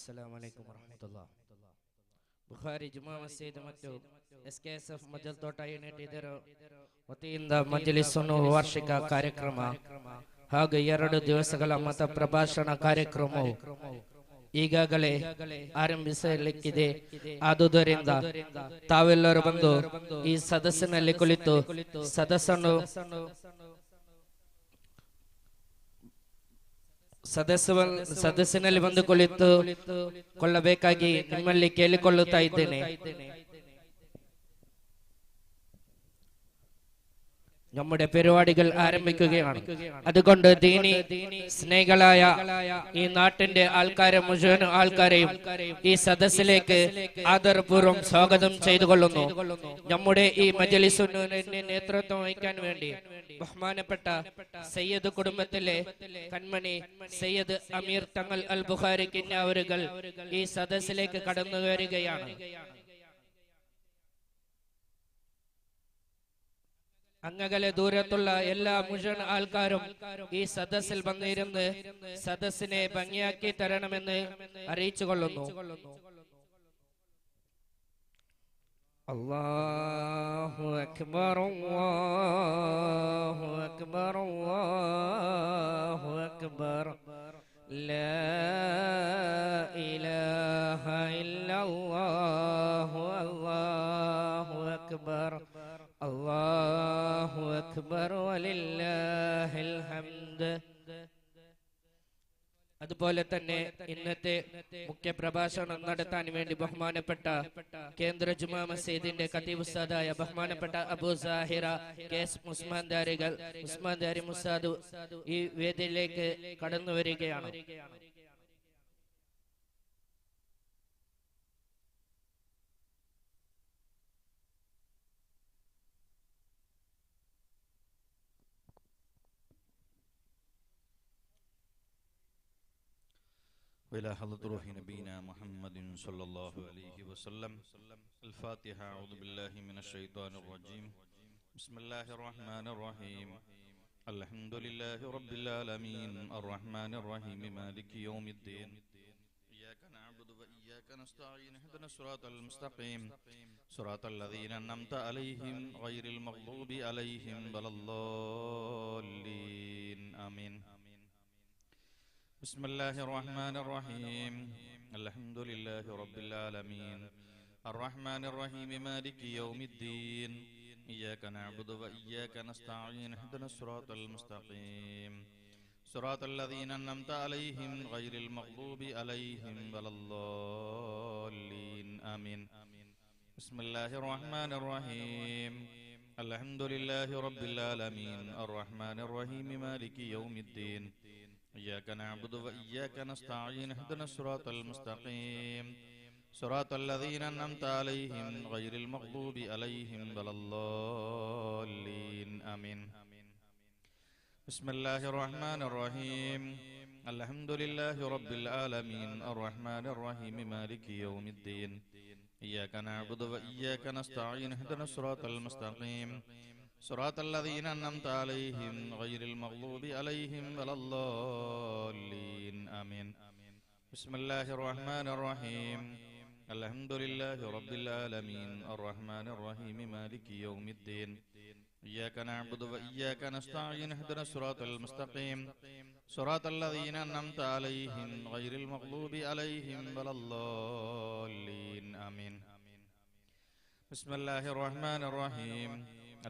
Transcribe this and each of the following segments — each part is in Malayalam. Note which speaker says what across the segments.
Speaker 1: السلام عليكم ورحمة الله. ಬುಖಾರಿ ಜುಮಾ ಮಸೀದ್ ಮತ್ತು ಎಸ್ಕೆಎಸ್ಎಫ್ ಮಜಲ್ ತೋಟ ಯೂನಿಟ್ ಇದರ ವತಿಯಿಂದ ಮಜ್ಲಿಸ್ಸನ್ನು ವಾರ್ಷಿಕ ಕಾರ್ಯಕ್ರಮ ಹಾಗೂ 2 ದಿವಸಗಳ ಮತ ಪ್ರಭಾಷಣ ಕಾರ್ಯಕ್ರಮವು ಈಗಾಗಲೇ ಆರಂಭಿಸಲಿಕ್ಕಿದೆ. ಆದುದರಿಂದ ತಾವೆಲ್ಲರೂ ಬಂದು ಈ ಸದಸ್ಸಿನಲ್ಲಿ ಕುಳಿತು ಸದಸ್ಸಿನಲ್ಲಿ ಬಂದು ಕುಳಿತು ಕೊಳ್ಳಬೇಕಾಗಿ ನಿಮ್ಮಲ್ಲಿ ಕೇಳಿಕೊಳ್ಳುತ್ತಾ ಇದ್ದೇನೆ. നമ്മുടെ പരിപാടികൾ ആരംഭിക്കുകയാണ്. അതുകൊണ്ട് ദീനി സ്നേഹികളായ ഈ നാട്ടിന്റെ മുഴുവൻ ആൾക്കാരെയും ഈ സദസ്സിലേക്ക് ആദരപൂർവ്വം സ്വാഗതം ചെയ്തുകൊള്ളുന്നു. നമ്മുടെ ഈ മജ്‌ലിസിന് നേതൃത്വം വഹിക്കാൻ വേണ്ടി ബഹുമാനപ്പെട്ട സയ്യിദ് കുടുംബത്തിലെ കൺമണി സയ്യിദ് അമീർ തങ്ങൾ അൽ ബുഖാരി കിന്നവരുകൾ ഈ സദസ്സിലേക്ക് കടന്നു വരികയാണ്. അങ്ങകലെ ദൂരത്തുള്ള എല്ലാ മുഴുവൻ ആൾക്കാരും ഈ സദസ്സിൽ വന്നിരുന്ന് സദസ്സിനെ ഭംഗിയാക്കി തരണമെന്ന് അറിയിച്ചുകൊള്ളുന്നു. അല്ലാഹു അക്ബർ അല്ലാഹു അക്ബർ അല്ലാഹു അക്ബർ ലാ ഇലാഹ ഇല്ലല്ലാഹു അല്ലാഹു അക്ബർ അല്ലാഹു അക്ബർ വലില്ലാഹിൽ ഹംദ്. അതുപോലെ തന്നെ ഇന്നത്തെ മുഖ്യ പ്രഭാഷണം നടത്താൻ വേണ്ടി ബഹുമാനപ്പെട്ട കേന്ദ്ര ജുമാ മസ്ജിദിന്റെ ഖതീബ് ഉസ്താദായ ബഹുമാനപ്പെട്ട അബൂ സാഹിറ കെഎസ് ഉസ്മാൻ ദാരി മുസാദ് ഈ വേദിയിലേക്ക് കടന്നു വരികയാണ്.
Speaker 2: وإلى حضرة روح نبينا محمد صلى الله عليه وسلم. الفاتحة. أعوذ بالله من الشيطان الرجيم. بسم الله الرحمن الرحيم. الحمد لله رب العالمين الرحمن الرحيم مالك يوم الدين. إياك نعبد وإياك نستعين اهدنا الصراط المستقيم صراط الذين أنعمت عليهم غير المغضوب عليهم ولا الضالين. آمين. بسم الله الرحمن الرحيم. الحمد لله رب العالمين الرحمن الرحيم مالك يوم الدين. إياك نعبد وإياك نستعين اهدنا الصراط المستقيم صراط الذين أنعمت عليهم غير المغضوب عليهم ولا الضالين. آمين. بسم الله الرحمن الرحيم. الحمد لله رب العالمين الرحمن الرحيم مالك يوم الدين. إياك نعبد وإياك نستعين اهدنا الصراط المستقيم صراط الذين أنعمت عليهم غير المغضوب عليهم ولا الضالين. آمين. بسم الله الرحمن الرحيم. الحمد لله رب العالمين الرحمن الرحيم مالك يوم الدين. إياك نعبد وإياك نستعين اهدنا الصراط المستقيم صراط الذين أنعمت عليهم غير المغضوب عليهم ولا الضالين. آمين. بسم الله الرحمن الرحيم. الحمد لله رب العالمين الرحمن الرحيم مالك يوم الدين. إياك نعبد وإياك نستعين اهدنا الصراط المستقيم صراط الذين أنعمت عليهم غير المغضوب عليهم ولا الضالين. آمين. بسم الله الرحمن الرحيم.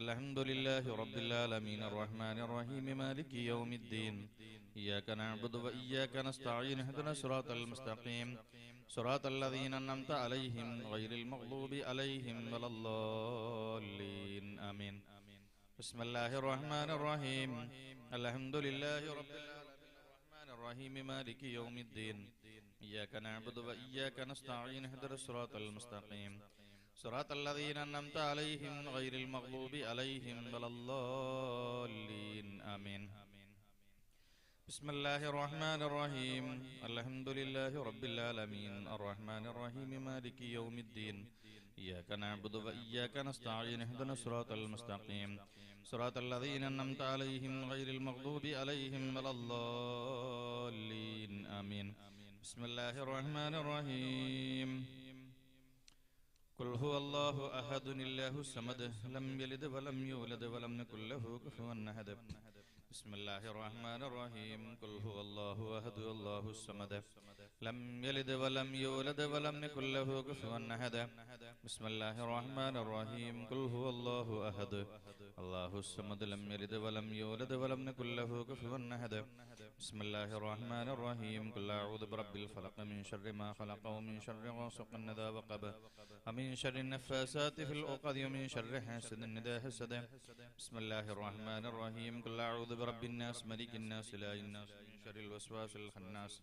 Speaker 2: الحمد لله رب العالمين الرحمن الرحيم مالك يوم الدين. إياك نعبد وإياك نستعين اهدنا الصراط المستقيم صراط الذين أنعمت عليهم غير المغضوب عليهم ولا الضالين. آمين. بسم الله الرحمن الرحيم. الحمد لله رب العالمين الرحمن الرحيم مالك يوم الدين. إياك نعبد وإياك نستعين اهدنا الصراط المستقيم صراط الذين أنعمت عليهم غير المغضوب عليهم ولا الضالين. آمين. بسم الله الرحمن الرحيم. الحمد لله رب العالمين الرحمن الرحيم مالك يوم الدين. إياك نعبد وإياك نستعين اهدنا الصراط المستقيم صراط الذين أنعمت عليهم غير المغضوب عليهم ولا الضالين. آمين. بسم الله الرحمن الرحيم قل هو الله أحد الله الصمد لم يلد ولم يولد ولم يكن له كفوا أحد بسم الله الرحمن الرحيم قل هو الله أحد الله الصمد لم يلد ولم يولد ولم يكن له كفوا أحد بسم الله الرحمن الرحيم قل هو الله أحد الله الصمد لم يلد ولم يولد ولم يكن له كفوا أحد بسم الله الرحمن الرحيم قل أعوذ برب الفلق من شر ما خلق ومن شر غاسق إذا وقب ومن شر النفاثات في العقد ومن شر حاسد إذا حسد بسم الله الرحمن الرحيم قل أعوذ برب الناس ملك الناس إله الناس من شر الوسواس الخناس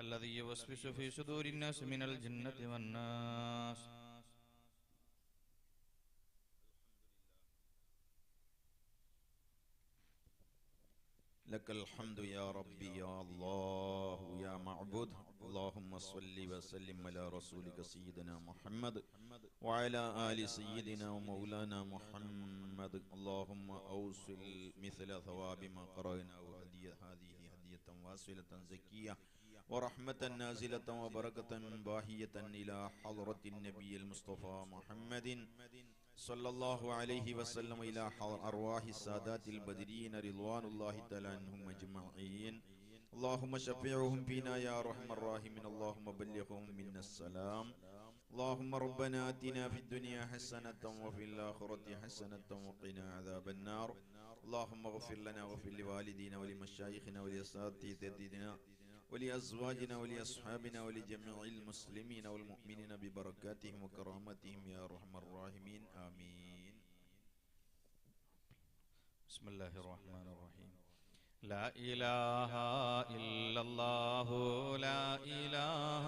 Speaker 2: الذي يوسوس في صدور الناس من الجنة والناس.
Speaker 3: لك الحمد يا ربي يا الله يا معبود. اللهم صل وسلم على رسولك سيدنا محمد وعلى آل سيدنا ومولانا محمد. اللهم أوصل مثل ثواب ما قرأنا هذه هدية واصلة زكية ورحمة نازلة وبركة باهية إلى حضرة النبي المصطفى محمد صلى الله عليه وسلم إلى أرواح السادات البدرين رضوان الله تعالى عنهم أجمعين. اللهم شفعهم فينا يا أرحم الراحمين. اللهم بلغهم منا السلام. اللهم ربنا آتنا في الدنيا حسنة وفي الآخرة حسنة وقنا عذاب النار. اللهم اغفر لنا واغفر لوالدينا ولمشايخنا ولأساتذتنا ولأزواجنا ولأصحابنا ولجميع المسلمين والمؤمنين ببركاتهم وكرامتهم يا أرحم الراحمين آمين.
Speaker 2: بسم الله الرحمن الرحيم لا إله إلا الله لا إله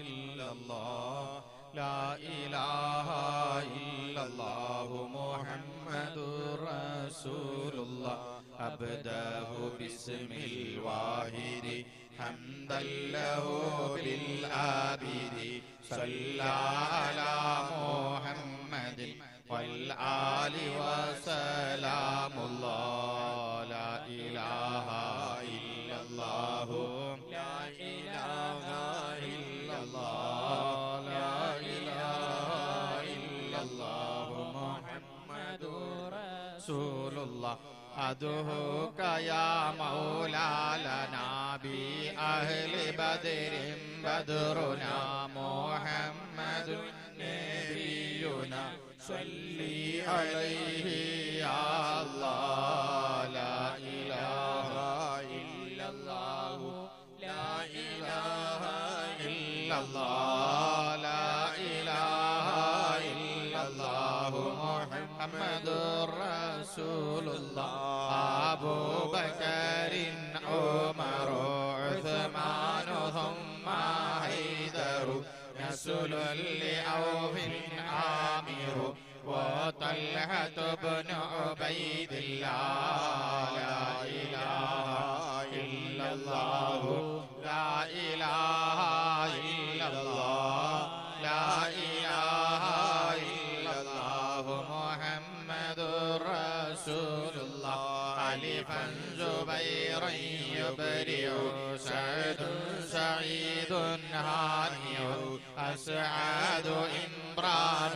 Speaker 2: إلا الله لا إله إلا الله محمد رسول الله أبدأ باسم الواحد حمدا له بالعابد صلى على محمد والآل وسلام الله لا إله إلا الله لا إله إلا الله لا إله إلا الله محمد رسول الله أدعوك يا مولا لنا بأهل بدر بدرنا محمد نبينا صلي عليه يا الله لا إله إلا الله لا إله إلا الله لا إله إلا الله محمد رسول الله أبو بكر عمر عثمان ثم حيدر نسل لأوف عامر وطلحة بن عبيد الله لا إله إلا الله لا إله إلا الله لا إله إلا الله محمد رسول الله ألفا زبيرا يبرع سعد سعيد هانئ أسعد إمران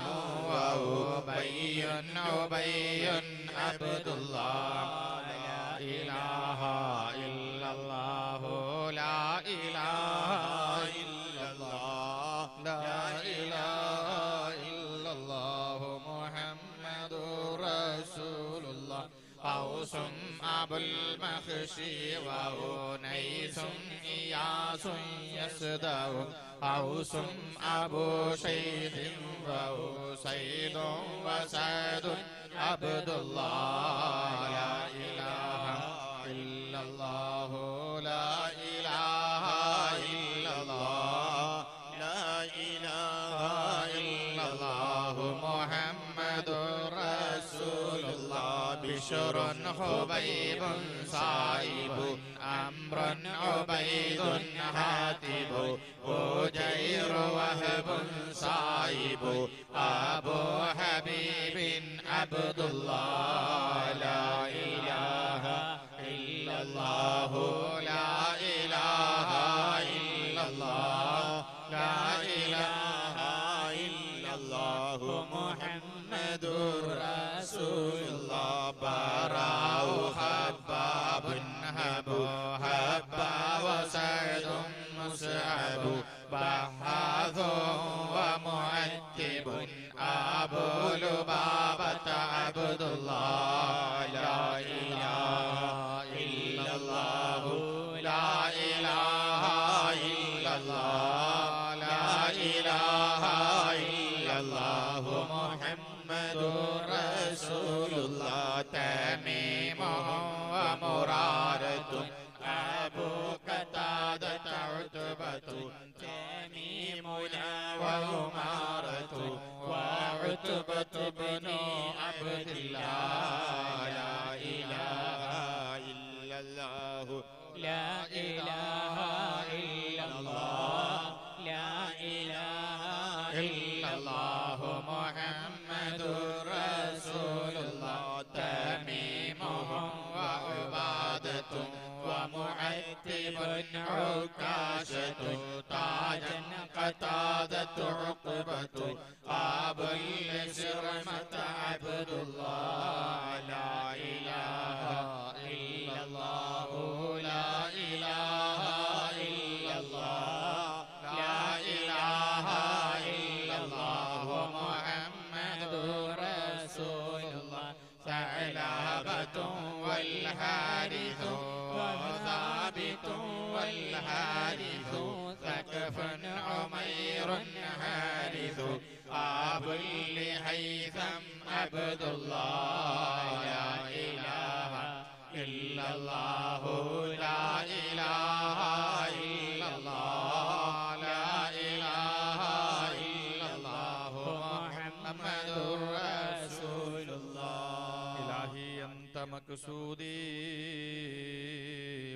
Speaker 2: وأبي أبي عبد الله لا إله إلا الله لا إله إلا الله لا إله إلا الله محمد رسول الله أوس أبو المخشي وأنيس إياس يسدع أوس أبو شيخ وأسيد وسعد عبد الله لا إله إلا الله لا إله إلا الله لا إله إلا الله محمد رسول الله بشر خبيب صائب أمر عبيد حاتب بجير وهب صائب أبو حبيب عبد الله لا إله إلا الله لا إله إلا الله رسول الله براء خباب هبو هبا وسعد مسعب بحاث ومعتب أبو لبابة عبد الله لا إله إلا الله لا إله إلا الله لا إله إلا الله محمد رسول الله تميم ومرارة أبو قتادة عتبة تميمنا وعمارة وعتبة بن عبد الله لا إله إلا الله لا إله إلا الله لا إله إلا الله محمد رسول الله تميمهم وعبادة ومعتب عكاشة تاجا قتادة عقبة أبو الشرمة عبد الله لا إله إلا الله لا إله إلا الله لا إله إلا الله محمد رسول الله ثعلبة والحارث وثابت والحارث ثقف عمير حارث أبو لهيثم عبد الله لا إله إلا الله لا إله إلا الله لا إله إلا الله محمد رسول الله إلهي أنت مقصودي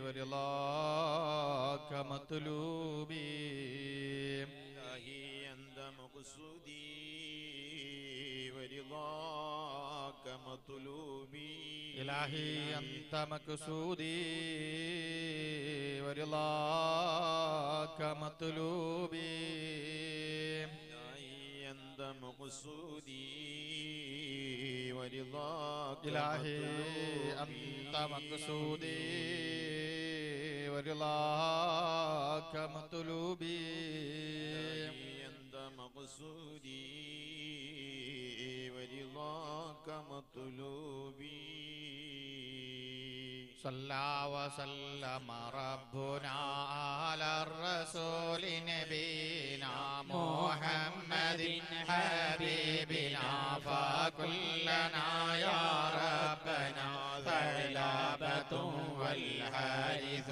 Speaker 2: ورضاك مطلوبي
Speaker 3: إلهي أنت مقصودي ورضاك مطلوبي
Speaker 2: إلهي أنت مقصودي ورضاك مطلوبي
Speaker 3: إلهي أنت مقصودي ورضاك
Speaker 2: إلهي أنت مقصودي ورضاك مطلوبي
Speaker 3: إلهي أنت مقصودي ورضاك مطلوبي
Speaker 2: صلى وسلم ربنا على الرسول نبينا محمد حبيبنا فكلنا يا ربنا ثعلبة والحارث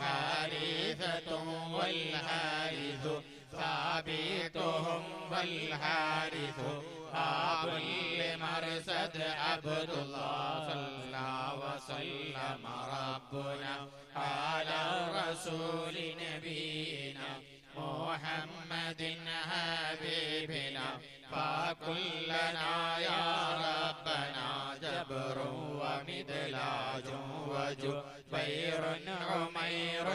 Speaker 2: حارثة والحارث ثابتهم والحارث أبو لمرسد عبد الله صلى وسلم ربنا على الرسول نبينا محمد حبيبنا فكلنا يا ربنا جبر ومدلاج وجبير عمير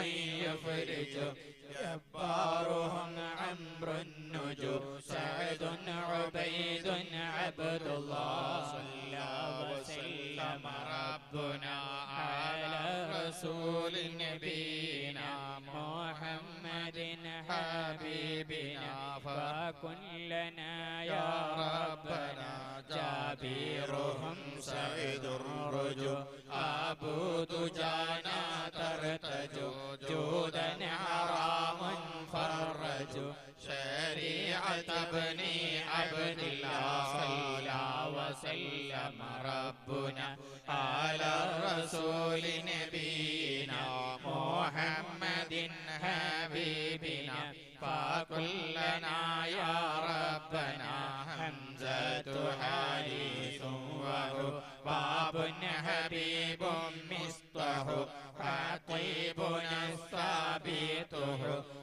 Speaker 2: يفرج جبارهم عمرو النجوم سعد عبيد عبد الله صلى وسلم ربنا على رسول نبينا محمد حبيبنا فكلنا يا ربنا جابيرهم سعيد الرجو أبو دجانا ترتجو جودا حرام فرج شريعة ابن عبد الله صلى وسلم ربنا على الرسول نبينا محمد حبيبنا فكلنا يا ربنا حمزة حديث وهو باب حبيب مصطح خطيبنا الثابت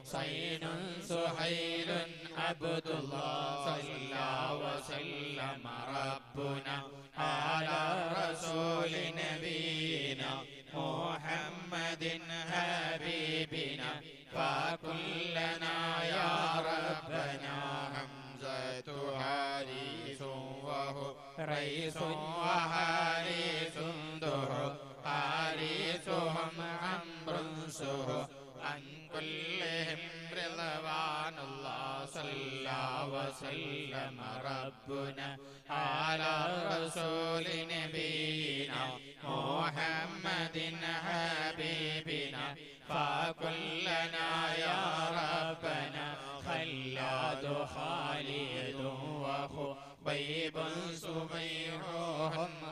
Speaker 2: صين سهيل عبد الله صلى وسلم ربنا على رسول نبينا محمد حبيبنا فكلنا يا ربنا حمزة حديث وهو ريث
Speaker 4: حارس وحارس دهر حارسهم عمرو سهر عن كلهم رضوان الله صلى وسلم ربنا على الرسول نبينا محمد حبيبنا فكلنا يا ربنا خلاد خالد وخبيب صبيح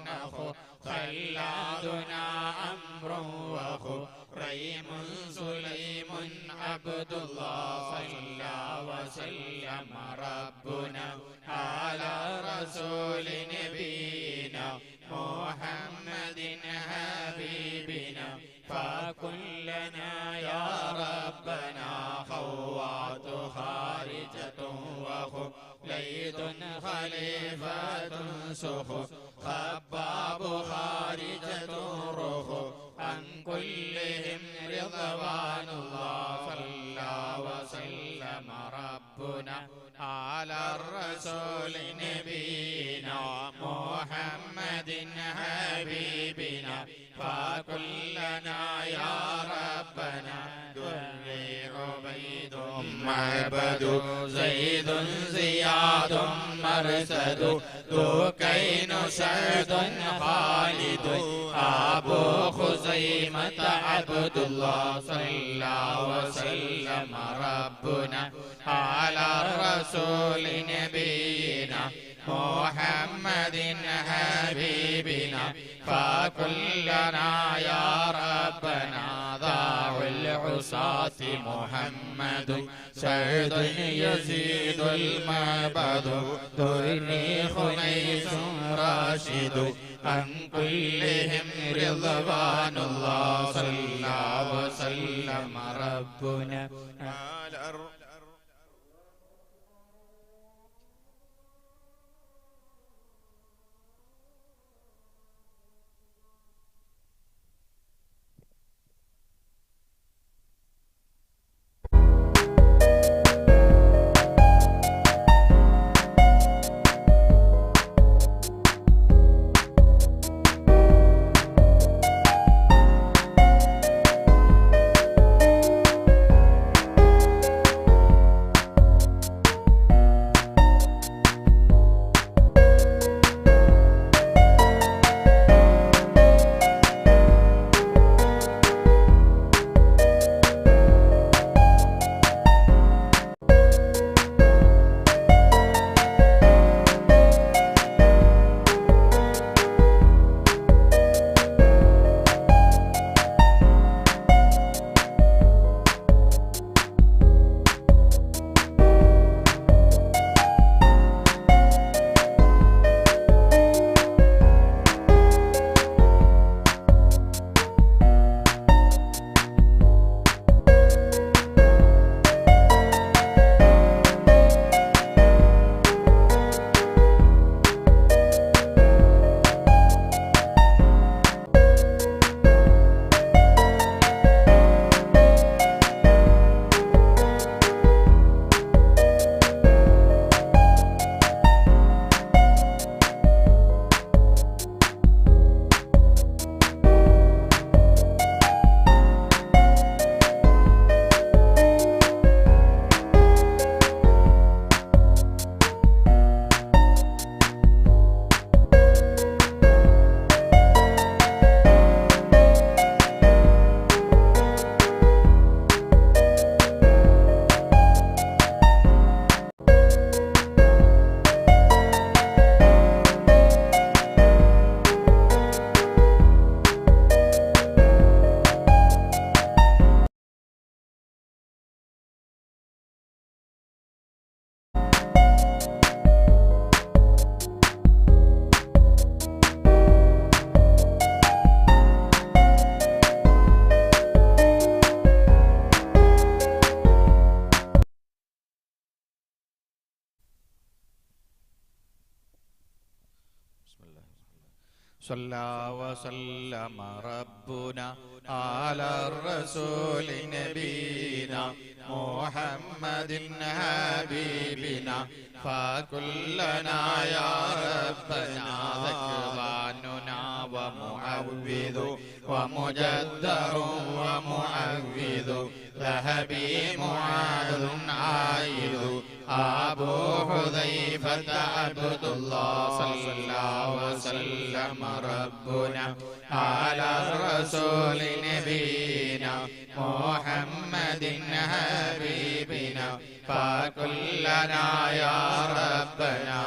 Speaker 4: نخو خلادنا أمر وخريم سليم عبد الله صلى وسلم ربنا على رسول نبينا محمد حبيبنا فكلنا يا ربنا خوات خارجة وخليد خليفة سخو خباب خارجة رخو عن كلهم رضوان الله صلى وسلم ربنا على الرسول نبينا محمد حبيبنا فكلنا يا ربنا دري عبيد معبد زيد زياد مرسد ذكين سعد خالد أبو خزيمة عبد الله صلى وسلم ربنا على الرسول نبينا محمد حبيبنا فكلنا يا ربنا ذاع العصاة محمد سعد يزيد المعبد ذرني خنيس راشد عن كلهم رضوان الله صلى وسلم ربنا على
Speaker 2: صلى وسلم ربنا على الرسول نبينا محمد حبيبنا فكلنا يا ربنا ذكراننا ومعوذ ومجدر ومعوذ ذهبي معاذ عايذ أبو حذيفة عبد الله صلى الله وسلم ربنا على الرسول نبينا محمد حبيبنا فكلنا يا ربنا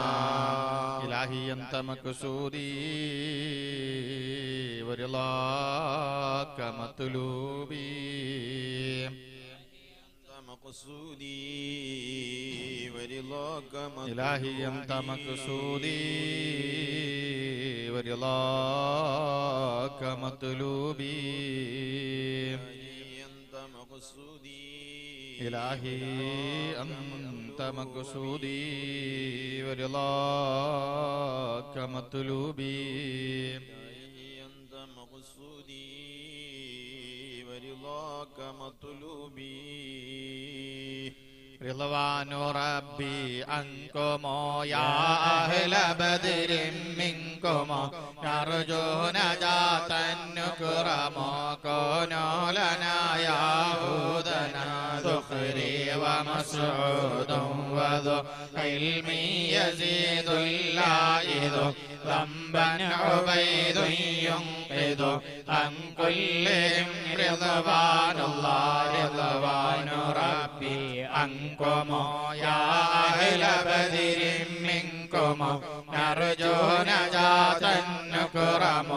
Speaker 2: إلهي أنت مقصودي ورضاك مطلوبي
Speaker 3: مقصودي ورضاك مطلوبي
Speaker 2: إلهي أنت مقصودي ورضاك مطلوبي
Speaker 3: أنت مقصودي
Speaker 2: إلهي أنت مقصودي ورضاك مطلوبي
Speaker 3: أنت مقصودي ورضاك مطلوبي
Speaker 2: رضوان ربي عنكم يا أهل بدر منكم نرجو نجاة نكرم كونوا لنا يهودنا ذخري ومسعود وذو علم يزيد اللائذ ذنبا عبيد ينقذ عن كلهم رضوان الله رضوان ربي عنكم يا أهل بدر منكم نرجو نجاة نكرم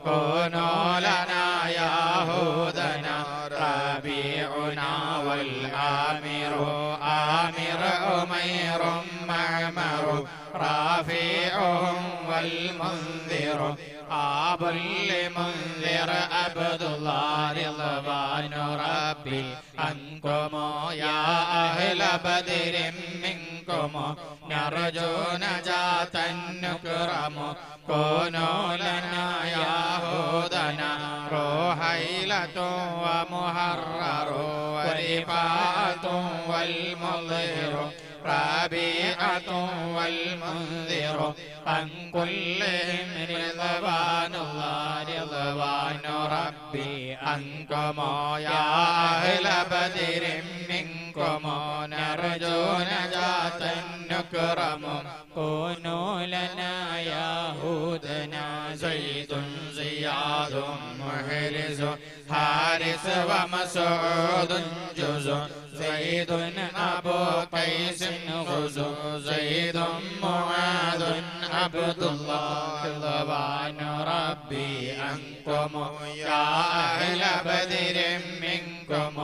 Speaker 2: كونوا لنا يهودنا ربيعنا والآمر آمر أمير معمر رافعهم والمنذر آب لمنذر عبد الله رضوان ربي عنكم يا أهل بدر منكم نرجو نجاة نكرم كونوا لنا يهودنا روحيلة ومحرر ورفاعة والمظهر ربيعة والمنذر عن كلهم رضوان الله رضوان ربي عنكم يا أهل بدر منكم نرجو نجاة نكرم كونوا لنا يهودنا زيد زياد محرز حارس ومسعود جزء زيد أبو قيس غزو زيد معاذ عبد الله رضوان ربي عنكم يا أهل بدر منكم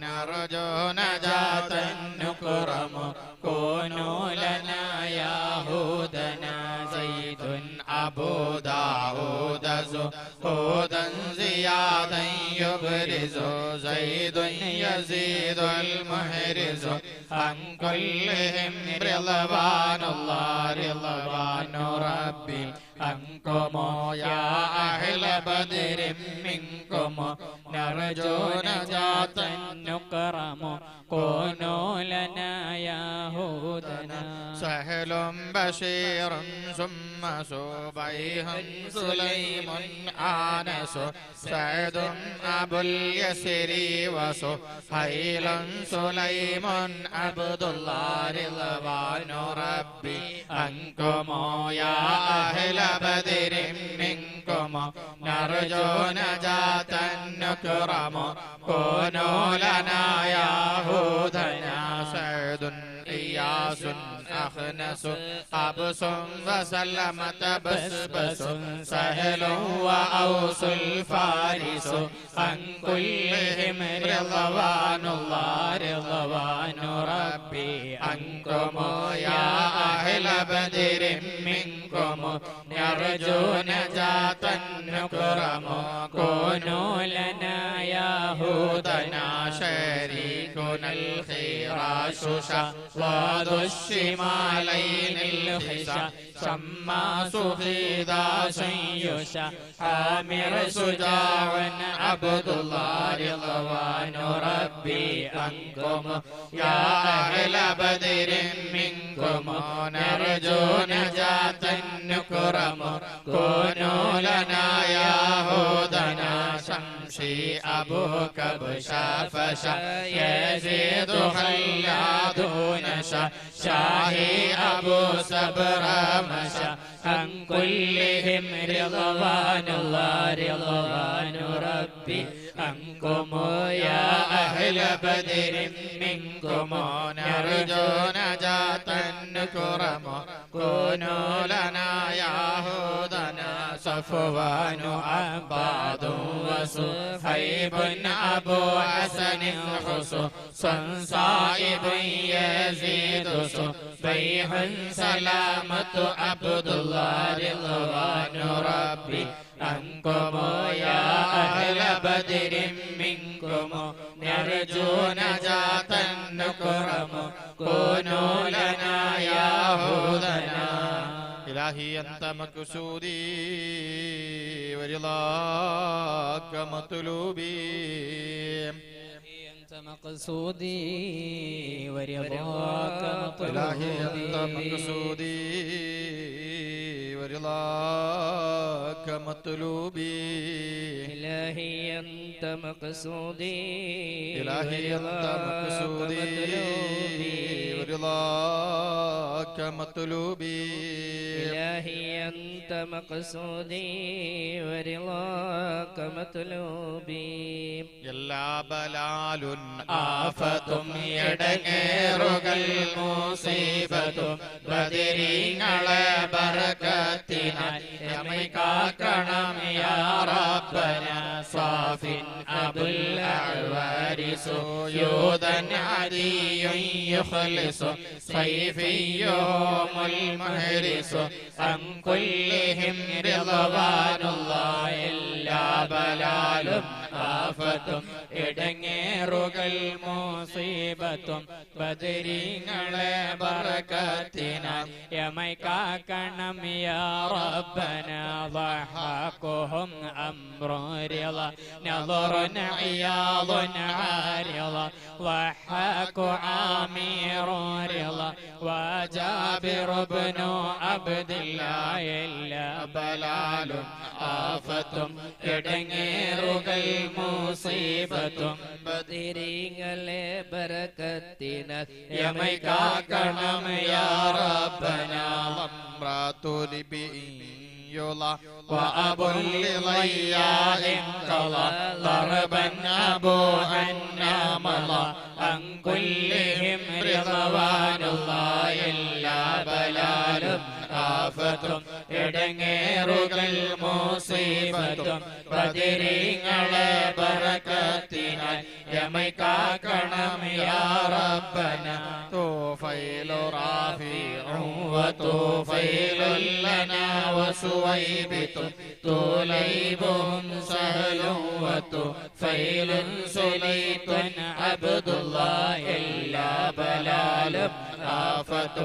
Speaker 2: نرجو نجاة نكرم كونوا لنا يهودنا زيد أبو داود زهودا زيادا يبرز زيد يزيد المحرز عن كلهم رضوان الله رضوان ربي عنكم يا أهل بدر منكم نرجو نجاة نكرم كونوا لنا يهودنا سهل بشير ثم صبيح سليم آنس سعد أبو اليسر وسهيل سليم عبد الله رضوان ربي عنكم يا أهل بدر منكم نرجو نجاة نكرم كونوا لنا يهودنا سعد إياس أخنس أبس وسلمة بسبس سهل وأوس الفارس عن كلهم رضوان الله رضوان ربي عنكم يا أهل بدر منكم نرجو نجاة نكرم كونوا لنا يا
Speaker 4: يهودنا شريكنا الخراش وذو الشمالين الخشا شماس خداش يشا حامر شجاع عبد الله رضوان ربي عنكم يا أهل بدر منكم نرجو نجاة نكرم كونوا لنا يهودنا شمشي أبوك بشافشا يزيد خلادون شا شاهي أبو صبر مشا عن كلهم رضوان الله رضوان ربي عنكم يا أهل بدر منكم نرجو نجاة نكرم كونوا لنا يهودنا صفوان عباد وصهيب أبو حسن حسن صائب يزيد صبيح سلامة عبد الله رضوان ربي عنكم يا أهل بدر منكم نرجو نجاة نكرم كونوا لنا يهودنا إلهي أنت مقصودي ورضاك مطلوبي
Speaker 5: مقصودي ورضاك
Speaker 4: إلهي أنت مقصودي ورضاك مطلوبي
Speaker 1: إلهي أنت مقصودي
Speaker 4: إلهي أنت مقصودي ورضاك مطلوبي
Speaker 1: إلهي أنت مقصودي ورضاك مطلوبي
Speaker 4: എല്ലാ ബലാലും ആഫത്തും എടങ്ങേറുകൾ മുസീബത്തും ബദരീങ്ങളെ ബർക്കത്തിനാൽ നമ്മെ കാക്കണം യാ റബ്ബന സാഫിൻ അബുൽ അഅ്വാരിസു യൂദൻ അദിയുൻ യുഖ്ലിസു സൈഫിയുൽ മുഹരിസു അൻ കുല്ലിഹിം റിളവാനുല്ലാഹി എല്ലാ ബലാലും ആഫത്തും ഇടങ്ങേറുകൾ മുസീബത്തും ബദരീങ്ങളെ ബർക്കത്തിനാൽ യമൈ കാക്കണം യാ റബ്ബന ضحكهم أمر رضا نظر عياض عارض ضحك عامر رضا وجابر بن عبد الله إلا بلال آفة ഇടങ്ങേറുകൾ മുസീബത്തും
Speaker 1: ബദരീങ്ങളെ ബർക്കത്തിനാൽ
Speaker 4: യമൈ കാക്കണം യാ റബ്ബന وأبو لضياء قضى ضربا أبوها مضى عن كلهم رضوان الله إلا بلال آفة ഇടങ്ങേറുകൾ മുസീബത്തും ബദരീങ്ങളെ ബർക്കത്തിനാൽ യമൈ കാക്കണം യാ റബ്ബന طوفيل رافع وطوفيل لنا وسويبت طليبهم سهل وطوفيل سليط عبد الله إلا بلال آفة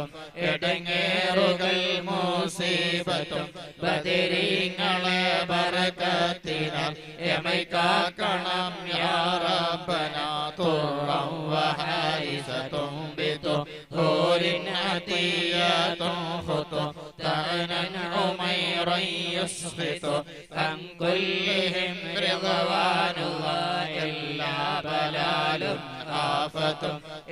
Speaker 4: ഇടങ്ങേറുകൾ മുസീബത്തും ബദരീങ്ങളെ ബർക്കത്തിനാൽ യമൈ കാക്കണം യാ റബ്ബന തുറ വഹാരിസതും بطهور عتيات خطو طعنا عميرا يسخط عن كلهم رضوان الله إلا بلال آفة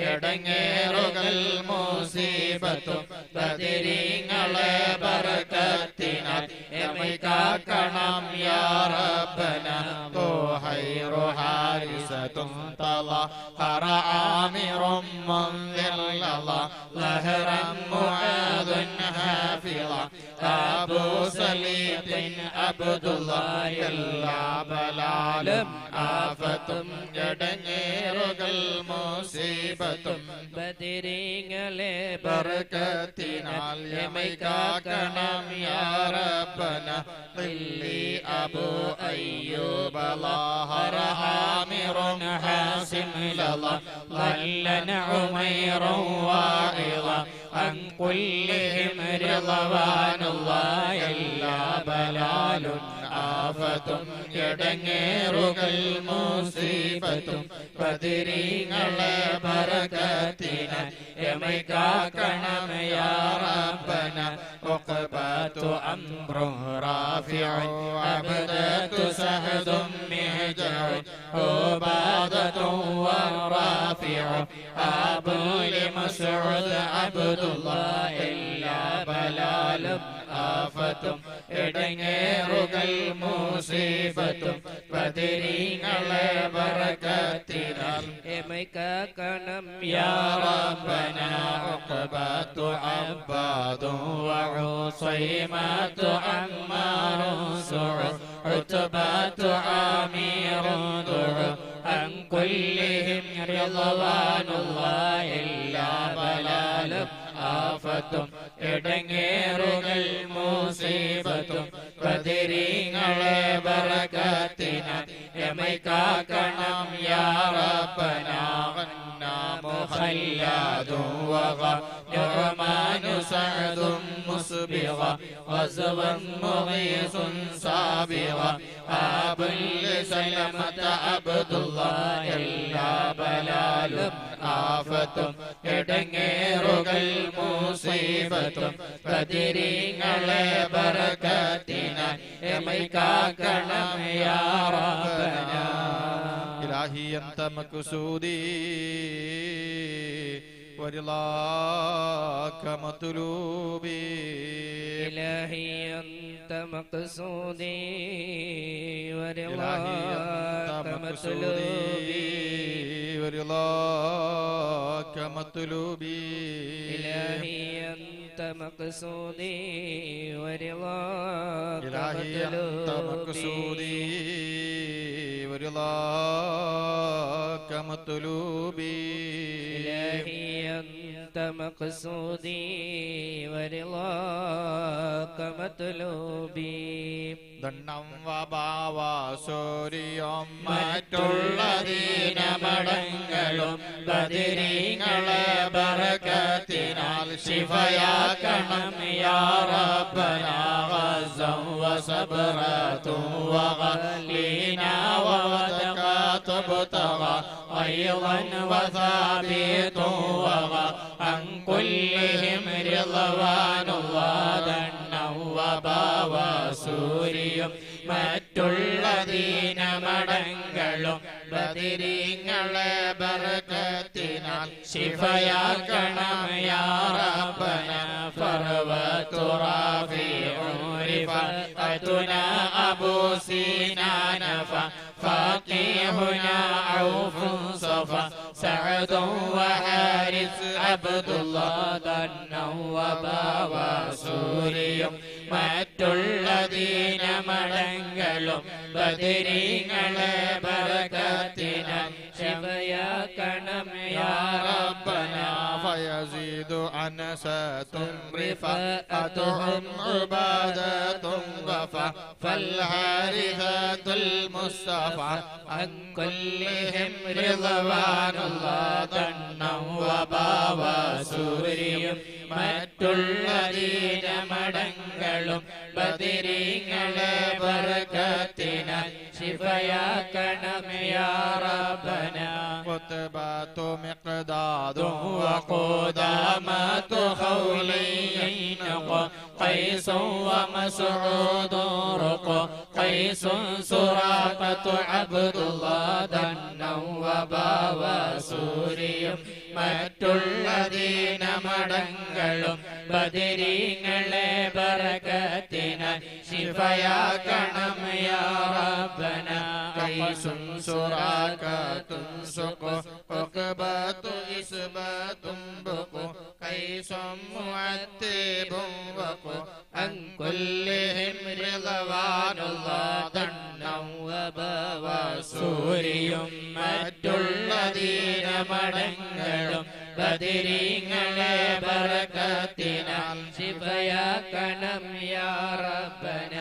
Speaker 4: ഇടങ്ങേറുകൾ മുസീബത്തും ബദരീങ്ങളെ ബർക്കത്തിനാൽ യമൈ കാക്കണം യാ റബ്ബന طهير حارسة طلهر عامر منذر لظى ظهرا معاذ حافظا أبو سليط عبد الله إلا بلال آفة ഇടങ്ങേറുകൾ മുസീബത്തും
Speaker 1: ബദരീങ്ങളെ
Speaker 4: ബർക്കത്തിനാൽ യമൈ കാക്കണം യാ റബ്ബന ظلي أبو أيوب ظاهر عامر حاسم لظى ظل عمير واعظا عن كلهم رضوان الله إلا بلال آفة ഇടങ്ങേറുകൾ മുസീബത്തും ബദരീങ്ങളെ ബറകത്തിന യമൈകാക്കണം യാ റബ്ബന ഉഖബത്തു അംറു റാഫിഉ അബ്ദത്തു സഹദും മിഹ്ജഉ ഉബാദത്തു വറാഫിഉ അബുലി മസ്ഊദ് അബ്ദുല്ലാഹ് ഇല്ലാ ബലാലും ആഫത്തും ഇടങ്ങേറുകൾ മുസീബത്തും ബദരീങ്ങളെ ബറകത്തിനാൽ
Speaker 1: യമൈകാക്കണം
Speaker 4: യാ റബ്ബന ഉഖബത്തു അബ്ബാദു വഉസൈമത്തു അമ്മാറു സുഉ ഉത്ബത്തു ആമീറു ദുഉ عن كلهم رضوان الله إلا بلال آفة ഇടങ്ങേറുകൾ മുസീബത്തും ബദരീങ്ങളെ ബറകത്തിന യമൈകാക്കണം യാ റബ്ബന مخلد وغى نعمان سعد مسبغا غزوا مغيث سابغا أب لسلمة عبد الله إلا بلال آفة ഇടങ്ങേറുകൾ മുസീബത്തും ബദരീങ്ങളെ ബറകത്തിന യമൈകാക്കണം യാ റബ്ബന إلهي أنت مقصودي ورضاك مطلوبي
Speaker 1: إلهي أنت مقصودي ورضاك مطلوبي
Speaker 4: ورضاك مطلوبي
Speaker 1: إلهي أنت مقصودي ورضاك
Speaker 4: إلهي أنت مقصودي ورضاك مطلوبي
Speaker 1: إلهي أنت مقصودي ورضاك مطلوبي
Speaker 4: ദണ്ണം വഭാവാസൂരിയും മറ്റുള്ള ദീനമടങ്ങളും ബദരീങ്ങളെ ബറകത്തിനാൽ ശിഫയാക്കണം യാ റബ്ബന ഗസ്സൻ വസബ്റത്തും വഗലീന വതകാതുബ്തഗ അയ്ളൻ വസാബിതും വഗ അൻ കുല്ലിഹിം റിളവാനുല്ലാഹ് ദണ്ണം വഭാവാസൂരിയും മറ്റുള്ള ദീനമടങ്ങളും ബദരീങ്ങളെ ബറകത്തിനാൽ ശിഫയാക്കണം യാ റബ്ബന ഫർവത്തു റാഫിഉ റിഫഅതുനാ അബൂ സീനാന فقيهنا عوف صفا سعد وحارث عبد الله ذنا وباوى സൂരിയും മറ്റുള്ള ദീനമടങ്ങളും ബദരീങ്ങളെ ബറകത്തിനാൽ ശിഫയാക്കണം യാ റബ്ബന فيزيد أنسة رفاقتهم عبادة غفا فالحارثة المصطفى عن كلهم رضوان الله ذنا وباوى സൂരിയും മറ്റുള്ള ദീനമടങ്ങളും ബദരീങ്ങളെ ബറകത്തിനാൽ ശിഫയാക്കണം യാ റബ്ബന قطبات مقداد وقدامات خولين قيس ومسعود رق قيس سراقة عبد الله ذنا وباوى സൂരിയും മറ്റുള്ള ദീനമടങ്ങളും ബദരീങ്ങളെ ബറകത്തിനാൽ ശിഫയാക്കണം യാ റബ്ബന കൈസും സുറാഖത്തും സുഖു ഉഖബത്തു ഇസ്ബത്തും ബുഖു കൈസും മുഅത്തിബും വഖു അൻ കുല്ലിഹിം റിളവാനുല്ലാഹ് ദണ്ണം വബാവى സൂരിയും മറ്റുള്ള ദീനമടങ്ങളും ബദരീങ്ങളെ ബറകത്തിനാൽ ശിഫയാക്കണം യാ റബ്ബന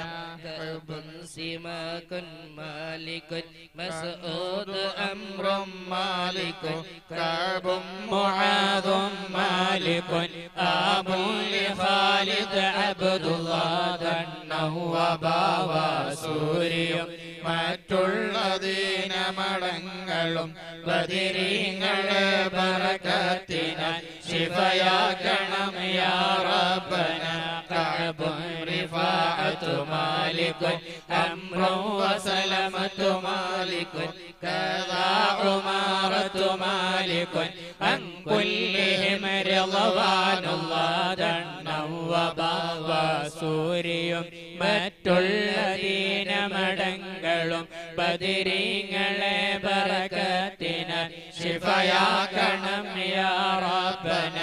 Speaker 1: سماك مالك مسعود أمر
Speaker 4: مالك كعب معاذ مالك أبو لخالد عبد الله ധന്നവബാവാ സൂര്യം മറ്റുള്ള ദീനമടങ്ങളും ബദരീങ്ങളെ ബറകത്തിനാൽ ശിഫയാക്കണം യാ റബ്ബന കഅബും റിഫാഅത്തു മാലികുൻ അംറും വസലമത്തു മാലികുൻ കദാ ഉമാറത്തു മാലികുൻ അൻ കുല്ലിഹിം റിളവാനുല്ലാഹ് ധന്നവബാവാ സൂര്യം മറ്റുള്ള ദീനമടങ്ങളും ബദരീങ്ങളെ ബറകത്തിനാൽ ശിഫയാക്കണം യാ റബ്ബന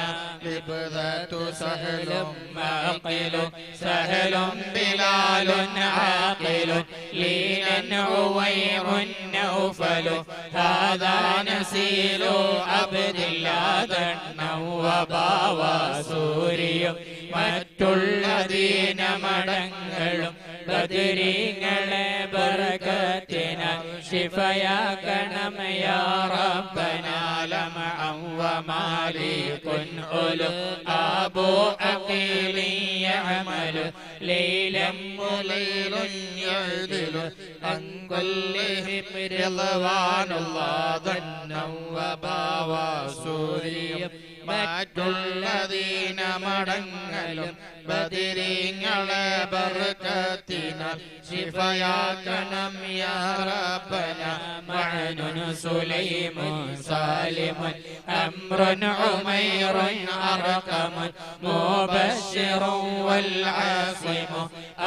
Speaker 4: ലിബ്ദതു സഹലും മാഖിലും സഹലും ബിലാലുൻ ആഖിലും ലീനൻ ഉവൈറുൻ നൗഫലു ഹാദാ നസീലു അബ്ദില്ലാഹ് ധന്നവബാവാ സൂര്യം മറ്റുള്ള ദീനമടങ്ങളും ബദരീങ്ങളെ ബറകത്തിനാൽ ശിഫയാക്കണം യാ റബ്ബന ലമഅൻ വമാലികുൻ ഉലു അബൂ അഖീലി യഅമലു ലൈലൻ വലൈലുൻ യഅദിലു അൻ കുല്ലിഹിം റിളവാനുല്ലാഹ് ധന്നവബാവാ സൂര്യം മറ്റുള്ള ദീനമടങ്ങളും ബദരീങ്ങളെ ബർക്കത്തിനാൽ ശിഫയാക്കണം യാ റബ്ബന മഅനുൻ സുലൈമുൻ സാലിമുൻ അംറുൻ ഉമൈറുൻ അർഖമുൻ മുബശ്ശിറുൻ വൽ ആസിമു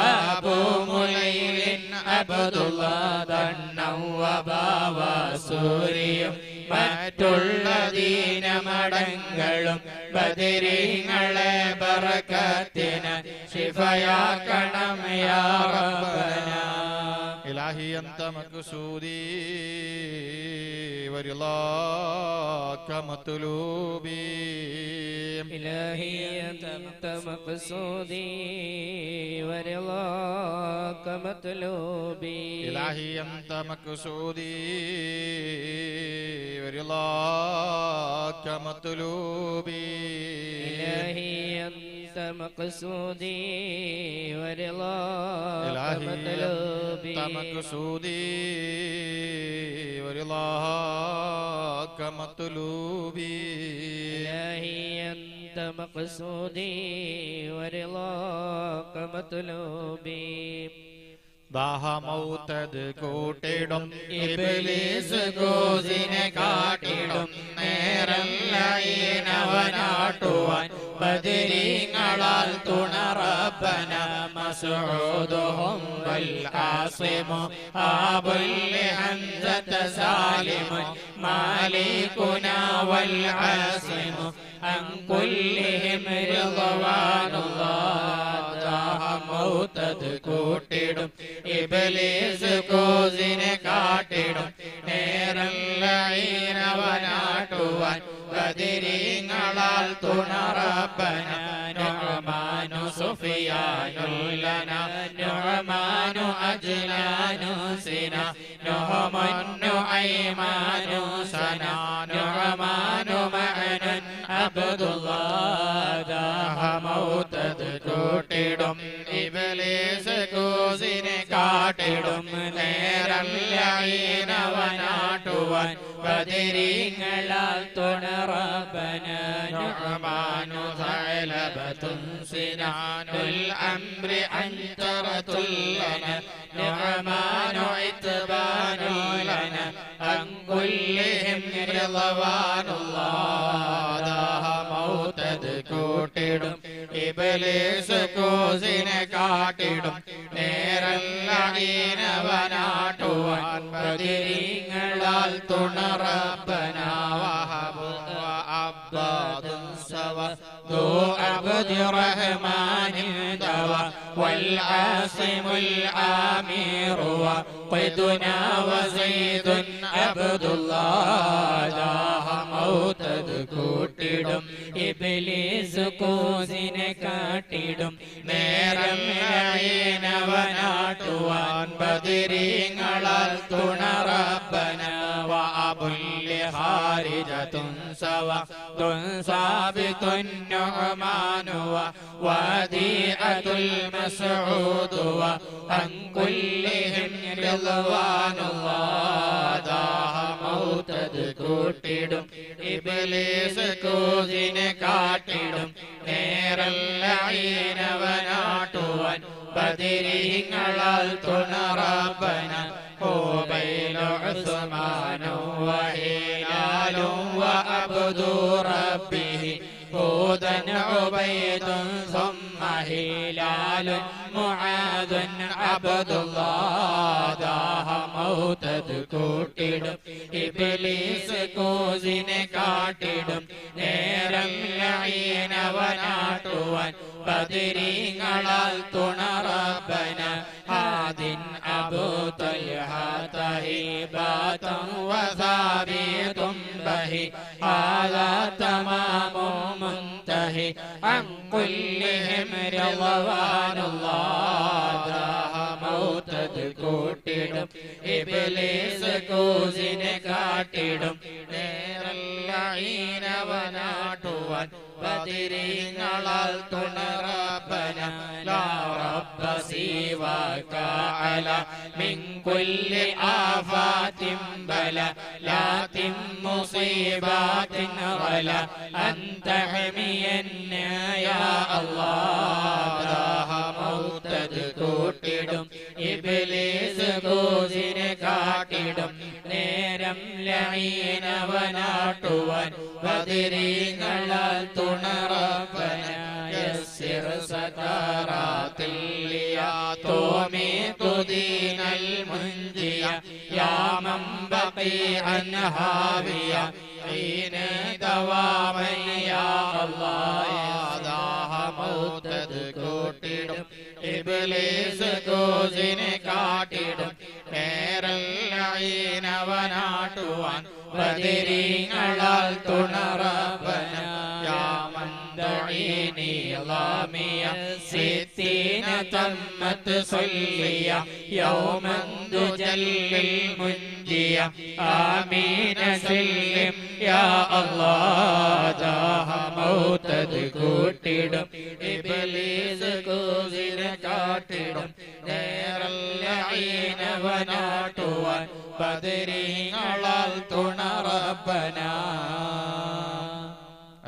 Speaker 4: അബൂ മുലൈലിൻ അബ്ദുല്ലാഹ് ധന്നവബാവാ സൂര്യം മറ്റുള്ള ദീനമടങ്ങളും ബദരീങ്ങളെ ബറകത്തിനാൽ ശിഫയാക്കണം യാ റബ്ബന
Speaker 2: ഇലാഹി അന്ത മഖ്സൂദി വരിളാക മത്ലൂബി
Speaker 1: إلهي أنت مقصودي ورضاك مطلوبي
Speaker 2: ഇലാഹി അന്ത മഖ്സൂദി വരിളാക മത്ലൂബി
Speaker 1: إلهي أنت مقصودي ورضاك مطلوبي
Speaker 2: مقصودي ورضاك مطلوبي
Speaker 1: إلهي أنت مقصودي ورضاك مطلوبي
Speaker 2: ദാഹമൗത്തത് കൂട്ടിടും
Speaker 4: ഇബ്ലീസ് ഗോസിനെ കാട്ടിടും നേരല്ലവനാട്ടുവാൻ ബദരീങ്ങളാൽ തുണ റബ്ബന മസ്ഊദുഹും വൽ ആസിമു അബുൽ ഹംസത സാലിമുൻ മാലികുനാ വൽ ആസിമു അൻ കുല്ലിഹിം റിളവാനുല്ലാഹ് ദാഹമൗത്തത് കൂട്ടിടും ഇബ്ലീസ് ഗോസിനെ കാട്ടിടും നേരല്ലവനാട്ടുവാൻ ബദരീങ്ങളാൽ തുണ റബ്ബന നുഅ്മാനു സുഫിയാനുൽ ലനാ നുഅ്മാനു അജ്ലാനു സിന നുഹമന്നു ഐമാനു സന നുഅ്മാനു മഅനൻ അബ്ദുല്ലാഹ് ദാഹമൗത്തത് കൂട്ടിടും ഇബ്ലീസ് ഗോസിനെ കാട്ടിടും നേരല്ലവനാട്ടുവാൻ ബദരീങ്ങളാൽ തുണ റബ്ബന നുഅ്മാനു സഅലബതുൻ സിനാനുൽ അംരി അൻതറതുൽ ലന നുഅ്മാനു ഇത്ബാനുൽ ലന അൻ കുല്ലിഹിം റിളവാനുല്ലാഹ് ദാഹമൗത്തത് കൂട്ടിടും ഇബ്ലീസ് ഗോസിനെ കാട്ടിടും നേരല്ലവനാട്ടുവാൻ ബദരീങ്ങളാൽ തുണ റബ്ബന വഹബു വഅബ്ബാദുൻ സവ ദു അബ്ദി റഹ്മാനിൻ ദവ വൽ ആസിമുൽ ആമീറു വ وقيدنا وزيد عبد الله داഹ മൗതത് കൂട്ടിടും ഇബ്ലീസ് കൂസിനെ കാട്ടിടും നേരം ലഈനവനാട്ടുവാൻ ബദരീങ്ങളാൽ തുണ റബ്ബന വഅബുൽ ഖാരിജത്തുൻ സവദുൻ സാബിതുൻ നുഅമാനു വദീഅത്തുൽ മസ്ഊദു വഅൻ കുല്ലിഹിം റിദ്വാനുല്ലാഹ് ദാഹ മൗതത് കൂട്ടിടും ഇബ്ലീസ് കൂസിനെ കാട്ടിടും നേരം ലഈനവനാട്ടുവാൻ ബദരീങ്ങളാൽ തുണ റബ്ബന قبيل عثمان وهلال وعبد ربه هودا عبيد ثم هلال معاذ عبد الله داഹ മൗതത് കൂട്ടിടും ഇബ്ലീസ് കൂസിനെ കാട്ടിടും നേരം ലഈനവനാട്ടുവാൻ ബദരീങ്ങളാൽ തുണ റബ്ബന ആദിൻ അബൂ തൽഹ തഹീബാതൻ വസാബിതും ബഹി ഹാദാ തമാമു മുൻതഹി അൻ കുല്ലിഹിം റിദ്വാനുല്ലാഹ് ദാഹ മൗതത് കൂട്ടിടും ഇബ്ലീസ് കൂസിനെ കാട്ടിടും നേരം ലഈനവനാട്ടുവാൻ ബദരീങ്ങളാൽ തുണ റബ്ബന ലാ റബ്ബ സിവാക അല മിൻ കുല്ലി ആഫാത്തിൻ ബല ലാത്തിൻ മുസീബാത്തിൻ വല അൻത ഹമിയന്ന യാ അല്ലാഹ് ദാഹ മൗതത് കൂട്ടിടും ഇബ്ലീസ് കൂസിനെ കാട്ടിടും നേരം ലഈനവനാട്ടുവാൻ ബദരീങ്ങളാൽ തുണ റബ്ബന യസ്സിർ സകറാത്തിൽ ലിയാതുമീതു ദീനൽ മുൻജിയ യാ മൻ ബഖീഅൻ ഹാവിയ ഹീന ദവാമൻ യാ അല്ലാഹ് ദാഹ മൗതത് കൂട്ടിടും ഇബ്ലീസ് കൂസിനെ കാട്ടിടും നേരം ലഈനവനാട്ടുവാൻ ബദരീങ്ങളാൽ തുണ റബ്ബന യാ മൻ ദഈനി ളാമിയ സിത്തീന തമ്മത് സല്ലിയ യൗമൻ തുജല്ലിൽ മുൻജിയ ആമീന സല്ലിം യാ അല്ലാഹ് ദാഹ മൗതത് കൂട്ടിടും ഇബ്ലീസ് കൂസിനെ കാട്ടിടും നേരം ലഈനവനാട്ടുവാൻ ബദരീങ്ങളാൽ തുണ റബ്ബന.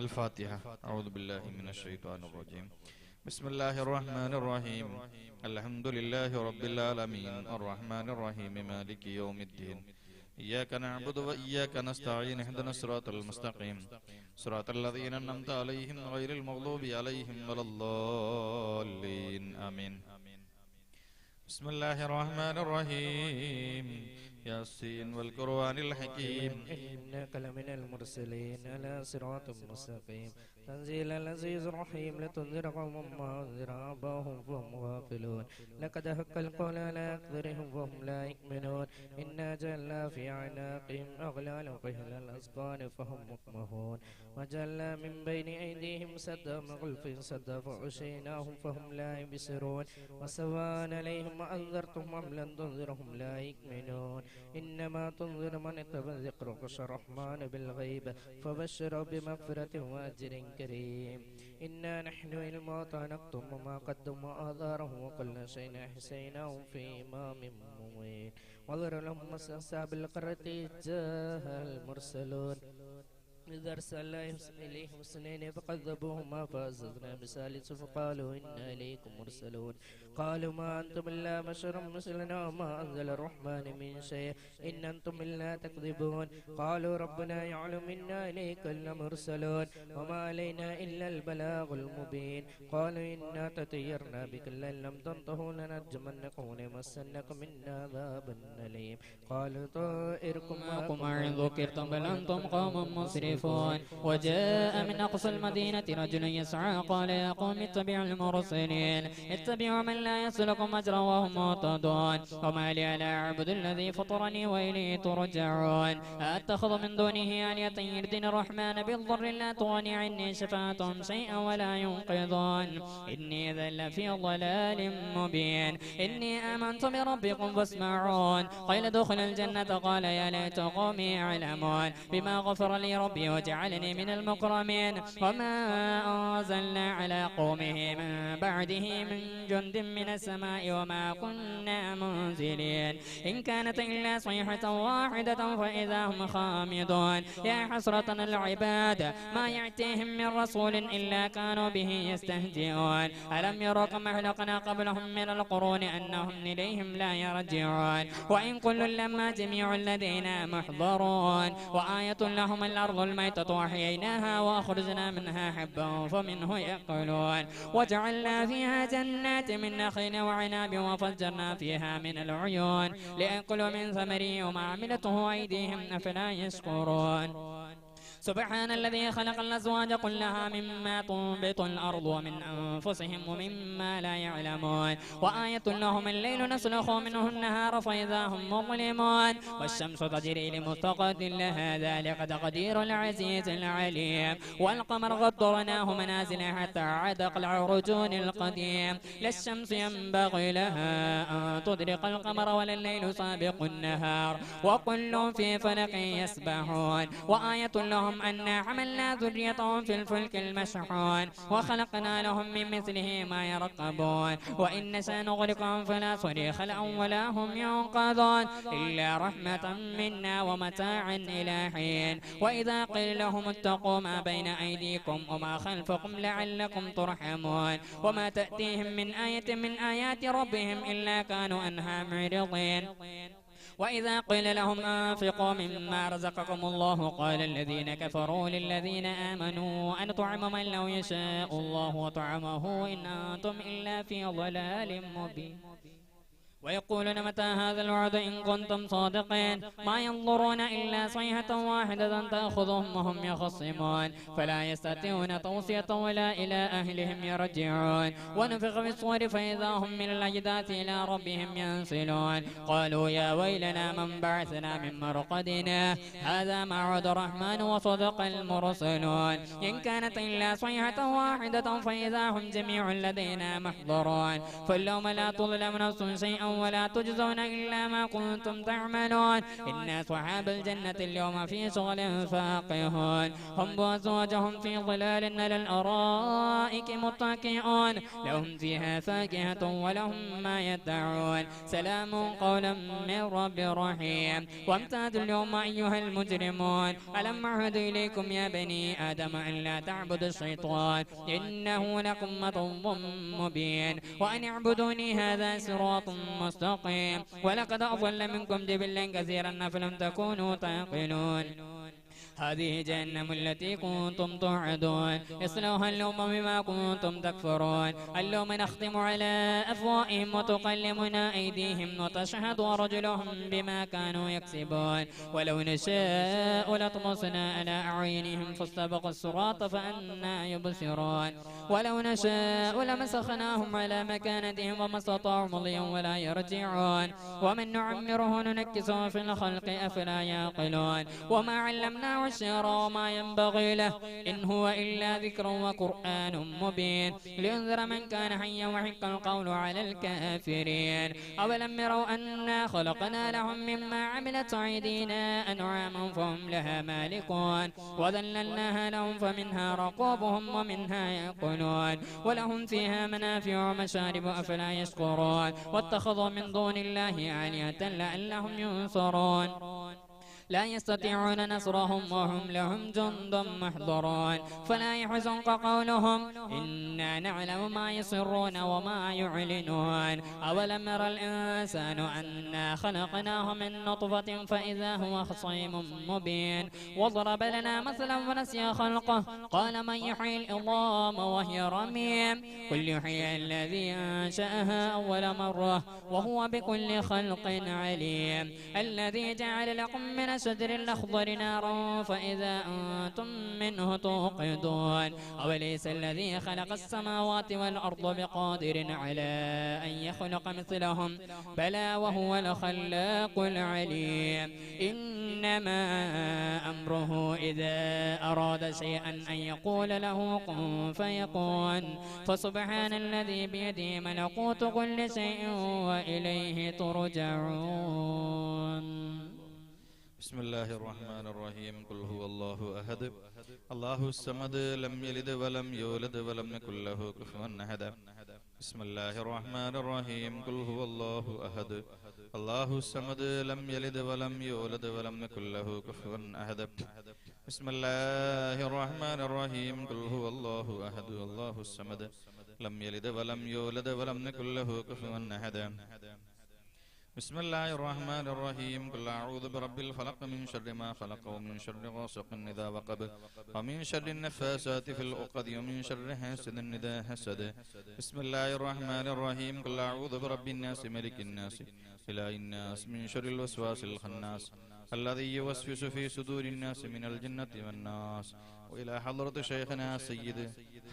Speaker 2: الفاتحة. أعوذ بالله من الشيطان الرجيم. بسم الله الرحمن الرحيم. الحمد لله رب العالمين الرحمن الرحيم مالك يوم الدين. إياك نعبد وإياك نستعين اهدنا الصراط المستقيم صراط الذين أنعمت عليهم غير المغضوب عليهم ولا الضالين آمين. بسم الله الرحمن الرحيم. ياسين والقرآن الحكيم
Speaker 1: إنك لمن المرسلين على صراط مستقيم تنزيل العزيز الرحيم لتنذر قوما ما أنذر آباهم فهم غافلون لقد حق القول على أكثرهم وهم لا يؤمنون إنا جعلنا في أعناقهم أغلالا فهي الأذقان فهم مقمحون وجعلنا من بين أيديهم سدا من خلفهم سدا فغشيناهم فهم لا يبصرون وسواء عليهم أنذرتهم أم لم تنذرهم لا يؤمنون إنما تنذر من اتبع الذكر وخشى الرحمن بالغيب فبشره بمغفرة وأجر كريم إنا نحن الموتى نكتب ما قدموا وآثارهم وكل شيء أحصيناه في إمام مبين وضرب لهم مثل أصحاب القرية إذ جاءها المرسلون إذ أرسلنا إليهم اثنين فكذبوهما فعززنا بثالث فقالوا إنا إليكم مرسلون قالوا ما أنتم إلا بشر مثلنا وما أنزل الرحمن من شيء إن أنتم إلا تكذبون قالوا ربنا يعلم إنا إليك لمرسلون وما علينا إلا البلاغ المبين قالوا إنا تطيرنا بك لئن لم تنتهوا لنرجمنكم وليمسنكم منا عذاب أليم قالوا طائركم معكم
Speaker 4: إن ذكرتم بل أنتم قوم مسرفون
Speaker 5: يصفون. وجاء من أقصى المدينة رجل يسعى قال يا قوم اتبعوا المرسلين اتبعوا من لا يسلكم أجرا وهم مهتدون. وما لي لا أعبد الذي فطرني وإليه ترجعون. أتخذ من دونه آلهة يردن الرحمن بالضر لا تغني عني شفاعتهم شيئا ولا ينقذون. إني إذا لفي ضلال مبين. إني آمنت بربكم فاسمعون. قيل ادخل الجنة قال يا ليت قومي يعلمون بما غفر لي ربي وجعلني من المكرمين. وما أنزلنا على قومه من بعده من جند من السماء وما كنا منزلين. إن كانت إلا صيحة واحدة فإذا هم خامدون. يا حسرة العباد ما يأتيهم من رسول إلا كانوا به يستهزئون. ألم يروا كم أهلكنا قبلهم من القرون أنهم إليهم لا يرجعون. وإن كل لما جميع الذين محضرون. وآية لهم الأرض الميتة وأحييناها وأخرجنا منها حبا فمنه يأكلون. وجعلنا فيها جنات من نخيل وعناب وفجرنا فيها من العيون ليأكلوا من ثمره وما عملته أيديهم أفلا يشكرون. سبحان الذي خلق الأزواج كلها مما تنبت الأرض ومن أنفسهم ومما لا يعلمون. وآية لهم الليل نسلخ منه النهار فإذا هم مظلمون. والشمس تجري لمستقر لها ذلك تقدير العزيز العليم. والقمر قدرناه منازل حتى عاد كالعرجون القديم. لا الشمس ينبغي لها أن تدرك القمر ولا الليل سابق النهار وكل في فلك يسبحون. وآية لهم أنا حملنا ذريتهم في الفلك المشحون وخلقنا لهم من مثله ما يركبون. وإن نشأ نغرقهم فلا صريخ لهم ولا هم ينقذون إلا رحمة منا ومتاعا إلى حين. وإذا قيل لهم اتقوا ما بين أيديكم وما خلفكم لعلكم ترحمون. وما تأتيهم من آية من آيات ربهم إلا كانوا عنها معرضين. وإذا قيل لهم أنفقوا مما رزقكم الله قال الذين كفروا للذين آمنوا أنطعم من لو يشاء الله وطعمه إن أنتم إلا في ضلال مبين. ويقولون متى هذا الوعد إن كنتم صادقين. ما ينظرون إلا صيحة واحدة تأخذهم وهم يخصمون فلا يستطيعون توصية ولا إلى أهلهم يرجعون. ونفخ في الصور فإذا هم من الأجداث إلى ربهم ينسلون. قالوا يا ويلنا من بعثنا من مرقدنا هذا ما وعد الرحمن وصدق المرسلون. إن كانت إلا صيحة واحدة فإذا هم جميع لدينا محضرون. فاليوم لا تظلم نفس شيئا ولا تجزون إلا ما كنتم تعملون. إن أصحاب الجنة اليوم في شغل فاقهون. هم وأزواجهم في ظلال على الأرائك متكئون لهم فيها فاكهة ولهم ما يدعون. سلام قولا من رب رحيم. وامتازوا اليوم أيها المجرمون. ألم أعهد إليكم يا بني آدم أن لا تعبدوا الشيطان إنه لكم عدو مبين. وأن اعبدوني هذا صراط مستقيم. ولقد أضل منكم جبلا كثيرا فلم تكونوا تعقلون. هذه جهنم التي كنتم توعدون اصلوها اليوم بما كنتم تكفرون. اليوم نختم على أفواههم وتكلمنا أيديهم وتشهد أرجلهم بما كانوا يكسبون. ولو نشاء لطمسنا على أعينهم فاستبقوا الصراط فأنا يبصرون. ولو نشاء لمسخناهم على مكانتهم وما استطاعوا مضيا ولا يرجعون. ومن نعمره ننكسه في الخلق أفلا يعقلون. وما علمناه الشعر وما ينبغي له إن هو إلا ذكر وقرآن مبين لينذر من كان حيا وحق القول على الكافرين. أولم يروا أنا خلقنا لهم مما عملت أيدينا أنعاما فهم لها مالكون وذللناها لهم فمنها ركوبهم ومنها يأكلون ولهم فيها منافع ومشارب أفلا يشكرون. واتخذوا من دون الله آلهة لعلهم ينصرون. لا يستطيعون نصرهم وهم لهم جند محضرون. فلا يحزنك قولهم إنا نعلم ما يسرون وما يعلنون. أولم ير الإنسان أنا خلقناه من نطفة فإذا هو خصيم مبين. وضرب لنا مثلا ونسي خلقه قال من يحيي العظام وهي رميم قل يحيي الذي أنشأها أول مرة وهو بكل خلق عليم. الذي جعل لكم من من شجر الأخضر نارا فإذا أنتم منه توقدون أوليس الذي خلق السماوات والأرض بقادر على أن يخلق مثلهم بلى وهو الخلاق العليم إنما أمره إذا أراد شيئا أن يقول له كن فيكون فسبحان الذي بيده ملكوت كل شيء وإليه ترجعون.
Speaker 2: بسم الله الرحمن الرحيم قل هو الله أحد الله الصمد لم يلد ولم يولد ولم يكن له كفوا أحد بسم الله الرحمن الرحيم قل هو الله أحد الله الصمد لم يلد ولم يولد ولم يكن له كفوا أحد بسم الله الرحمن الرحيم قل هو الله أحد الله الصمد لم يلد ولم يولد ولم يكن له كفوا أحد بسم الله الرحمن الرحيم قل أعوذ برب الفلق من شر ما خلق ومن شر غاسق إذا وقب ومن شر النفاسات في العقد ومن شر حاسد إذا حسد بسم الله الرحمن الرحيم قل أعوذ برب الناس ملك الناس إله الناس من شر الوسواس الخناس الذي يوسوس في صدور الناس من الجنة والناس وإلى حضرة شيخنا سيد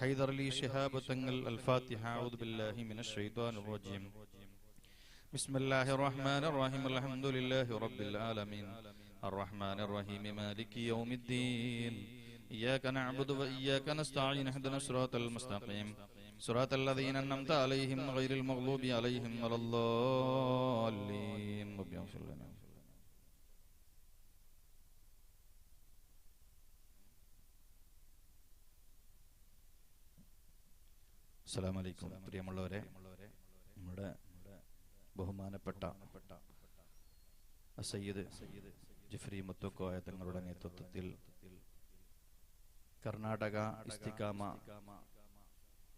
Speaker 2: حيدر لي شهاب تنقل الفاتحة أعوذ بالله من الشيطان الرجيم بسم الله الرحمن الرحيم الحمد لله رب العالمين الرحمن الرحيم مالك يوم الدين إياك نعبد وإياك نستعين اهدنا الصراط المستقيم صراط الذين أنعمت عليهم غير المغضوب عليهم ولا الضالين رب اغفر لنا. അസ്സലാമു അലൈക്കും പ്രിയമുള്ളവരെ, നമ്മുടെ ബഹുമാനപ്പെട്ട സയ്യിദ് ജിഫ്രി മുത്തുക്കോയ തങ്ങളുടെ നേതൃത്വത്തിൽ Karnataka Istiqama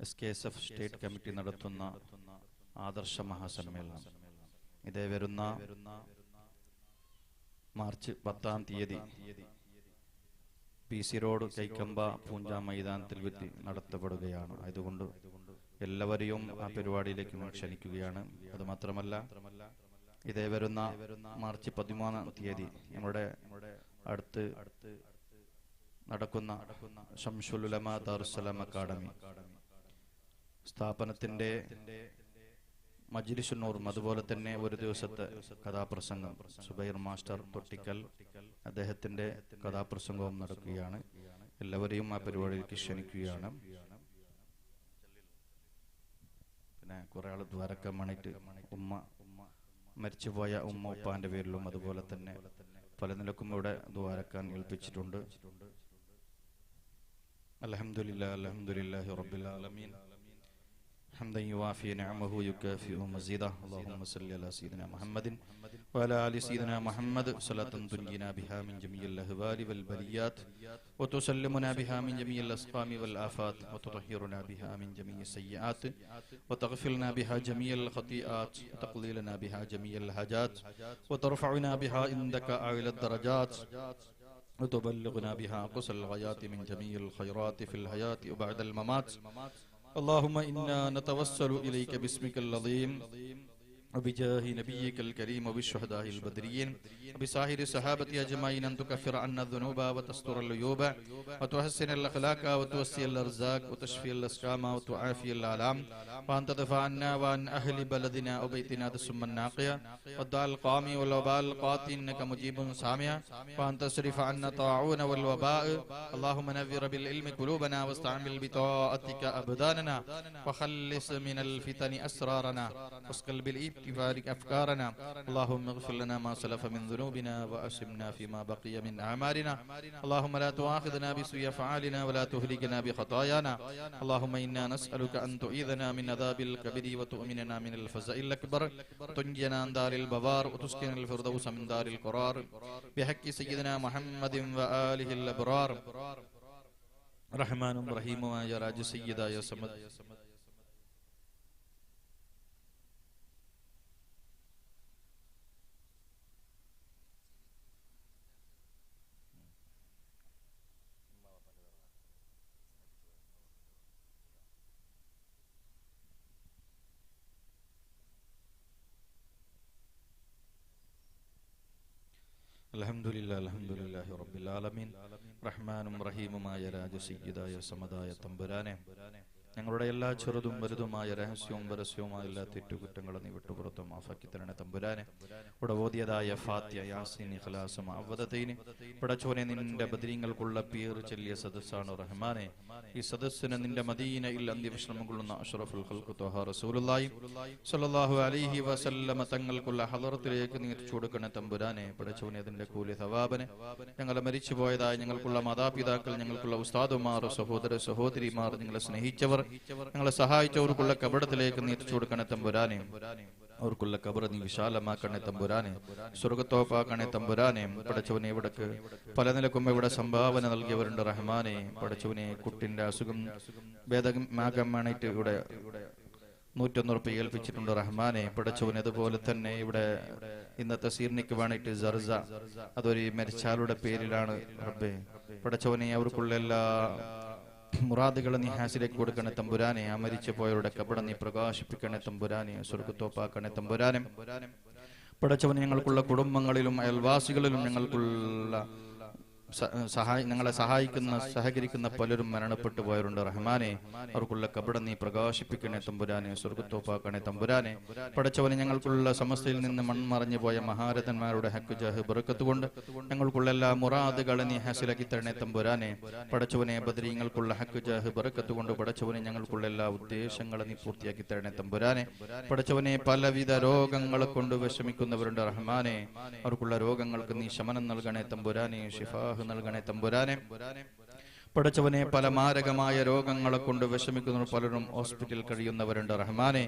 Speaker 2: SKSF state committee നടത്തുന്ന ആദർശ മഹാസമ്മേളനം ഇതേ വരുന്ന മാർച്ച് 10-ാം തീയതി PC റോഡ് കൈക്കമ്പ പൂഞ്ച മൈതാനത്തിൽ വെച്ച് നടത്തപ്പെടുകയാണ്. അതുകൊണ്ട് എല്ലാവരെയും ആ പരിപാടിയിലേക്ക് ക്ഷണിക്കുകയാണ്. അതുമാത്രമല്ല, ഇതേ വരുന്ന മാർച്ച് 13-ാം തീയതി നമ്മുടെ അടുത്ത് നടക്കുന്ന ശംസുൽ ഉലമ ദാറുസ്സലാം അക്കാദമി സ്ഥാപനത്തിന്റെ മജ്ലിസുൻ നൂറും അതുപോലെ തന്നെ ഒരു ദിവസത്തെ കഥാപ്രസംഗം സുബൈർ മാസ്റ്റർ തൊട്ടിക്കൽ അദ്ദേഹത്തിന്റെ കഥാപ്രസംഗവും നടക്കുകയാണ്. എല്ലാവരെയും ആ പരിപാടിയിലേക്ക് ക്ഷണിക്കുകയാണ്. പിന്നെ കുറെ ആൾ ദ്വാരക്കാൻ വേണ്ടിയിട്ട് മരിച്ചുപോയ ഉപ്പാന്റെ പേരിലും അതുപോലെ തന്നെ പല നിലക്കും ഇവിടെ ദ്വാരക്കാൻ ഏൽപ്പിച്ചിട്ടുണ്ട്. അൽഹംദുലില്ലാഹി അൽഹംദുലില്ലാഹി റബ്ബിൽ ആലമീൻ حمدا يوافي نعمه يكافئ مزيدا اللهم صل على سيدنا محمد وعلى آل سيدنا محمد صلاة تنجينا بها من جميع الأهوال والبليات وتسلمنا بها من جميع الأسقام والآفات وتطهرنا بها من جميع السيئات وتغفرنا بها جميع الخطيئات وتقضي لنا بها جميع الحاجات وترفعنا بها عندك أعلى الدرجات وتبلغنا بها أقصى الغايات من جميع الخيرات في الحياة وبعد الممات. اللهم إنا نتوسل إليك باسمك العظيم وبجاه نبيك الكريم وبالشهداء البدريين وبسائر الصحابة أجمعين أن تكفر عنا الذنوب وتستر العيوب وتحسن الأخلاق وتوسع الأرزاق وتشفي الأسقام وتعافي الآلام وأن تدفع عنا وعن أهل بلدنا وبيتنا السم الناقية والداء القامي والوباء القاتل إنك مجيب سامع وأن تصرف عنا الطاعون والوباء. اللهم نور بالعلم قلوبنا واستعمل بطاعتك أبداننا وخلص من الفتن أسرارنا واسقل بالإبتفارك أفكارنا. اللهم اغفر لنا ما سلف من ذنوبنا وأسمنا فيما بقي من أعمالنا. اللهم لا تؤاخذنا بسوء أفعالنا ولا تهلكنا بخطايانا. اللهم إنا نسألك أن تعيذنا من عذاب الكبد وتؤمننا من الفزع الأكبر وتنجينا عن دار البوار وتسكن الفردوس من دار القرار بحق سيدنا محمد وآله الأبرار. رحمن رحيم يا راج سيدا يا صمد. അൽഹംദുലില്ലാഹി റബ്ബിൽ ആലമീൻ റഹ്മാനും റഹീമുമായ രാജസയ്യിദായ സമദായ തമ്പുരാനെ, ഞങ്ങളുടെ എല്ലാ ചെറുതും വലുതുമായ രഹസ്യവും പരസ്യവുമായ എല്ലാ തെറ്റുകുറ്റങ്ങളും നീ വിട്ടുപുറത്തും മാഫാക്കി തരണേ തമ്പുരാനെ. ഇവിടെ ഓതിയതായ ഫാത്തിഹ, യാസീൻ, ഇഖ്ലാസ്, മുഅവ്വദതൈനി പടച്ചോനെ നിന്റെ ബദരീങ്ങൾക്കുള്ള പേർ ചൊല്ലിയ സദസ്സാണ് റഹ്മാനെ. ഈ സദസ്സിന് നിന്റെ മദീനയിൽ അന്ത്യവിശ്രമം കൊള്ളുന്ന അഷ്റഫുൽ ഖൽഖ് ത്വഹ റസൂലുള്ളാഹി സ്വല്ലല്ലാഹു അലൈഹി വസല്ലമ തങ്ങൾക്കുള്ള ഹളറത്തിലേക്ക് നീ എത്തിച്ചു കൊടുക്കണേ തമ്പുരാനെ. പടച്ചോനെ അതിന്റെ കൂലി സവാബനെ ഞങ്ങളെ മരിച്ചുപോയതായ ഞങ്ങൾക്കുള്ള മാതാപിതാക്കൾ, ഞങ്ങൾക്കുള്ള ഉസ്താദുമാർ, സഹോദര സഹോദരിമാർ, ഞങ്ങളെ സ്നേഹിച്ചവർ, ഞങ്ങളെ സഹായിച്ചവർക്കുള്ള കബറത്തിലേക്ക് നീ എത്തിച്ചു കൊടുക്കണേ തമ്പുരാനെ. അവർക്കുള്ള കബർ നീ വിശാലമാക്കണേ തമ്പുരാനെ, സ്വർഗത്തോപ്പാക്കണേ തമ്പുരാനെ. പടച്ചവനെ ഇവിടക്ക് പല നിലക്കും ഇവിടെ സംഭാവന നൽകിയവരുണ്ട് റഹ്മാനെ. പടച്ചവനെ കുട്ടിന്റെ അസുഖം ഭേദമാകാൻ വേണ്ടിയിട്ട് ഇവിടെ 101 റുപ്യ ഏൽപ്പിച്ചിട്ടുണ്ട് റഹ്മാനെ. പടച്ചവനെ അതുപോലെ തന്നെ ഇവിടെ ഇന്നത്തെ സീർണിക്ക് വേണ്ടിയിട്ട് ജർസ, അതൊരു മരിച്ചാളുടെ പേരിലാണ് റബ്ബേ. പടച്ചവനെ അവർക്കുള്ള എല്ലാ മുറാദുകളെ നീ ഹാസിലേക്ക് കൊടുക്കണേ തമ്പുരാനെ. ആ മരിച്ചു പോയവരുടെ കബറ നീ പ്രകാശിപ്പിക്കണേ തമ്പുരാനെ, സ്വർഗത്തോപ്പാക്കണേ തമ്പുരാനെ. പടച്ചവനെ ഞങ്ങൾക്കുള്ള കുടുംബങ്ങളിലും അയൽവാസികളിലും ഞങ്ങൾക്കുള്ള ഞങ്ങളെ സഹകരിക്കുന്ന പലരും മരണപ്പെട്ടു പോയവരുണ്ട് റഹ്മാനെ. അവർക്കുള്ള കബറ നീ പ്രകാശിപ്പിക്കണേ തമ്പുരാനെ, സ്വർഗത്തോപ്പാക്കണേ തമ്പുരാനെ. പടച്ചവനെ ഞങ്ങൾക്കുള്ള സമസ്തയിൽ നിന്ന് മൺമറഞ്ഞു പോയ മഹാരഥന്മാരുടെ ഹക്ക് ജാഹ് ബറക്കത്ത് കൊണ്ട് ഞങ്ങൾക്കുള്ള എല്ലാ മുറാദുകളെ നീ ഹാസിലാക്കി തരണേ തമ്പുരാനെ. പടച്ചവനെ ബദരീങ്ങൾക്കുള്ള ഹക്ക് ജാഹ് ബറക്കത്ത് കൊണ്ട് പടച്ചവനെ ഞങ്ങൾക്കുള്ള എല്ലാ ഉദ്ദേശങ്ങളെ നീ പൂർത്തിയാക്കി തരണേ തമ്പുരാനെ. പടച്ചവനെ പലവിധ രോഗങ്ങളെ കൊണ്ട് വിഷമിക്കുന്നവരുണ്ട് റഹ്മാനെ. അവർക്കുള്ള രോഗങ്ങൾക്ക് നീ ശമനം നൽകണേ തമ്പുരാനെ, ഷിഫാഹ് നൽകണേ തമ്പുരാനെ. പടച്ചവനെ പല മാരകമായ രോഗങ്ങളെ കൊണ്ട് വിഷമിക്കുന്ന പലരും ഹോസ്പിറ്റലിൽ കഴിയുന്നവരുണ്ട് റഹ്മാനെ.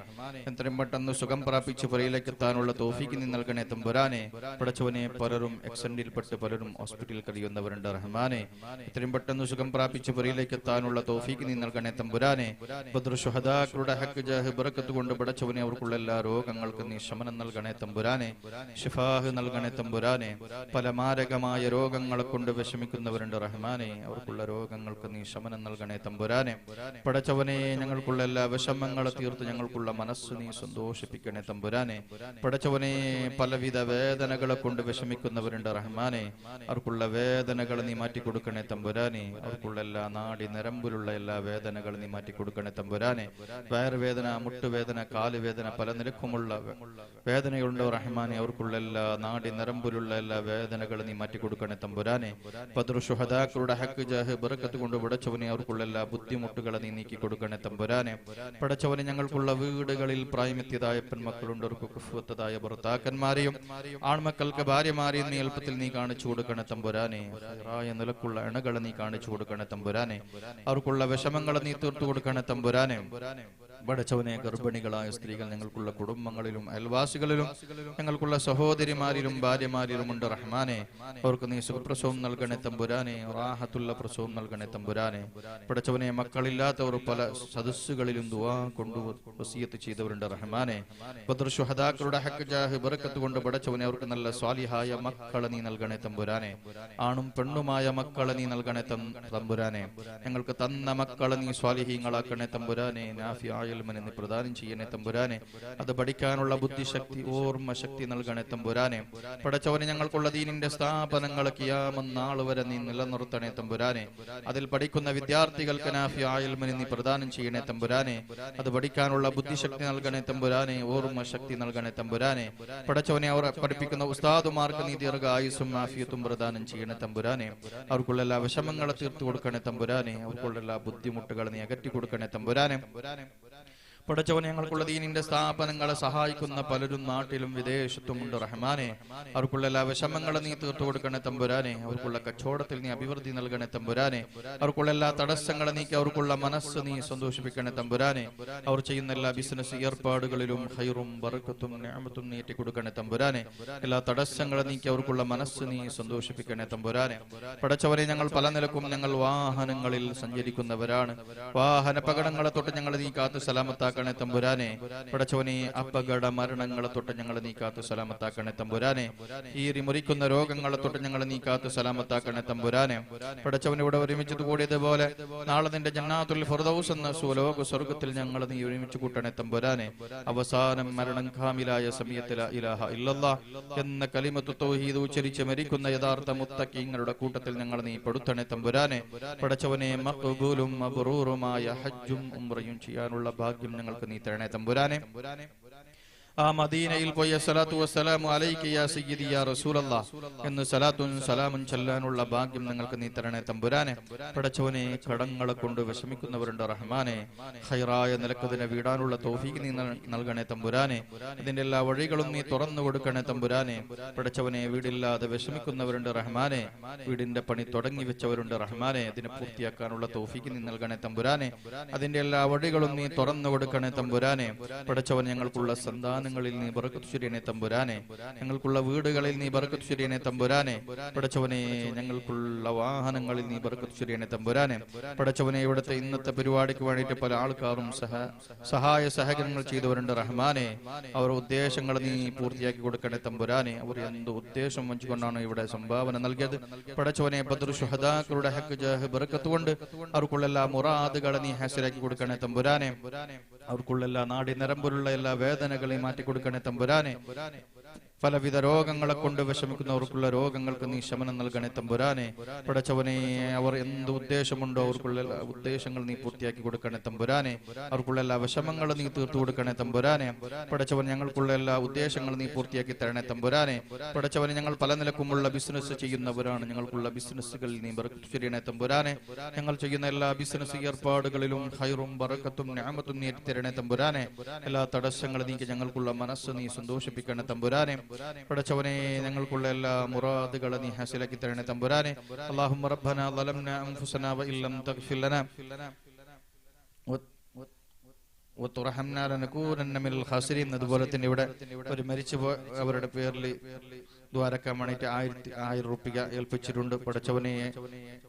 Speaker 2: എത്രയും പെട്ടെന്ന് സുഖം പ്രാപിച്ച് പുറയിലേക്ക് എത്താനുള്ള തൗഫീഖ് നീ നൽകണേ തമ്പുരാനെ. പടച്ചവനെ പലരും ആക്സിഡന്റിൽപ്പെട്ട് പലരും ഹോസ്പിറ്റലിൽ കഴിയുന്നവരുണ്ട് റഹ്മാനെ. എത്രയും പെട്ടെന്ന് സുഖം പ്രാപിച്ച് പുറയിലേക്ക് എത്താനുള്ള തൗഫീഖ് നീ നൽകണേ തമ്പുരാനെ. ബദ്ർ ശുഹദാക്കളുടെ ഹക്ക് ജാഹ് ബറക്കത്ത് കൊണ്ട് പടച്ചവനെ അവർക്കുള്ള എല്ലാ രോഗങ്ങൾക്ക് നീ ശമനം നൽകണേ തമ്പുരാനെ, ഷിഫാഹ് നൽകണേ തമ്പുരാനെ. പല മാരകമായ രോഗങ്ങളെ കൊണ്ട് വിഷമിക്കുന്നവരുണ്ട് റഹ്മാനെ. അവർക്കുള്ള ങ്ങൾക്ക് നീ ശമനം നൽകണേ തമ്പുരാനെ. പടച്ചവനെ ഞങ്ങൾക്കുള്ള എല്ലാ വിഷമങ്ങളെ തീർത്ത് ഞങ്ങൾക്കുള്ള മനസ്സ് നീ സന്തോഷിപ്പിക്കണേ തമ്പുരാനെ. പടച്ചവനെ പലവിധ വേദനകളെ കൊണ്ട് വിഷമിക്കുന്നവരുണ്ട് റഹ്മാനെ. അവർക്കുള്ള വേദനകൾ നീ മാറ്റിക്കൊടുക്കണേ തമ്പുരാനെ. അവർക്കുള്ള എല്ലാ നാടി നരമ്പിലുള്ള എല്ലാ വേദനകളും നീ മാറ്റിക്കൊടുക്കണേ തമ്പുരാനെ. വയറുവേദന, മുട്ടുവേദന, കാലുവേദന, പല നിരക്കുമുള്ള വേദനയുണ്ടോ റഹ്മാനെ. അവർക്കുള്ള എല്ലാ നാടി നരമ്പിലുള്ള എല്ലാ വേദനകളും നീ മാറ്റിക്കൊടുക്കണേ തമ്പുരാനെ. ബദ്ർ ശുഹദാക്കളുടെ ഹക്ക് ജാഹ് കൊണ്ട് പടച്ചവനെ അവർക്കുള്ള എല്ലാ ബുദ്ധിമുട്ടുകളെ നീ നീക്കി കൊടുക്കണേ തമ്പുരാനെ. പടച്ചവനെ ഞങ്ങൾക്കുള്ള വീടുകളിൽ പ്രായമെത്തിയതായ പെൺമക്കളുണ്ട്, അവർക്ക് കുഫ്വത്തതായ ഭർത്താക്കന്മാരെയും ആൺമക്കൾക്ക് ഭാര്യമാരെയും നീ എളുപ്പത്തിൽ നീ കാണിച്ചു കൊടുക്കണേ തമ്പുരാനെ. നിലക്കുള്ള ഇണകളെ നീ കാണിച്ചു കൊടുക്കണേ തമ്പുരാനെ. അവർക്കുള്ള വിഷമങ്ങളെ നീ തീർത്തു കൊടുക്കണേ തമ്പുരാനെ. പടച്ചവനെ ഗർഭിണികളായ സ്ത്രീകൾ ഞങ്ങൾക്കുള്ള കുടുംബങ്ങളിലും അയൽവാസികളിലും ഞങ്ങൾക്കുള്ള സഹോദരിമാരിലും ഭാര്യമാരിലും ഉണ്ട് റഹ്മാനെ. അവർക്ക് നീ സുഖപ്രസവം നൽകണേ തമ്പുരാനെ, റാഹത്തുള്ള പ്രസവം നൽകണേ തമ്പുരാനെ. പടച്ചവനെ മക്കളില്ലാത്തവർ പല സദസ്സുകളിലും ദുആ കൊണ്ട് വസിയത്ത് ചെയ്തവരുണ്ട് റഹ്മാനെ. ബദ്ർ ശുഹദാക്കളുടെ ഹക്ക് ജാഹ് ബറക്കത്ത് കൊണ്ട് പടച്ചവനെ അവർക്ക് നല്ല സ്വാലിഹായ മക്കളെ നീ നൽകണേ തമ്പുരാനെ. ആണും പെണ്ണുമായ മക്കളെ നീ നൽകണേ തമ്പുരാനെ. ഞങ്ങൾക്ക് തന്ന മക്കളെ നീ സ്വാലിഹീങ്ങളാക്കണേ തമ്പുരാനെ. നാഫിയായ നീ പ്രദാനം ചെയ്യണേ തമ്പുരാനെ. അത് പഠിക്കാനുള്ള ബുദ്ധിശക്തി, ഓർമ്മ ശക്തി നൽകണേ തമ്പുരാനെ. പടച്ചവനെ ഞങ്ങൾക്കുള്ള ദീനിന്റെ സ്ഥാപനങ്ങൾ ഖിയാമത്ത് നാൾ വരെ നീ നിലനിർത്തണേ തമ്പുരാനെ. അതിൽ പഠിക്കുന്ന വിദ്യാർത്ഥികൾക്ക് നാഫിയായ നീ പ്രദാനം ചെയ്യണേ തമ്പുരാനെ. അത് പഠിക്കാനുള്ള ബുദ്ധിശക്തി നൽകണേ തമ്പുരാനെ, ഓർമ്മ ശക്തി നൽകണേ തമ്പുരാനെ. പടച്ചവനെ അവർ പഠിപ്പിക്കുന്ന ഉസ്താദുമാർക്ക് നീ ദീർഘായുസ്സും ആഫിയത്തും പ്രദാനം ചെയ്യണേ തമ്പുരാനെ. അവർക്കുള്ള എല്ലാ വിഷമങ്ങളെ തീർത്തു കൊടുക്കണേ തമ്പുരാനെ. അവർക്കുള്ള എല്ലാ ബുദ്ധിമുട്ടുകൾ നീ അകറ്റി കൊടുക്കണേ തമ്പുരാനെ. പടച്ചവനെ ഞങ്ങൾക്കുള്ള ദീനിന്റെ സ്ഥാപനങ്ങളെ സഹായിക്കുന്ന പലരും നാട്ടിലും വിദേശത്തുമുണ്ട് റഹ്മാനെ. അവർക്കുള്ള എല്ലാ വിഷമങ്ങളും നീ തീർത്തു കൊടുക്കണേ തമ്പുരാനെ. അവർക്കുള്ള കച്ചവടത്തിൽ നീ അഭിവൃദ്ധി നൽകണേ തമ്പുരാനെ. അവർക്കുള്ള എല്ലാ തടസ്സങ്ങളും നീക്കി അവർക്കുള്ള മനസ്സ് നീ സന്തോഷിപ്പിക്കണേ തമ്പുരാനെ. അവർ ചെയ്യുന്ന എല്ലാ ബിസിനസ് ഏർപ്പാടുകളിലും ഖൈറും ബറക്കത്തും നിഅമത്തും നീ കൊടുക്കണേ തമ്പുരാനെ. എല്ലാ തടസ്സങ്ങളും നീക്കി അവർക്കുള്ള മനസ്സ് നീ സന്തോഷിപ്പിക്കണേ തമ്പുരാനെ. പടച്ചവനെ ഞങ്ങൾ പല നിലക്കും ഞങ്ങൾ വാഹനങ്ങളിൽ സഞ്ചരിക്കുന്നവരാണ്. വാഹന അപകടങ്ങളെ തൊട്ട് ഞങ്ങൾ നീ കാത്ത് സലാമത്താ സലാമത്താക്കണേ തമ്പുരാനെ. പടച്ചവനെ അപകട മരണങ്ങളെ തൊട്ട് ഞങ്ങൾ നീ കാത്തു സലാമത്താക്കണേ തമ്പുരാനെ. ഈ മുറിക്കുന്ന രോഗങ്ങളെ തൊട്ട് ഞങ്ങൾ നീ കാത്തു സലാമത്താക്കണേ തമ്പുരാനെ. പടച്ചവൻ ഇവിടെ ഒരുമിച്ച് കൂടിയതുപോലെ നാളെ നിന്റെ ജന്നാത്തുൽ ഫിർദൗസ് എന്ന സുലോക സ്വർഗ്ഗത്തിൽ ഞങ്ങൾ നീ ഒരുമിച്ച് കൂട്ടണേ തമ്പുരാനെ. അവസാനം മരണം കാമിലായ സമയത്തിൽ ലാ ഇലാഹ ഇല്ലല്ലാഹ് എന്ന കലിമത്തു തൗഹീദ് ഉച്ചരിച്ച് മരിക്കുന്ന യഥാർത്ഥ മുത്തഖീങ്ങളുടെ കൂട്ടത്തിൽ ഞങ്ങൾ നീ പെടുത്തണേ തമ്പുരാനെ. പടച്ചവനെ മഖ്ബൂലും മബ്റൂറുമായ ഹജ്ജും ഉംറയും ചെയ്യാനുള്ള ഭാഗ്യം ഞങ്ങൾക്ക് നീ തരണേ തമ്പുരാനെ. ആ മദീനയിൽ പോയ സലാത്തു വസ്സലാമു അലൈക യാ സയ്യിദി യാ റസൂലല്ലാഹ് എന്ന് സലാത്തും സലാമും ചൊല്ലാനുള്ള ഭാഗ്യം ഞങ്ങൾക്ക് നീ തരണേ തമ്പുരാനെ. പടച്ചവനെ കടങ്ങളെ കൊണ്ട് വിഷമിക്കുന്നവരുണ്ട് റഹ്മാനെ. ഖൈറായ നിലക്കതിനെ വീടാനുള്ള തൗഫീഖ് നീ നൽകണേ തമ്പുരാനെ. ഇതിന്റെ എല്ലാ വഴികളും നീ തുറന്നു കൊടുക്കണേ തമ്പുരാനെ. പടച്ചവനെ വീടില്ലാതെ വിഷമിക്കുന്നവരുണ്ട് റഹ്മാനെ. വീടിന്റെ പണി തുടങ്ങി വെച്ചവരുണ്ട് റഹ്മാനെ. അതിനെ പൂർത്തിയാക്കാനുള്ള തൗഫീഖ് നീ നൽകണേ തമ്പുരാനെ. അതിന്റെ എല്ലാ വഴികളും നീ തുറന്നു കൊടുക്കണേ തമ്പുരാനെ. പടച്ചവൻ ഞങ്ങൾക്കുള്ള സന്താനങ്ങളിൽ നീ ബറക്കത്ത് ചൊരിയണേ തമ്പുരാനെ. ഞങ്ങൾക്കുള്ള വീടുകളിൽ നീ ബറക്കത്ത് ചൊരിയണേ തമ്പുരാനെ. പടച്ചവനെ ഞങ്ങൾക്കുള്ള വാഹനങ്ങളിൽ നീ ബറക്കത്ത് ചൊരിയണേ തമ്പുരാനെ. പടച്ചവനെ ഇവിടുത്തെ ഇന്നത്തെ പരിപാടിക്ക് വേണ്ടിയിട്ട് പല ആൾക്കാരും സഹായ സഹകരണങ്ങൾ ചെയ്തവരുണ്ട് റഹ്മാനെ. അവർ ഉദ്ദേശങ്ങൾ നീ പൂർത്തിയാക്കി കൊടുക്കണേ തമ്പുരാനെ. അവർ എന്ത് ഉദ്ദേശം വെച്ചുകൊണ്ടാണ് ഇവിടെ സംഭാവന നൽകിയത്. പടച്ചവനെ ബദർ ശുഹദാക്കളുടെ ഹക്ക് ജാഹ് ബറക്കത്ത് കൊണ്ട് അവർക്കുള്ള എല്ലാ മുറാദുകളെ നീ ഹാസിലാക്കി കൊടുക്കണേ തമ്പുരാനെ. അവർക്കുള്ള എല്ലാ നാടി നരമ്പുള്ള എല്ലാ വേദനകളെയും മാറ്റിക്കൊടുക്കണേ തമ്പുരാനെ. പലവിധ രോഗങ്ങളെ കൊണ്ട് വിഷമിക്കുന്നവർക്കുള്ള രോഗങ്ങൾക്ക് നീ ശമനം നൽകണേ തമ്പുരാനെ. പടച്ചവനെ അവർ എന്ത് ഉദ്ദേശമുണ്ടോ അവർക്കുള്ള ഉദ്ദേശങ്ങൾ നീ പൂർത്തിയാക്കി കൊടുക്കണേ തമ്പുരാനെ. അവർക്കുള്ള എല്ലാ വിഷമങ്ങളും നീ തീർത്തു കൊടുക്കണേ തമ്പുരാനെ. പടച്ചവൻ ഞങ്ങൾക്കുള്ള എല്ലാ ഉദ്ദേശങ്ങളും നീ പൂർത്തിയാക്കി തരണേ തമ്പുരാനെ. പടച്ചവനെ ഞങ്ങൾ പല നിലക്കുമുള്ള ബിസിനസ് ചെയ്യുന്നവരാണ്. ഞങ്ങൾക്കുള്ള ബിസിനസ്സുകളിൽ നീ ബറക്കത്ത് ചൊരിയണേ തമ്പുരാനെ. ഞങ്ങൾ ചെയ്യുന്ന എല്ലാ ബിസിനസ് ഏർപ്പാടുകളിലും ഖൈറും ബറക്കത്തും നിഅമത്തും നീ തരണേ തമ്പുരാനെ. എല്ലാ തടസ്സങ്ങളും നീക്കി ഞങ്ങൾക്കുള്ള മനസ്സ് നീ സന്തോഷിപ്പിക്കണേ തമ്പുരാനെ. പടച്ചവനെ ഞങ്ങൾക്കുള്ള എല്ലാ മുറാദുകളെ നീ ഹാസിലാക്കി തരണേ തമ്പുരാനെ. അല്ലാഹുമ്മ റബ്ബനാ ളലംനാ അൻഫുസനാ വഇല്ലം തഗ്ഫിർ ലനാ വതുർഹംനാ ലനകൂനന്ന മിനൽ ഖാസിരീൻ. അതുപോലെ തന്നെ ഇവിടെ ഒരു മരിച്ചുപോയ അവരുടെ പേരിൽ ദ്വാരക്കാൻ വേണ്ടിയിട്ട് 1000 രൂപ ഏൽപ്പിച്ചിട്ടുണ്ട്. പടച്ചവനെ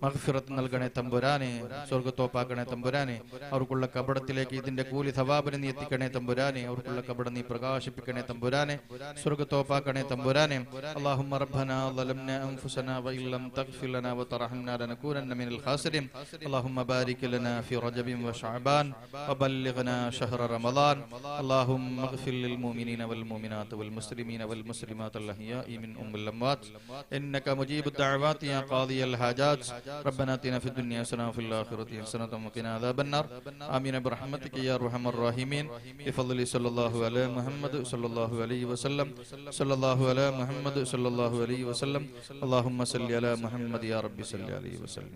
Speaker 2: മഗ്ഫിറത്ത് നൽകണേ തമ്പുരാനെ. സ്വർഗ്ഗത്തോപ്പാക്കണേ തമ്പുരാനെ. അവർക്കുള്ള കബടത്തിലേക്ക് ഇതിന്റെ കൂലി സവാബിനെ നീ എത്തിക്കണേ തമ്പുരാനെ. അവർക്കുള്ള കബട നീ പ്രകാശിപ്പിക്കണേ തമ്പുരാനെ. സ്വർഗ്ഗത്തോപ്പാക്കണേ തമ്പുരാനെ. അല്ലാഹുമ്മ റബ്ബനാ ളലംനാ അൻഫുസനാ വഇല്ലം തഗ്ഫിർ ലനാ വതർഹംനാ ലനകൂനന്ന മിനൽ ഖാസിരീൻ. അല്ലാഹുമ്മ ബാരിക് ലനാ ഫി റജബിൻ വശഅബാൻ വബല്ലിഗ്നാ شهر رمضان. اللهم اغفر للمؤمنين والمؤمنات والمسلمين والمسلمات الأحياء من الأموات إنك مجيب الدعوات يا قاضي الحاجات. ربنا آتنا في الدنيا حسنة وفي الآخرة حسنة وقنا عذاب النار. آمين برحمتك يا أرحم الراحمين. بفضل صلى الله على محمد صلى الله عليه وسلم. صلى الله على محمد صلى الله عليه وسلم. اللهم صل على محمد يا رب صل عليه وسلم.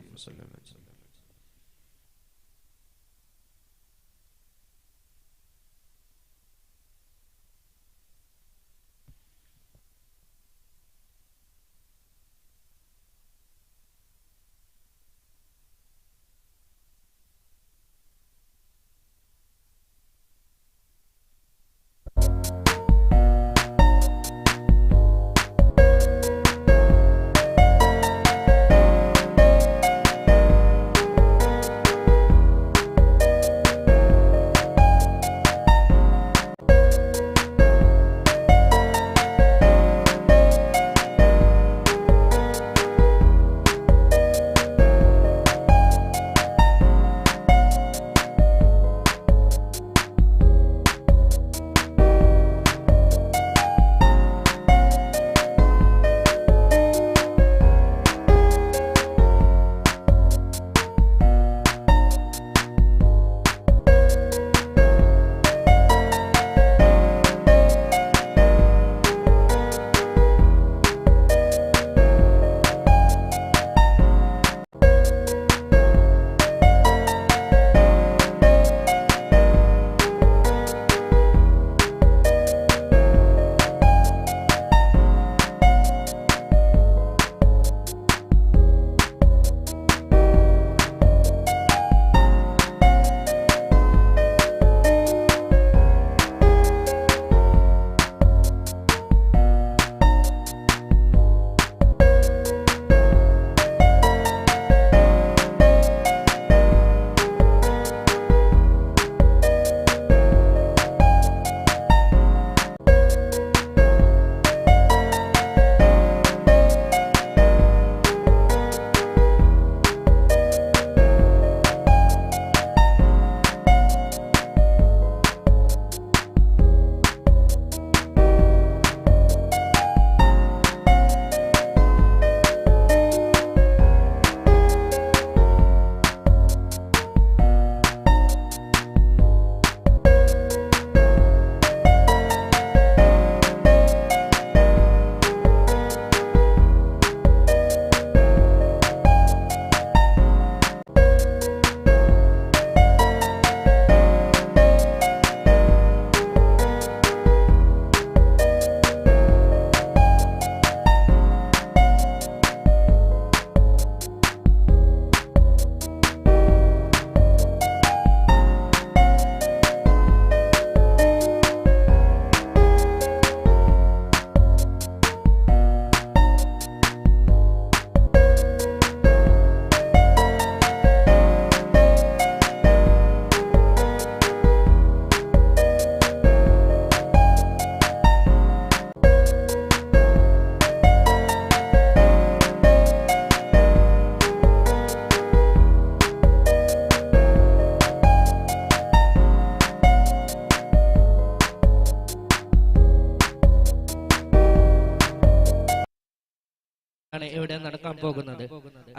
Speaker 1: ആണ് ഇവിടെ നടക്കാൻ പോകുന്നത്.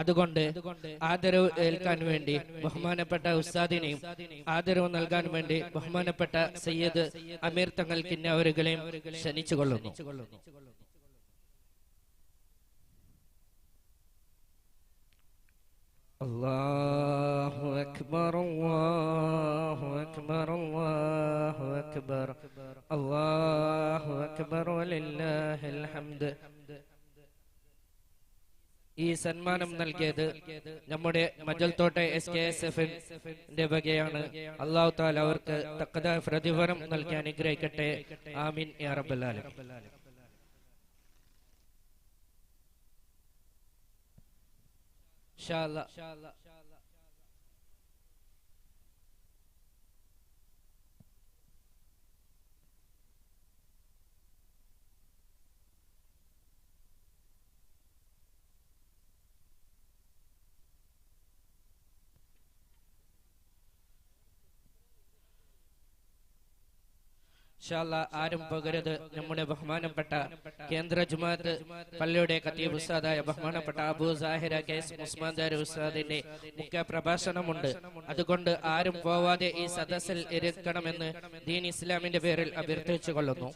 Speaker 1: അതുകൊണ്ട് ആദരവ് ഏൽക്കാൻ വേണ്ടി ബഹുമാനപ്പെട്ട ഉസ്താദിനെയും ആദരവ് നൽകാൻ വേണ്ടി ബഹുമാനപ്പെട്ട സയ്യിദ് അമീർ തങ്ങൾ കിന്നവരുകളെയും ക്ഷണിച്ചുകൊള്ളുന്നു. അല്ലാഹു അക്ബർ അല്ലാഹു അക്ബർ അല്ലാഹു അക്ബർ അല്ലാഹു അക്ബർ വലില്ലാഹിൽ ഹംദ്. ഈ സന്മാനം നൽകിയത് നമ്മുടെ മജൽത്തോട്ട SKSF-ന്റെ വകയാണ്. അല്ലാഹു തആല അവർക്ക് തക്കതായ പ്രതിഫലം നൽകി അനുഗ്രഹിക്കട്ടെ. ആമീൻ യാ റബ്ബൽ ആലമീൻ. ഇൻഷാ അല്ലാഹ് ആരും പകരുത്. നമ്മുടെ ബഹുമാനപ്പെട്ട കേന്ദ്ര ജുമാഅത്ത് പള്ളിയുടെ ഖതീബ് ഉസ്താദായ ബഹുമാനപ്പെട്ട അബൂ സാഹിറ KS ഉസ്മാൻ ദാരി ഉസ്താദിന്റെ മുഖ്യ പ്രഭാഷണമുണ്ട്. അതുകൊണ്ട് ആരും പോവാതെ ഈ സദസ്സിൽ ഇരിക്കണമെന്ന് ദീൻ ഇസ്ലാമിന്റെ പേരിൽ അഭ്യർത്ഥിച്ചു കൊള്ളുന്നു.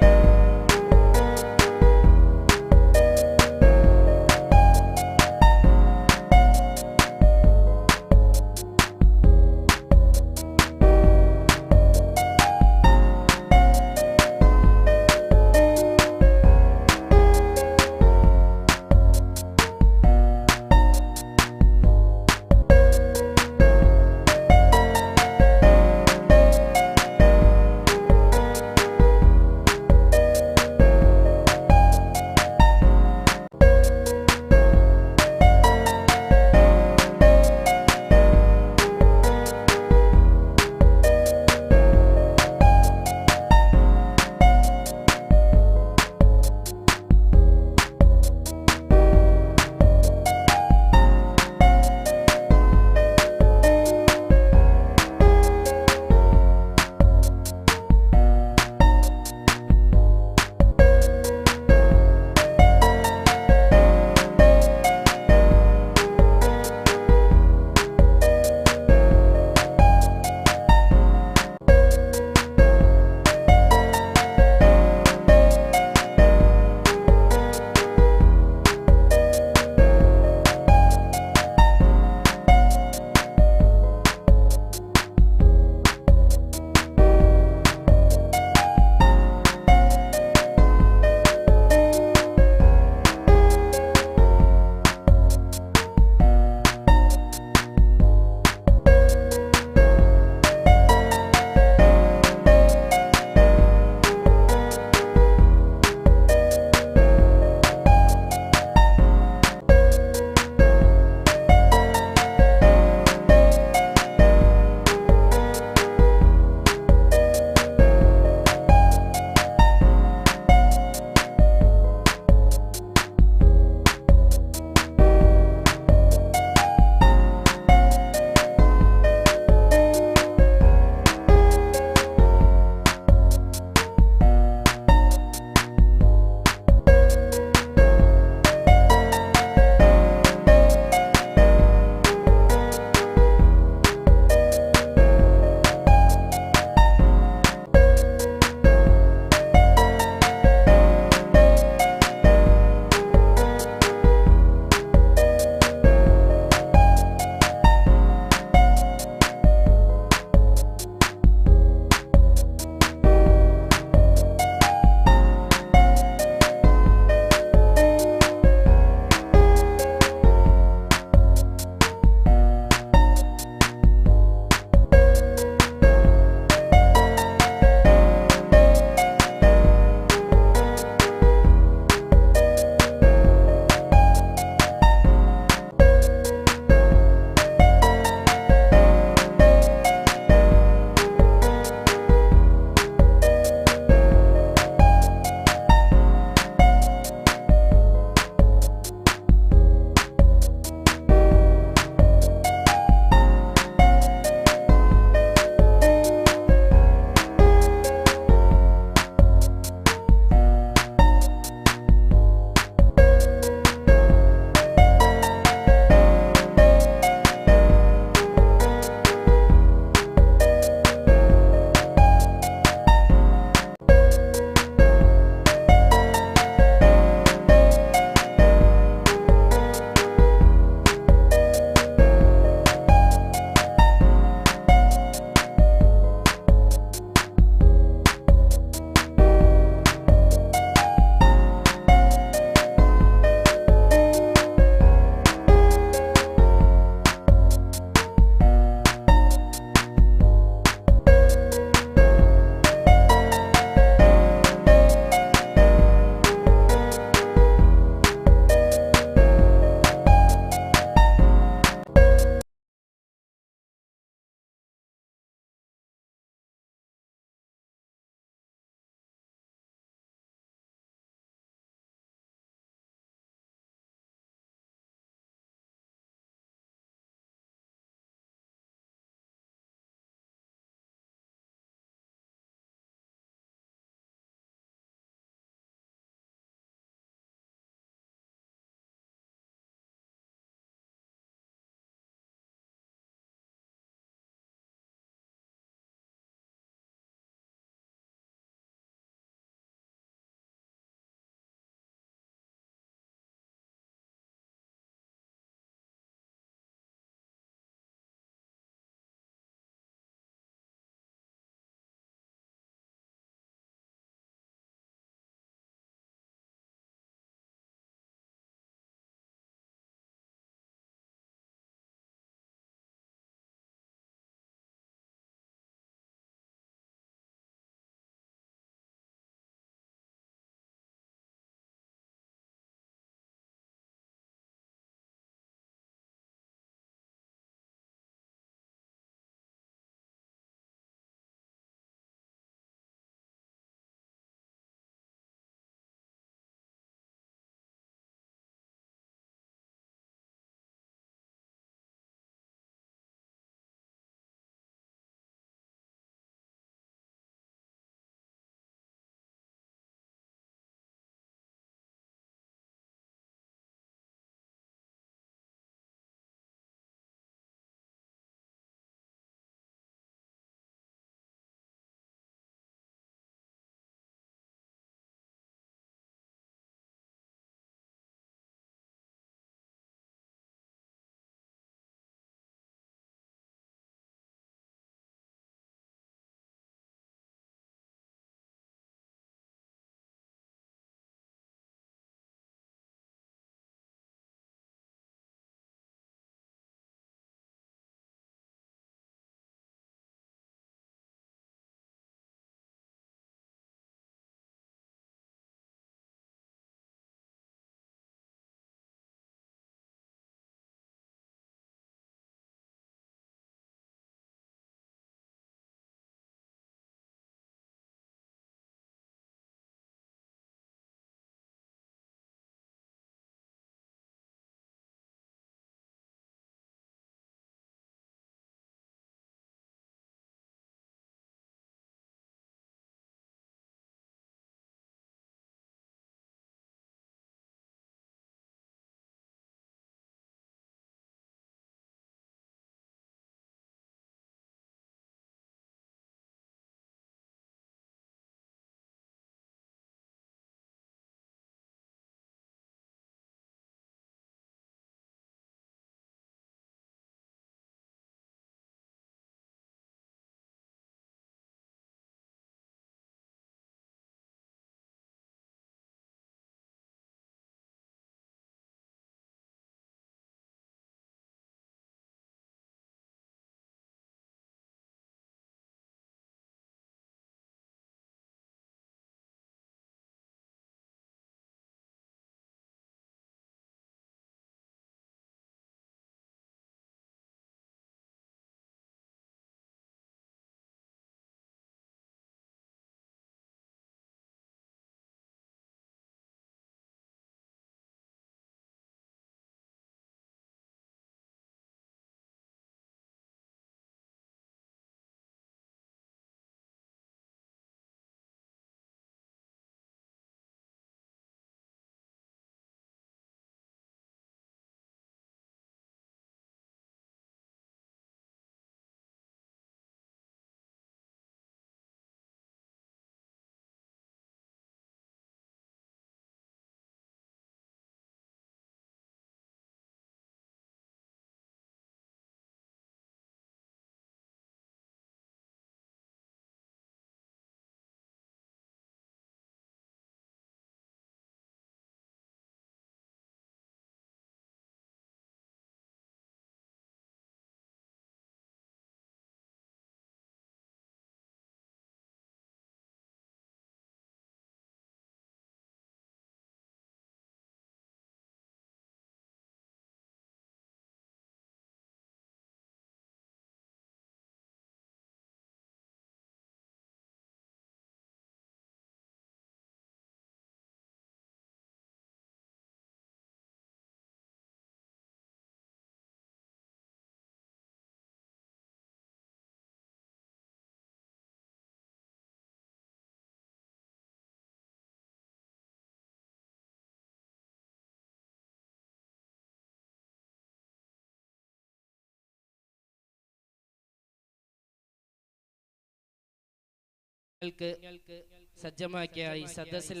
Speaker 1: സജ്ജമാക്കിയ ഈ സദസ്സിൽ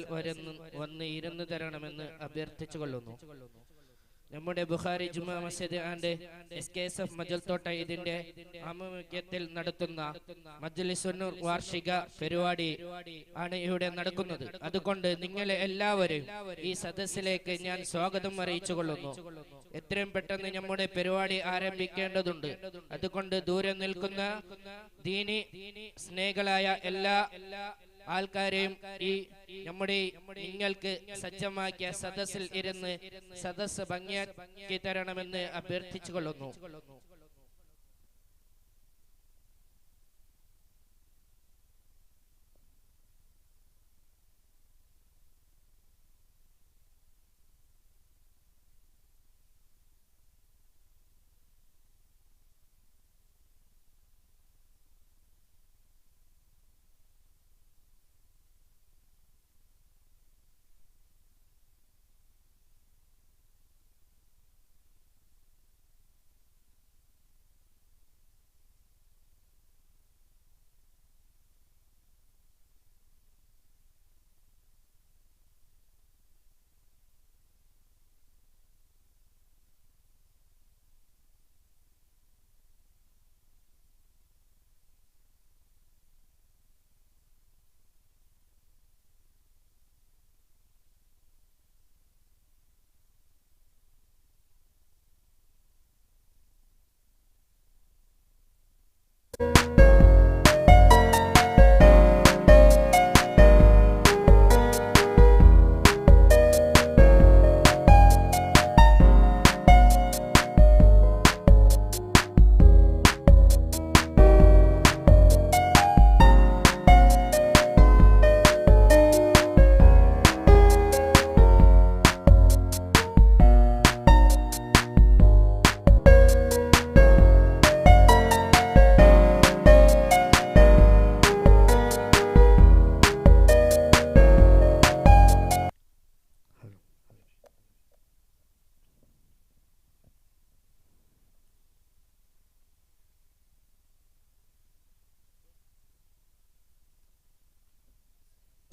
Speaker 1: വന്ന് ഇരുന്നു തരണമെന്ന് അഭ്യർത്ഥിച്ചു കൊള്ളുന്നു. നമ്മുടെ ബുഖാരി ജുമാ മസ്ജിദ് ആൻഡ് SKSF മജൽത്തോട്ട ഇതിന്റെ ആഭിമുഖ്യത്തിൽ നടത്തുന്ന മജ്ലിസുന്നൂർ വാർഷിക പരിപാടി ആണ് ഇവിടെ നടക്കുന്നത്. അതുകൊണ്ട് നിങ്ങളെ എല്ലാവരും ഈ സദസ്സിലേക്ക് ഞാൻ സ്വാഗതം അറിയിച്ചു കൊള്ളുന്നു. എത്രയും പെട്ടെന്ന് നമ്മുടെ പരിപാടി ആരംഭിക്കേണ്ടതുണ്ട്. അതുകൊണ്ട് ദൂരെ നിൽക്കുന്ന ദീനി സ്നേഹികളായ എല്ലാ ആൾക്കാരെയും ഈ നമ്മുടെ നിങ്ങൾക്ക് സജ്ജമാക്കിയ സദസ്സിൽ ഇരുന്ന് സദസ്സ് ഭംഗിയാക്കി തരണമെന്ന് അഭ്യർത്ഥിച്ചു കൊള്ളുന്നു.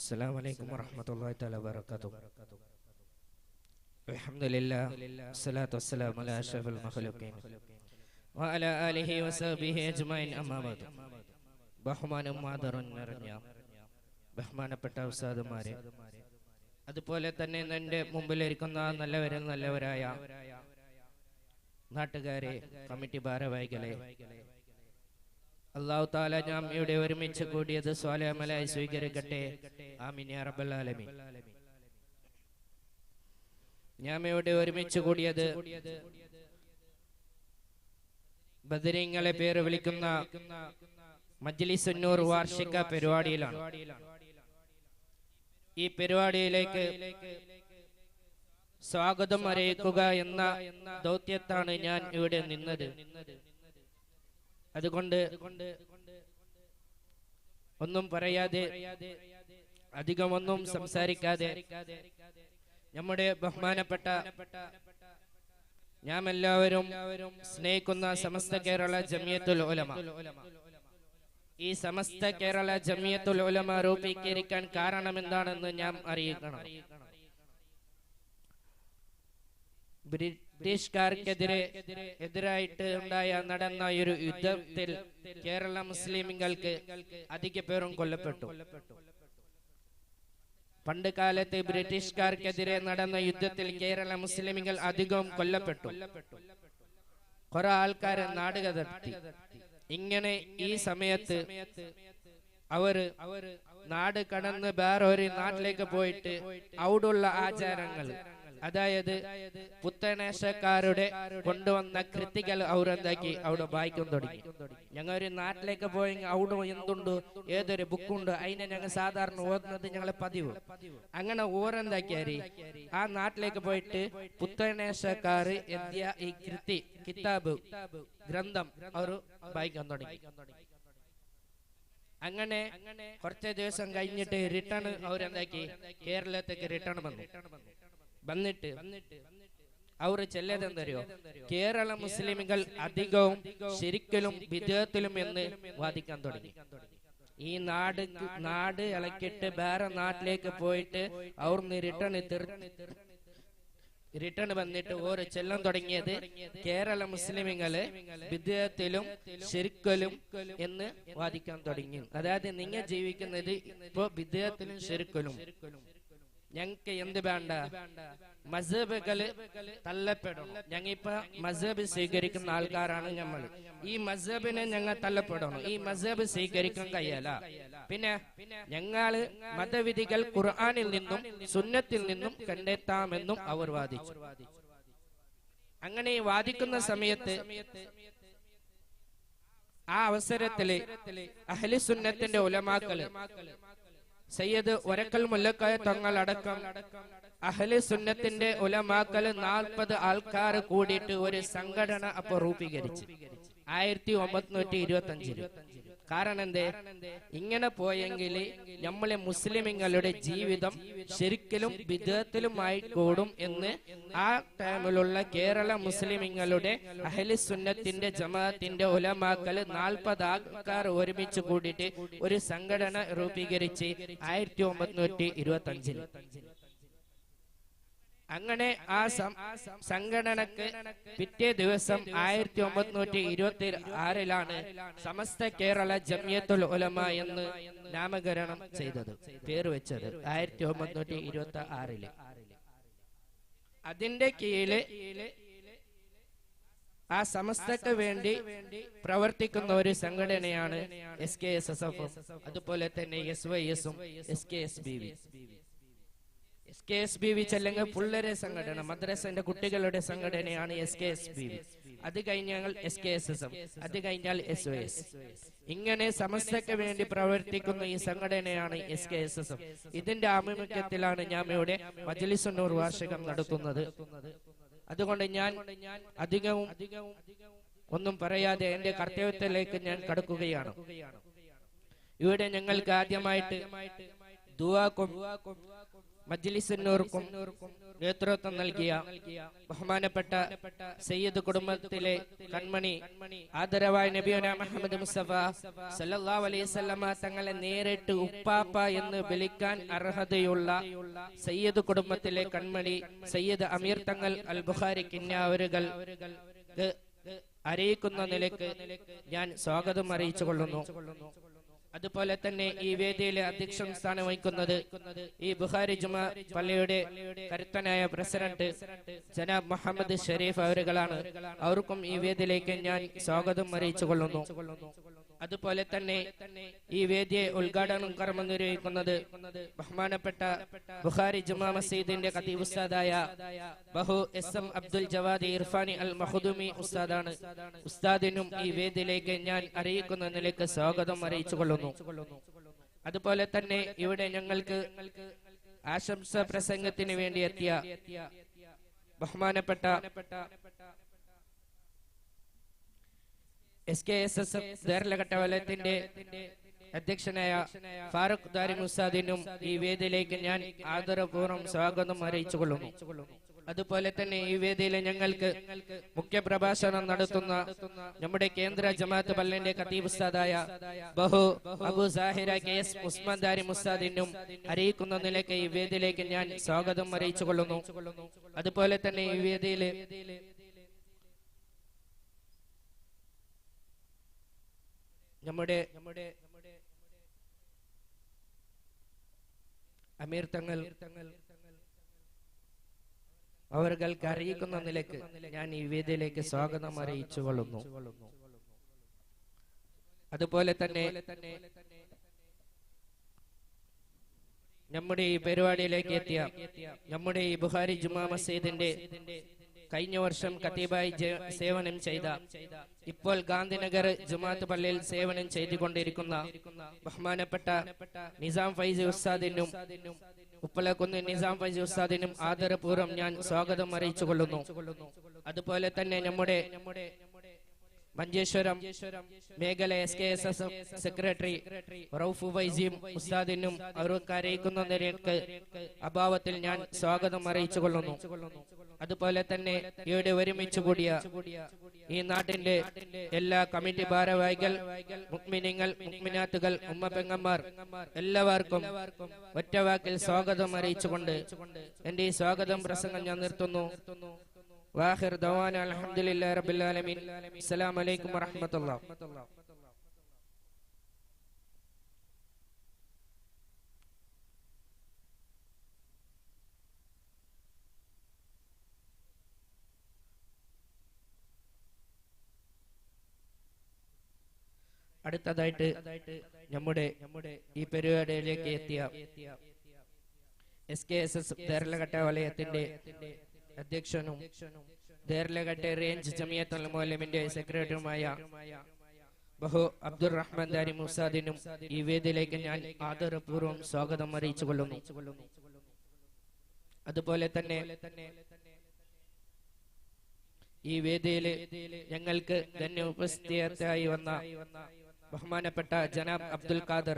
Speaker 1: السلام عليكم ورحمة الله تعالى وبركاته. الحمد لله والصلاة والسلام على أشرف المخلوقين وعلى آله وصحبه أجمعين أما بعد. ബഹുമാനം ആദരവും നിറഞ്ഞ ബഹുമാനപ്പെട്ട ഉസ്താദുമാരെ, അതുപോലെ തന്നെ എൻ്റെ മുമ്പിലിരിക്കുന്ന നല്ലവരായ നാട്ടുകാരെ, കമ്മിറ്റി ഭാരവാഹികളെ, അല്ലാഹു തആല നാം ഇവിടെ ഒരുമിച്ച് കൂടിയത് സ്വാലിഹമലായി സ്വീകരിക്കട്ടെ. ആമീൻ യാ റബ്ബൽ ആലമീൻ. നാം ഇവിടെ ഒരുമിച്ച് കൂടിയത് ബദരീങ്ങളെ പേര് വിളിക്കുന്ന മജ്ലിസുന്നൂർ വാർഷിക പരിപാടിയിലാണ്. ഈ പരിപാടിയിലേക്ക് സ്വാഗതം അറിയിക്കുക എന്ന ദൗത്യത്താണ് ഞാൻ ഇവിടെ നിന്നത്. അതുകൊണ്ട് ഒന്നും പറയാതെ, അധികമൊന്നും സംസാരിക്കാതെ, നമ്മുടെ ബഹുമാനപ്പെട്ട നാം എല്ലാവരും സ്നേഹിക്കുന്ന സമസ്ത കേരള ജമിയത്തുൽ ഉലമ, ഈ സമസ്ത കേരള ജമിയത്തുൽ ഉലമ രൂപീകരിക്കാൻ കാരണം എന്താണെന്ന് നാം അറിയിക്കണം. ബ്രിട്ടീഷുകാർക്കെതിരായിട്ട് നടന്ന ഒരു യുദ്ധത്തിൽ കേരള മുസ്ലിമുകൾക്ക് അധിക പേരും കൊല്ലപ്പെട്ടു. പണ്ട് കാലത്ത് ബ്രിട്ടീഷുകാർക്കെതിരെ നടന്ന യുദ്ധത്തിൽ കേരള മുസ്ലിമുകൾ അധികവും കൊല്ലപ്പെട്ടു. കുറെ ആൾക്കാരെ നാട് കടത്തി. ഇങ്ങനെ ഈ സമയത്ത് അവര് നാട് കടന്ന് വേറൊരു നാട്ടിലേക്ക് പോയിട്ട് അവിടുള്ള ആചാരങ്ങൾ, അതായത് പുത്തനേശക്കാരുടെ കൊണ്ടുവന്ന കൃതികൾ അവരെന്താക്കി അവിടെ വായിക്കാൻ തുടങ്ങി. ഞങ്ങൾ ഒരു നാട്ടിലേക്ക് പോയെങ്കിൽ അവിടെ എന്തുണ്ട്, ഏതൊരു ബുക്കുണ്ട്, അതിനെ ഞങ്ങൾ സാധാരണ ഓതുന്നത് ഞങ്ങളെ പതിവ്. അങ്ങനെ ഓരെന്താക്കിയാര് ആ നാട്ടിലേക്ക് പോയിട്ട് പുത്തനേശക്കാർ എത്തിയ ഈ കൃതി, കിതാബ്, ഗ്രന്ഥം അവർ വായിക്കാൻ തുടങ്ങി. അങ്ങനെ കുറച്ച് ദിവസം കഴിഞ്ഞിട്ട് റിട്ടേൺ അവരെന്താക്കി കേരളത്തേക്ക് റിട്ടേൺ വന്നിട്ട് അവർ ചെല്ലതെന്തറിയോ, കേരള മുസ്ലിമുകൾ അധികവും ശരിക്കലും വിദേഹത്തിലും എന്ന് വാദിക്കാൻ തുടങ്ങി. ഈ നാട് ഇളക്കിയിട്ട് വേറെ നാട്ടിലേക്ക് പോയിട്ട് അവിടുന്ന് റിട്ടേൺ വന്നിട്ട് ഓരോ ചെല്ലാൻ തുടങ്ങിയത് കേരള മുസ്ലിമുകള് വിദേഹത്തിലും ശിർക്കിലും എന്ന് വാദിക്കാൻ തുടങ്ങി. അതായത് നിങ്ങൾ ജീവിക്കുന്നത് ഇപ്പോ വിദേഹത്തിലും ശിർക്കിലും, ഞങ്ങക്ക് എന്ത് വേണ്ട, മസ്ഹബുകള് തള്ളപ്പെടണം. ഞങ്ങ ഇപ്പൊ മസ്ഹബ് സ്വീകരിക്കുന്ന ആൾക്കാരാണ് നമ്മൾ. ഈ മസ്ഹബിനെ ഞങ്ങൾ തള്ളപ്പെടണം. ഈ മസ്ഹബ് സ്വീകരിക്കാൻ കഴിയല. പിന്നെ ഞങ്ങള് മതവിധികൾ ഖുർആനിൽ നിന്നും സുന്നത്തിൽ നിന്നും കണ്ടെത്താമെന്നും അവർ വാദിച്ചു. അങ്ങനെ വാദിക്കുന്ന സമയത്ത് ആ അവസരത്തില് അഹ്ലു സുന്നത്തിന്റെ ഉലമാക്കള് സയ്യിദ് ഒരക്കൽ മുല്ലക്കായ തങ്ങൾ അടക്കം അഹ്ലു സുന്നത്തിന്റെ ഉലമാക്കള് 40 ആൾക്കാർ കൂടിയിട്ട് ഒരു സംഘടന അപ്പൊ രൂപീകരിച്ചു 1925. കാരണം എന്തേ, ഇങ്ങനെ പോയെങ്കിൽ നമ്മളെ മുസ്ലിമുകളുടെ ജീവിതം ശരിക്കലും വിദഗ്ധത്തിലുമായി കൂടും എന്ന് ആ ടൈമിലുള്ള കേരള മുസ്ലിമുകളുടെ അഹ്ലു സുന്നത്തിന്റെ ജമാഅത്തിന്റെ ഉലമാക്കള് 40 ആൾക്കാർ ഒരുമിച്ച് കൂടിയിട്ട് ഒരു സംഘടന രൂപീകരിച്ച് 1925. അങ്ങനെ ആ സംഘടനക്ക് പിറ്റേ ദിവസം 1926 സമസ്ത കേരള ജമിയത്തുൽ ഉലമ എന്ന് നാമകരണം ചെയ്തത്, പേര് വെച്ചത് 1926. അതിന്റെ കീഴില് ആ സമസ്തക്ക് വേണ്ടി പ്രവർത്തിക്കുന്ന ഒരു സംഘടനയാണ് SKSSF, അതുപോലെ തന്നെ SYS-ഉം SKSBV. SKSBV ചെല്ലെങ്കിൽ പുള്ളരെ സംഘടന, മദ്രസന്റെ കുട്ടികളുടെ സംഘടനയാണ് SKSBV. അത് കഴിഞ്ഞാൽ SKSSF, അത് കഴിഞ്ഞാൽ SYS. ഇങ്ങനെ സമസ്തക്ക് വേണ്ടി പ്രവർത്തിക്കുന്ന ഈ സംഘടനയാണ് SKSSF. ഇതിന്റെ ആഭിമുഖ്യത്തിലാണ് ഞാൻ ഇവിടെ മജ്‌ലിസുൻ നൂർ വാർഷികം നടത്തുന്നത്. അതുകൊണ്ട് ഞാൻ അധികവും ഒന്നും പറയാതെ എന്റെ കർത്തവ്യത്തിലേക്ക് ഞാൻ കടക്കുകയാണ്. ഇവിടെ ഞങ്ങൾക്ക് ആദ്യമായിട്ട് ദുആക്കും മജ്‌ലിസുൻ നൂർക്കും നേതൃത്വം നൽകിയ ബഹുമാനപ്പെട്ട സയ്യിദ് കുടുംബത്തിലെ കൺമണി ആദരവായ നബിയുന മുഹമ്മദ് മുസ്തഫ സല്ലല്ലാഹു അലൈഹി വസല്ലമ തങ്ങളെ നേരിട്ട് ഉപ്പാപ്പ എന്ന് വിളിക്കാൻ അർഹതയുള്ള സയ്യിദ് കുടുംബത്തിലെ കൺമണി സയ്യിദ് അമീർ തങ്ങൾ അൽ ബുഖാരി കിന്നാവരുകൾ അറിയിക്കുന്ന നിലയ്ക്ക് ഞാൻ സ്വാഗതം അറിയിച്ചു കൊള്ളുന്നു. അതുപോലെ തന്നെ ഈ വേദിയിലെ അധ്യക്ഷൻ സ്ഥാനം വഹിക്കുന്നത് ഈ ബുഖാരി ജുമാ പള്ളിയുടെ കരുത്തനായ പ്രസിഡന്റ് ജനാബ് മുഹമ്മദ് ഷരീഫ് അവരുകളാണ്. അവർക്കും ഈ വേദിയിലേക്ക് ഞാൻ സ്വാഗതം അറിയിച്ചു കൊള്ളുന്നു. അതുപോലെ തന്നെ ഈ വേദിയെ ഉദ്ഘാടനം കർമ്മം നിർവഹിക്കുന്നത് ബഹുമാനപ്പെട്ട ബുഖാരി ജുമാ മസ്ജിദിന്റെ ഖതീബ് ഉസ്താദായ ബഹു SM അബ്ദുൽ ജവാദി ഇർഫാനി അൽ മഖ്ദൂമി ഉസ്താദാണ്. ഉസ്താദിനും ഈ വേദിയിലേക്ക് ഞാൻ അറിയിക്കുന്ന നിലയ്ക്ക് സ്വാഗതം അറിയിച്ചു കൊള്ളുന്നു. അതുപോലെ തന്നെ ഇവിടെ ഞങ്ങൾക്ക് ആശംസ പ്രസംഗത്തിന് വേണ്ടി എത്തിയ ബഹുമാനപ്പെട്ട SKSSF ദേർലഘട്ട വലയത്തിന്റെ അധ്യക്ഷനായ ഫാറൂഖ് ദാരി ഉസ്താദിനും ഈ വേദിയിലേക്ക് ഞാൻ ആദരപൂർവ്വം സ്വാഗതം അറിയിച്ചു കൊള്ളുന്നു. അതുപോലെ തന്നെ ഈ വേദിയിലെ ഞങ്ങൾക്ക് മുഖ്യ പ്രഭാഷണം നടത്തുന്ന നമ്മുടെ കേന്ദ്ര ജമാഅത്ത് പള്ളിന്റെ ഖതീബ് ഉസ്താദായ ബഹു അബു സാഹിറ KS ഉസ്മാൻ ദാരി ഉസ്താദിനും അറിയിക്കുന്ന നിലയ്ക്ക് ഈ വേദിയിലേക്ക് ഞാൻ സ്വാഗതം അറിയിച്ചു കൊള്ളുന്നു. അതുപോലെ തന്നെ ഈ വേദിയിൽ നമ്മുടെ അമീർ തങ്ങൾ അവർക്ക് അറിയിക്കുന്ന നിലയ്ക്ക് ഞാൻ ഈ വേദിയിലേക്ക് സ്വാഗതം അറിയിച്ചു കൊള്ളുന്നു. അതുപോലെ തന്നെ നമ്മുടെ ഈ പരിപാടിയിലേക്ക് എത്തിയ നമ്മുടെ ഈ ബുഖാരി ജുമാ മസ്ജിദിന്റെ കഴിഞ്ഞ വർഷം ഖതീബായി സേവനം ചെയ്ത, ഇപ്പോൾ ഗാന്ധിനഗർ ജുമാഅത്ത് പള്ളിയിൽ സേവനം ചെയ്തുകൊണ്ടിരിക്കുന്ന ബഹുമാനപ്പെട്ട നിസാം ഫൈസി ഉസ്താദിനും ഉപ്പലക്കുന്ന് നിസാം ഫൈസി ഉസ്താദിനും ആദരപൂർവ്വം ഞാൻ സ്വാഗതം അറിയിച്ചു കൊള്ളുന്നു. അതുപോലെ തന്നെ നമ്മുടെ മഞ്ചേശ്വരം മേഖല SKSSF സെക്രട്ടറി റൌഫ് ഫൈസിയും ഉസ്താദിനും അവർക്ക് അറിയിക്കുന്ന നിലയ്ക്ക് അഭാവത്തിൽ ഞാൻ സ്വാഗതം അറിയിച്ചു കൊള്ളുന്നു. അതുപോലെ തന്നെ ഇവിടെ ഒരുമിച്ച് കൂടിയ ഈ നാട്ടിന്റെ എല്ലാ കമ്മിറ്റി ഭാരവാഹികൾ, മുഅ്മിനീങ്ങൾ, മുഅ്മിനാത്തുകൾ, ഉമ്മ പെങ്ങന്മാർ എല്ലാവർക്കും ഒറ്റവാക്കിൽ സ്വാഗതം അറിയിച്ചുകൊണ്ട് എന്റെ ഈ സ്വാഗതം പ്രസംഗം ഞാൻ നിർത്തുന്നു. വാഖിർ ദവാന അൽഹംദുലില്ലാഹി റബ്ബിൽ ആലമീൻ. അസ്സലാമു അലൈക്കും വറഹ്മത്തുള്ളാഹി. അടുത്തതായിട്ട് നമ്മുടെ ഈ പരിപാടിയിലേക്ക് എത്തിയ SKSS ദേർലഘട്ട വലയത്തിന്റെ അധ്യക്ഷനും ദേർലഘട്ട റേഞ്ച് ജമിയത്തുൽ മുഅല്ലിമിന്റെ സെക്രട്ടറിയുമായ ബഹു അബ്ദുർ റഹ്മാൻ ദാരി മുസാദിനും ഈ വേദിയിലേക്ക് ഞാൻ ആദരപൂർവ്വം സ്വാഗതം അറിയിച്ചു കൊള്ളുന്നു. അതുപോലെ തന്നെ ഈ വേദിയിൽ ഞങ്ങൾക്ക് തന്നെ ഉപസ്ഥിതിയായി വന്ന ബഹുമാനപ്പെട്ട ജനാബ് അബ്ദുൽ ഖാദർ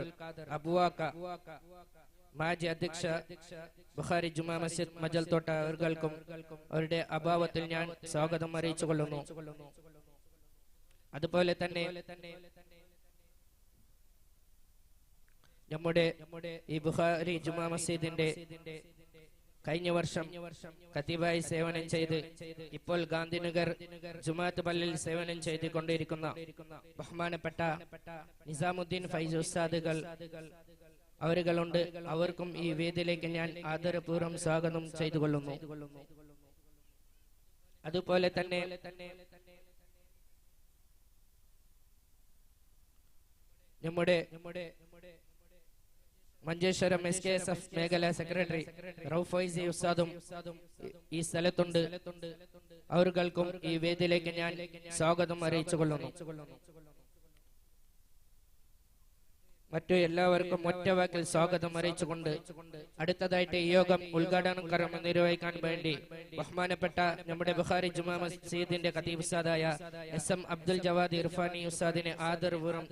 Speaker 1: അബുവാക്ക മാജി അധ്യക്ഷ ബുഖാരി ജുമാ മസ്ജിദ് മജൽ തോട്ട അവർക്കും അവരുടെ അഭാവത്തിൽ ഞാൻ സ്വാഗതം അറിയിച്ചു കൊള്ളുന്നു. അതുപോലെ തന്നെ നമ്മുടെ ഈ ബുഖാരി ജുമാ മസ്ജിദിന്റെ കഴിഞ്ഞ വർഷം ഖതീബായി സേവനം ചെയ്ത് ഇപ്പോൾ ഗാന്ധിനഗർ ജുമാഅത്ത് പള്ളിയിൽ സേവനം ചെയ്തുകൊണ്ടിരിക്കുന്ന ബഹുമാനപ്പെട്ട നിസാമുദ്ദീൻ ഫൈസ് ഉസ്താദുകൾ അവരുകളുണ്ട്. അവർക്കും ഈ വേദിയിലേക്ക് ഞാൻ ആദരപൂർവ്വം സ്വാഗതം ചെയ്തുകൊള്ളുന്നു. അതുപോലെ തന്നെ നമ്മുടെ മഞ്ചേശ്വരം SKSF മേഖലാ സെക്രട്ടറി റൌഫ് ഫൈസി ഉസ്താദും ഈ സ്ഥലത്തുണ്ട്. അവർക്കും ഈ വേദിയിലേക്ക് ഞാൻ സ്വാഗതം അറിയിച്ചു കൊള്ളുന്നു. മറ്റു എല്ലാവർക്കും ഒറ്റവാക്കിൽ സ്വാഗതം അറിയിച്ചുകൊണ്ട് അടുത്തതായിട്ട് ഈ യോഗം ഉദ്ഘാടനം കർമ്മം നിർവഹിക്കാൻ വേണ്ടി ബഹുമാനപ്പെട്ട നമ്മുടെ ബുഖാരി ജുമാ മസ്ജിദിന്റെ ഖതീബ് ഉസ്താദായ SM അബ്ദുൽ ജവാദ് ഇർഫാനി ഉസ്താദിനെ ആദരപൂർവ്വം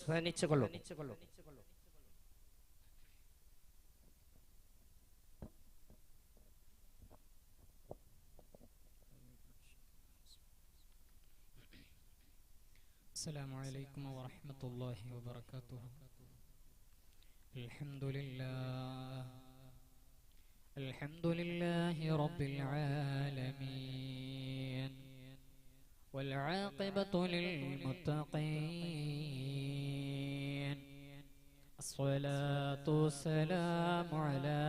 Speaker 1: ക്ഷണിച്ചു കൊള്ളുന്നു.
Speaker 6: السلام عليكم ورحمة الله وبركاته. الحمد لله رب العالمين والعاقبة للمتقين. الصلاة والسلام على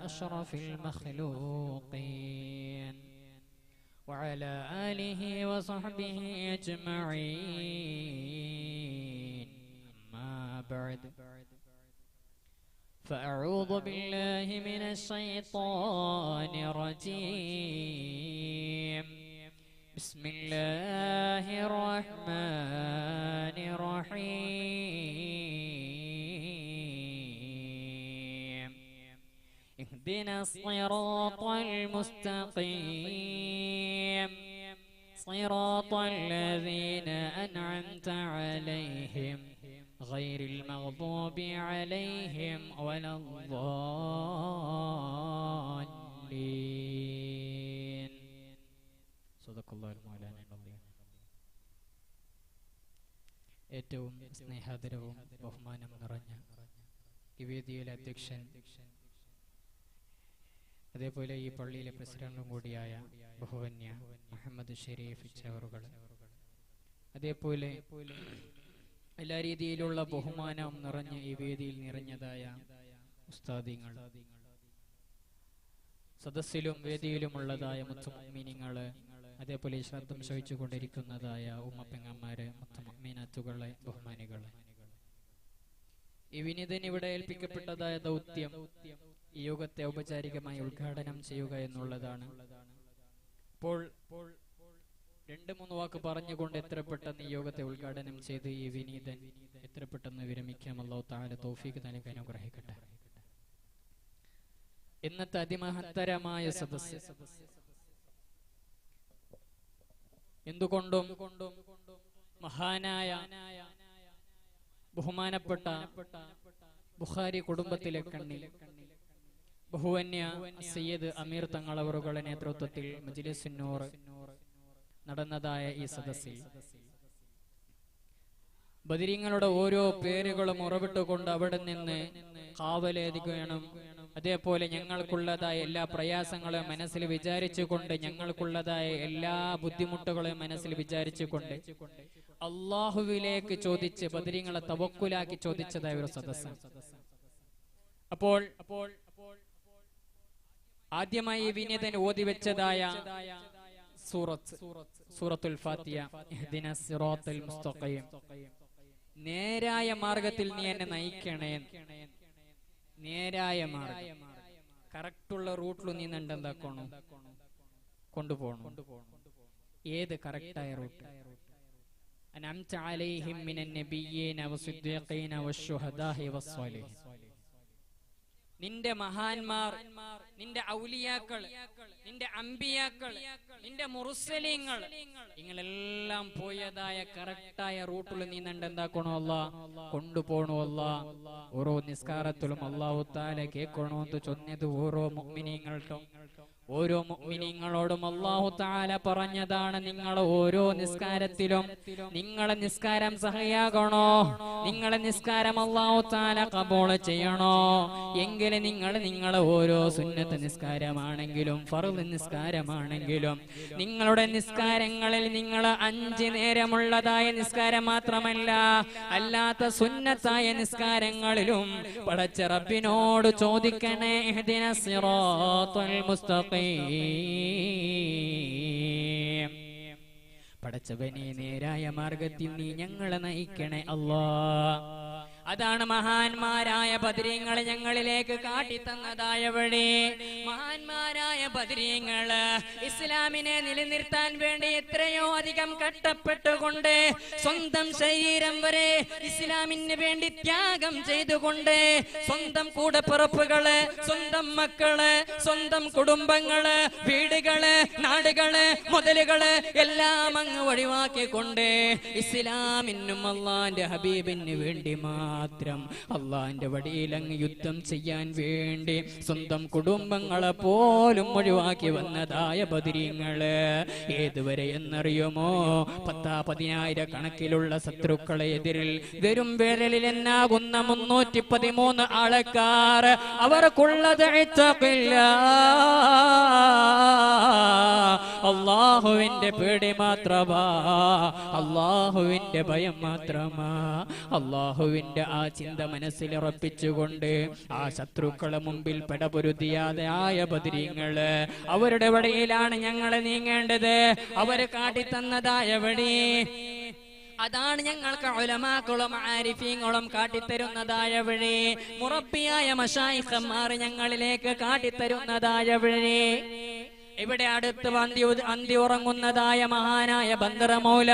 Speaker 6: أشرف المخلوقين وعلى آله وصحبه أجمعين. أما بعد فأعوذ بالله من الشيطان الرجيم. بسم الله الرحمن الرحيم. اهدنا الصراط المستقيم صراط الذين أنعمت عليهم غير المغضوب عليهم ولا الضالين. صدق الله المولانا العظيم. ഏറ്റവും സ്നേഹാദരവും ബഹുമാനം നിറഞ്ഞ ഈ വേദിയിലെ അധ്യക്ഷൻ, അതേപോലെ ഈ പള്ളിയിലെ പ്രസിഡന്റും കൂടിയായ ബഹുവന്യ മുഹമ്മദ് ഷെരീഫ് ചവറുകൾ, അതേപോലെ എല്ലാ രീതിയിലുള്ള ബഹുമാനം നിറഞ്ഞ ഈ വേദിയിൽ നിറഞ്ഞതായ ഉസ്താദിങ്ങൾ, സദസ്സിലും വേദിയിലുമുള്ളതായ മുത്തുമുഅ്മിനീങ്ങള്, അതേപോലെ ശ്രദ്ധ ശ്രവിച്ചുകൊണ്ടിരിക്കുന്നതായ ഉമ്മപ്പെങ്ങന്മാര്, മുത്തുമുഅ്മിനാത്തുകളെ, ബഹുമാനികളെ, ഈ വിനീതൻ ഇവിടെ ഏൽപ്പിക്കപ്പെട്ടതായ ദൗത്യം ഈ യോഗത്തെ ഔപചാരികമായി ഉദ്ഘാടനം ചെയ്യുക എന്നുള്ളതാണ്. അപ്പോൾ 2-3 വാക്ക് പറഞ്ഞുകൊണ്ട് എത്ര പെട്ടെന്ന് ഈ യോഗത്തെ ഉദ്ഘാടനം ചെയ്ത് ഈ വിനീതൻ എത്ര പെട്ടെന്ന് വിരമിക്കാം. അല്ലാഹു തആല തൗഫീഖ് നൽകി അനുഗ്രഹിക്കട്ടെ. ഇന്നത്തെ അതിമഹത്തരമായ സദസ്സ് എന്തുകൊണ്ടും മഹാനായ ബഹുമാനപ്പെട്ട ബുഖാരി കുടുംബത്തിലെ കണ്ണിൽ
Speaker 5: ബഹുവന്യ സയ്യിദ് അമീർ തങ്ങളവറുകളുടെ നേതൃത്വത്തിൽ മജ്ലിസുന്നൂർ നടന്നതായ ഈ സദസ്സിൽ ബദരീങ്ങളുടെ ഓരോ പേരുകളും ഉറവിട്ടുകൊണ്ട് അവിടെ നിന്ന് കാവലേതുകയും അതേപോലെ ഞങ്ങൾക്കുള്ളതായ എല്ലാ പ്രയാസങ്ങളും മനസ്സിൽ വിചാരിച്ചുകൊണ്ട് ഞങ്ങൾക്കുള്ളതായ എല്ലാ ബുദ്ധിമുട്ടുകളും മനസ്സിൽ വിചാരിച്ചുകൊണ്ട് അള്ളാഹുവിലേക്ക് ചോദിച്ച് ബദരീങ്ങളെ തവക്കുലാക്കി ചോദിച്ചതായ ഒരു സദസ്സ്. അപ്പോൾ ആദ്യമായി വിനീതൻ ഓതി വെച്ചതായ സൂറത്തുൽ ഫാത്തിഹ, ഇഹ്ദിനസ് സിറാത്തുൽ മുസ്തഖീം, നേരായ മാർഗത്തിൽ നീ എന്നെ നയിക്കണേ. നേരായ മാർഗം, കറക്റ്റുള്ള റൂട്ടിൽ നീ എന്താക്കണോ കൊണ്ടുപോകണം. ഏത് കറക്റ്റായ റൂട്ട്? അൻഅംത അലൈഹിം മിനൻ നബിയ്യീന വസ്സിദ്ദീഖീന വശുഹദാഇ വസ്സാലിഹീൻ. നിന്റെ മഹാന്മാർ, നിന്റെ ഔലിയാക്കൾ, നിന്റെ അമ്പിയാക്കൾ, നിന്റെ മുർസലീങ്ങൾ, നിങ്ങളെല്ലാം പോയതായ കറക്റ്റായ റൂട്ടിൽ നീ എന്താക്കണോ അല്ലാ കൊണ്ടുപോകണോ അല്ലാ. ഓരോ നിസ്കാരത്തിലും അല്ലാഹു തആല കേൾക്കണമെന്ന് ചൊന്നത് ഓരോ മുഅ്മിനീങ്ങൾക്കും ഓരോ മുഅ്മിനീങ്ങളോടും അല്ലാഹു തആല പറഞ്ഞതാണ്. നിങ്ങളെ ഓരോ നിസ്കാരത്തിലും നിങ്ങളെ നിസ്കാരം സഹിയാകണോ, നിങ്ങളെ നിസ്കാരം അല്ലാഹു തആല ഖബൂൽ ചെയ്യണോ എങ്കിൽ നിങ്ങളെ ഓരോ സുന്നത്ത് നിസ്കാരമാണെങ്കിലും ഫർദ് നിസ്കാരമാണെങ്കിലും നിങ്ങളുടെ നിസ്കാരങ്ങളിൽ നിങ്ങൾ 5 നേരമുള്ളതായ നിസ്കാരം മാത്രമല്ല അല്ലാത്ത സുന്നത്തായ നിസ്കാരങ്ങളിലും പടച്ച റബ്ബിനോട് ചോദിക്കണേ, ഇഹ്ദിനസ് സിറാത്തുൽ മുസ്തഖീം, പടച്ചവനെ നേരായ മാർഗത്തിൽ നീ ഞങ്ങളെ നയിക്കണേ അല്ലാ. അതാണ് മഹാന്മാരായ ബദരീങ്ങളെ ഞങ്ങളിലേക്ക് കാട്ടിത്തന്നതായ വഴി. മഹാന്മാരായ ബദരീങ്ങള് ഇസ്ലാമിനെ നിലനിർത്താൻ വേണ്ടി എത്രയോ അധികം കഷ്ടപ്പെട്ടുകൊണ്ട് സ്വന്തം ശരീരം വരെ ഇസ്ലാമിന് വേണ്ടി ത്യാഗം ചെയ്തുകൊണ്ട് സ്വന്തം കൂടപ്പിറപ്പുകള്, സ്വന്തം മക്കള്, സ്വന്തം കുടുംബങ്ങള്, വീടുകള്, നാടുകള്, മുതലുകള് എല്ലാം അങ്ങ് ഒഴിവാക്കിക്കൊണ്ട് ഇസ്ലാമിനും അള്ളാന്റെ ഹബീബിന് വേണ്ടി മാത്രം അള്ളാന്റെ വഴിയിൽ അങ്ങ് യുദ്ധം ചെയ്യാൻ വേണ്ടി സ്വന്തം കുടുംബങ്ങളെ പോലും ഒഴിവാക്കി വന്നതായ ബദരീങ്ങള് ഏതുവരെ എന്നറിയുമോ? 10,000 കണക്കിലുള്ള ശത്രുക്കളെ എതിരിൽ വെറും വിരലിൽ എന്നാകുന്ന 313 ആൾക്കാർ അവർക്കുള്ളത് അള്ളാഹുവിന്റെ പേടി മാത്രമാ, അള്ളാഹുവിന്റെ ഭയം മാത്രമാ. അള്ളാഹുവിന്റെ ആ ചിന്ത മനസ്സിൽ ഉറപ്പിച്ചുകൊണ്ട് ആ ശത്രുക്കളെ മുമ്പിൽ പെടപൊരുതിയാതെ ആയ ബദരീങ്ങള് അവരുടെ വഴിയിലാണ് ഞങ്ങൾ നീങ്ങേണ്ടത്. അവര് കാട്ടിത്തന്നതായ വഴി അതാണ് ഞങ്ങൾക്ക് ഉലമാക്കളും ആരിഫീങ്ങളും കാട്ടിത്തരുന്നതായ വഴി. മുറബ്ബിയായ മശായിഖന്മാർ ഞങ്ങളിലേക്ക് കാട്ടിത്തരുന്നതായ വഴി. ഇവിടെ അടുത്ത് അന്തി ഉറങ്ങുന്നതായ മഹാനായ ബന്ദറമൗല,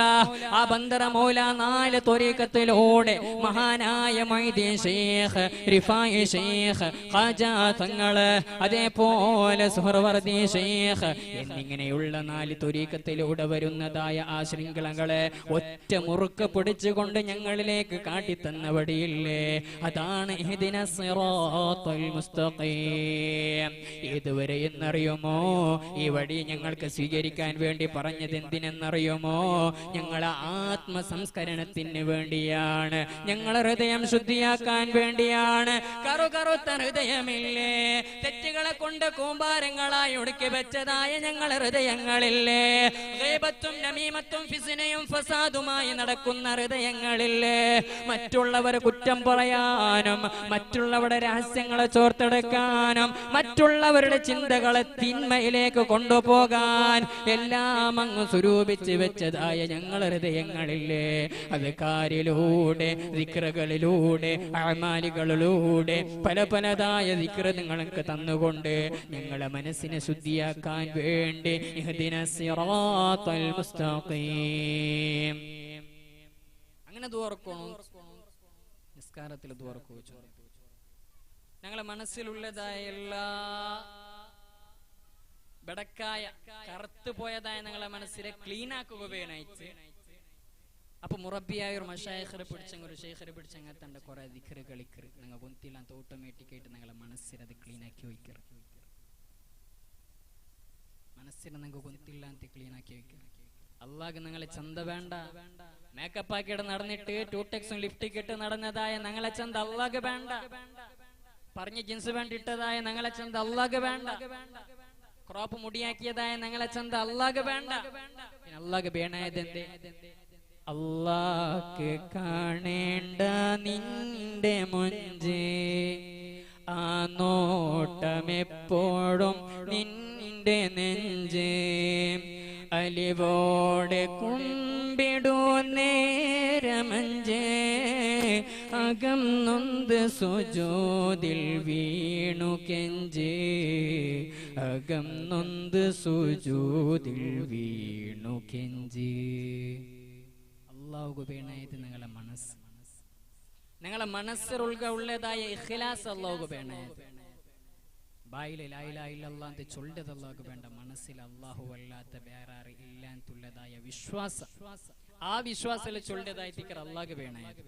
Speaker 5: ആ ബന്ദറമൗല 4 ത്വരീഖത്തിലൂടെ മഹാനായ മൊയ്തീൻ ശൈഖ്, റിഫായി ശൈഖ്, ഖാജാ തങ്ങള്, അതേപോലെ സുഹ്റവർദി ശൈഖ് എന്നിങ്ങനെയുള്ള 4 ത്വരീഖത്തിലൂടെ വരുന്നതായ ആ ശൃംഖലകളെ ഒറ്റ മുറുക്ക് പിടിച്ചുകൊണ്ട് ഞങ്ങളിലേക്ക് കാട്ടിത്തന്ന വഴിയില്ലേ, അതാണ് ഇഹ്ദിനസ് സിറാത്തുൽ മുസ്തഖീം. ഏതുവരെ എന്നറിയുമോ? ഈ വഴി ഞങ്ങൾക്ക് സ്വീകരിക്കാൻ വേണ്ടി പറഞ്ഞത് എന്തിനെന്നറിയുമോ? ഞങ്ങളെ ആത്മസംസ്കരണത്തിന് വേണ്ടിയാണ്, ഞങ്ങളെ ഹൃദയം ശുദ്ധിയാക്കാൻ വേണ്ടിയാണ്. കറുകറുത്ത ഹൃദയമില്ലേ, തെറ്റുകളെ കൊണ്ട് കൂമ്പാരങ്ങളായി ഒടുക്കി വെച്ചതായ ഞങ്ങളെ ഹൃദയങ്ങളില്ലേ, ഗീബത്തും നമീമത്തും ഫിസ്നയും ഫസാദുമായി നടക്കുന്ന ഹൃദയങ്ങളില്ലേ, മറ്റുള്ളവരെ കുറ്റം പറയാനും മറ്റുള്ളവരുടെ രഹസ്യങ്ങളെ ചോർത്തെടുക്കാനും മറ്റുള്ളവരുടെ ചിന്തകളെ തിന്മയിലേക്ക് കൊണ്ടുപോകാൻ എല്ലാം അങ്ങ് സ്വരൂപിച്ച് വെച്ചതായ ഞങ്ങളുടെ ഹൃദയങ്ങളില്ലേ, അദ്കാരിലൂടെ ദിക്റുകളിലൂടെ അഅമാലുകളിലൂടെ പലതായ ദിക്റ് നിങ്ങൾക്ക് തന്നുകൊണ്ട് ഞങ്ങളെ മനസ്സിനെ ശുദ്ധിയാക്കാൻ വേണ്ടി ഇഹ്ദിനസ് സിറാത്തുൽ മുസ്തഖീം അങ്ങനെ ദുആർക്കണോ? നിസ്കാരത്തിൽ ദുആർക്കോ? ഞങ്ങളെ മനസ്സിലുള്ളതായ എല്ലാ ബടക്കായ കറുത്തു പോയതായ ഞങ്ങളെ മനസ്സിനെ ക്ലീൻ ആക്കുക വേണയിച്ച്
Speaker 6: അപ്പൊ മുറബിയായ ഒരു മഷായഖറെ പിടിച്ചെങ്കിൽ ഒരു ഷെയ്ഖറെ പിടിച്ചെങ്കിൽ തന്റെ കുറെ ദിക്റ് കളിക്കറ് നിങ്ങൾ ഗൊന്തില്ലാത്ത ഓട്ടോമാറ്റിക് ആയിട്ട് നിങ്ങളെ മനസ്സിൽ അത് ക്ലീൻ ആക്കി വയ്ക്കറ്. മനസ്സിന് നിങ്ങൾ ഗൊന്തില്ലാത്ത ക്ലീൻ ആക്കി വയ്ക്കറ്. അള്ളാഹ് നിങ്ങളെ ചന്ത വേണ്ട, മേക്കപ്പ് ആക്കിയിട്ട് നടന്നിട്ട് ടൂടെക്സും ലിഫ്റ്റിക്ക് ഇട്ട് നടന്നതായ ഞങ്ങളെ ചന്ത അള്ളാഹ് വേണ്ട, പറഞ്ഞ് ജീൻസ് പാന്റ് ഇട്ടതായ ഞങ്ങളെ ചന്ത അള്ളാഹ് വേണ്ട, ക്രോപ്പ് മുടിയാക്കിയതായ ഞങ്ങളെ ചന്ത അള്ളാഹ് വേണ്ട. അള്ളാഹ് വേണായത് എന്തേ? അള്ളാഹ് കാണേണ്ട നിന്റെ മുഞ്ചേ, ആ നോട്ടമെപ്പോഴും നിന്റെ നെഞ്ചേ, അലിവോടെ കുമ്പിടൂ നേരമഞ്ചേ, അകം നൊന്ത് സുജൂദിൽ വീണു കെഞ്ചേ, അകം നൊന്ത് സുജൂദിൽ വീണു കെഞ്ചേ. അല്ലാഹു വേണായത് നിങ്ങളെ മനസ്സ്, നിങ്ങളെ മനസ്സിലുള്ളതായ ഇഖ്ലാസ് അല്ലാഹു വേണായത്. ബായിലെ ലാ ഇലാഹ ഇല്ലല്ലാഹ് എന്ന് ചൊല്ലത് അല്ലാഹു വേണ്ട, മനസ്സിൽ അല്ലാഹു അല്ലാത്ത വേറെ ഇല്ല എന്നുള്ളതായ വിശ്വാസം, ആ വിശ്വാസത്തിൽ ചൊല്ലതായ ദിക്ർ അല്ലാഹു വേണായത്.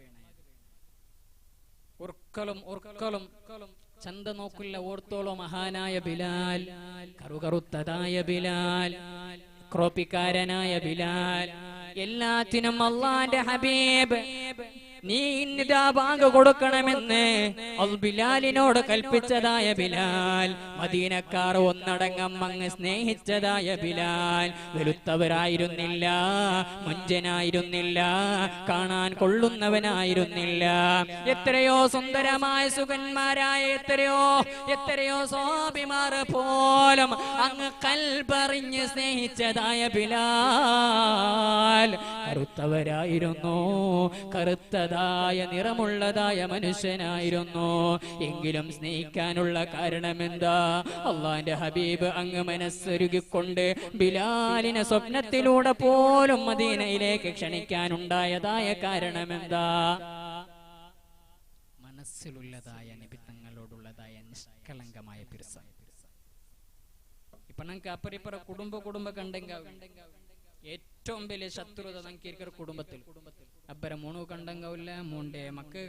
Speaker 6: ഒർക്കലും ചന്ത നോക്കില്ല ഓർത്തോളോ മഹാനായ ബിലാൽ, കറുകറുത്തതായ ബിലാൽ, ക്രോപ്പിക്കാരനായ ബിലാൽ, എല്ലാത്തിനും അള്ളാന്റെ ഹബീബ് നീ ഇന്നിതാ ബാങ്ക് കൊടുക്കണമെന്ന് ബിലാലിനോട് കൽപ്പിച്ചതായ ബിലാൽ, മദീനക്കാർ ഒന്നടങ്കം അങ്ങ് സ്നേഹിച്ചതായ ബിലാൽ, വെളുത്തവരായിരുന്നില്ല, മുഞ്ചനായിരുന്നില്ല, കാണാൻ കൊള്ളുന്നവനായിരുന്നില്ല, എത്രയോ സുന്ദരമായ സുഖന്മാരായ എത്രയോ സ്വാഭിമാർ പോലും അങ്ങ് കൽപറിഞ്ഞ് സ്നേഹിച്ചതായ ബിലാൽ കറുത്തവരായിരുന്നു, കറുത്തതായ നിറമുള്ളതായ മനുഷ്യനായിരുന്നു. എങ്കിലും സ്നേഹിക്കാനുള്ള കാരണം എന്താ? അള്ളാന്റെ ഹബീബ് അങ്ങ് മനസ്സൊരുകിക്കൊണ്ട് ബിലാലിനെ സ്വപ്നത്തിലൂടെ പോലും മദീനയിലേക്ക് ക്ഷണിക്കാനുണ്ടായതായ കാരണം എന്താ? മനസ്സിലുള്ളതായ നബി തങ്ങളോടുള്ളതായ നിഷ്കളങ്കമായ പിർസ. ഇപ്പൊ നമുക്ക് അപ്പറിപ്പറ കുടുംബ കണ്ടെങ്കാവ് ഏറ്റവും വലിയ ശത്രുത നമുക്ക് കുടുംബത്തിൽ അಬ್ಬര മൂണു കണ്ടങ്കാവില്ല, മൂണ്ടെ മക്ക്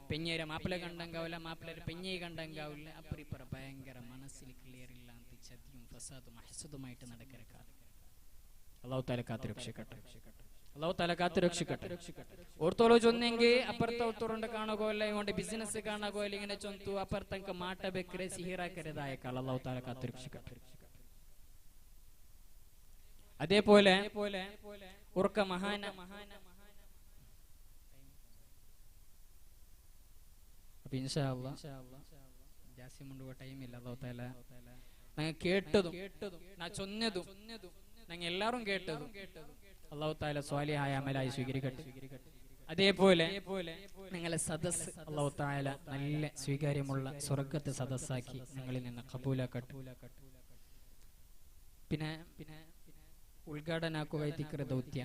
Speaker 6: പെഞ്ഞേര മാപ്പിള കണ്ടങ്കാവില്ല, മാപ്പിളര് പെഞ്ഞേ കണ്ടങ്കാവില്ല, അപ്പറിപ്പറ ഭയങ്കര മനസ്സിൽ ക്ലിയർ ഇല്ലാത്ത ചതിയും ഫസാദും അഹ്സദുമായിട്ട് നടക്കുന്ന കാലം. അല്ലാഹു തആല കാത്തു രക്ഷിക്കട്ടെ, അല്ലാഹു തആല കാത്തു രക്ഷിക്കട്ടെ. ഓർത്തോളോ ചൊന്നെങ്കിൽ അപ്പുറത്തെ ഒത്തോറുണ്ട് കാണുകോല്ല, ഇവന്റെ ബിസിനസ് കാണുകോല്ല, ഇങ്ങനെ ചൊന്തു അപ്പുറത്തക്ക് മാട്ട ബെക്കറെ സിഹിറാക്കരുതായ കാലം. അല്ലാഹു തആല കാത്തു രക്ഷിക്കട്ടെ. അതേപോലെ ഉറക്ക മഹാന ഇൻഷാ അല്ലാഹ് ജാസി മുണ്ടുക ടൈം ഇല്ല. അല്ലാഹു തആല ഞങ്ങൾ കേട്ടതും ഞാൻ ചൊന്നതും ഞങ്ങൾ എല്ലാവരും കേട്ടതും അല്ലാഹു തആല സ്വാലിഹായ അമലായി സ്വീകരിക്കട്ടെ. അതേപോലെ നിങ്ങളെ സദസ് അല്ലാഹു തആല നല്ല സ്വീകാര്യമുള്ള സ്വർഗ്ഗത്തെ സദസ്സാക്കി ഞങ്ങളിൽ നിന്ന് ഖബൂലാക്കട്ടെ. പിന്നെ ഉദ്ഘാടനാക്കുക ദിക്ർ ദൗത്യ.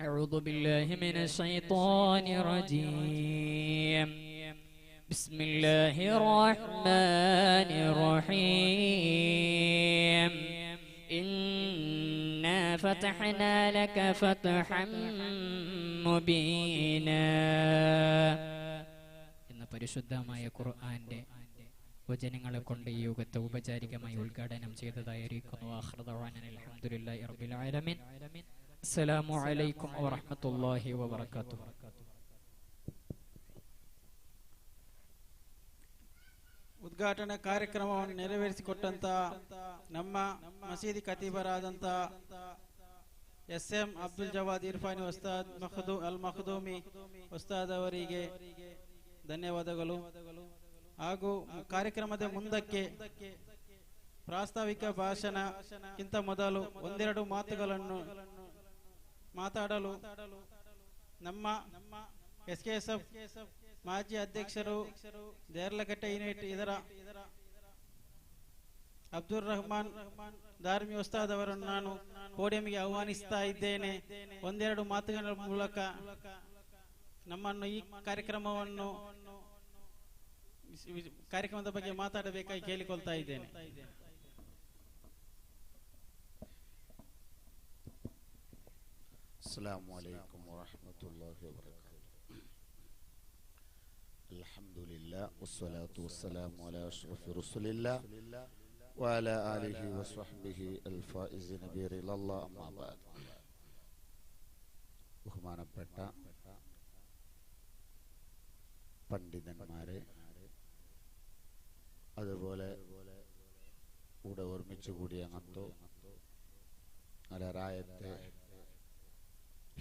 Speaker 6: أعوذ بالله من الشيطان الرجيم. بسم الله الرحمن الرحيم. إنا فتحنا لك فتحا مبينا. ഇന്ന് പരിശുദ്ധമായ ഖുർആന്റെ വചനങ്ങളെ കൊണ്ട് ഈ യുഗത്തെ ഔപചാരികമായി ഉദ്ഘാടനം ചെയ്തതായി അറിയിക്കുന്നു. അൽഹംദുലില്ലാഹി റബ്ബിൽ ആലമീൻ. അസ്സലാമു അലൈക്കും വറഹ്മത്തുള്ളാഹി വബറകാതുഹു.
Speaker 7: ಉದ್ಘಾಟನಾ ಕಾರ್ಯಕ್ರಮವನ್ನು ನೆರವೇರಿಸಿಕೊಟ್ಟಂತ ನಮ್ಮ ಮಸೀದಿ ಖತೀಬರಾದಂತ ಎಸ್.ಎಂ. ಅಬ್ದುಲ್ ಜವಾದ್ ಇರ್ಫಾನಿ ಉಸ್ತಾದ್ ಅಲ್ ಮಖದೂಮಿ ಉಸ್ತಾದ್ ಅವರಿಗೆ ಧನ್ಯವಾದಗಳು. ಹಾಗೂ ಕಾರ್ಯಕ್ರಮದ ಮುಂದಕ್ಕೆ ಪ್ರಾಸ್ತಾವಿಕ ಭಾಷಣಕ್ಕಿಂತ ಮೊದಲು ಒಂದೆರಡು ಮಾತುಗಳನ್ನು ಮಾತಾಡಲು ನಮ್ಮ ಎಸ್ಕೆಎಸ್ಎಫ್ ಮಾಜಿ ಅಧ್ಯಕ್ಷರು ದೇರ್ಲಕಟ್ಟೆ ಯೂನಿಟ್ ಇದರ ಅಬ್ದುಲ್ ರಹಮಾನ್ ದಾರ್ಮಿ ಉಸ್ತಾದ್ ಅವರನ್ನು ನಾನು ಪೋಡಿಯಂಗೆ ಆಹ್ವಾನಿಸ್ತಾ ಇದ್ದೇನೆ. ಒಂದೆರಡು ಮಾತುಗಳ ಮೂಲಕ ನಮ್ಮನ್ನು ಈ ಕಾರ್ಯಕ್ರಮದ ಬಗ್ಗೆ ಮಾತಾಡಬೇಕಾಗಿ ಕೇಳಿಕೊಳ್ತಾ ಇದ್ದೇನೆ.
Speaker 8: السلام عليكم ورحمة الله وبركاته. الحمد لله والصلاة والسلام على أشرف رسول الله وعلى آله وصحبه الفائزين برضا الله. أما بعد. ബഹുമാനപ്പെട്ട പണ്ഡിതന്മാരെ, അതുപോലെ കൂടെ ഒരുമിച്ച് കൂടിയ അങ്ങത്തോ അലറായത്തെ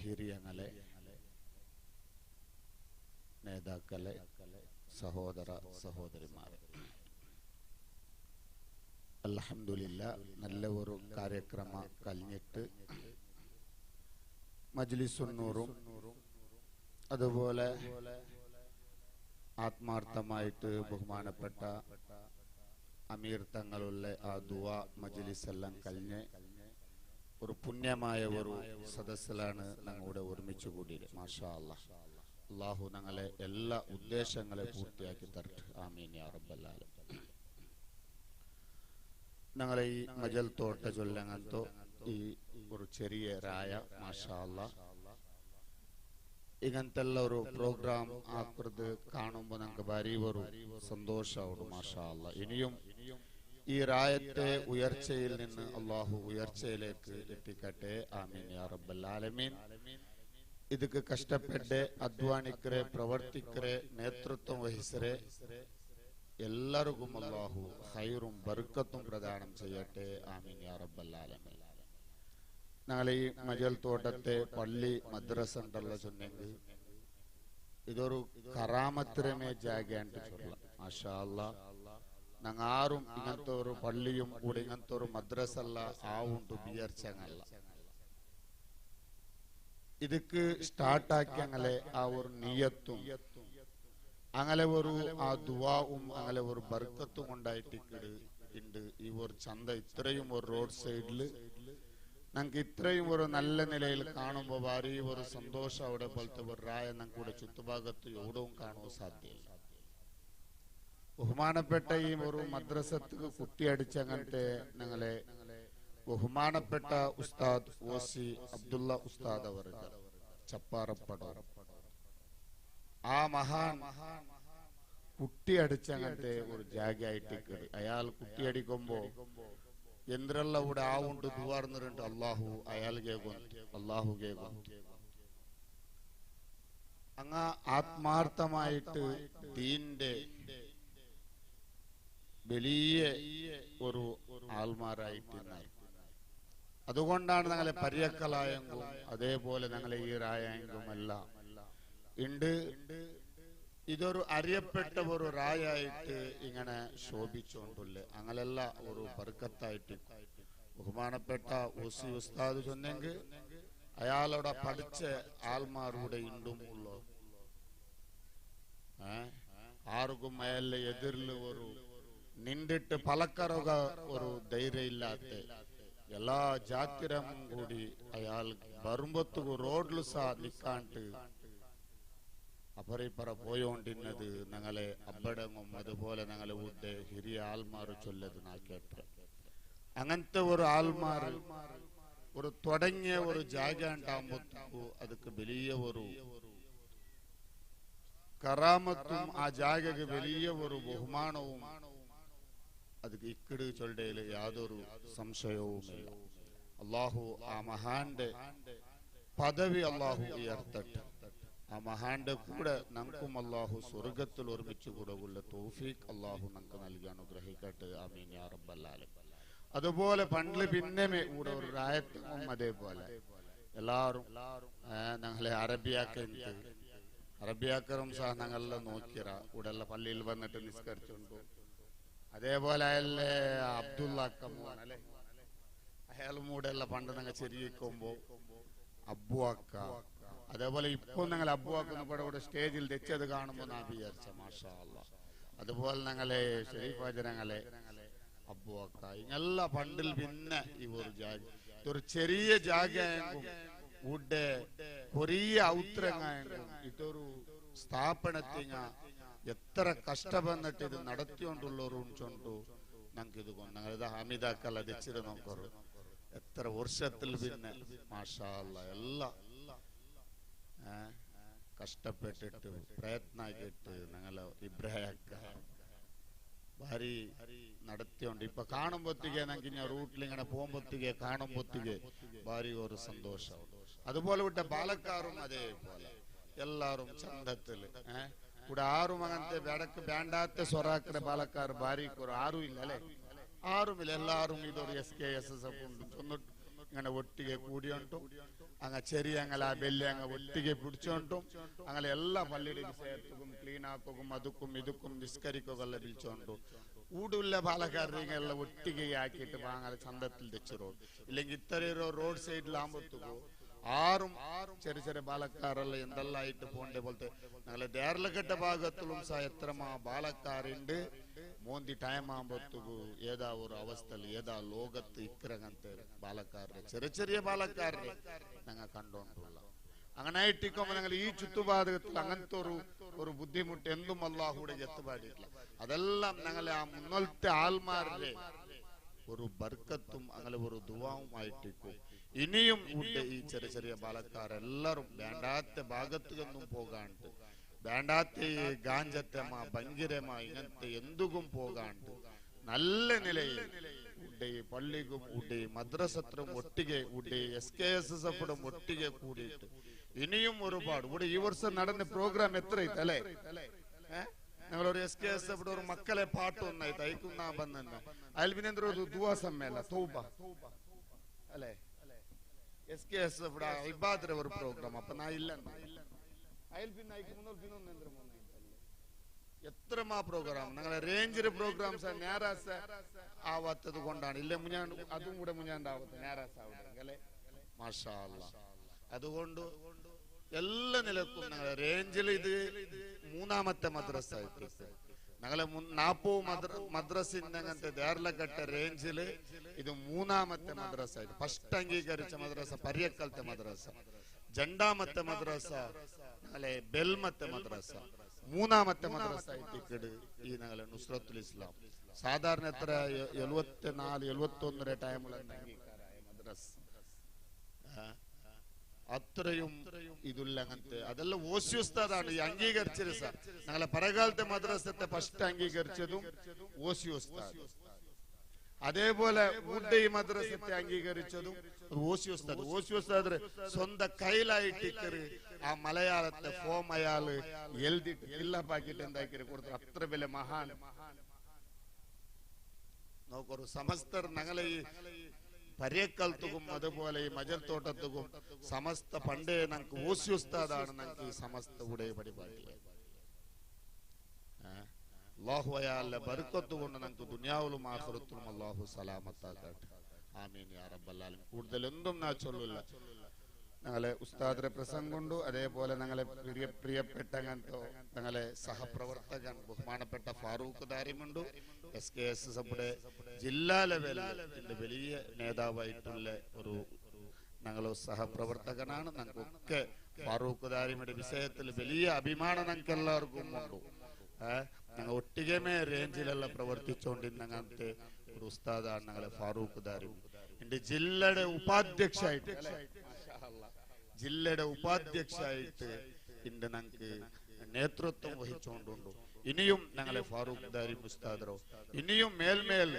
Speaker 8: ഹിരിയങ്ങളെ, നേതാക്കളെ, സഹോദര സഹോദരിമാരെ, അൽഹംദുലില്ലാ നല്ല ഒരു കാര്യക്രമ കഴിഞ്ഞിട്ട് മജ്ലിസുന്നൂറും അതുപോലെ ആത്മാർത്ഥമായിട്ട് ബഹുമാനപ്പെട്ട അമീർ തങ്ങളുള്ള ആ ദുആ മജ്ലിസ് എല്ലാം കഴിഞ്ഞ് ഒരു പുണ്യമായ ഒരു സദസ്സിലാണ് ഞങ്ങളുടെ ഒരുമിച്ച് കൂടിയത്. മാഷാ അല്ലാഹ്. അല്ലാഹു ഞങ്ങളെ എല്ലാ ഉദ്ദേശങ്ങളെ പൂർത്തിയാക്കി തരട്ടെ. ആമീൻ യാ റബ്ബൽ ആലമീൻ. ഞങ്ങളെ ഈ മജൽ തോട്ട ചൊല്ലങ്ങന്തോ ഈ ഒരു ചെറിയ രായ മാഷാ അല്ലാഹ് ഇങ്ങനത്തെല്ല ഒരു പ്രോഗ്രാം ആക്കൃത് കാണുമ്പോൾ ഞങ്ങൾക്ക് ഭാരി ഒരു സന്തോഷമാണ്. മാഷാ അല്ലാഹ്. ഇനിയും ഈ രായത്തെ ഉയർച്ചയിൽ നിന്ന് അള്ളാഹു ഉയർച്ചയിലേക്ക് എത്തിക്കട്ടെ. ആമീൻ യാ റബ്ബൽ ആലമീൻ. ಇದಕ್ಕೆ ಕಷ್ಟಪಟ್ಟೆ ಅಧ್ವಾನಿಕರೆ, ಪ್ರವರ್ತಿಕರೆ, നേതൃത്വം വഹിച്ചരെ എല്ലാവർക്കും അല്ലാഹു ഖൈറും ബർക്കത്തും പ്രദാനം ചെയ്യട്ടെ. ആമീൻ യാ റബ്ബൽ ആലമീൻ. നാളെ ഈ മജൽ തോട്ടത്തെ പള്ളി മദ്രസ ഉണ്ടല്ലോ ചൊന്നെങ്കിൽ ഇതൊരു കറാമത്തിരമേ ജാഗാണ്ട് ചൊല്ലാം. മാഷാ അല്ലാഹ്. ഞങ്ങൾ ആരും ഇങ്ങനത്തെ ഒരു പള്ളിയും കൂടെ ഇങ്ങനത്തെ ഒരു മദ്രസ അല്ല ആവുണ്ട് വിചാരിച്ചങ്ങല്ല. ಇದಕ್ಕೆ ಸ್ಟಾರ್ಟ್ ಆಕಿ അങ്ങനെ ആ ഒരു നിയത്തും അങ്ങനെ ഒരു ആ ദുആവും അങ്ങനെ ഒരു ബർക്കത്തും ഉണ്ടായിട്ടുണ്ട്. ഈ ഒരു ചന്ത ഇത്രയും ഒരു റോഡ് സൈഡിൽ ഞങ്ങൾക്ക് ഇത്രയും ഒരു നല്ല നിലയിൽ കാണുമ്പോൾ ഭാരി ഒരു സന്തോഷം. അവിടെ പോലത്തെ ഒരു രായ ഞങ്ങളുടെ ചുറ്റുഭാഗത്ത് എവിടവും കാണുവാൻ സാധ്യമല്ല. ബഹുമാനപ്പെട്ട ഈ ഒരു മദ്രസക്ക് കുട്ടിയടിച്ച് അങ്ങനത്തെ ഞങ്ങളെ ബഹുമാനപ്പെട്ട ഉസ്താദ് ഓസി അബ്ദുള്ള ഉസ്താദ് അവർ ചപ്പാറപ്പട ആ മഹാൻ കുട്ടിയടിച്ച് അങ്ങനത്തെ ഒരു ജാഗയായിട്ട് അയാൾ കുട്ടിയടിക്കുമ്പോ എന്തെല്ല ഇവിടെ ആവുണ്ട് ദുവാർന്നിട്ടുണ്ട്. അള്ളാഹു അയാൾಗೆ ಗೊಂತು, അള്ളാഹുಗೆ ಗೊಂತು. അങ്ങ ആത്മാർത്ഥമായിട്ട് ദീന്റെ വലിയ ഒരു ആൾമാരായിട്ട് അതുകൊണ്ടാണ് ഞങ്ങളെ പരിയക്കലായെങ്കും അതേപോലെ ഞങ്ങളെ ഈ റായെങ്കും എല്ലാം ഉണ്ട്. ഇതൊരു അറിയപ്പെട്ട ഒരു റായായിട്ട് ഇങ്ങനെ ശോഭിച്ചുകൊണ്ടുള്ള അങ്ങനെല്ല ഒരു ബർക്കത്തായിട്ട് ബഹുമാനപ്പെട്ട ഓസി ഉസ്താദ് ചൊന്നെങ്കിൽ അയാളോടെ പഠിച്ച ആൾമാരുടെ ഇണ്ടും ഉള്ളു. ആർക്കും അയാളുടെ എതിരിൽ ഒരു നിണ്ടിട്ട് പലക്കറുക ഒരു ധൈര്യം ഇല്ലാത്ത എല്ലാ ജാത്തിരം കൂടി അയാൾ വരുമ്പത്തുకు റോഡിൽ സഹ നിക്കാണ്ട് അപ്പറിപ്പറ പോയോണ്ടിരുന്നത് ഞങ്ങളെ അബ്ബടങ്ങും അതുപോലെ ഞങ്ങളെ വീട്ടെ ഹിരിയ ആൾമാർ ചൊല്ലത് നാ കേട്ട. അങ്ങനത്തെ ഒരു ആൾമാർ ഒരു തുടങ്ങിയ ഒരു ജാഗ ഉണ്ടാകുമ്പോ ಅದಕ್ಕೆ വലിയ ഒരു കറാമത്തും ആ ജാഗക്ക് വലിയ ഒരു ബഹുമാനവും ಅದಕ್ಕೆ ഇക്കട് ചൊല്ലയിൽ യാതൊരു സംശയവുമില്ല. അല്ലാഹു ആ മഹാന്റെ പദവി അല്ലാഹു ഉയർത്തട്ടെ. ആ മഹാന്റെ കൂടെ നമുക്കും അല്ലാഹു സ്വർഗത്തിൽ ഒരുമിച്ച് കൂടെയുള്ള തൗഫീഖ് അല്ലാഹു നമുക്ക് നൽകി അനുഗ്രഹിക്കട്ടെ. ആമീൻ യാ റബ്ബൽ ആലമീൻ. അതുപോലെ പണ്ട് പിന്നെ കൂടെ ഒരു റായത്തും അതേപോലെ എല്ലാവരും ഞങ്ങളെ അറബിയാക്കറും സഹ ഞങ്ങളെല്ലാം നോക്കിയറ ഇവിടെല്ലാം പള്ളിയിൽ വന്നിട്ട് നിസ്കരിച്ചുണ്ടു. അതേപോലെ അയാളെ അബ്ദുള്ളക്കമ്മ അല്ലെ അയാളും കൂടെ എല്ലാം പണ്ട് ഞങ്ങൾ ചെറിയിക്കുമ്പോ അബ്ബുഅക്ക അതേപോലെ ഇപ്പൊ ഞങ്ങൾ അബ്ബുഅക്കുന്ന കൂടെ സ്റ്റേജിൽ തെച്ചത് കാണുമ്പോ നാ വിചാരിച്ച മാഷാ അല്ലാഹ്. അതുപോലെ ഞങ്ങളെ ഷെരീഫാജ ഞങ്ങളെ അബ്ബുഅക്ക ഇങ്ങെല്ലാം പണ്ടിൽ പിന്നെ ഈ ഒരു ജാഗ ഇതൊരു ചെറിയ ജാഗയെങ്കും ഊടെ കൊറിയ ഔത്രങ്ങയെങ്കും ഇതൊരു സ്ഥാപനത്തിങ്ങ എത്ര കഷ്ടപ്പെന്നിട്ട് ഇത് നടത്തിക്കൊണ്ടുള്ളവരും ചൊണ്ടു ഞങ്ങൾക്ക് ഇത് ഞങ്ങളിത് ഹമീദാക്കല്ല തെച്ചിട്ട് നോക്കറു എത്ര വർഷത്തിൽ പിന്നെ മാഷാ അല്ലാഹ് എല്ലാ കഷ്ടപ്പെട്ടിട്ട് പ്രയത്ന ആക്കിയിട്ട് ഞങ്ങളെ ഇബ്രാഹിക്ക ഭാരി നടത്തിയോണ്ട് ഇപ്പൊ കാണുമ്പോത്തിಗೆ ഞങ്ങൾക്ക് ഇങ്ങനെ റൂട്ടിൽ ഇങ്ങനെ പോകുമ്പോത്തിಗೆ കാണുമ്പോത്തിಗೆ ഭാരി ഒരു സന്തോഷം. അതുപോലെ വിട്ട പാലക്കാരും അതേപോലെ എല്ലാരും ചന്തത്തില് ഇവിടെ ആരും അങ്ങനത്തെ വിടക്ക് വേണ്ടാത്ത സ്വറാക്കിற പാലക്കാർ ഭാരിക്കൊരു ആരും ഇല്ല അല്ലെ, ആരുമില്ല. എല്ലാരും ഇതൊരു SKSS ഉണ്ട് ഇങ്ങനെ ഒട്ടിಗೆ കൂടിയോണ്ടും അങ്ങ ചെറിയ അങ്ങനെ ആ ബെല്ല് അങ്ങ് ഒട്ടിಗೆ പിടിച്ചോണ്ടും അങ്ങനെ എല്ലാ പള്ളിയിലേക്ക് ചേർത്തും ക്ലീൻ ആക്കും അതുക്കും ഇതുക്കും നിസ്കരിക്കുകയെല്ലാം പിടിച്ചോണ്ടും ഊടുള്ള പാലക്കാരുടെ എല്ലാം ഒട്ടിಗೆ ആക്കിയിട്ട് വാങ്ങാൻ ചന്തത്തിൽ തെച്ചിരോ. ഇല്ലെങ്കിൽ ഇത്രയോ റോഡ് സൈഡിലാകുമ്പോഴത്തേക്കോ ആറും ചെറിയ ചെറിയ പാലക്കാരെല്ലാം എന്തെല്ലാം ആയിട്ട് പോണ്ടേ പോലത്തെ ഞങ്ങളെ ദേർലഘട്ട ഭാഗത്തിലും സಹ എത്രമാ പാലക്കാരുണ്ട്. മോന്തി ടൈം ആകുമ്പോഴത്തേക്കു ഏതാ ഒരു അവസ്ഥയിൽ ഏതാ ലോകത്ത് ഇക്കരങ്ങനത്തെ പാലക്കാരുടെ ചെറിയ ചെറിയ പാലക്കാരുടെ ഞങ്ങൾ കണ്ടോണ്ടുള്ള അങ്ങനെ ആയിട്ടിക്കുമ്പോ ഞങ്ങൾ ഈ ചുറ്റുപാടകത്തിൽ അങ്ങനത്തെ ഒരു ബുദ്ധിമുട്ട് എന്തും അല്ലാഹുടെ എത്തുപാടിയിട്ടില്ല. അതെല്ലാം ഞങ്ങളെ ആ മുന്നോലത്തെ ആൾമാരുടെ ഒരു ബർക്കത്തും അങ്ങനെ ഒരു ദുവാവും ആയിട്ടിക്കും. ഇനിയും ഉണ്ട് ഈ ചെറിയ ചെറിയ പാലക്കാരെല്ലാരും വേണ്ടാത്ത ഭാഗത്തുനിന്നും പോകാണ്ട് വേണ്ടാത്ത ഗാഞ്ചത്തമ ഭംഗിരമ ഇങ്ങനത്തെ എന്തുകും പോകാണ്ട് നല്ല നിലയിൽ ഉഡേ പള്ളിക്കും ഉഡേ മദ്രസത്തും ഒട്ടിಗೆ ഉഡേ SKSS ഒട്ടിಗೆ കൂടിയിട്ട് ഇനിയും ഒരുപാട് ഇവിടെ ഈ വർഷം നടന്ന പ്രോഗ്രാം എത്ര ഇತ್ತು അല്ലേ? ഞങ്ങളൊരു SKSS ഒരു മക്കളെ പാട്ട് ഒന്നായിട്ട് അയക്കുന്ന ബന്ധ അതിൽ പിന്നെ ഒരു ദുആ സമ്മേളന തൗബ അല്ലേ? SKSS ഇബാദത്തിന്റെ ഒരു പ്രോഗ്രാം. അപ്പൊ നാ ഇല്ല അതിൽ പിന്നെ എത്രമാ പ്രോഗ്രാം ഞങ്ങളെ റേഞ്ചില് പ്രോഗ്രാംസ് ഞായറാഴ്ച ആവാത്തത് കൊണ്ടാണ്. ഇല്ല അതും കൂടെ മുഞ്ഞാണ്ടാവത്ത് ഞായറാഴ്ച ആവട്ടെ മാഷാ അല്ലാഹ്. അതുകൊണ്ട് എല്ലാ നിലക്കും ഞങ്ങളെ റേഞ്ചിൽ ഇത് മൂന്നാമത്തെ മദ്രസ ആയിട്ട് ഞങ്ങളെ 40 മദ്രസിന്റെ അങ്ങനത്തെ ദേർലഘട്ട റേഞ്ചില് ഇത് മൂന്നാമത്തെ മദ്രസ ആയിട്ട്. ഫസ്റ്റ് അംഗീകരിച്ച മദ്രസ പര്യക്കലത്തെ മദ്രസ, രണ്ടാമത്തെ മദ്രസ ഞങ്ങളെ ബെൽമത്തെ മദ്രസ, മൂന്നാമത്തെ മദ്രസ ആയിട്ട് ഈ ഞങ്ങളെ നുസ്രത്തുൽ ഇസ്ലാം. സാധാരണ എത്ര 74-71 ടൈമിലാണ് അംഗീകാരമായ മദ്രസ. അത്രയും ഇതുള്ള അങ്ങനത്തെ അതെല്ലാം ഓസി ഉസ്താദാണ് ഈ അംഗീകരിച്ചത് സാർ. ഞങ്ങളെ പരകാലത്തെ മദ്രസത്തെ ഫസ്റ്റ് അംഗീകരിച്ചതും ഓസി ഉസ്താദ്. അതേപോലെ ഊട്ടി മദ്രസത്തെ അംഗീകരിച്ചതും ഓസി ഉസ്താദ്. ഓസി ഉസ്താദ് സ്വന്തം കയ്യിലായിട്ട് ആ മലയാളത്തെ ഫോം അയാള് എഴുതിട്ട് ഫില്ലപ്പാക്കിട്ട് എന്താക്കി കൊടുത്തു. അത്ര വലിയ മഹാൻ നോക്കൊരു സമസ്തർ ഞങ്ങളെ ഈ പര്യക്കൽത്തുക്കും അതുപോലെ ഈ മജൽ തോട്ടത്തുക്കും സമസ്ത പണ്ടേ ഞങ്ങൾക്ക് ഓസി ഉസ്താദാണ് ഞങ്ങൾക്ക് ഈ സമസ്ത കൂടെ പരിപാടി. അല്ലാഹു അയാളുടെ ബർക്കത്ത് കൊണ്ട് ഞങ്ങൾക്ക് ദുനിയാവിലും ആഖിറത്തിലും അല്ലാഹു സലാമത്താക്കട്ടെ. ആമീൻ യാ റബ്ബൽ ആലമീൻ. കൂടുതൽ എന്തും ഞാൻ ചൊല്ലില്ല. ഞങ്ങളെ ഉസ്താദിന്റെ പ്രസംഗം കൊണ്ടു അതേപോലെ ഞങ്ങളെ പ്രിയപ്പെട്ട അങ്ങനത്തെ ഞങ്ങളെ സഹപ്രവർത്തകൻ ബഹുമാനപ്പെട്ട ഫാറൂഖ് ദാരിമുണ്ട്. SKSS ജില്ലാ ലെവലിൽ വലിയ നേതാവായിട്ടുള്ള ഒരു ഞങ്ങളെ സഹപ്രവർത്തകനാണ്. ഞങ്ങൾക്കൊക്കെ ഫാറൂഖ് ദാരിമിയുടെ വിഷയത്തിൽ വലിയ അഭിമാനം ഞങ്ങൾക്ക് എല്ലാവർക്കും ഉണ്ട്. ഞങ്ങൾ ഒട്ടികമേ റേഞ്ചിലെല്ലാം പ്രവർത്തിച്ചുകൊണ്ടിരുന്ന അങ്ങനത്തെ ഒരു ഉസ്താദാണ് ഞങ്ങളെ ഫാറൂഖ് ദാരിമി. എന്റെ ജില്ലയുടെ ഉപാധ്യക്ഷായിട്ട് ഇന്ന് ഞങ്ങൾക്ക് നേതൃത്വം വഹിച്ചുകൊണ്ടുണ്ട്. ഇനിയും ഞങ്ങളെ ഫാറൂഖ് ദാരിമി ഉസ്താദറോ ഇനിയും മേൽമേൽ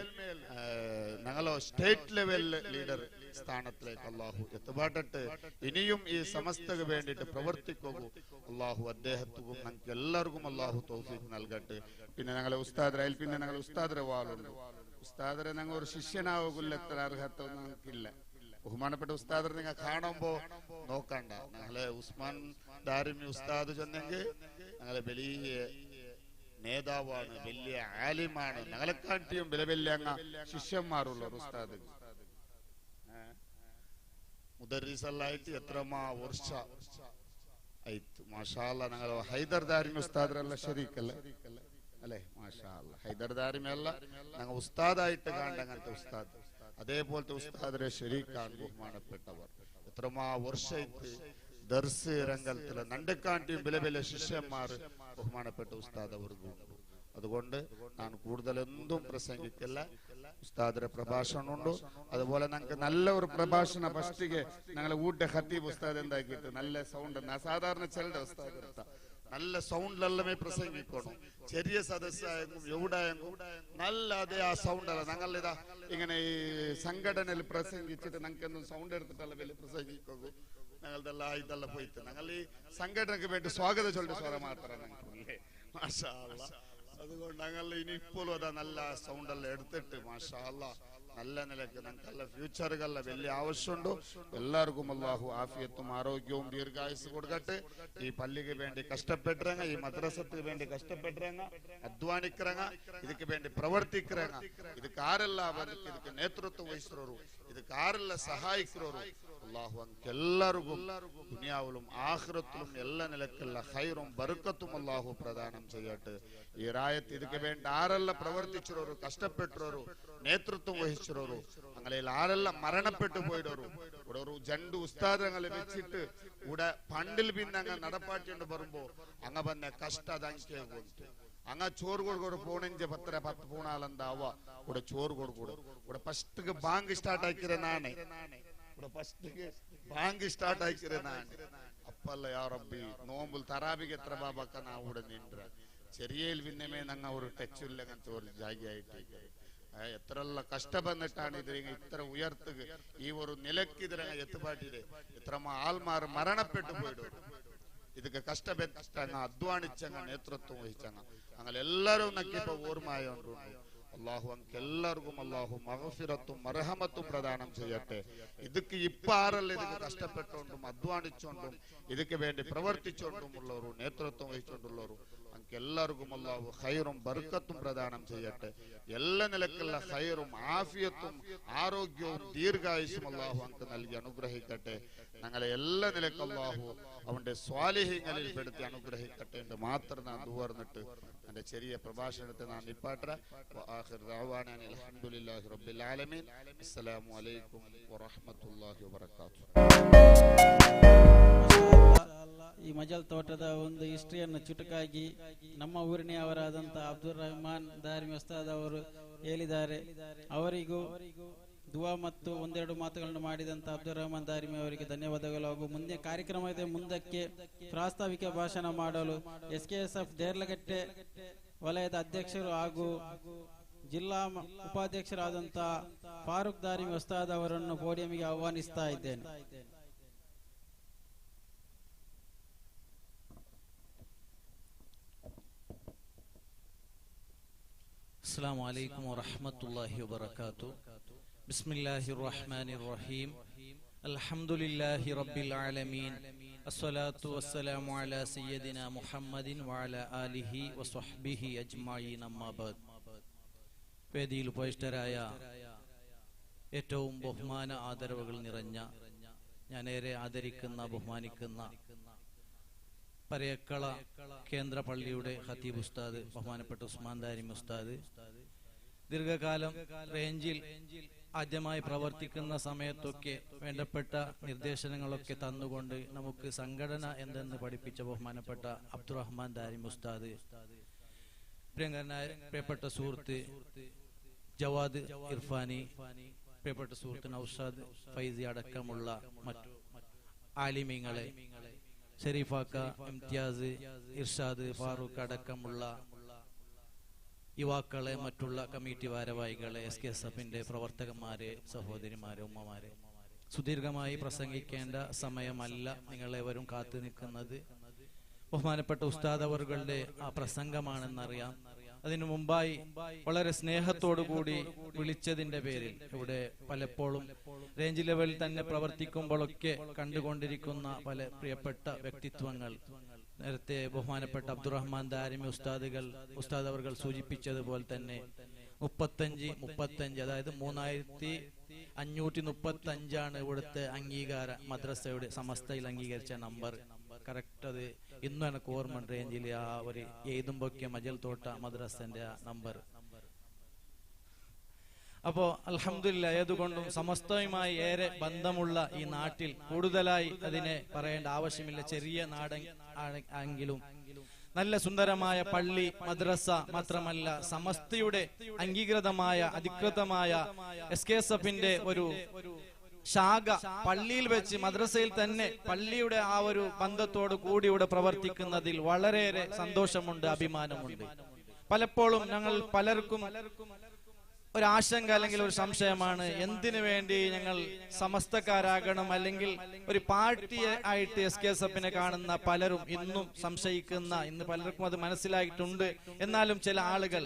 Speaker 8: ഞങ്ങളോ സ്റ്റേറ്റ് ലെവൽ ലീഡർ സ്ഥാനത്തിലേക്ക് അല്ലാഹു എത്തുപാട്ടിട്ട് ഇനിയും ഈ സമസ്തക്ക് വേണ്ടിയിട്ട് പ്രവർത്തിക്കൂ. അല്ലാഹു അദ്ദേഹത്തിനും ഞങ്ങൾക്ക് എല്ലാവർക്കും അല്ലാഹു തൗഫീഖ് നൽകട്ടെ. പിന്നെ ഞങ്ങളെ ഉസ്താദ് പിന്നെ ഞങ്ങളെ ഉസ്താദിന്റെ വാളുണ്ട്. ഉസ്താദിനെ ഞങ്ങൾ ഒരു ശിഷ്യനാവുകില്ല എത്ര അർഹത ഞങ്ങൾക്കില്ല. ബഹുമാനപ്പെട്ട ഉസ്താദിനെ നിങ്ങൾ കാണുമ്പോ നോക്കണ്ട. ഞങ്ങളെ ഉസ്മാൻ ദാരിമി ഉസ്താദ് ചെന്നെങ്കിൽ ഞങ്ങളെ വലിയ നേതാവാണ്, വലിയ ആലിമാണ്. ഞങ്ങളെക്കാട്ടിയും വലിയ ശിഷ്യന്മാരുള്ള ഉസ്താദ് മുദർരിസല്ലായിട്ട് എത്രമാ വർഷ ആയിത്ത്. മാഷാ അല്ലാ. ഞങ്ങൾ ഹൈദർ ദാരിമി ഉസ്താദരെല്ലാം ശരീക്കല്ലേ അല്ലെ? മാഷാ അല്ലാ. ഹൈദർ ദാരിമി അല്ല ഞങ്ങൾ ഉസ്താദായിട്ട് കാണണ്ട അങ്ങനത്തെ ഉസ്താദ്. അതേപോലത്തെ ഉസ്താദിനെ ശരീക്കാണ് ബഹുമാനപ്പെട്ടവർ. എത്രമാ വർഷമായിട്ട് ദർസ് രംഗത്തില് നണ്ടക്കാണ്ടിയും വലിയ ശിഷ്യന്മാർ ബഹുമാനപ്പെട്ട ഉസ്താദ് അവർക്കും. അതുകൊണ്ട് ഞാൻ കൂടുതൽ എന്തും പ്രസംഗിക്കില്ല. ഉസ്താദിന്റെ പ്രഭാഷണമുണ്ട്. അതുപോലെ ഞങ്ങൾക്ക് നല്ല ഒരു പ്രഭാഷണ ഫസ്റ്റിಗೆ ഞങ്ങളെ ഊട്ടെ ഖത്തീബ് ഉസ്താദ് എന്താക്കിയിട്ട് നല്ല സൗണ്ട് സാധാരണ ചെല്ലുടെ ഉസ്താദ് നല്ല സൗണ്ടിലെല്ലാമേ പ്രസംഗിക്കണം. ചെറിയ സദസ്സായെങ്കും എവിടെയെങ്കും നല്ല അതേ ആ സൗണ്ട് അല്ല. ഞങ്ങളിതാ ഇങ്ങനെ ഈ സംഘടനയിൽ പ്രസംഗിച്ചിട്ട് ഞങ്ങൾക്കൊന്നും സൗണ്ട് എടുത്തിട്ടല്ല വലിയ പ്രസംഗിക്കും. ഞങ്ങളതെല്ലാം ഇതെല്ലാം പോയിട്ട് ഞങ്ങൾ ഈ സംഘടനക്ക് വേണ്ടി സ്വാഗതം ചൊല്ലിട്ട് സ്വരം മാത്രം ഞങ്ങൾക്ക് മാഷാ അല്ലാ. അതുകൊണ്ട് ഞങ്ങൾ ഇനി ഇപ്പോഴും അതാ നല്ല സൗണ്ടെല്ലാം എടുത്തിട്ട് മാഷാ അല്ലാ നല്ല നിലയ്ക്ക് ഞങ്ങൾക്കെല്ലാം ഫ്യൂച്ചറുകളിലെ വലിയ ആവശ്യമുണ്ട്. എല്ലാവർക്കും അല്ലാഹു ആഫിയത്തും ആരോഗ്യവും ദീർഘായുസ് കൊടുക്കട്ടെ. ഈ പള്ളിക്ക് വേണ്ടി കഷ്ടപ്പെട്ടിറങ്ങ, ഈ മദ്രസത്തിന് വേണ്ടി കഷ്ടപ്പെട്ടിറങ്ങ, അധ്വാനിക്കിറങ്ങ, ಇದಕ್ಕೆ വേണ്ടി പ്രവർത്തിക്കിറങ്ങ. ಇದಕ್ಕೆ ആരെല്ലാം ಬಂದಕ್ಕೆ ಇದಕ್ಕೆ ನೇತೃತ್ವ ವಹಿಸಿರೋರು, ಇದಕ್ಕೆ ആരെല്ലാം സഹായിக்கிறോರು അല്ലാഹു എല്ലാവർക്കും ദുനിയാവിലും ആഖിറത്തിലും എല്ലാ നിലക്കുള്ള ഖൈറും ബർക്കത്തും അല്ലാഹു പ്രദാനം ചെയ്യട്ടെ. ഈ റായത്ത് ಇದಕ್ಕೆ വേണ്ടി ആരെല്ലാം പ്രവർത്തിച്ചിರೋರು, കഷ്ടപ്പെട്ടിರೋರು, നേതൃത്വം വഹിച്ചിರೋರು, അങ്ങനെ ആരെല്ലാം മരണപ്പെട്ടു പോയിടോರು, ഇവിടെ ഒരു ജണ്ടു ഉസ്താദങ്ങളെ വെച്ചിട്ട് ഇവിടെ പണ്ടിൽ പിന്നെ അങ്ങ് നടപ്പാട്ടിണ്ട് വരുമ്പോ അങ്ങ പറഞ്ഞ കഷ്ട അದಂಕೆ ಹೋಗ್ತು. അങ്ങ ചോറ് കൊടുക്കൊരു പോണിഞ്ച് 10 പൂണാലെന്താവ ഇവിടെ ചോറ് കൊടുക്കൂടും. ഇവിടെ ഫസ്റ്റ് ബാങ്ക് സ്റ്റാർട്ട് ആക്കിയത് നാണേ, ഇവിടെ ഫസ്റ്റ് ബാങ്ക് സ്റ്റാർട്ട് ആക്കിയത് നാണേ. അപ്പല്ല യാ റബ്ബി നോമ്പുൽ തറാബിക്ക് എത്ര ബാബക്ക നാ ഇവിടെ നിன்ற ചെറിയയിൽ പിന്നമേ ഞങ്ങ ഒരു ടച്ച് ഇല്ല അങ്ങനത്തെ ഒരു ജാഗയായിട്ട് എത്ര കഷ്ട ಬಂದಿട്ടാണ് ഇതിനെ ഇത്ര ഉയർത്തുക. ഈ ഒരു നിലക്ക് ഇതിനെ എത്തുപാട്ടിದೆ എത്ര ആൾമാർ മരണപ്പെട്ടു പോയിടും. ಇದಕ್ಕೆ കഷ്ടപ്പെട്ടങ്ങ അധ്വാനിച്ചങ്ങ നേതൃത്വം വഹിച്ചങ്ങ അങ്ങനെ എല്ലാവരും നക്കിപ്പോ ഓർമ്മയുണ്ട്. അള്ളാഹു അങ്ങ് എല്ലാവർക്കും അള്ളാഹു മഗ്ഫിറത്തും മർഹമത്തും പ്രദാനം ചെയ്യട്ടെ. ಇದಕ್ಕೆ ഇപ്പൊ ആരല്ല ഇതിന് കഷ്ടപ്പെട്ടുകൊണ്ടും അധ്വാനിച്ചുകൊണ്ടും ಇದಕ್ಕೆ വേണ്ടി പ്രവർത്തിച്ചുകൊണ്ടും ഉള്ളവരും നേതൃത്വം വഹിച്ചുകൊണ്ടുള്ളവരും അങ്ങ് എല്ലാവർക്കും അള്ളാഹു ഖൈറും ബർക്കത്തും പ്രദാനം ചെയ്യട്ടെ. എല്ലാ നിലക്കുള്ള ഖൈറും ആഫിയത്തും ആരോഗ്യവും ദീർഘായുസും അള്ളാഹു അങ്ങ് നൽകി അനുഗ്രഹിക്കട്ടെ. ഞങ്ങളെ എല്ലാ നിലക്കും അള്ളാഹു അവന്റെ സ്വാലിഹ്യങ്ങളിൽ പെടുത്തി അനുഗ്രഹിക്കട്ടെ എന്ന് മാത്രം ഞാൻ ദുആർന്നിട്ട് എന്റെ ചെറിയ പ്രഭാഷണത്തെ ഞാൻ നിപ്പാട്ടെ. അൽഹംദുലില്ലാഹി റബ്ബിൽ ആലമീൻ. അസ്സലാമു അലൈക്കും വറഹ്മത്തുള്ളാഹി വബറകാതുഹു.
Speaker 7: ಈ ಮಜಲ್ ತೋಟದ ಒಂದು ಹಿಸ್ಟ್ರಿಯನ್ನು ಚುಟುಕಾಗಿ ನಮ್ಮ ಊರಿನವರಾದಂಥ ಅಬ್ದುಲ್ ರಹಮಾನ್ ದಾರಿಮಿ ಉಸ್ತಾದ್ ಅವರು ಹೇಳಿದ್ದಾರೆ. ಅವರಿಗೂ ದುವಾ ಮತ್ತು ಒಂದೆರಡು ಮಾತುಗಳನ್ನು ಮಾಡಿದಂಥ ಅಬ್ದುಲ್ ರಹಮಾನ್ ದಾರಿಮಿ ಅವರಿಗೆ ಧನ್ಯವಾದಗಳು. ಹಾಗೂ ಮುಂದೆ ಕಾರ್ಯಕ್ರಮದ ಮುಂದಕ್ಕೆ ಪ್ರಾಸ್ತಾವಿಕ ಭಾಷಣ ಮಾಡಲು SKSF ದೇರ್ಲಗಟ್ಟೆ ವಲಯದ ಅಧ್ಯಕ್ಷರು ಹಾಗೂ ಜಿಲ್ಲಾ ಉಪಾಧ್ಯಕ್ಷರಾದಂಥ ಫಾರೂಕ್ ದಾರಿಮಿ ಉಸ್ತಾದ್ ಅವರನ್ನು ಪೋಡಿಯಂಗೆ ಆಹ್ವಾನಿಸ್ತಾ ಇದ್ದೇನೆ.
Speaker 9: السلام عليكم ورحمة الله وبركاته. بسم الله الرحمن الرحيم. الحمد لله رب العالمين. الصلاة والسلام على سيدنا محمد وعلى آله وصحبه أجمعين. أما بعد. വേദിയിൽ ഉപവിഷ്ടരായ ഏറ്റവും ബഹുമാന ആദരവുകൾ നിറഞ്ഞ ഞാനേറെ ആദരിക്കുന്ന ബഹുമാനിക്കുന്ന പരയക്കള കേന്ദ്ര പള്ളിയുടെ ഖത്തീബ് ഉസ്താദ് ബഹുമാനപ്പെട്ട ഉസ്മാൻ ദാരിമി ഉസ്താദ്, ദീർഘകാലം റേഞ്ചിൽ ആദ്യമായി പ്രവർത്തിക്കുന്ന സമയത്തൊക്കെ വേണ്ടപ്പെട്ട നിർദ്ദേശങ്ങളൊക്കെ തന്നുകൊണ്ട് നമുക്ക് സംഘടന എന്തെന്ന് പഠിപ്പിച്ച ബഹുമാനപ്പെട്ട അബ്ദുറഹ്മാൻ ദാരിമി ഉസ്താദ്, പ്രിയങ്കരനായ പ്രിയപ്പെട്ട സുഹൃത്ത് ജവാദ് ഇർഫാനി, പ്രിയപ്പെട്ട സുഹൃത്ത് നൗഷാദ് ഫൈസി അടക്കമുള്ള മറ്റു ആലിമീങ്ങളെ, ഷരീഫാക്ക, ഇംതിയാസ്, ഇർഷാദ്, ഫാറൂഖ് അടക്കമുള്ള യുവാക്കളെ, മറ്റുള്ള കമ്മിറ്റി ഭാരവാഹികളെ, SKSFന്റെ പ്രവർത്തകന്മാരെ, സഹോദരിമാരെ, ഉമ്മമാരെ, സുദീർഘമായി പ്രസംഗിക്കേണ്ട സമയമല്ല നിങ്ങളേവരും കാത്തു നിൽക്കുന്നത്. ബഹുമാനപ്പെട്ട ഉസ്താദ് അവറുകളുടെ ആ പ്രസംഗമാണെന്നറിയാം. അതിനു മുമ്പായി വളരെ സ്നേഹത്തോടു കൂടി വിളിച്ചതിന്റെ പേരിൽ ഇവിടെ പലപ്പോഴും റേഞ്ച് ലെവലിൽ തന്നെ പ്രവർത്തിക്കുമ്പോഴൊക്കെ കണ്ടുകൊണ്ടിരിക്കുന്ന പല പ്രിയപ്പെട്ട വ്യക്തിത്വങ്ങൾ, നേരത്തെ ബഹുമാനപ്പെട്ട അബ്ദുറഹ്മാൻ ദാരിമി ഉസ്താദ് അവർ സൂചിപ്പിച്ചതുപോലെ തന്നെ 35 അതായത് 3535 ഇവിടുത്തെ അംഗീകാര മദ്രസയുടെ സമസ്തയിൽ അംഗീകരിച്ച നമ്പർ. കറക്റ്റ് അത് ഇന്നും എനിക്ക് ഓർമ്മ റേഞ്ചിൽ ആ ഒരു എഴുതുമ്പൊക്കെ മജൽ തോട്ട മദ്രസന്റെ ആ നമ്പർ. അപ്പോ അൽഹംദുലില്ലാഹ്, ഏതുകൊണ്ടും സമസ്തയുമായി ഏറെ ബന്ധമുള്ള ഈ നാട്ടിൽ കൂടുതലായി അതിനെ പറയേണ്ട ആവശ്യമില്ല. ചെറിയ നാടെങ്കിലും നല്ല സുന്ദരമായ പള്ളി മദ്രസ മാത്രമല്ല സമസ്തയുടെ അംഗീകൃതമായ അധികൃതമായ SKSFന്റെ ഒരു ശാഖ പള്ളിയിൽ വെച്ച് മദ്രസയിൽ തന്നെ പള്ളിയുടെ ആ ഒരു ബന്ധത്തോട് കൂടി ഇവിടെ പ്രവർത്തിക്കുന്നതിൽ വളരെയേറെ സന്തോഷമുണ്ട്, അഭിമാനമുണ്ട്. പലപ്പോഴും ഞങ്ങൾ പലർക്കും ഒരാശങ്ക അല്ലെങ്കിൽ ഒരു സംശയമാണ്, എന്തിനു വേണ്ടി ഞങ്ങൾ സമസ്തക്കാരാകണം, അല്ലെങ്കിൽ ഒരു പാർട്ടി ആയിട്ട് SKSFനെ കാണുന്ന പലരും ഇന്നും സംശയിക്കുന്ന, ഇന്ന് പലർക്കും അത് മനസ്സിലായിട്ടുണ്ട്. എന്നാലും ചില ആളുകൾ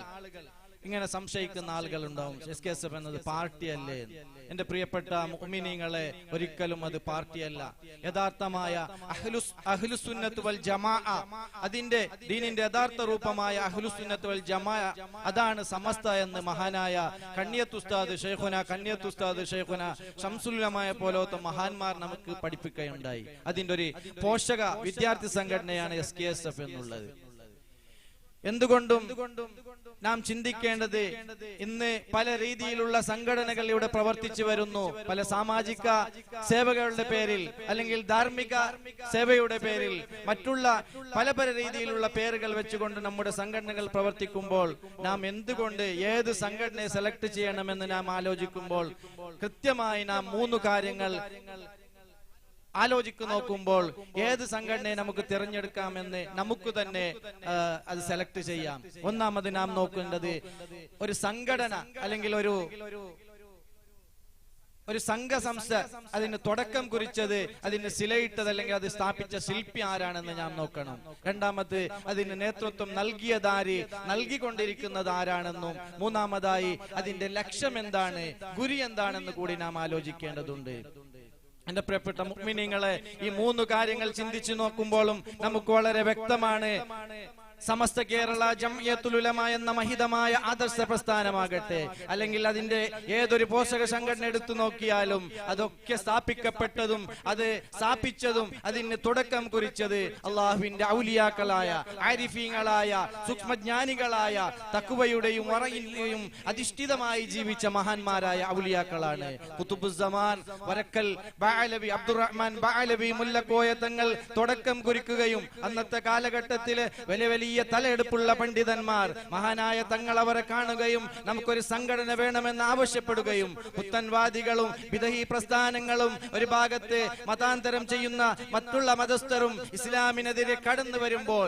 Speaker 9: ഇങ്ങനെ സംശയിക്കുന്ന ആളുകൾ ഉണ്ടാവും, SKSF എന്നത് പാർട്ടിയല്ലേ? എന്റെ പ്രിയപ്പെട്ട മുഅ്മിനീങ്ങളെ, ഒരിക്കലും അത് പാർട്ടിയല്ല. യഥാർത്ഥമായ അഹ്ലുസുന്നത്ത് വൽ ജമാഅ, അതിന്റെ ദീനിന്റെ യഥാർത്ഥ രൂപമായ അഹ്ലുസുന്നത്ത് വൽ ജമാഅ, അതാണ് സമസ്ത എന്ന് മഹാനായ കണ്ണിയത്ത് ഉസ്താദ് ഷെയ്ഖുന ശംസുൽ ഉലമായ പോലത്തെ മഹാന്മാർ നമുക്ക് പഠിപ്പിക്കുകയുണ്ടായി. അതിന്റെ ഒരു പോഷക വിദ്യാർത്ഥി സംഘടനയാണ് SKSF എന്നുള്ളത്. എന്തുകൊണ്ടും നാം ചിന്തിക്കേണ്ടത്, ഇന്ന് പല രീതിയിലുള്ള സംഘടനകൾ ഇവിടെ പ്രവർത്തിച്ചു വരുന്നു. പല സാമാജിക സേവകളുടെ പേരിൽ അല്ലെങ്കിൽ ധാർമ്മിക സേവയുടെ പേരിൽ മറ്റുള്ള പല പല രീതിയിലുള്ള പേരുകൾ വെച്ചുകൊണ്ട് നമ്മുടെ സംഘടനകൾ പ്രവർത്തിക്കുമ്പോൾ നാം എന്തുകൊണ്ട് ഏത് സംഘടനയെ സെലക്ട് ചെയ്യണമെന്ന് നാം ആലോചിക്കുമ്പോൾ കൃത്യമായി നാം 3 കാര്യങ്ങൾ ആലോചിച്ചു നോക്കുമ്പോൾ ഏത് സംഘടനയെ നമുക്ക് തിരഞ്ഞെടുക്കാമെന്ന് നമുക്ക് തന്നെ അത് സെലക്ട് ചെയ്യാം. ഒന്നാമത് നാം നോക്കേണ്ടത് ഒരു സംഘടന അല്ലെങ്കിൽ ഒരു സംഘസംസ്ഥ അതിന് തുടക്കം കുറിച്ചത്, അതിന് ശിലയിട്ടത് അല്ലെങ്കിൽ അത് സ്ഥാപിച്ച ശില്പി ആരാണെന്ന് നാം നോക്കണം. രണ്ടാമത് അതിന് നേതൃത്വം നൽകിയതാര്, നൽകിക്കൊണ്ടിരിക്കുന്നത് ആരാണെന്നും, മൂന്നാമതായി അതിന്റെ ലക്ഷ്യം എന്താണ്, ഗുരി എന്താണെന്ന് കൂടി നാം ആലോചിക്കേണ്ടതുണ്ട്. എന്റെ പ്രിയപ്പെട്ട മുഅ്മിനീങ്ങളെ, ഈ 3 കാര്യങ്ങൾ ചിന്തിച്ചു നോക്കുമ്പോഴും നമുക്ക് വളരെ വ്യക്തമാണ്, സമസ്ത കേരള ജംഇയ്യത്തുൽ ഉലമ എന്ന മഹിതമായ ആദർശ പ്രസ്ഥാനമാകട്ടെ, അല്ലെങ്കിൽ അതിന്റെ ഏതൊരു പോഷക സംഘടന എടുത്തു നോക്കിയാലും അതൊക്കെ സ്ഥാപിക്കപ്പെട്ടതും അത് സ്ഥാപിച്ചതും അതിന് തുടക്കം കുറിച്ചത് അള്ളാഹുവിന്റെ ഔലിയാക്കളായ ആരിഫീങ്ങളായ സൂക്ഷ്മജ്ഞാനികളായ തഖ്വയുടെയും വറയിലെയും അധിഷ്ഠിതമായി ജീവിച്ച മഹാന്മാരായ ഔലിയാക്കളാണ്. ഖുതുബുസ്സമാൻ വരക്കൽ ബഅലവി അബ്ദുറഹ്മാൻ ബഅലവി മുല്ലക്കോയ തങ്ങൾ തുടക്കം കുറിക്കുകയും അന്നത്തെ കാലഘട്ടത്തിൽ വലിയ തലയെടുപ്പുള്ള പണ്ഡിതന്മാർ മഹാനായ തങ്ങൾ അവരെ കാണുകയും നമുക്കൊരു സംഘടന വേണമെന്ന് ആവശ്യപ്പെടുകയും പുത്തൻവാദികളും വിദഹി പ്രസ്ഥാനങ്ങളും ഒരു ഭാഗത്ത് മതാന്തരം ചെയ്യുന്ന മറ്റുള്ള മതസ്ഥരും ഇസ്ലാമിനെതിരെ കടന്നു വരുമ്പോൾ,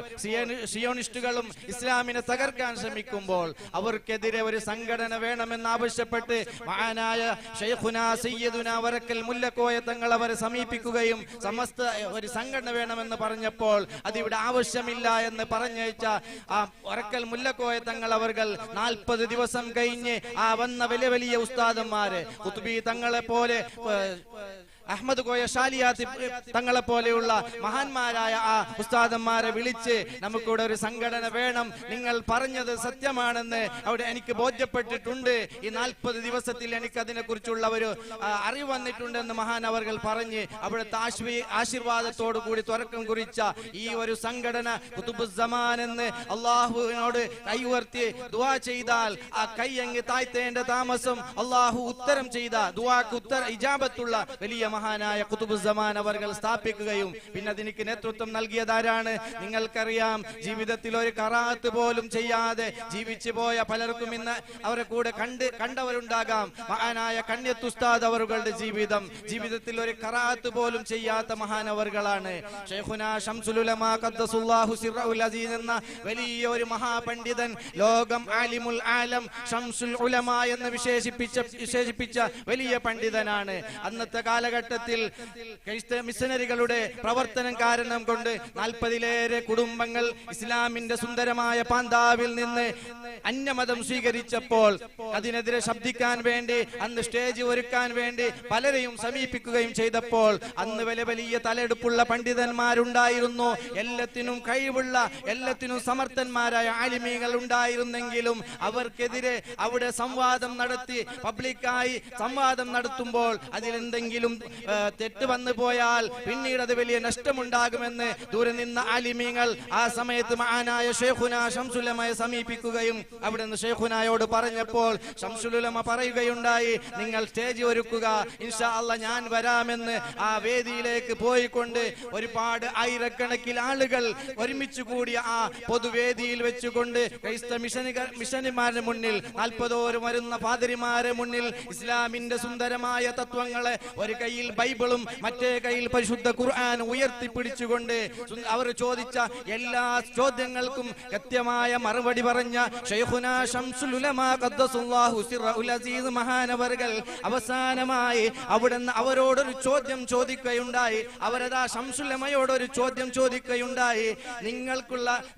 Speaker 9: സിയോണിസ്റ്റുകളും ഇസ്ലാമിനെ തകർക്കാൻ ശ്രമിക്കുമ്പോൾ അവർക്കെതിരെ ഒരു സംഘടന വേണമെന്ന് ആവശ്യപ്പെട്ട് മഹാനായ ശൈഖുനാ സയ്യിദുനാ വരക്കൽ മുല്ലക്കോയ തങ്ങൾ അവരെ സമീപിക്കുകയും സമസ്ത ഒരു സംഘടന വേണമെന്ന് പറഞ്ഞപ്പോൾ അതിവിടെ ആവശ്യമില്ല എന്ന് പറഞ്ഞ വരക്കൽ മുല്ലക്കോയ തങ്ങൾ അവർകൾ 40 ദിവസം കഴിഞ്ഞ് ആ വന്ന വലിയ വലിയ ഉസ്താദന്മാര് ഖുത്ബി തങ്ങളെ പോലെ, അഹമ്മദ് കോയ ഷാലിയാത്തി തങ്ങളെ പോലെയുള്ള മഹാന്മാരായ ആ ഉസ്താദന്മാരെ വിളിച്ച് നമുക്കിവിടെ ഒരു സംഘടന വേണം, നിങ്ങൾ പറഞ്ഞത് സത്യമാണെന്ന് അവിടെ എനിക്ക് ബോധ്യപ്പെട്ടിട്ടുണ്ട്, ഈ 40 ദിവസത്തിൽ എനിക്ക് അതിനെ കുറിച്ചുള്ള ഒരു അറിവ് വന്നിട്ടുണ്ടെന്ന് മഹാനവർകൾ പറഞ്ഞ് അവിടുത്തെ ആശീർവാദത്തോടു കൂടി തുടക്കം കുറിച്ച ഈ ഒരു സംഘടന ഖുതുബുസ്സമാൻ എന്ന് അള്ളാഹുവിനോട് കൈ ഉയർത്തി ദുആ ചെയ്താൽ ആ കൈ അങ്ങ് താഴ്ത്തേണ്ട താമസം അള്ളാഹു ഉത്തരം ചെയ്ത ദുആക്ക് ഇജാബത്തുള്ള വലിയ മഹാനായ ഖുതുബുസ്സമാൻ അവർകൾ സ്ഥാപിക്കുകയും പിന്നെ അതിനിക്ക് നേതൃത്വം നൽകിയതാരാണ്? നിങ്ങൾക്കറിയാം, ജീവിതത്തിൽ ഒരു ഖറാഅത്ത് പോലും ചെയ്യാതെ ജീവിച്ചു പോയ പലർക്കും ഇന്ന് അവരെ കൂടെ കണ്ടവരുണ്ടാകാം. മഹാനായ കണ്ണിയത്ത് ഉസ്താദ് അവരുടെ ജീവിതത്തിൽ ഒരു ഖറാഅത്ത് പോലും ചെയ്യാത്ത മഹാനവർകളാണ്. ശൈഖുനാ ശംസുൽ ഉലമ ഖദ്ദസുല്ലാഹു സിർറഹുൽ അസീസ് എന്ന വലിയ ഒരു മഹാപണ്ഡിതൻ, ലോകം ആലിമുൽ ആലം ശംസുൽ ഉലമ എന്ന് വിശേഷിപ്പിച്ച വലിയ പണ്ഡിതനാണ്. അന്നത്തെ കാലഘട്ടത്തിൽ മിഷനറികളുടെ പ്രവർത്തനം കാരണം കൊണ്ട് 40-ലേറെ കുടുംബങ്ങൾ ഇസ്ലാമിന്റെ സുന്ദരമായ പാന്താവിൽ നിന്ന് അന്യമതം സ്വീകരിച്ചപ്പോൾ അതിനെതിരെ ശബ്ദിക്കാൻ വേണ്ടി അന്ന് സ്റ്റേജ് ഒരുക്കാൻ വേണ്ടി പലരെയും സമീപിക്കുകയും ചെയ്തപ്പോൾ അന്ന് വലിയ വലിയ തലയെടുപ്പുള്ള പണ്ഡിതന്മാരുണ്ടായിരുന്നു, എല്ലാത്തിനും കഴിവുള്ള എല്ലാത്തിനും സമർത്ഥന്മാരായ ആലിമീങ്ങൾ ഉണ്ടായിരുന്നെങ്കിലും അവർക്കെതിരെ അവിടെ സംവാദം നടത്തി പബ്ലിക്കായി സംവാദം നടത്തുമ്പോൾ അതിലെന്തെങ്കിലും തെറ്റ് വന്നു പോയാൽ പിന്നീട് അത് വലിയ നഷ്ടമുണ്ടാകുമെന്ന് ദൂരെ നിന്ന ആലിമീങ്ങൾ ആ സമയത്ത് മഹാനായ ശൈഖുന ശംസുൽ ഉലമയെ സമീപിക്കുകയും അവിടെ നിന്ന് ശൈഖുനായോട് പറഞ്ഞപ്പോൾ ശംസുൽ ഉലമ പറയുകയുണ്ടായി, നിങ്ങൾ സ്റ്റേജ് ഒരുക്കുക, ഇൻഷാ അല്ലാഹ് ഞാൻ വരാമെന്ന്. ആ വേദിയിലേക്ക് പോയിക്കൊണ്ട് ഒരുപാട് ആയിരക്കണക്കിൽ ആളുകൾ ഒരുമിച്ച് കൂടിയ ആ പൊതുവേദിയിൽ വെച്ചുകൊണ്ട് ക്രൈസ്തവ മിഷനിമാരുടെ മുന്നിൽ 40 വരുന്ന പാതിരിമാരെ മുന്നിൽ ഇസ്ലാമിന്റെ സുന്ദരമായ തത്വങ്ങളെ ഒരു കയ്യിൽ ബൈബിളും മറ്റേ കയ്യിൽ പരിശുദ്ധ ഖുർആൻ ഉയർത്തിപ്പിടിച്ചുകൊണ്ട് അവർ ചോദിച്ച എല്ലാ ചോദ്യങ്ങൾക്കും കൃത്യമായ മറുപടി പറഞ്ഞ ശൈഖുന ശംസുൽ ഉലമ ഖദ്ദസുല്ലാഹു സിറഉൽ അസീസ് മഹാനവർകൾ അവസാനമായി അവിടുന്ന് അവരോടൊരു ചോദ്യം ചോദിക്കുകയുണ്ടായി. അവരതാ ശംസുൽ ഉലമയോടൊരു ചോദ്യം ചോദിക്കുകയുണ്ടായി,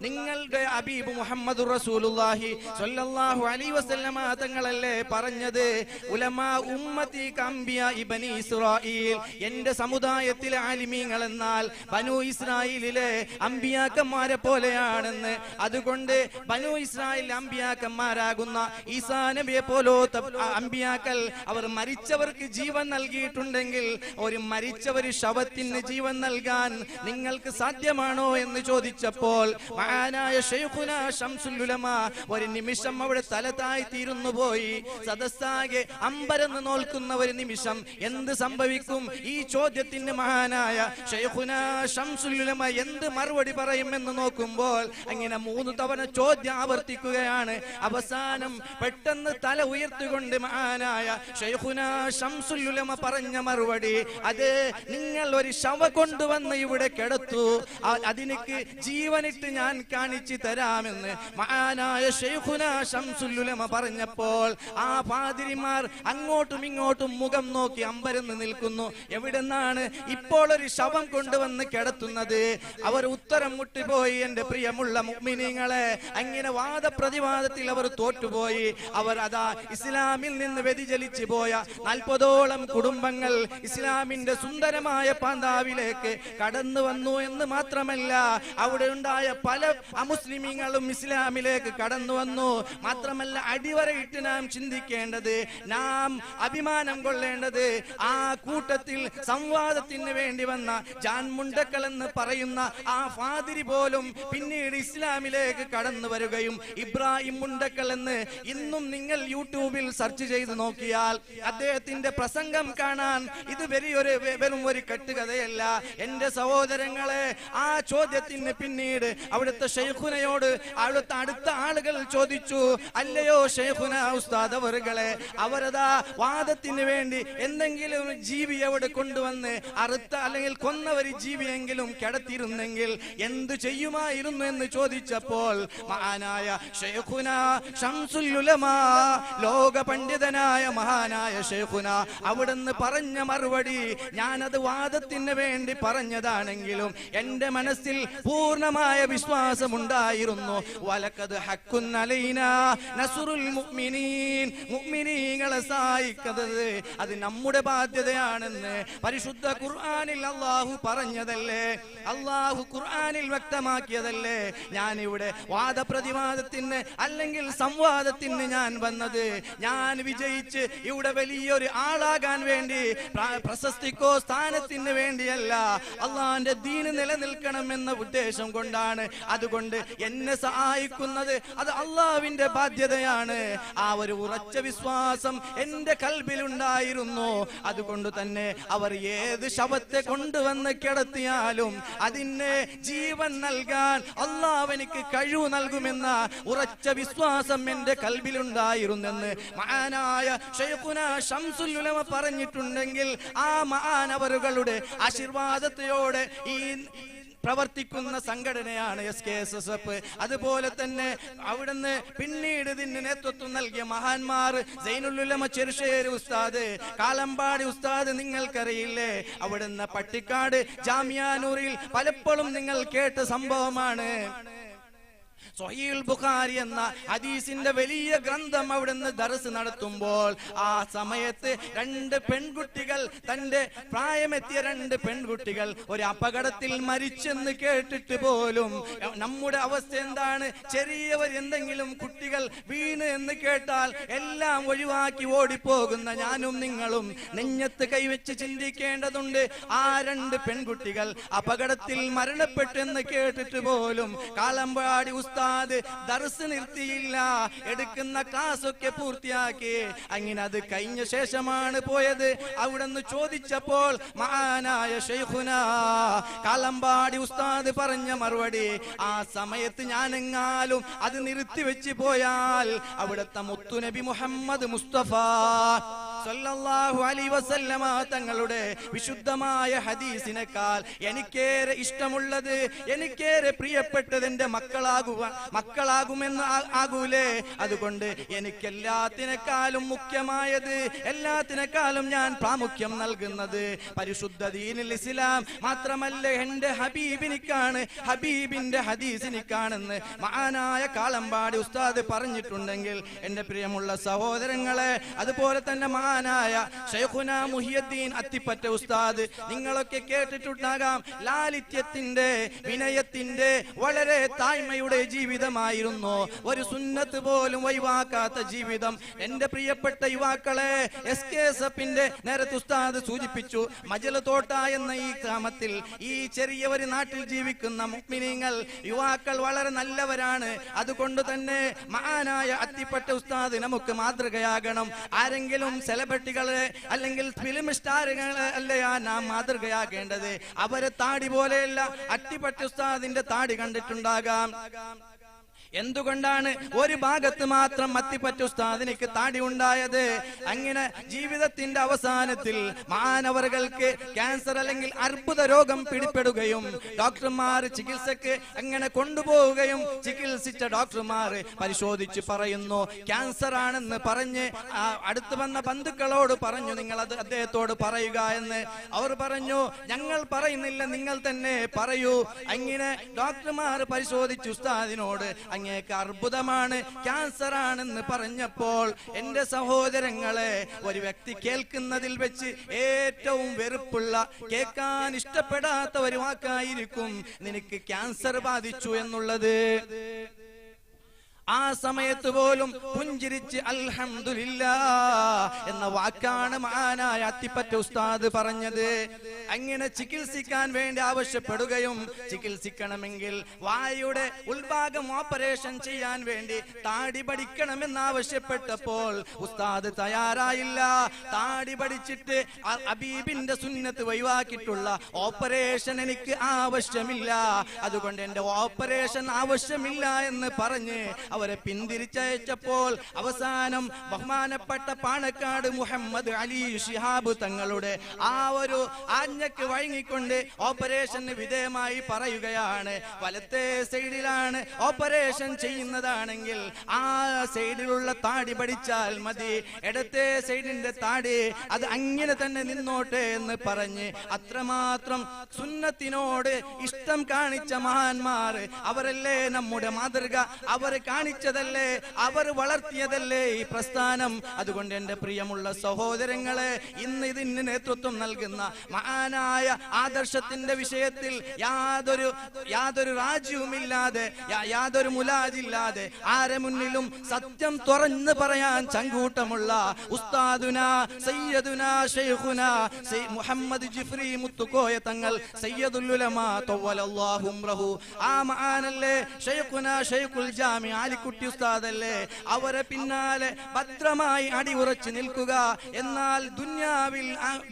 Speaker 9: നിങ്ങളുടെ ഹബീബ് മുഹമ്മദ് റസൂലുള്ളാഹി സ്വല്ലല്ലാഹു അലൈഹി വസല്ലമ തങ്ങളല്ലേ പറഞ്ഞത്, ഉലമാ ഉമ്മത്തി കംബിയ ഇബ്നി ഇസ്രായീൽ, എന്റെ സമുദായത്തിലെ ആലിമീങ്ങൾ എന്നാൽ ബനു ഇസ്രായേലിലെ അമ്പിയാക്കന്മാരെ പോലെയാണെന്ന്. അതുകൊണ്ട് ബനു ഇസ്രായേൽ അമ്പിയാക്കന്മാരാകുന്ന ഈസാ നബിയെ പോലത്തെ അമ്പിയാക്കൾ അവർ മരിച്ചവർക്ക് ജീവൻ നൽകിയിട്ടുണ്ടെങ്കിൽ ഒരു മരിച്ചവർ ശവത്തിന് ജീവൻ നൽകാൻ നിങ്ങൾക്ക് സാധ്യമാണോ എന്ന് ചോദിച്ചപ്പോൾ മഹാനായ ശൈഖുന ശംസുൽ ഉലമ ഒരു നിമിഷം അവിടെ തല താഴ്ത്തിയിരുന്നു പോയി. സദസ്സാകെ അമ്പരന്ന് നോൽക്കുന്ന ഒരു നിമിഷം എന്ത് സംഭവിക്കും ഈ ചോദ്യത്തിന് മഹാനായ ശൈഖുന ശംസുൽ ഉലമ എന്ത് മറുപടി പറയുമെന്ന് നോക്കുമ്പോൾ അങ്ങനെ 3 തവണ ചോദ്യം ആവർത്തിക്കുകയാണ്. അവസാനം പെട്ടെന്ന് തല ഉയർത്തിക്കൊണ്ട് മഹാനായ ശൈഖുന ശംസുൽ ഉലമ പറഞ്ഞ മറുപടി, അതെ, നിങ്ങൾ ഒരു ശവ കൊണ്ടുവന്ന് ഇവിടെ കിടത്തു, അതിനക്ക് ജീവനിട്ട് ഞാൻ കാണിച്ചു തരാമെന്ന് മഹാനായ ശൈഖുന ശംസുൽ ഉലമ പറഞ്ഞപ്പോൾ ആ പാതിരിമാർ അങ്ങോട്ടും ഇങ്ങോട്ടും മുഖം നോക്കി അമ്പരന്ന് നിൽക്കുന്നു. എവിടെന്നാണ് ഇപ്പോൾ ഒരു ശവം കൊണ്ടുവന്ന് കിടത്തുന്നത്? അവർ ഉത്തരം മുട്ടിപ്പോയി. എന്റെ പ്രിയമുള്ള മുഅ്മിനീങ്ങളെ, അങ്ങനെ വാദപ്രതിവാദത്തിൽ അവർ തോറ്റുപോയി. അവർ അതാ ഇസ്ലാമിൽ നിന്ന് വ്യതിചലിച്ചു പോയ 40ഓളം കുടുംബങ്ങൾ ഇസ്ലാമിന്റെ സുന്ദരമായ പാന്താവിലേക്ക് കടന്നു വന്നു എന്ന് മാത്രമല്ല, അവിടെ ഉണ്ടായ പല അമുസ്ലിമീങ്ങളും ഇസ്ലാമിലേക്ക് കടന്നു വന്നു. മാത്രമല്ല, അടിവരയിട്ട് നാം ചിന്തിക്കേണ്ടത്, നാം അഭിമാനം കൊള്ളേണ്ടത്, ആ കൂട്ടത്തിൽ സംവാദത്തിന് വേണ്ടി വന്ന ജാൻ മുണ്ടക്കൽ എന്ന് പറയുന്ന ആ ഫാദിരി പോലും പിന്നീട് ഇസ്ലാമിലേക്ക് കടന്നു വരികയും ഇബ്രാഹിം മുണ്ടക്കൽ എന്ന് ഇന്നും നിങ്ങൾ യൂട്യൂബിൽ സെർച്ച് ചെയ്ത് നോക്കിയാൽ അദ്ദേഹത്തിന്റെ പ്രസംഗം കാണാൻ ഇത് വെറും ഒരു കെട്ടുകഥയല്ല. എന്റെ സഹോദരങ്ങളെ, ആ ചോദ്യത്തിന് പിന്നീട് അവിടുത്തെ ശൈഖുനയോട് അവിടുത്തെ അടുത്ത ആളുകൾ ചോദിച്ചു, അല്ലയോ ശൈഖുന ഉസ്താദ് അവറുകളെ, അവരതാ വാദത്തിന് വേണ്ടി എന്തെങ്കിലും ജീവി അവിടെ കൊണ്ടുവന്ന് അറുത്ത അല്ലെങ്കിൽ കൊന്ന ഒരു ജീവിയെങ്കിലും കിടത്തിയിരുന്നെങ്കിൽ എന്തു ചെയ്യുമായിരുന്നു എന്ന് ചോദിച്ചപ്പോൾ മഹാനായ ശൈഖുന ശംസുൽ ഉലമ, ലോക പണ്ഡിതനായ മഹാനായ ശൈഖുന അവിടുന്ന് പറഞ്ഞ മറുപടി, ഞാനത് വാദത്തിന് വേണ്ടി പറഞ്ഞതാണെങ്കിലും എന്റെ മനസ്സിൽ പൂർണ്ണമായ വിശ്വാസമുണ്ടായിരുന്നു. വലഖദ് ഹഖ്കുൻ അലൈനാ നസ്റുൽ മുഅ്മിനീൻ, മുഅ്മിനീങ്ങളെ സഹായിക്കുന്നത് അത് നമ്മുടെ ബാധ്യതയാണെന്ന് പരിശുദ്ധ ഖുർആനിൽ അല്ലാഹു പറഞ്ഞതല്ലേ, അല്ലാഹു ഖുർആനിൽ വ്യക്തമാക്കിയതല്ലേ. ഞാനിവിടെ വാദപ്രതിവാദത്തിന് അല്ലെങ്കിൽ സംവാദത്തിന് ഞാൻ വന്നത്, ഞാൻ വിജയിച്ച് ഇവിടെ വലിയൊരു ആളാകാൻ വേണ്ടി, പ്രശസ്തിക്കോ സ്ഥാനത്തിന് വേണ്ടിയല്ല, അള്ളാന്റെ ദീന് നിലനിൽക്കണം എന്ന ഉദ്ദേശം കൊണ്ടാണ്. അതുകൊണ്ട് എന്നെ സഹായിക്കുന്നത് അത് അള്ളാഹുവിന്റെ ബാധ്യതയാണ്. ആ ഒരു ഉറച്ച വിശ്വാസം എന്റെ കൽബിലുണ്ടായിരുന്നു. അതുകൊണ്ട് തന്നെ അവർ ഏത് ശവത്തെ കൊണ്ടുവന്ന് കിടത്തിയാലും അതിനെ ജീവൻ നൽകാൻ അള്ളാഹു എനിക്ക് കഴിവ് നൽകുമെന്ന ഉറച്ച വിശ്വാസം എന്റെ കൽബിലുണ്ടായിരുന്നെന്ന് മഹാനായ ശൈഖുന ശംസുൽ ഉലമ പറഞ്ഞിട്ടുണ്ടെങ്കിൽ ആ മഹാനവറുകളുടെ ആശീർവാദത്തോടെ ഈ പ്രവർത്തിക്കുന്ന സംഘടനയാണ് SKSSF. അതുപോലെ തന്നെ അവിടുന്ന് പിന്നീട് ഇതിന് നേതൃത്വം നൽകിയ മഹാന്മാർ സൈനുൽ ഉലമ ചെറുശ്ശേരി ഉസ്താദ്, കാലമ്പാടി ഉസ്താദ് നിങ്ങൾക്കറിയില്ലേ, അവിടുന്ന് പട്ടിക്കാട് ജാമിയാനൂറിൽ പലപ്പോഴും നിങ്ങൾ കേട്ട സംഭവമാണ്. സ്വഹീഹുൽ ബുഖാരി എന്ന ഹദീസിന്റെ വലിയ ഗ്രന്ഥം അവിടുന്ന് ദർസ് നടത്തുമ്പോൾ ആ സമയത്ത് 2 പെൺകുട്ടികൾ, തന്റെ പ്രായമെത്തിയ 2 പെൺകുട്ടികൾ ഒരു അപകടത്തിൽ മരിച്ചെന്ന് കേട്ടിട്ട് പോലും നമ്മുടെ അവസ്ഥ എന്താണ്? ചെറിയവർ എന്തെങ്കിലും കുട്ടികൾ വീണ് എന്ന് കേട്ടാൽ എല്ലാം ഒഴിവാക്കി ഓടിപ്പോകുന്ന ഞാനും നിങ്ങളും നെഞ്ഞത്ത് കൈവച്ച് ചിന്തിക്കേണ്ടതുണ്ട്. ആ 2 പെൺകുട്ടികൾ അപകടത്തിൽ മരണപ്പെട്ടെന്ന് കേട്ടിട്ട് പോലും കാളമ്പാടി ഉസ്താദ് ദർസ് നിർത്തിയില്ല, എടുക്കുന്ന ക്ലാസ് ഒക്കെ പൂർത്തിയാക്കി. അങ്ങനെ അത് കഴിഞ്ഞ ശേഷമാണ് പോയത്. അവിടുന്ന് ചോദിച്ചപ്പോൾ മഹാനായ ശൈഖുന കാളമ്പാടി ഉസ്താദ് പറഞ്ഞ മറുപടി, ആ സമയത്ത് ഞാനെങ്ങാലും അത് നിർത്തിവെച്ച് പോയാൽ അവിടുത്തെ മുത്തുനബി മുഹമ്മദ് മുസ്തഫ സല്ലല്ലാഹു അലൈഹി വസല്ലമ തങ്ങളുടെ വിശുദ്ധമായ ഹദീസിനേക്കാൾ എനിക്കേറെ ഇഷ്ടമുള്ളത്, എനിക്കേറെ പ്രിയപ്പെട്ടത് എന്റെ മക്കളാകുമെന്ന് ആകൂലേ? അതുകൊണ്ട് എനിക്കെല്ലാത്തിനേക്കാളും മുഖ്യമായത്, എല്ലാത്തിനേക്കാളും ഞാൻ പ്രാമുഖ്യം നൽകുന്നത് പരിശുദ്ധ ദീനുൽ ഇസ്ലാം മാത്രമല്ല, എന്റെ ഹബീബിനിക്കാണ്, ഹബീബിന്റെ ഹദീസിനിക്കാണെന്ന് മഹാനായ കാളമ്പാടി ഉസ്താദ് പറഞ്ഞിട്ടുണ്ടെങ്കിൽ എന്റെ പ്രിയമുള്ള സഹോദരങ്ങളെ, അതുപോലെ തന്നെ മഹാനായ ശൈഖുന മുഹിയുദ്ദീൻ അത്തിപ്പറ്റ ഉസ്താദ് നിങ്ങളൊക്കെ കേട്ടിട്ടുണ്ടാകാം. ലാളിത്യത്തിന്റെ, വിനയത്തിന്റെ, വളരെ താഴ്മയുടെ ജീവിതമായിരുന്നു. ഒരു സുന്നത്ത് പോലും ഒഴിവാക്കാത്ത ജീവിതം. എന്റെ പ്രിയപ്പെട്ട യുവാക്കളെ, SKSFന്റെ നേരത്തെ ഉസ്താദ് സൂചിപ്പിച്ചു, മജലത്തോട്ട എന്ന ഈ ഗ്രാമത്തിൽ, ഈ ചെറിയ ഒരു നാട്ടിൽ ജീവിക്കുന്ന മുഅ്മിനീങ്ങൾ, യുവാക്കൾ വളരെ നല്ലവരാണ്. അതുകൊണ്ട് തന്നെ മഹാനായ അത്തിപ്പറ്റ ഉസ്താദ് നമുക്ക് മാതൃകയാകണം. ആരെങ്കിലും സെലിബ്രിറ്റികളെ അല്ലെങ്കിൽ ഫിലിം സ്റ്റാറുകളെ അല്ലയാ നാം മാതൃകയാകേണ്ടത്. അവരെ താടി പോലെയല്ല, അത്തിപ്പറ്റ ഉസ്താദിന്റെ താടി കണ്ടിട്ടുണ്ടാകാം. എന്തുകൊണ്ടാണ് ഒരു ഭാഗത്ത് മാത്രം അത്തിപ്പറ്റ ഉസ്താദിനിക്ക് താടി ഉണ്ടായത്? അങ്ങനെ ജീവിതത്തിന്റെ അവസാനത്തിൽ മാനവർക്ക് ക്യാൻസർ അല്ലെങ്കിൽ അർബുദ രോഗം പിടിപെടുകയും ഡോക്ടർമാർ ചികിത്സക്ക് അങ്ങനെ കൊണ്ടുപോവുകയും ചികിത്സിച്ച ഡോക്ടർമാർ പരിശോധിച്ച് പറയുന്നു ക്യാൻസർ ആണെന്ന് പറഞ്ഞ് അടുത്ത് വന്ന ബന്ധുക്കളോട് പറഞ്ഞു, നിങ്ങൾ അത് അദ്ദേഹത്തോട് പറയുക എന്ന്. അവർ പറഞ്ഞു, ഞങ്ങൾ പറയുന്നില്ല, നിങ്ങൾ തന്നെ പറയൂ. അങ്ങനെ ഡോക്ടർമാർ പരിശോധിച്ച് ഉസ്താദിനോട് അങ്ങേക്ക് അർബുദമാണ്, ക്യാൻസർ ആണെന്ന് പറഞ്ഞപ്പോൾ എന്റെ സഹോദരങ്ങളെ, ഒരു വ്യക്തി കേൾക്കുന്നതിൽ വെച്ച് ഏറ്റവും വെറുപ്പുള്ള, കേൾക്കാൻ ഇഷ്ടപ്പെടാത്ത ഒരു വാക്കായിരിക്കും നിനക്ക് ക്യാൻസർ ബാധിച്ചു എന്നുള്ളത്. ആ സമയത്ത് പോലും പുഞ്ചിരിച്ച് അൽഹംദുലില്ലാ എന്ന വാക്കാണ് മഹാനായ അത്തിപ്പറ്റ ഉസ്താദ് പറഞ്ഞത്. അങ്ങനെ ചികിത്സിക്കാൻ വേണ്ടി ആവശ്യപ്പെടുകയും ചികിത്സിക്കണമെങ്കിൽ വായുടെ ഉൾഭാഗം ഓപ്പറേഷൻ ചെയ്യാൻ വേണ്ടി താടി പഠിക്കണമെന്ന് ആവശ്യപ്പെട്ടപ്പോൾ ഉസ്താദ് തയ്യാറായില്ല. താടി പഠിച്ചിട്ട് ഹബീബിന്റെ സുന്നത്ത് ഒഴിവാക്കിയിട്ടുള്ള ഓപ്പറേഷൻ എനിക്ക് ആവശ്യമില്ല, അതുകൊണ്ട് എന്റെ ഓപ്പറേഷൻ ആവശ്യമില്ല എന്ന് പറഞ്ഞ് അവരെ പിന്തിരിച്ചയച്ചപ്പോൾ അവസാനം ബഹുമാനപ്പെട്ട പാണക്കാട് മുഹമ്മദ് അലി ശിഹാബ് തങ്ങളുടെ ആ ഒരു ആജ്ഞക്ക് വഴങ്ങിക്കൊണ്ട് ഓപ്പറേഷന് വിധേയമായി പറയുകയാണ്, വലത്തെ സൈഡിലാണ് ഓപ്പറേഷൻ ചെയ്യുന്നതാണെങ്കിൽ ആ സൈഡിലുള്ള താടി പഠിച്ചാൽ മതി, ഇടത്തെ സൈഡിന്റെ താടി അത് അങ്ങനെ തന്നെ നിന്നോട്ടെ എന്ന് പറഞ്ഞ് അത്രമാത്രം സുന്നത്തിനോട് ഇഷ്ടം കാണിച്ച മഹാന്മാർ അവരല്ലേ നമ്മുടെ മാതൃക. അവർ കാണിച്ചതല്ലേ, അവർ വളർത്തിയതല്ലേ ഈ പ്രസ്ഥാനം. അതുകൊണ്ട് എന്റെ പ്രിയമുള്ള സഹോദരങ്ങളെ, ഇന്ന് ഇതിന് നേതൃത്വം നൽകുന്ന മഹാനായ ആദർശത്തിന്റെ വിഷയത്തിൽ യാതൊരു രാജ്യവുമില്ലാതെ, യാതൊരു മുലാജില്ലാതെ ആരെ മുന്നിലും സത്യം തുറന്ന് പറയാൻ ചങ്കൂട്ടമുള്ള ഉസ്താദുന സയ്യിദുന ശൈഖുന മുഹമ്മദ് ജിഫ്രി മുത്തുക്കോയ തങ്ങൾ സയ്യിദുൽ ഉലമാ തവല്ലല്ലാഹു ഉംറഹു, ആ മഹാനല്ലേ ശൈഖുന ശൈഖുൽ ജാമി ആലിക്കുട്ടി ഉസ്താദല്ലേ, അവരെ പിന്നാലെ ഭദ്രമായി അടിയുറച്ചു നിൽക്കുക. എന്നാൽ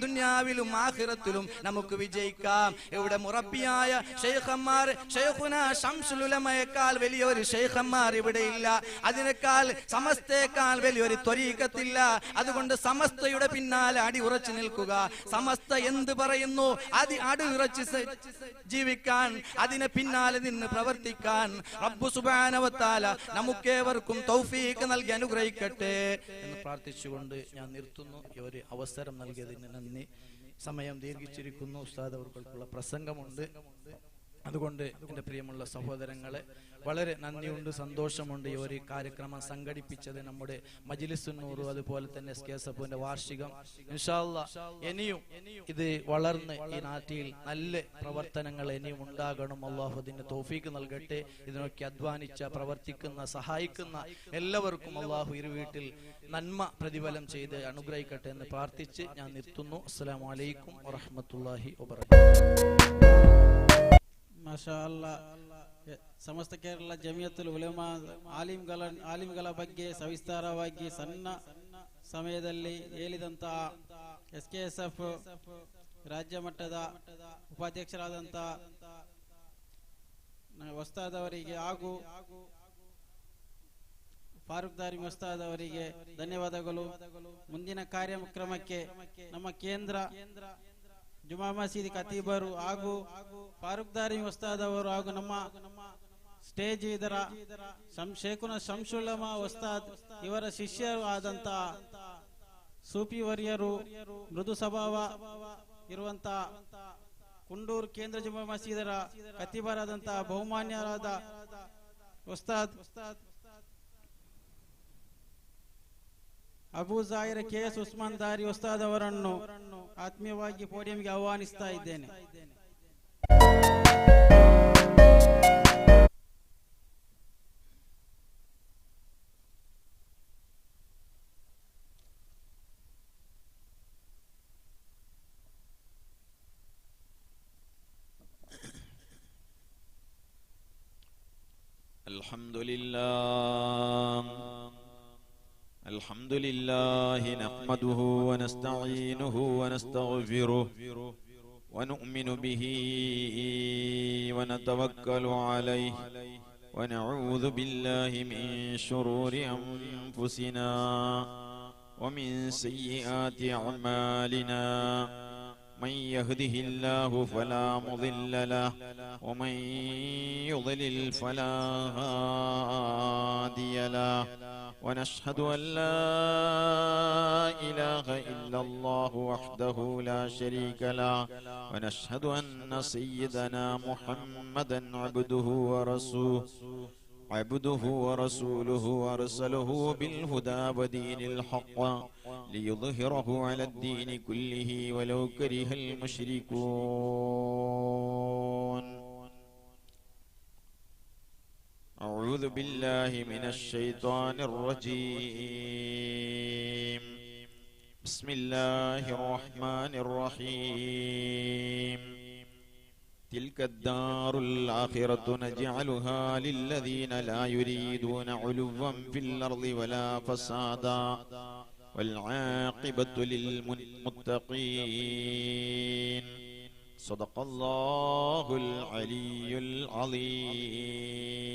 Speaker 9: ദുന്യാവിലും ആഖിറത്തിലും നമുക്ക് വിജയിക്കാം. ഇവിടെ മുറബിയായ ശൈഖന്മാർ, ശൈഖുന ശംസുൽ ഉലമയേക്കാൾ വലിയൊരു ശൈഖന്മാർ ഇവിടെ ഇല്ല. അതിനേക്കാൾ സമസ്തയേക്കാൾ വലിയൊരു ത്വരീഖത്തില്ല. അതുകൊണ്ട് സമസ്തയുടെ പിന്നാലെ അടിയുറച്ചു നിൽക്കുക. സമസ്ത എന്ത് പറയുന്നു അത് അടിയുറച്ച് ജീവിക്കാൻ, അതിനെ പിന്നാലെ നിന്ന് പ്രവർത്തിക്കാൻ റബ്ബ് സുബ്ഹാനഹു വ തആല നമുക്കേവർക്കും തൗഫീഖ് നൽകി അനുഗ്രഹിക്കട്ടെ എന്ന് പ്രാർത്ഥിച്ചുകൊണ്ട് ഞാൻ നിർത്തുന്നു. ഈ ഒരു അവസരം നൽകിയതിന് നന്ദി. സമയം ദീർഘിച്ചിരിക്കുന്നു. ഉസ്താദ് അവർക്കുള്ള പ്രസംഗമുണ്ട്, അതുകൊണ്ട് എൻ്റെ പ്രിയമുള്ള സഹോദരങ്ങളെ, വളരെ നന്ദിയുണ്ട്, സന്തോഷമുണ്ട് ഈ ഒരു കാര്യക്രമം സംഘടിപ്പിച്ചത് നമ്മുടെ മജ്‌ലിസുന്നൂർ, അതുപോലെ തന്നെ SKSFന്റെ വാർഷികം. ഇൻഷാ അല്ലാഹ് ഇനിയും ഇത് വളർന്ന് ഈ നാട്ടിൽ നല്ല പ്രവർത്തനങ്ങൾ ഇനിയും ഉണ്ടാകണം. അള്ളാഹു അതിന് തൗഫീക്ക് നൽകട്ടെ. ഇതിനൊക്കെ അധ്വാനിച്ച, പ്രവർത്തിക്കുന്ന, സഹായിക്കുന്ന എല്ലാവർക്കും അള്ളാഹു ഇരു വീട്ടിൽ നന്മ പ്രതിഫലം ചെയ്ത് അനുഗ്രഹിക്കട്ടെ എന്ന് പ്രാർത്ഥിച്ച് ഞാൻ നിർത്തുന്നു. അസ്സലാമു അലൈക്കും വറഹ്മത്തുള്ളാഹി വബറകാതുഹു.
Speaker 7: ಮಾಶಾ ಅಲ್ಲಾ, ಸಮಸ್ತ ಕೇರಳ ಜಮಿಯತುಲ್ ಉಲಮಾ ಆಲಿಮ್ಗಳ ಬಗ್ಗೆ ಸವಿಸ್ತಾರವಾಗಿ ಸಣ್ಣ ಸಮಯದಲ್ಲಿ ಹೇಳಿದಂತಹ SKSF ರಾಜ್ಯ ಮಟ್ಟದ ಉಪಾಧ್ಯಕ್ಷರಾದಂತಹ ಉಸ್ತಾದ್ ಅವರಿಗೆ ಹಾಗೂ ಫಾರೂಕ್ ದಾರಿಮಿ ಉಸ್ತಾದ್ ಅವರಿಗೆ ಧನ್ಯವಾದಗಳು. ಮುಂದಿನ ಕಾರ್ಯಕ್ರಮಕ್ಕೆ ನಮ್ಮ ಕೇಂದ್ರ ಜುಮಾ ಮಸೀದಿ ಖತೀಬರು ಹಾಗೂ ಫಾರೂಕ್ ದಾರಿಮಿ ಉಸ್ತಾದ್ ಅವರು ಹಾಗೂ ನಮ್ಮ ಸ್ಟೇಜ್ ಇದರ ಶೇಖುನ ಶಂಸುಲ್ಲಮಾ ಉಸ್ತಾದ್ ಇವರ ಶಿಷ್ಯರು ಆದಂತಹ ಸೂಫಿ ವರಿಯರು, ಮೃದು ಸ್ವಭಾವ ಇರುವಂತಹ ಕುಂಡೂರು ಕೇಂದ್ರ ಜುಮಾ ಮಸೀದರ ಖತೀಬರಾದಂತಹ ಬಹುಮಾನ್ಯರಾದ ಉಸ್ತಾದ್ ಅಬೂ ಜಾಹಿರ್ KS ಉಸ್ಮಾನ್ ದಾರಿ ಉಸ್ತಾದ್ ಅವರನ್ನು ಆತ್ಮೀಯವಾಗಿ ಪೋಡಿಯಂಗೆ ಆಹ್ವಾನಿಸ್ತಾ ಇದ್ದೇನೆ.
Speaker 3: الحمد لله نحمده ونستعينه ونستغفره ونؤمن به ونتوكل عليه ونعوذ بالله من شرور أنفسنا ومن سيئات أعمالنا. من يهده الله فلا مضل له ومن يضلل فلا هادي له. ونشهد أن لا إله إلا الله وحده لا شريك له. ونشهد أن سيدنا محمدا عبده ورسوله أرسله بالهدى ودين الحق ليظهره على الدين كله ولو كره المشركون. أعوذ بالله من الشيطان الرجيم. بسم الله الرحمن الرحيم. تلك الدار الآخرة نجعلها للذين لا يريدون علوا في الأرض ولا فسادا والعاقبة للمتقين. صدق الله العلي العظيم.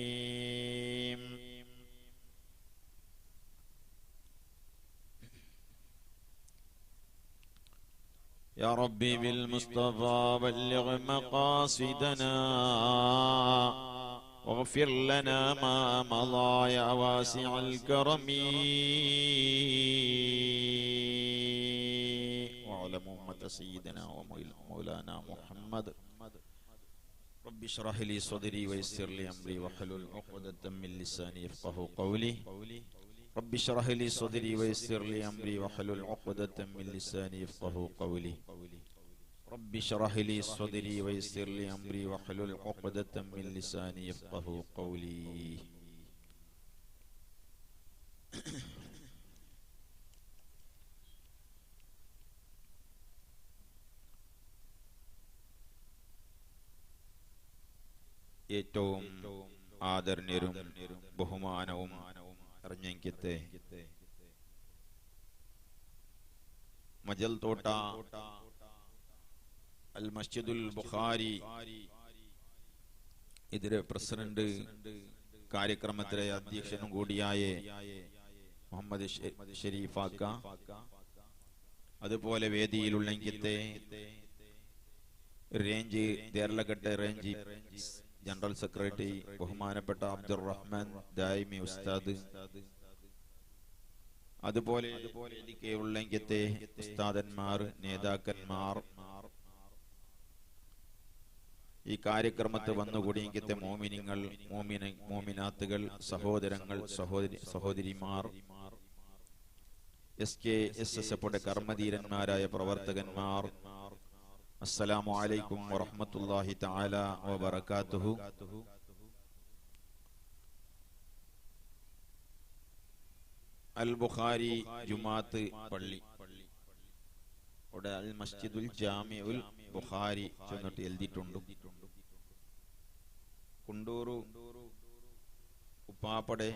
Speaker 3: يا ربي بالمصطفى بلغ مقاصدنا واغفر لنا ما مضى يا واسع الكرم. وعلم أمة سيدنا ومولانا محمد. رب اشرح لي صدري ويسر لي أمري واحلل عقدة من لساني يفقهوا قولي. رب اشرح لي صدري ويسر لي أمري واحلل عقدة من لساني يفقهوا قولي. رب اشرح لي صدري ويسر لي أمري واحلل عقدة من لساني يفقهوا قولي. ഏറ്റവും ആദരണീയരും ബഹുമാനവും അറിഞ്ഞെങ്കിത്തെ മജൽ തോട്ട അൽ മസ്ജിദുൽ ബുഖാരി ഇതിലെ പ്രസിഡന്റ് കാര്യക്രമത്തിലെ അധ്യക്ഷനും കൂടിയായ മുഹമ്മദ് ഷരീഫാക്ക, അതുപോലെ വേദിയിലുള്ളെങ്കിത്തെ റേഞ്ച് ദേർലഘട്ട റേഞ്ച് ജനറൽ സെക്രട്ടറി ബഹുമാനപ്പെട്ട അബ്ദുറഹ്മാൻ ദായിമി ഉസ്താദ്, അതുപോലെ ഉള്ളെങ്കിത്തെ ഉസ്താദന്മാർ, നേതാക്കന്മാർ, ഈ കാര്യക്രമത്തിൽ വന്നുകൂടിയെങ്കിലത്തെ മോമിനിങ്ങൾ, മോമിനാത്തുകൾ, സഹോദരങ്ങൾ, സഹോദരിമാർ, SKSSF കർമ്മധീരന്മാരായ പ്രവർത്തകന്മാർ, അസ്സലാമു അലൈക്കും വറഹ്മത്തുള്ളാഹി തആല വബറകാതുഹു. അൽ ബുഖാരി ജുമാഅത്ത് പള്ളി അവിടെ അൽ മസ്ജിദുൽ ജാമിഉൽ ബുഖാരി ചെന്നിട്ട് എഴുതിയിട്ടുണ്ട്. കുണ്ടൂറു ഉപ്പാപ്പടെ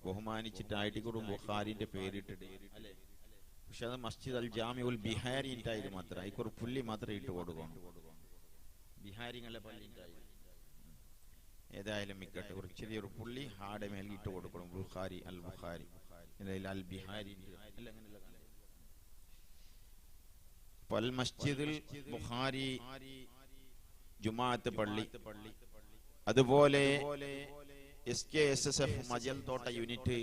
Speaker 3: ബഹുമാനിച്ചിട്ടായിട്ട് കൂടെ ബുഖാരിന്റെ പേരിട്ടിട്ട് അല്ലേ. പക്ഷെ അത് മസ്ജിദ് അൽ ജാമിഉൽ ബിഹാരി ആയിട്ട് മാത്രം അതിക്കൊരു പുള്ളി മാത്രം ഇട്ട് കൊടുക്കണം. ബിഹാരിങ്ങളെ പള്ളി ഏതായാലും മിക്കട്ടെ ഒരു ചെറിയൊരു പുള്ളി ഹാടെ മേൽ ഇട്ട് കൊടുക്കണം. ബുഖാരി അൽ ബുഖാരി അൽ ബിഹാരി അൽ മസ്ജിദുൽ ബുഖാരി ജുമാഅത്ത് പള്ളി, അതുപോലെ SKSSF മജൽ തോട്ട യൂണിറ്റ്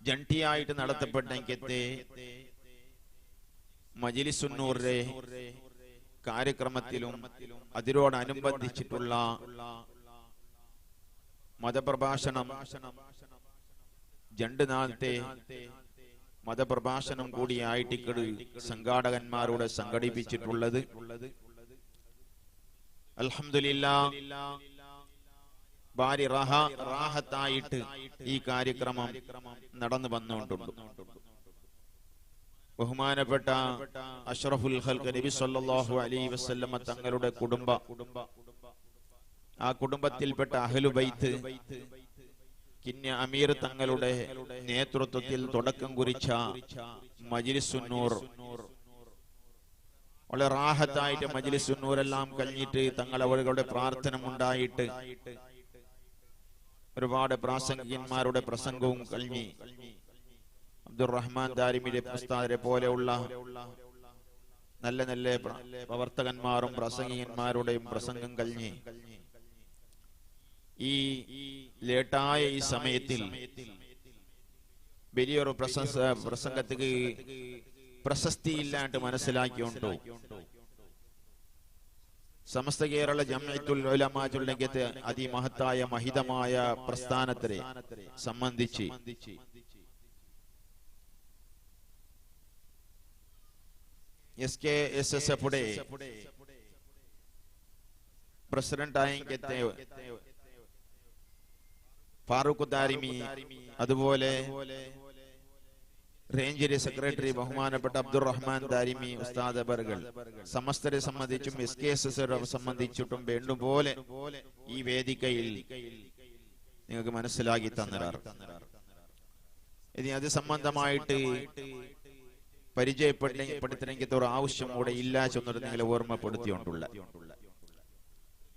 Speaker 3: ജണ്ടിയായിട്ട് നടത്തപ്പെട്ടെങ്കിലത്തെ മജ്ലിസുന്നൂറിന്റെ കാര്യക്രമത്തിലും അതിനോടനുബന്ധിച്ചിട്ടുള്ള മതപ്രഭാഷണം, രണ്ട് നാളത്തെ മതപ്രഭാഷണം കൂടിയായിട്ട് സംഘാടകന്മാരോട് സംഘടിപ്പിച്ചിട്ടുള്ളത്. അൽഹംദുലില്ലാഹ് ഭാരി റാഹത്തായിട്ട് ഈ കാര്യക്രമം നടന്നു വന്നുകൊണ്ടുണ്ട്. ബഹുമാനപ്പെട്ട അഷ്റഫുൽ ഖൽഖ് നബി സല്ലല്ലാഹു അലൈഹി വസല്ലമ തങ്ങളുടെ ആ കുടുംബത്തിൽപ്പെട്ട അഹ്ലു ബൈത്ത് കിന്യ അമീർ തങ്ങളുടെ നേതൃത്വത്തിൽ തുടക്കം കുറിച്ച മജ്ലിസുന്നൂർ വളരെ റാഹത്തായിട്ട് മജ്ലിസുന്നൂരെല്ലാം കഴിഞ്ഞിട്ട് അവരുടെ പ്രാർത്ഥന ഉണ്ടായിട്ട് ഒരുപാട് പ്രാസംഗികന്മാരുടെ പ്രസംഗവും കഴിഞ്ഞ് അബ്ദുറഹ്മാൻ ദാരിമിയുടെ ഉസ്താദിനെ പോലെയുള്ള നല്ല നല്ല പ്രവർത്തകന്മാരും പ്രസംഗികന്മാരുടെയും പ്രസംഗം കഴിഞ്ഞ് ഈ ലേട്ടായ ഈ സമയത്തിൽ വലിയൊരു പ്രസംഗത്തിന് പ്രശസ്തിയില്ലാണ്ട് മനസ്സിലാക്കിയുണ്ടോ സമസ്ത കേരള ജംഇയത്തുൽ ഉലമാ ചുള്ളങ്കത്തെ അതിമഹത്തായ മഹിതമായ പ്രസ്ഥാനത്തെ സംബന്ധിച്ച് SKSSF പ്രസിഡന്റ് ആയെങ്കിലത്തെ ഫാറൂഖ് ദാരിമി, അതുപോലെ റേഞ്ചിലെ സെക്രട്ടറി ബഹുമാനപ്പെട്ട അബ്ദുറഹ്മാൻ ദാരിമി ഉസ്താദ് അബർകൾ സമസ്തരെ സംബന്ധിച്ചും SKSSF സംബന്ധിച്ചിട്ടും വേണ്ടുപോലെ ഈ വേദികയിൽ നിങ്ങൾക്ക് മനസ്സിലാക്കി തന്നിരാറ്. ഇനി അത് സംബന്ധമായിട്ട് പരിചയപ്പെടുത്തണമെങ്കിൽ ഒരു ആവശ്യം കൂടെ ഇല്ല ചെന്നിട്ട് നിങ്ങളെ ഓർമ്മപ്പെടുത്തിക്കൊണ്ടുള്ള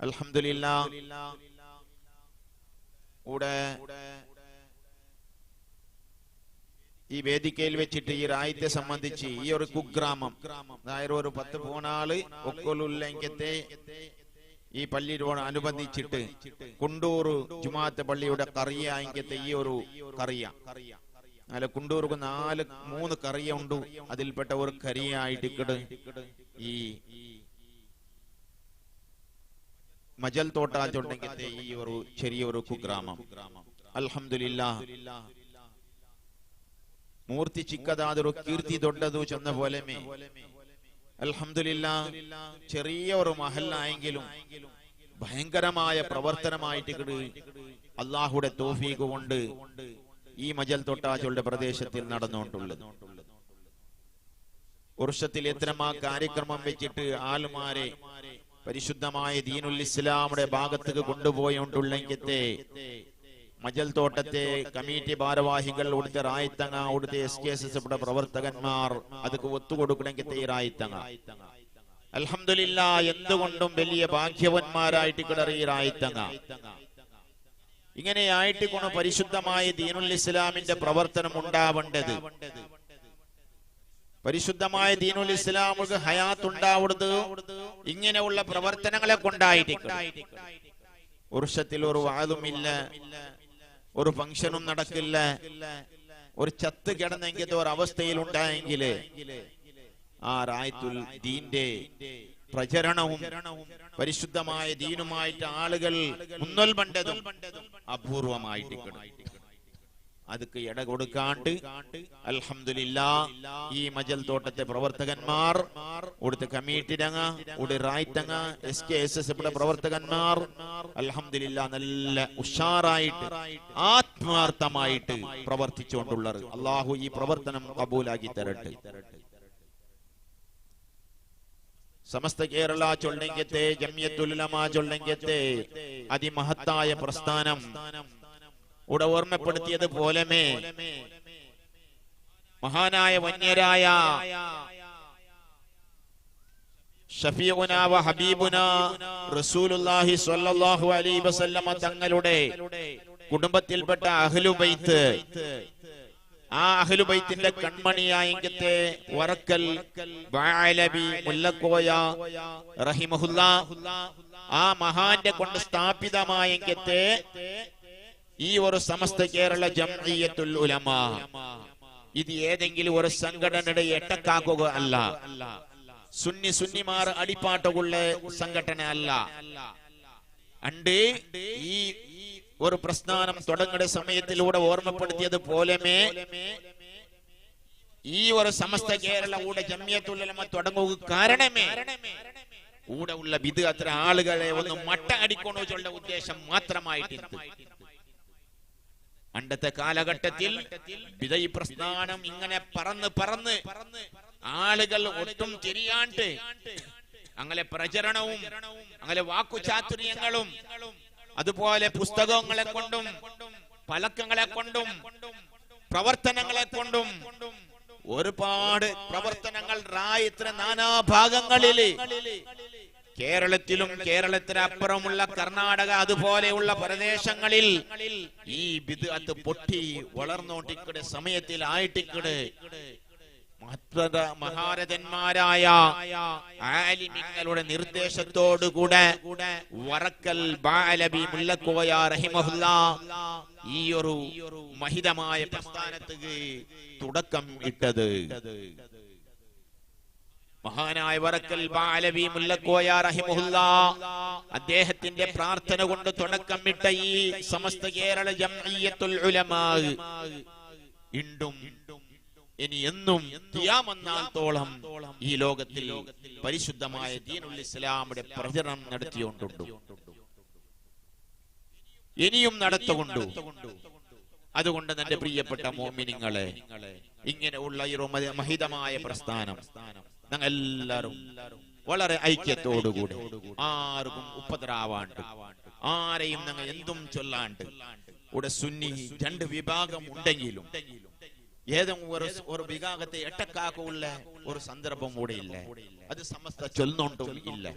Speaker 3: അൽഹംദുലില്ലാഹ് കൂടെ ഈ വേദികയിൽ വെച്ചിട്ട് ഈ രാജ്യത്തെ സംബന്ധിച്ച് ഈ ഒരു കുഗ്രാമം, അതായത് ഒരു 10 പോണാള് ഒക്കൊല്ലുള്ളെങ്കത്തെ ഈ പള്ളിയോട് അനുബന്ധിച്ചിട്ട് കുണ്ടൂർ ജുമാഅത്ത് പള്ളിയുടെ കറിയ എങ്കത്തെ ഈ ഒരു കറിയ അല്ല കുണ്ടൂർക്ക് 3 കറിയ ഉണ്ട്. അതിൽപ്പെട്ട ഒരു കരിയായിട്ട് ഈ മജൽ തോട്ടാച്ചുണ്ടെങ്കിലത്തെ ഈ ഒരു ചെറിയൊരു കുഗ്രാമം അൽഹംദുലില്ലാഹ് മൂർത്തി ചിക്കതാതൊരു കീർത്തി ദൊഡ്ഡതു ചെന്ന പോലെ അൽഹംദുലില്ലാഹ് ചെറിയ ഒരു മഹല്ലായെങ്കിലും ഭയങ്കരമായ പ്രവർത്തനമായിട്ട് അള്ളാഹുടെ തൗഫീഖ് കൊണ്ട് ഈ മജൽ തൊട്ടാച്ചുള്ള പ്രദേശത്തിൽ നടന്നുകൊണ്ടുള്ളത്. വർഷത്തിൽ എത്രമാ കാര്യക്രമം വെച്ചിട്ട് ആളുമാരെ പരിശുദ്ധമായ ദീനുൽ ഇസ്ലാമിന്റെ ഭാഗത്തേക്ക് കൊണ്ടുപോയോണ്ടുള്ളെങ്കിലത്തെ മജൽ തോട്ടത്തെ കമ്മിറ്റി ഭാരവാഹികൾ ഇവിടുത്തെ റായിത്തങ്ങ, ഇവിടുത്തെ SKSSF പ്രവർത്തകന്മാർ അതൊക്കെ ഒത്തുകൊടുക്കണമെങ്കിൽ ഈ റായിത്തങ്ങ അൽഹംദുലില്ലാഹ് എന്തുകൊണ്ടും വലിയ ഭാഗ്യവന്മാരായിട്ട് കിടറി ഈ റായിത്തങ്ങ. ഇങ്ങനെയായിട്ട് കൊണ്ട് പരിശുദ്ധമായ ദീനുൽ ഇസ്ലാമിന്റെ പ്രവർത്തനം ഉണ്ടാവേണ്ടത്, പരിശുദ്ധമായ ദീനുൽ ഇസ്ലാമുക്ക് ഹയാത്ത് ഉണ്ടാവുന്നത് ഇങ്ങനെയുള്ള പ്രവർത്തനങ്ങളെ കൊണ്ടായിട്ട്. വർഷത്തിൽ ഒരു വാതുമില്ല, ഒരു ഫംഗ്ഷനും നടക്കില്ല, ഒരു ചത്ത് കിടന്നെങ്കിൽ ഒരു അവസ്ഥയിൽ ഉണ്ടായെങ്കിൽ ആ റായത്തുൽ ദീന്റെ പ്രചരണവും പരിശുദ്ധമായ ദീനുമായിട്ട് ആളുകൾ മുന്നോൽബണ്ടതും അപൂർവമായിട്ട് അതൊക്കെ ഇട കൊടുക്കാണ്ട് അൽഹംദുലില്ലാഹ് ഈ മജൽ തോട്ടത്തെ പ്രവർത്തകന്മാർ ഇവിടുത്തെ കമ്മിറ്റിരങ്ങ ഇവിടെ റായിത്തങ്ങ SKSS ഇവിടെ പ്രവർത്തകന്മാർ അൽഹംദുലില്ലാഹ് നല്ല ഉഷാറായിട്ട് ആത്മാർത്ഥമായിട്ട് പ്രവർത്തിച്ചുകൊണ്ടുള്ളത്. അള്ളാഹു ഈ പ്രവർത്തനം കബൂലാക്കി തരട്ടെ. സമസ്ത കേരള ചൊല്ലങ്കത്തെ ജമിയത്തുൽ ഉലമാ ചൊല്ലങ്കത്തെ അതിമഹത്തായ പ്രസ്ഥാനം ഇവിടെ ഓർമ്മപ്പെടുത്തിയത് പോലെ മഹാനായ വന്യരായ ഷഫീഉനാ വ ഹബീബുനാ റസൂലുള്ളാഹി സ്വല്ലല്ലാഹു അലൈഹി വസല്ലമ തങ്ങളുടെ കുടുംബത്തിൽപ്പെട്ട അഹ്ലുബൈത്ത്, ആ അഹ്ലുബൈത്തിന്റെ കൺമണിയായങ്കത്തെ വറക്കൽ ബഅലബി മുല്ലക്കോയ റഹിമഹുല്ലാഹ്, ആ മഹാന്റെ കൊണ്ട് സ്ഥാപിതമായങ്കത്തെ ഈ ഒരു സമസ്ത കേരള ജംഇയ്യത്തുൽ ഉലമാ ഇത് ഏതെങ്കിലും ഒരു സംഘടനയുടെ എട്ടക്കാക്കുക അല്ല, സുന്നിമാർ അടിപ്പാട്ടുള്ള സംഘടന അല്ല. അണ്ട് ഈ ഒരു പ്രസ്ഥാനം തുടങ്ങുന്ന സമയത്തിലൂടെ ഓർമ്മപ്പെടുത്തിയത് പോലെ ഈ ഒരു സമസ്ത കേരള കൂടെ ജംഇയ്യത്തുൽ ഉലമ തുടങ്ങുക കാരണമേ കൂടെ ഉള്ള ബിദ്അത്ത് ആളുകളെ ഒന്ന് മട്ട അടിക്കണോ ചൊല്ല ഉദ്ദേശം മാത്രമായിട്ട് പണ്ടത്തെ കാലഘട്ടത്തിൽ ബിദഈ പ്രസ്ഥാനം ഇങ്ങനെ പറന്ന് ആളുകൾ ഒട്ടും തിരിയാണ്ട് അങ്ങനെ പ്രചരണവും അങ്ങനെ വാക്കുചാതുര്യങ്ങളും അതുപോലെ പുസ്തകങ്ങളെ കൊണ്ടും പലക്കങ്ങളെ കൊണ്ടും പ്രവർത്തനങ്ങളെ കൊണ്ടും ഒരുപാട് പ്രവർത്തനങ്ങൾ രാജ്യത്തിന്റെ നാനാഭാഗങ്ങളിൽ കേരളത്തിലും കേരളത്തിനപ്പുറമുള്ള കർണാടക അതുപോലെയുള്ള പ്രദേശങ്ങളിൽ ഈ ബിദ്അത്ത് പൊട്ടി വളർന്നോട്ടിക്കടെ സമയത്തിൽ ആയിട്ടിക്കടെ മഹാരഥന്മാരായ ആലിമീങ്ങളുടെ നിർദ്ദേശത്തോടുകൂടെ വറക്കൽ ബഅലബി മുല്ലക്കോയ റഹിമഹുല്ലാഹ് ഈ ഒരു മഹിതമായ പ്രസ്ഥാനത്തിന് തുടക്കം ഇട്ടത്. മഹാനായ വറക്കൽ ബഅലബി മുല്ലക്കോയ റഹിമഹുല്ലാഹ് അദ്ദേഹത്തിന്റെ പ്രാർത്ഥന കൊണ്ട് തുടക്കമിട്ട ഈ സമസ്ത കേരള ജംഇയ്യത്തുൽ ഉലമാ ഇണ്ടും ഇനി എന്നും ഖിയാമനാളത്തോളം ഈ ലോകത്തിൽ പരിശുദ്ധമായ ദീനുൽ ഇസ്ലാമിന്റെ പ്രചരണം നടത്തിക്കൊണ്ടുണ്ട്, ഇനിയും നടത്തുകൊണ്ടു. അതുകൊണ്ട് എന്റെ പ്രിയപ്പെട്ട മുഅ്മിനീങ്ങളെ, ഇങ്ങനെയുള്ള ഈ മഹിതമായ പ്രസ്ഥാനം ഞങ്ങൾ എല്ലാവരും വളരെ ഐക്യത്തോടുകൂടി ആർക്കും ഉപദ്രവാണ്ട് ആരെയും ഞങ്ങൾ എന്തും ചൊല്ലാണ്ട് ഇവിടെ സുന്നി രണ്ട് വിഭാഗം ഉണ്ടെങ്കിലും ഏതെങ്കിലും ഒരു വിഭാഗത്തെ എട്ടക്കാക്കുള്ള ഒരു സന്ദർഭം കൂടെ ഇല്ല. അത് സമസ്ത ചൊല്ലുന്നുണ്ടും ഇല്ല.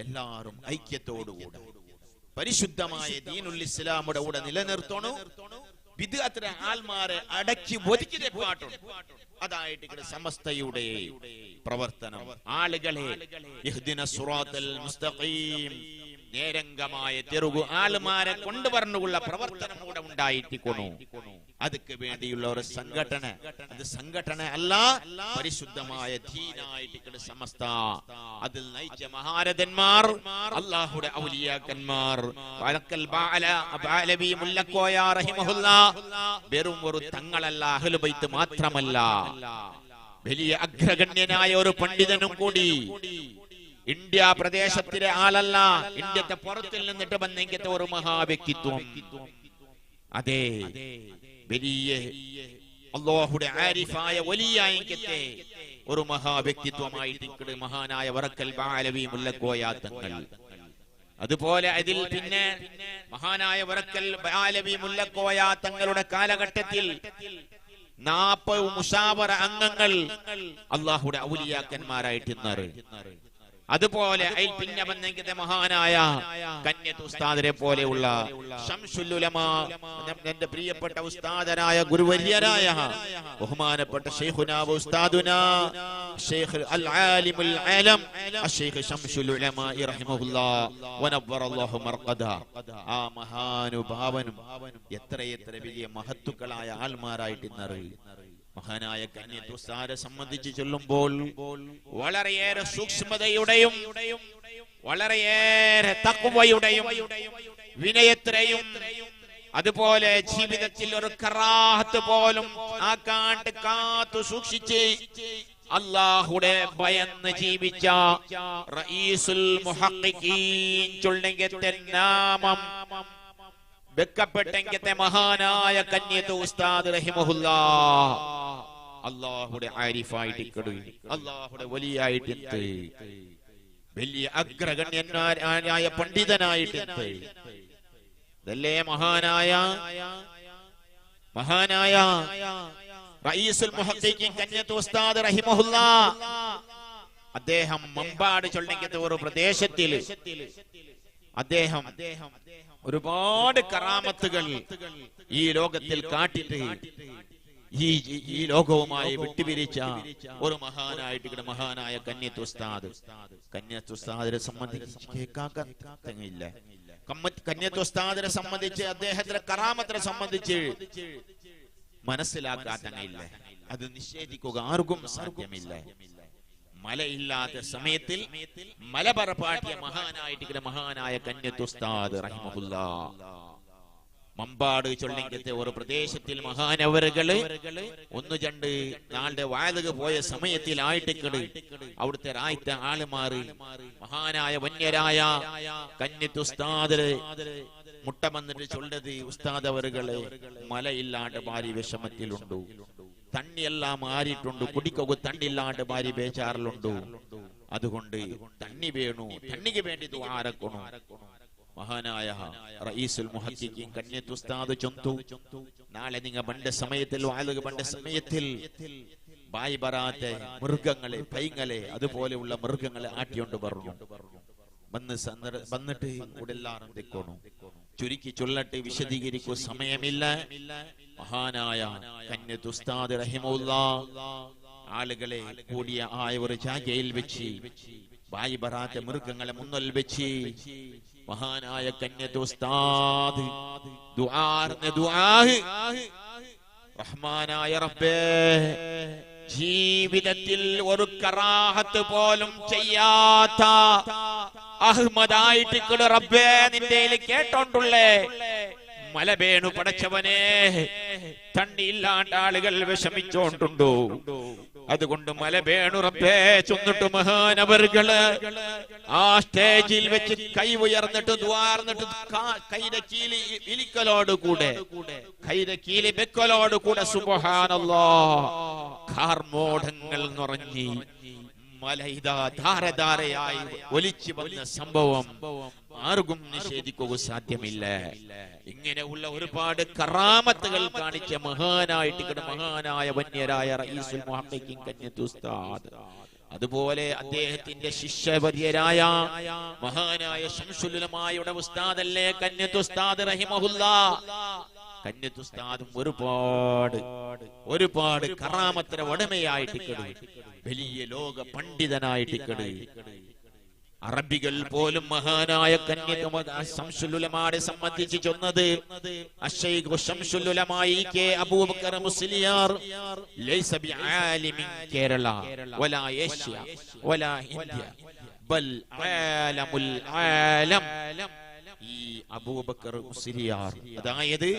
Speaker 3: എല്ലാവരും ഐക്യത്തോടുകൂടെ പരിശുദ്ധമായ ദീനുൽ ഇസ്ലാമിന്റെ കൂടെ നിലനിർത്തണു. വിദ്അത്തിന്റെ ആൽമാരെ അടക്കി ഒതുക്കിയ പാട്ടും അതായിട്ട് സമസ്തയുടെ പ്രവർത്തനം. ആളുകളെ ഇഹ്ദിനസ് സിറാത്തൽ മുസ്തഖീം നേരംഗമായ തെരുവ് ആൾമാരെ കൊണ്ടുവരണുള്ള പ്രവർത്തനം കൂടെ ഉണ്ടായിട്ടിക്കൊണു. അതിക്ക് വേണ്ടിയുള്ള ഒരു സംഘടന, അത് സംഘടന അല്ല, പരിശുദ്ധമായ ദീനായിട്ട് സമസ്ത. അതിൽ നയിച്ച മഹാരഥന്മാർ, അല്ലാഹുവിന്റെ ഔലിയാക്കന്മാർ, വറക്കൽ ബഅലബി മുല്ലക്കോയ റഹിമഹുല്ലാഹ് വെറും ഒരു തങ്ങളല്ല, അഹ്ലു ബൈത്ത് മാത്രമല്ല, വലിയ അഗ്രഗണ്യനായ ഒരു പണ്ഡിതനും കൂടി. ഇന്ത്യ പ്രദേശത്തിലെ ആളല്ല, ഇന്ത്യത്തെ പുറത്തിൽ നിന്നിട്ട് വന്നെങ്കിലത്തെ ഒരു മഹാവ്യക്തിത്വം. അതെ, വലിയ അല്ലാഹുവിന്റെ ആരിഫായ വലിയായങ്കത്തെ ഒരു മഹാവ്യക്തിത്വമായിട്ട് മഹാനായ വറക്കൽ ബഅലബി മുല്ലക്കോയ തങ്ങൾ. അതുപോലെ അതിൽ പിന്നെ മഹാനായ വറക്കൽ ബഅലബി മുല്ലക്കോയ തങ്ങളുടെ കാലഘട്ടത്തിൽ 40 മുശാവറ അംഗങ്ങൾ അല്ലാഹുവിന്റെ ഔലിയാക്കന്മാരായിട്ട് ഇന്നറ്. അതുപോലെ അതിൽ പിന്നെ വന്നെങ്കിലത്തെ മഹാനായ കന്യത്ത് ഉസ്താദിനെ പോലെയുള്ള ശംസുൽ ഉലമാ, എന്റെ പ്രിയപ്പെട്ട ഉസ്താദനായ ഗുരുവര്യരായ ബഹുമാനപ്പെട്ട ശൈഖുനാ ഉസ്താദുനാ ശൈഖ് അൽ ആലിമുൽ ആലം ശൈഖ് ശംസുൽ ഉലമാ റഹിമഹുല്ലാഹ് വനവ്വറല്ലാഹു മർഖദാ. ആ മഹാനുഭാവനും എത്ര വലിയ മഹത്തുക്കളായ ആൾമാരായിട്ട് ഇന്നറി. മഹാനായ കന്യത്ത് ഉസ്താദിനെ സംബന്ധിച്ച് ചൊല്ലുമ്പോൾ വളരെയേറെ സൂക്ഷ്മതയുടെയും വളരെയേറെ തഖ്വയുടെയും വിനയത്തെയും അതുപോലെ ജീവിതത്തിൽ ഒരു കറാഹത്ത് പോലും ആക്കാണ്ട് കാത്തു സൂക്ഷിച്ച് അല്ലാഹുടെ ഭയന്ന് ജീവിച്ച റഈസുൽ മുഹഖ്ഖിഖീൻ ചൊല്ലിങ്ങത്തെ നാമം വെക്കപ്പെട്ടെങ്കത്തെ മഹാനായ കന്യത്ത് ഉസ്താദ് റഹിമഹുല്ലാഹ് അല്ലാഹുടെ ആരിഫായിട്ട് കടു അല്ലാഹുടെ വലിയായിട്ട് വലിയ അഗ്രഗണ്യനായ പണ്ഡിതനായിട്ട് ഇതല്ലേ മഹാനായ റഈസുൽ മുഹഖ്ഖിഖീൻ കന്യത്ത് ഉസ്താദ് റഹിമഹുല്ലാഹ് അദ്ദേഹം മമ്പാട് ചൊല്ലിങ്ങത്തെ ഒരു പ്രദേശത്തിൽ അദ്ദേഹം ഒരുപാട് കറാമത്തുകൾ ഈ ലോകത്തിൽ കാട്ടിട്ട് ഈ ലോകവുമായി വിട്ടുപിരിച്ച ഒരു മഹാനായിട്ട് മഹാനായ കന്യത്ത് ഉസ്താദിനെ സംബന്ധിച്ച് കേൾക്കാക്കില്ല. കന്യത്ത് ഉസ്താദിനെ സംബന്ധിച്ച് അദ്ദേഹത്തിന്റെ കറാമത്തിനെ സംബന്ധിച്ച് മനസ്സിലാക്കാത്തങ്ങയില്ല. അത് നിഷേധിക്കുക ആർക്കും സാധ്യമില്ല. മലയില്ലാത്ത സമയത്തിൽ മലപറപ്പാട്ടിയ മഹാനായിട്ട് മഹാനായ കന്യത്ത് ഉസ്താദ് റഹിമഹുല്ലാഹ് മമ്പാട് ചൊല്ലിങ്കത്തെ ഒരു പ്രദേശത്തിൽ മഹാനവറുകള് ഒന്ന് രണ്ട് നാളുടെ വാഴക പോയ സമയത്തിലായിട്ടിക്കട് അവിടുത്തെ രായത്തെ ആള് മാറി മഹാനായ വന്യരായ കന്യത്ത് ഉസ്താദ് മുട്ട വന്നിട്ട് ചൊല്ലത് ഉസ്താദ് അവറുകളെ മലയില്ലാണ്ട് ഭാരി വിഷമത്തിലുണ്ടു, തണ്ണിയെല്ലാം മാറിയിട്ടുണ്ട്, കുടിക്കൊക്കെ തണ്ണില്ലാണ്ട് ഭാരി ബേജാറിലുണ്ടു, അതുകൊണ്ട് തണ്ണി വേണു, തണ്ണിക്ക് വേണ്ടി ദുആറക്കണു. മഹാനായ റഈസുൽ മുഹഖ്ഖിഖീൻ കന്യത്ത് ഉസ്താദ് ചൊന്തു നാളെ നിങ്ങ പണ്ട സമയത്തിൽ വാഴക പണ്ട സമയത്തിൽ ബായി ബറാത്തെ മൃഗങ്ങളെ പൈങ്ങളെ അതുപോലെയുള്ള മൃഗങ്ങളെ ആട്ടിയോണ്ട് പറഞ്ഞു വന്നിട്ട് ഉടെല്ലാറും തെക്കോണു ചുരുക്കി ചൊല്ലട്ടെ വിശദീകരിക്കൂ സമയമില്ല. മഹാനായ കന്യത്ത് ഉസ്താദ് റഹിമഹുല്ലാഹ് ആളുകളെ കൂടിയ ഒരു ജാഗയിൽ വെച്ച് ബായി ബറാത്തെ മൃഗങ്ങളെ മുന്നിൽ വെച്ച് മഹാനായ കന്യത്ത് ഉസ്താദ് റഹ്മാനായ റബ്ബേ ജീവിതത്തിൽ ഒരു കറാഹത്ത് പോലും ചെയ്യാത്ത അഹ്മദായിട്ട് റബ്ബേ നിന്റെ കേട്ടോണ്ടുള്ളേ മല വേണു പടച്ചവനെ തണ്ണിയില്ലാണ്ട് ആളുകൾ വിഷമിച്ചോണ്ടുണ്ടോ, അതുകൊണ്ട് മല വേണു റബ്ബേ ചൊന്നിട്ട് മഹാനവറുകള് ആ സ്റ്റേജിൽ വെച്ച് കൈ ഉയർന്നിട്ട് ദ്വാർന്നിട്ട് കൈയുടെ കീലി വിളിക്കലോട് കൂടെ കൈയുടെ കീലി വെക്കലോട് കൂടെ സുബ്ഹാനല്ലാഹ് കാർമോടങ്ങൾ നിറഞ്ഞി മല ഇതാ ധാരധാരയായി ഒലിച്ചു വന്ന സംഭവം ആർക്കും നിഷേധിക്കുക സാധ്യമില്ല. ഇങ്ങനെയുള്ള ഒരുപാട് കറാമത്തുകൾ കാണിച്ച മഹാനായിട്ട് മഹാനായ വന്യരായ റഈസുൽ മുഹഖ്ഖിഖീൻ കന്യത്ത് ഉസ്താദ്, അതുപോലെ അദ്ദേഹത്തിന്റെ ശിഷ്യവര്യരായ മഹാനായ ശംസുൽ ഉലമായുടെ ഉസ്താദല്ലേ കന്യത്ത് ഉസ്താദ് റഹിമഹുല്ലാഹ്. കന്യത്ത് ഉസ്താദും ഒരുപാട് കറാമത്തിന് ഉടമയായിട്ട് വലിയ ലോക പണ്ഡിതനായിട്ട് അറബികൾ പോലും മഹാനായ കന്യത്ത് ശംസുൽ ഉലമായെ സംബന്ധിച്ച് ചൊന്നത് അശ്ശൈഖ് ശംസുൽ ഉലമാ കെ അബൂബക്കർ മുസ്ലിയാർ ലൈസ ബിആലിമിൻ കേരള വലാ ഏഷ്യ വലാ ഇന്ത്യ ബൽ ആലമുൽ ആലം. ഈ അബൂബക്കർ മുസ്ലിയാർ അതായത്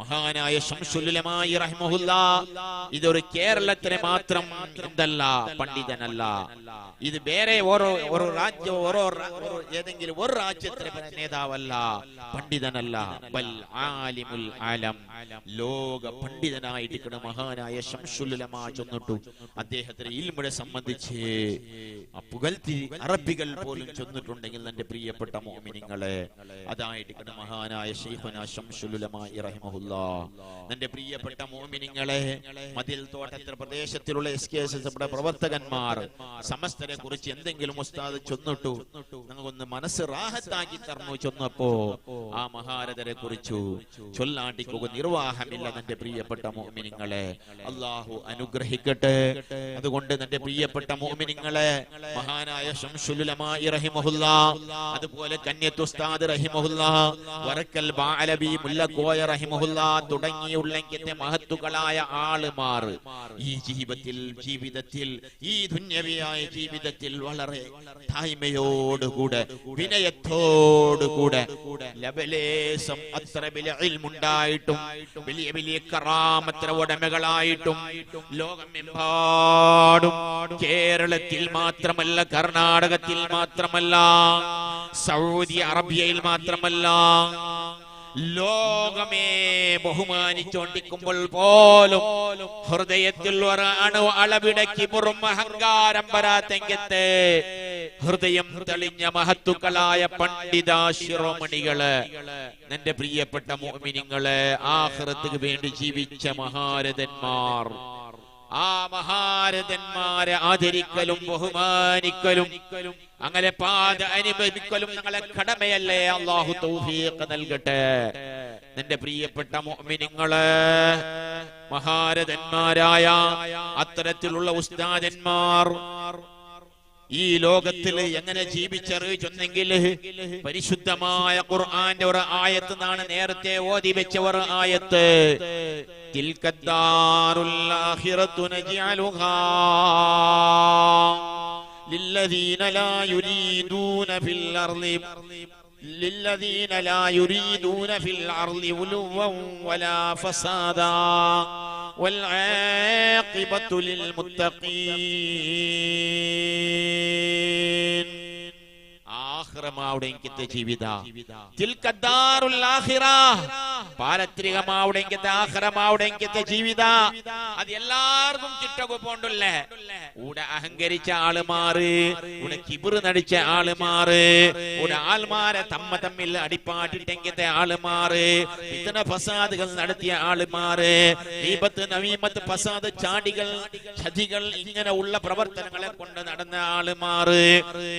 Speaker 3: മഹാനായ ശംസുൽ ഉലമാ റഹിമഹുല്ലാഹ് ഇതൊരു കേരളത്തിലെ മാത്രം എന്തല്ല പണ്ഡിതനല്ല, ഇത് വേറെ ഓരോ രാജ്യം ഏതെങ്കിലും ഒരു രാജ്യത്തിലെ നേതാവല്ല, പണ്ഡിതനല്ല, ബൽ ആലിമുൽ ആലം ലോക പണ്ഡിതനായിട്ട് മഹാനായ ശംസുൽ ഉലമാ ചൊന്നിട്ടു. അദ്ദേഹത്തിന്റെ ഇൽമിനെ സംബന്ധിച്ച് പുകഴ്ത്തി അറബികൾ പോലും ചൊന്നിട്ടുണ്ടെങ്കിൽ എന്റെ പ്രിയപ്പെട്ട മുഅ്മിനീങ്ങളെ അതായിട്ട് മഹാനായ ശൈഖുനാ ശംസുൽ ഉലമാ റഹിമഹുല്ലാഹ്. എന്റെ പ്രിയപ്പെട്ട മുഅ്മിനീങ്ങളെ മദിൽ തോട്ടത്തിലെ പ്രദേശത്തിലുള്ള SKSS പ്രവർത്തകന്മാർ സമസ്തരെ കുറിച്ച് എന്തെങ്കിലും ഉസ്താദ് ചൊന്നിട്ടു ഞങ്ങൾക്കൊന്ന് മനസ്സ് റാഹത്താക്കി തരണു ചൊന്നപ്പോ ആ മഹാരഥരെ കുറിച്ചു ചൊല്ലാണ്ടിക്കുക നിർവാഹമില്ല. എന്റെ പ്രിയപ്പെട്ട മുഅ്മിനീങ്ങളെ അല്ലാഹു അനുഗ്രഹിക്കട്ടെ.
Speaker 10: അതുകൊണ്ട് എന്റെ പ്രിയപ്പെട്ട മുഅ്മിനീങ്ങളെ, മഹാനായ ശംസുൽ ഉലമാഇ റഹിമഹുല്ലാ, അതുപോലെ കന്യത്ത് ഉസ്താദ് റഹിമഹുല്ലാ, വറക്കൽ ബാലബി മുല്ലക്കോയ റഹിമഹുല്ലാ തുടങ്ങിയുള്ളെങ്കിന്റെ മഹത്തുക്കളായ ആളുമാർ ഈ ജീവിതത്തിൽ ഈ ദുന്യവിയായ ജീവിതത്തിൽ വളരെ തായ്മയോടുകൂടെ വിനയത്തോടുകൂടെ ലബലേസം അത്ര വലിയ ഇൽമുണ്ടായിട്ടും വലിയ വലിയ കറാമത്ര ഉടമകളായിട്ടും ലോകമെമ്പാടും കേരളത്തിൽ മാത്രമല്ല, കർണാടകത്തിൽ മാത്രമല്ല, സൗദി അറേബ്യയിൽ മാത്രമല്ല, ലോകമേ ബഹുമാനിച്ചോണ്ടിരിക്കുമ്പോൾ പോലും ഹൃദയത്തിൽ ഒരാണു അളവിടെ കിബറും അഹങ്കാരം വരാത്തെങ്കത്തെ ഹൃദയം തെളിഞ്ഞ മഹത്തുക്കളായ പണ്ഡിത ശിരോമണികള്, എന്റെ പ്രിയപ്പെട്ട മുഅ്മിനീങ്ങളെ, ആഖിറത്തിന് വേണ്ടി ജീവിച്ച മഹാരഥന്മാർ, ആ മഹാരഥന്മാരെ ആദരിക്കലും ബഹുമാനിക്കലും അങ്ങനെ പാത അനുഭവിക്കലും ഞങ്ങളെ കടമയല്ലേ? അല്ലാഹു തൗഫീഖ് നൽകട്ടെ. എന്റെ പ്രിയപ്പെട്ട മുഅ്മിനീങ്ങളെ, മഹാരഥന്മാരായ അത്തരത്തിലുള്ള ഉസ്താദന്മാർ ഈ ലോകത്തിൽ എങ്ങനെ ജീവിച്ചറിയിച്ചെന്നെങ്കിൽ പരിശുദ്ധമായ ഖുർആന്റെ ഒരു ആയത്ത് നാണ് നേരത്തെ ഓതി വെച്ച ഒരു ആയത്ത്. തിൽക്കദ്ദാറുൽ ആഖിറതു നജഅലുഹാ ലില്ലദീന ലാ യുരീദൂന ഫിൽ അർളി للذين لا يريدون في الأرض علوا ولا فسادا والعاقبة للمتقين. ആഖിറമാവുടെങ്കിത്തെ ജീവിത തിൽക്കദ്ദാറുൽ ആഖിറ, പാരത്രികമാവുടെങ്കിത്തെ ആഖിറമാവുടെങ്കിത്തെ ജീവിത അത് എല്ലാവർക്കും കിട്ടൊക്കെ പോണ്ടല്ലേ. ഇവിടെ അഹങ്കരിച്ച ആളുമാറ്, ഇവിടെ കിബിറ് നടിച്ച ആളുമാറ്, ഇവിടെ ആൾമാരെ തമ്മിൽ അടിപ്പാട്ടിട്ടെങ്കിത്തെ ആളുമാറ്, ഇത്തന ഫസാദുകൾ നടത്തിയ ആളുമാറ്, ദീപത്ത് നവീമത്ത് ഫസാദ് ചാടികൾ ചതികൾ ഇങ്ങനെ ഉള്ള പ്രവർത്തനങ്ങളെ കൊണ്ട് നടന്ന ആളുമാറ്,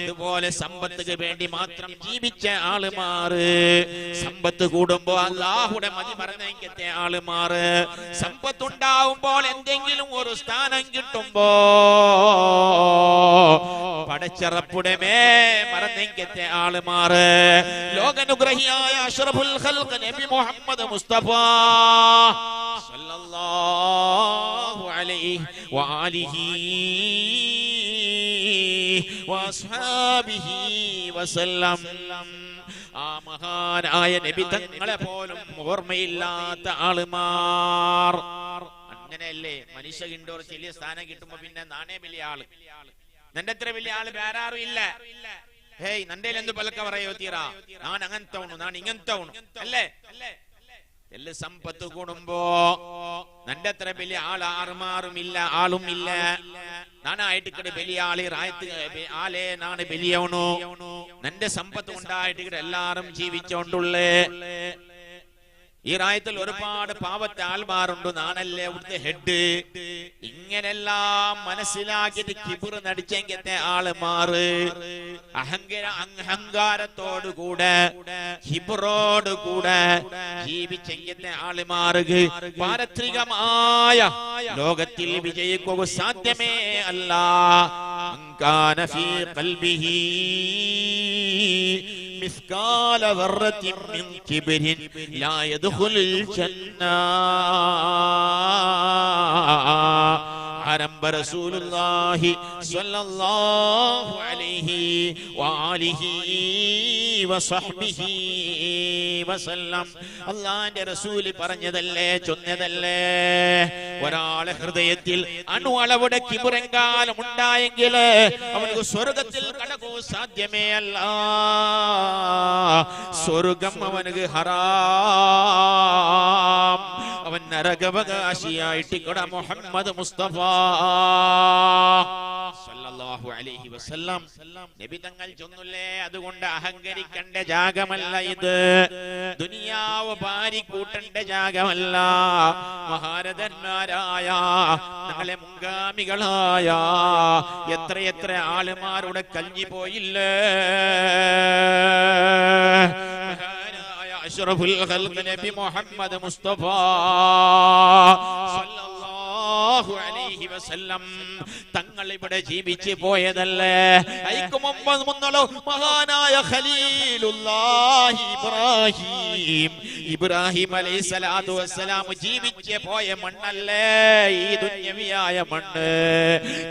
Speaker 10: ഇതുപോലെ സമ്പത്ത് വേണ്ടി മാത്രം ജീവിച്ച ആളുമാറ്, സമ്പത്ത് കൂടുമ്പോ അല്ലാഹുടെ മതി മറന്നെങ്കിത്തെ ആളുമാറ്, സമ്പത്തുണ്ടാവുമ്പോൾ എന്തെങ്കിലും ഒരു സ്ഥാനം കിട്ടുമ്പോ പടച്ചറപ്പുടെ മേ മറന്നെങ്കിത്തെ ആളുമാറ്, ലോകനുഗ്രഹിയായ അഷ്റഫുൽ ഖൽഖ് നബി മുഹമ്മദ് മുസ്തഫ സല്ലല്ലാഹു അലൈഹി വആലിഹി വഅസ്ഹാബിഹി വസല്ലം, ആ മഹാനായ നബി തങ്ങളെ പോലും ഓർമ്മയില്ലാത്ത ആളുമാർ. അങ്ങനെയല്ലേ മനുഷ്യ കിണ്ടോർ ചെറിയ സ്ഥാനം കിട്ടുമ്പോ പിന്നെ നാണേ വലിയ ആള്, നിന്റെ അത്ര വലിയ ആള് വേറെ ആരും ഇല്ല. ഹേയ് നന്റെ എന്ത് പലക്ക പറയോ തീരാ, ഞാൻ അങ്ങനത്തെ ഞാൻ ഇങ്ങനത്തെ അല്ലേ? എല്ലാ സമ്പത്ത് കൂടുമ്പോ നിന്റെ അത്ര വലിയ ആൾ ആറുമാറുമില്ല, ആളും ഇല്ല. നാനായിട്ട് വലിയ ആള് റായത്ത് ആലേ നാണ് വലിയവണു. നിന്റെ സമ്പത്ത് ഉണ്ടായിട്ട് എല്ലാരും ജീവിച്ചോണ്ടുള്ളേ. ഈ റായത്തിൽ ഒരുപാട് പാവത്തെ ആൾമാരുണ്ട്, നാണല്ലേ ഇവിടുത്തെ ഹെഡ്. ഇങ്ങനെല്ലാം മനസ്സിലാക്കിയിട്ട് കിബിറ് നടിച്ചെങ്കത്തെ ആള് മാറ്, അഹങ്കാരത്തോടുകൂടെ കിബിറോടുകൂടെ ജീവിച്ചെങ്കത്തെ ആള് മാറുക പാരത്രികമായ ലോകത്തിൽ വിജയിക്കുക സാധ്യമേ അല്ല. കാന ഫീ ഖൽബിഹി مثقال ذرة من كبر لا يدخل الجنة. ആരംഭ റസൂലുള്ളാഹി സ്വല്ലല്ലാഹു അലൈഹി വആലിഹി വസഹ്ബിഹി വസല്ലം അല്ലാഹുവിന്റെ റസൂൽ പറഞ്ഞതല്ലേ, ചൊന്നതല്ലേ? ഒരാളെ ഹൃദയത്തിൽ അണുഅളവിടെ കിബിറെങ്കാലം ഉണ്ടായെങ്കിൽ അവനക്ക് സ്വർഗത്തിൽ കടക്കാൻ സാധ്യമേ അല്ല. സ്വർഗം അവനക്ക് ഹറാം, അവൻ നരകാവകാശിയായിട്ട് കട മുഹമ്മദ് മുസ്തഫ സല്ലല്ലാഹു അലൈഹി വസല്ലം നബി തങ്ങൾ ചൊന്നുല്ലേ, അതുകൊണ്ട് അഹങ്കരിക്കേണ്ട ജാഗമല്ല ഇത്, ദുനിയാവ് പാരിക്കൂട്ടേണ്ട ജാഗമല്ല. മഹാരഥന്മാരായ ഞങ്ങളെ മുൻഗാമികളായ എത്രയെത്ര ആളുമാരുടെ കഞ്ഞി പോയില്ലേ. അഷ്റഫുൽ ഖൽഖ് നബി മുഹമ്മദ് മുസ്തഫ സല്ലല്ലാഹു അലൈഹി വസല്ലം തങ്ങൾ ഇവിടെ ജീവിച്ചു പോയതല്ലേ? അയ്ക്ക് മുമ്പ് മഹാനായ ഖലീലുല്ലാഹി ഇബ്രാഹിം അലൈഹിസ്സലാത്തു വസ്സലാം ജീവിച്ചു പോയ മണ്ണല്ലേ ഈ ദുന്യവിയായ മണ്ണ്?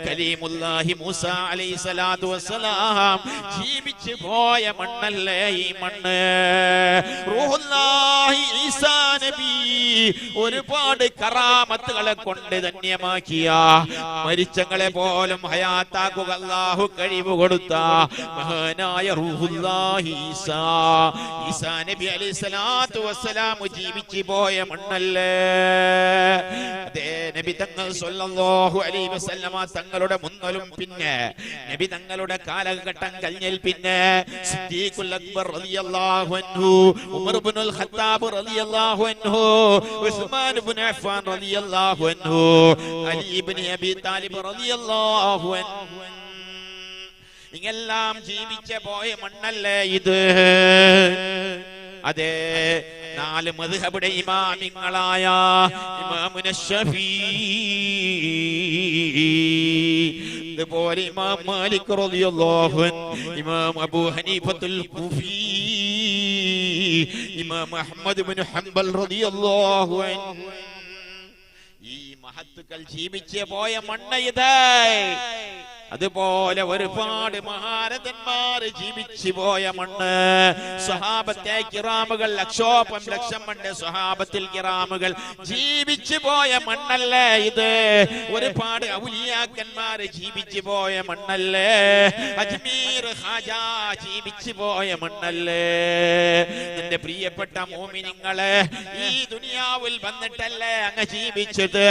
Speaker 10: കലീമുല്ലാഹി മൂസ അലൈഹിസ്സലാത്തു വസ്സലാം ജീവിച്ചു പോയ മണ്ണല്ലേ ഈ മണ്ണ്? റൂഹുല്ലാഹി ഈസാ നബി ഒരുപാട് കറാമത്തുകളെ കൊണ്ട് ധന്യമാക്കിയ, മരിച്ചങ്ങളെ പോലും ഹയാത്താക്കുക അല്ലാഹു കഴിവ് കൊടുത്ത മഹാനായ റൂഹുല്ലാഹി ഈസാ നബി അലൈഹിസ്സലാത്തു വസ്സലാം ജീവിച്ചു പോയ മണ്ണല്ലേ? അതേ നബി തങ്ങൾ സ്വല്ലല്ലാഹു അലൈഹി വസല്ലമ തങ്ങളുടെ മുന്നലും പിന്നെ നബി തങ്ങളുടെ കാലഘട്ടം കഴിഞ്ഞാൽ പിന്നെ സിദ്ദീഖുൽ അക്ബർ റളിയല്ലാഹു അൻഹു, ഉമർ ഇബ്നുൽ ഖത്താബ് റളിയല്ലാഹു അൻഹു, ഉസ്മാൻ ഇബ്നു അഫ്ഫാൻ റളിയല്ലാഹു അൻഹു, അലി ഇബ്നു അബി താലിബ് റളിയല്ലാഹു അൻഹു, ഇങ്ങെല്ലാം ജീവിച്ച പോയ മണ്ണല്ലേ ഇത്? അതെ, 4 മദ്ഹബുടെ ഇമാമിങ്ങളായ ഇമാമുന ശഫീഈ, അതുപോലെ ഇമാം മാലിക് റളിയല്ലാഹു അൻഹു, ഇമാം അബൂ ഹനീഫത്തുൽ കൂഫി, ഇമാം അഹ്മദ് ഇബ്നു ഹംബൽ റളിയല്ലാഹു അൻഹു, ഈ മഹത്തുക്കൾ ജീവിച്ചു പോയ മണ്ണ് ഇത്. അതുപോലെ ഒരുപാട് മഹാരഥന്മാർ ജീവിച്ചു പോയ മണ്ണ്. സ്വഹാബത്തെ കിറാമുകൾ ലക്ഷോപ്പം ലക്ഷം മണ്ണ് സ്വഹാബത്തിൽ കിറാമുകൾ ജീവിച്ചു പോയ മണ്ണല്ലേ ഇത്? ഒരുപാട് ഔലിയാക്കന്മാർ ജീവിച്ചു പോയ മണ്ണല്ലേ? അജ്മീർ ഖാജ ജീവിച്ചു പോയ മണ്ണല്ലേ? എന്റെ പ്രിയപ്പെട്ട മോമിനിങ്ങളെ, ഈ ദുനിയാവിൽ വന്നിട്ടല്ലേ അങ്ങ് ജീവിച്ചത്?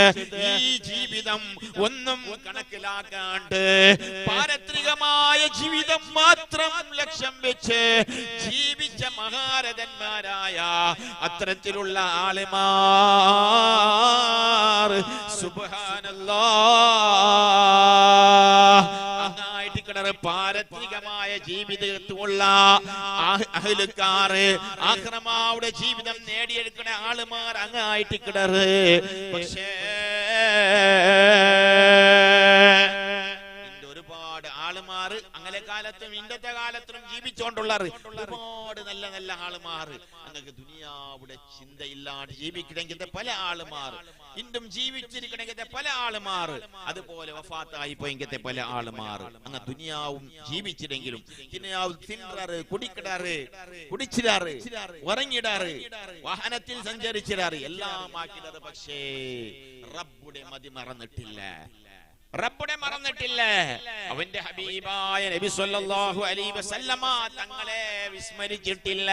Speaker 10: ഈ ജീവിതം ഒന്നും കണക്കിലാക്കാണ്ട് പാരത്രികമായ ജീവിതം മാത്രം ലക്ഷ്യം വെച്ച് ജീവിച്ച മഹാരഥന്മാരായ അത്തരത്തിലുള്ള ആളുമാർ സുബ്ഹാനല്ലാഹ് അങ്ങായിട്ട് കിടറ് പാരത്രികമായ ജീവിതത്തിലുള്ള അഹ്ലുക്കാറ് ആക്രമാവുടെ ജീവിതം നേടിയെടുക്കുന്ന ആളുമാർ അങ്ങായിട്ട് കിടറ്. പക്ഷേ ആളുമാറ് അങ്ങനെ കാലത്തും ഇന്നത്തെ കാലത്തും ജീവിച്ചോണ്ടുള്ള ഒരുപാട് നല്ല നല്ല ആളുമാറ് അങ്ങക്ക് ദുനിയാവുടെ ചിന്തയില്ലാണ്ട് ജീവിക്കണമെങ്കിൽ പല ആളുമാർ, ഇന്നും ജീവിച്ചിരിക്കണമെങ്കിൽ പല ആളുമാർ, അതുപോലെ വഫാത്തായി പോയെങ്കിൽ പല ആളുമാർ. അങ്ങ് ദുനിയാവും ജീവിച്ചില്ലെങ്കിലും ദുനിയാവ് തിന്നാറ്, കുടിക്കിടാറ്, കുടിച്ചിടാറ്, ഉറങ്ങിടാറ്, വാഹനത്തിൽ സഞ്ചരിച്ചിടാറ്, എല്ലാം ആക്കിടാറ്. പക്ഷേ റബ്ബുടെ മതി മറന്നിട്ടില്ല, റബ്ബുടെ മറന്നിട്ടില്ല. അവന്റെ ഹബീബായ നബി സല്ലല്ലാഹു അലൈഹി വസല്ലമ തങ്ങളെ വിസ്മരിച്ചിട്ടില്ല.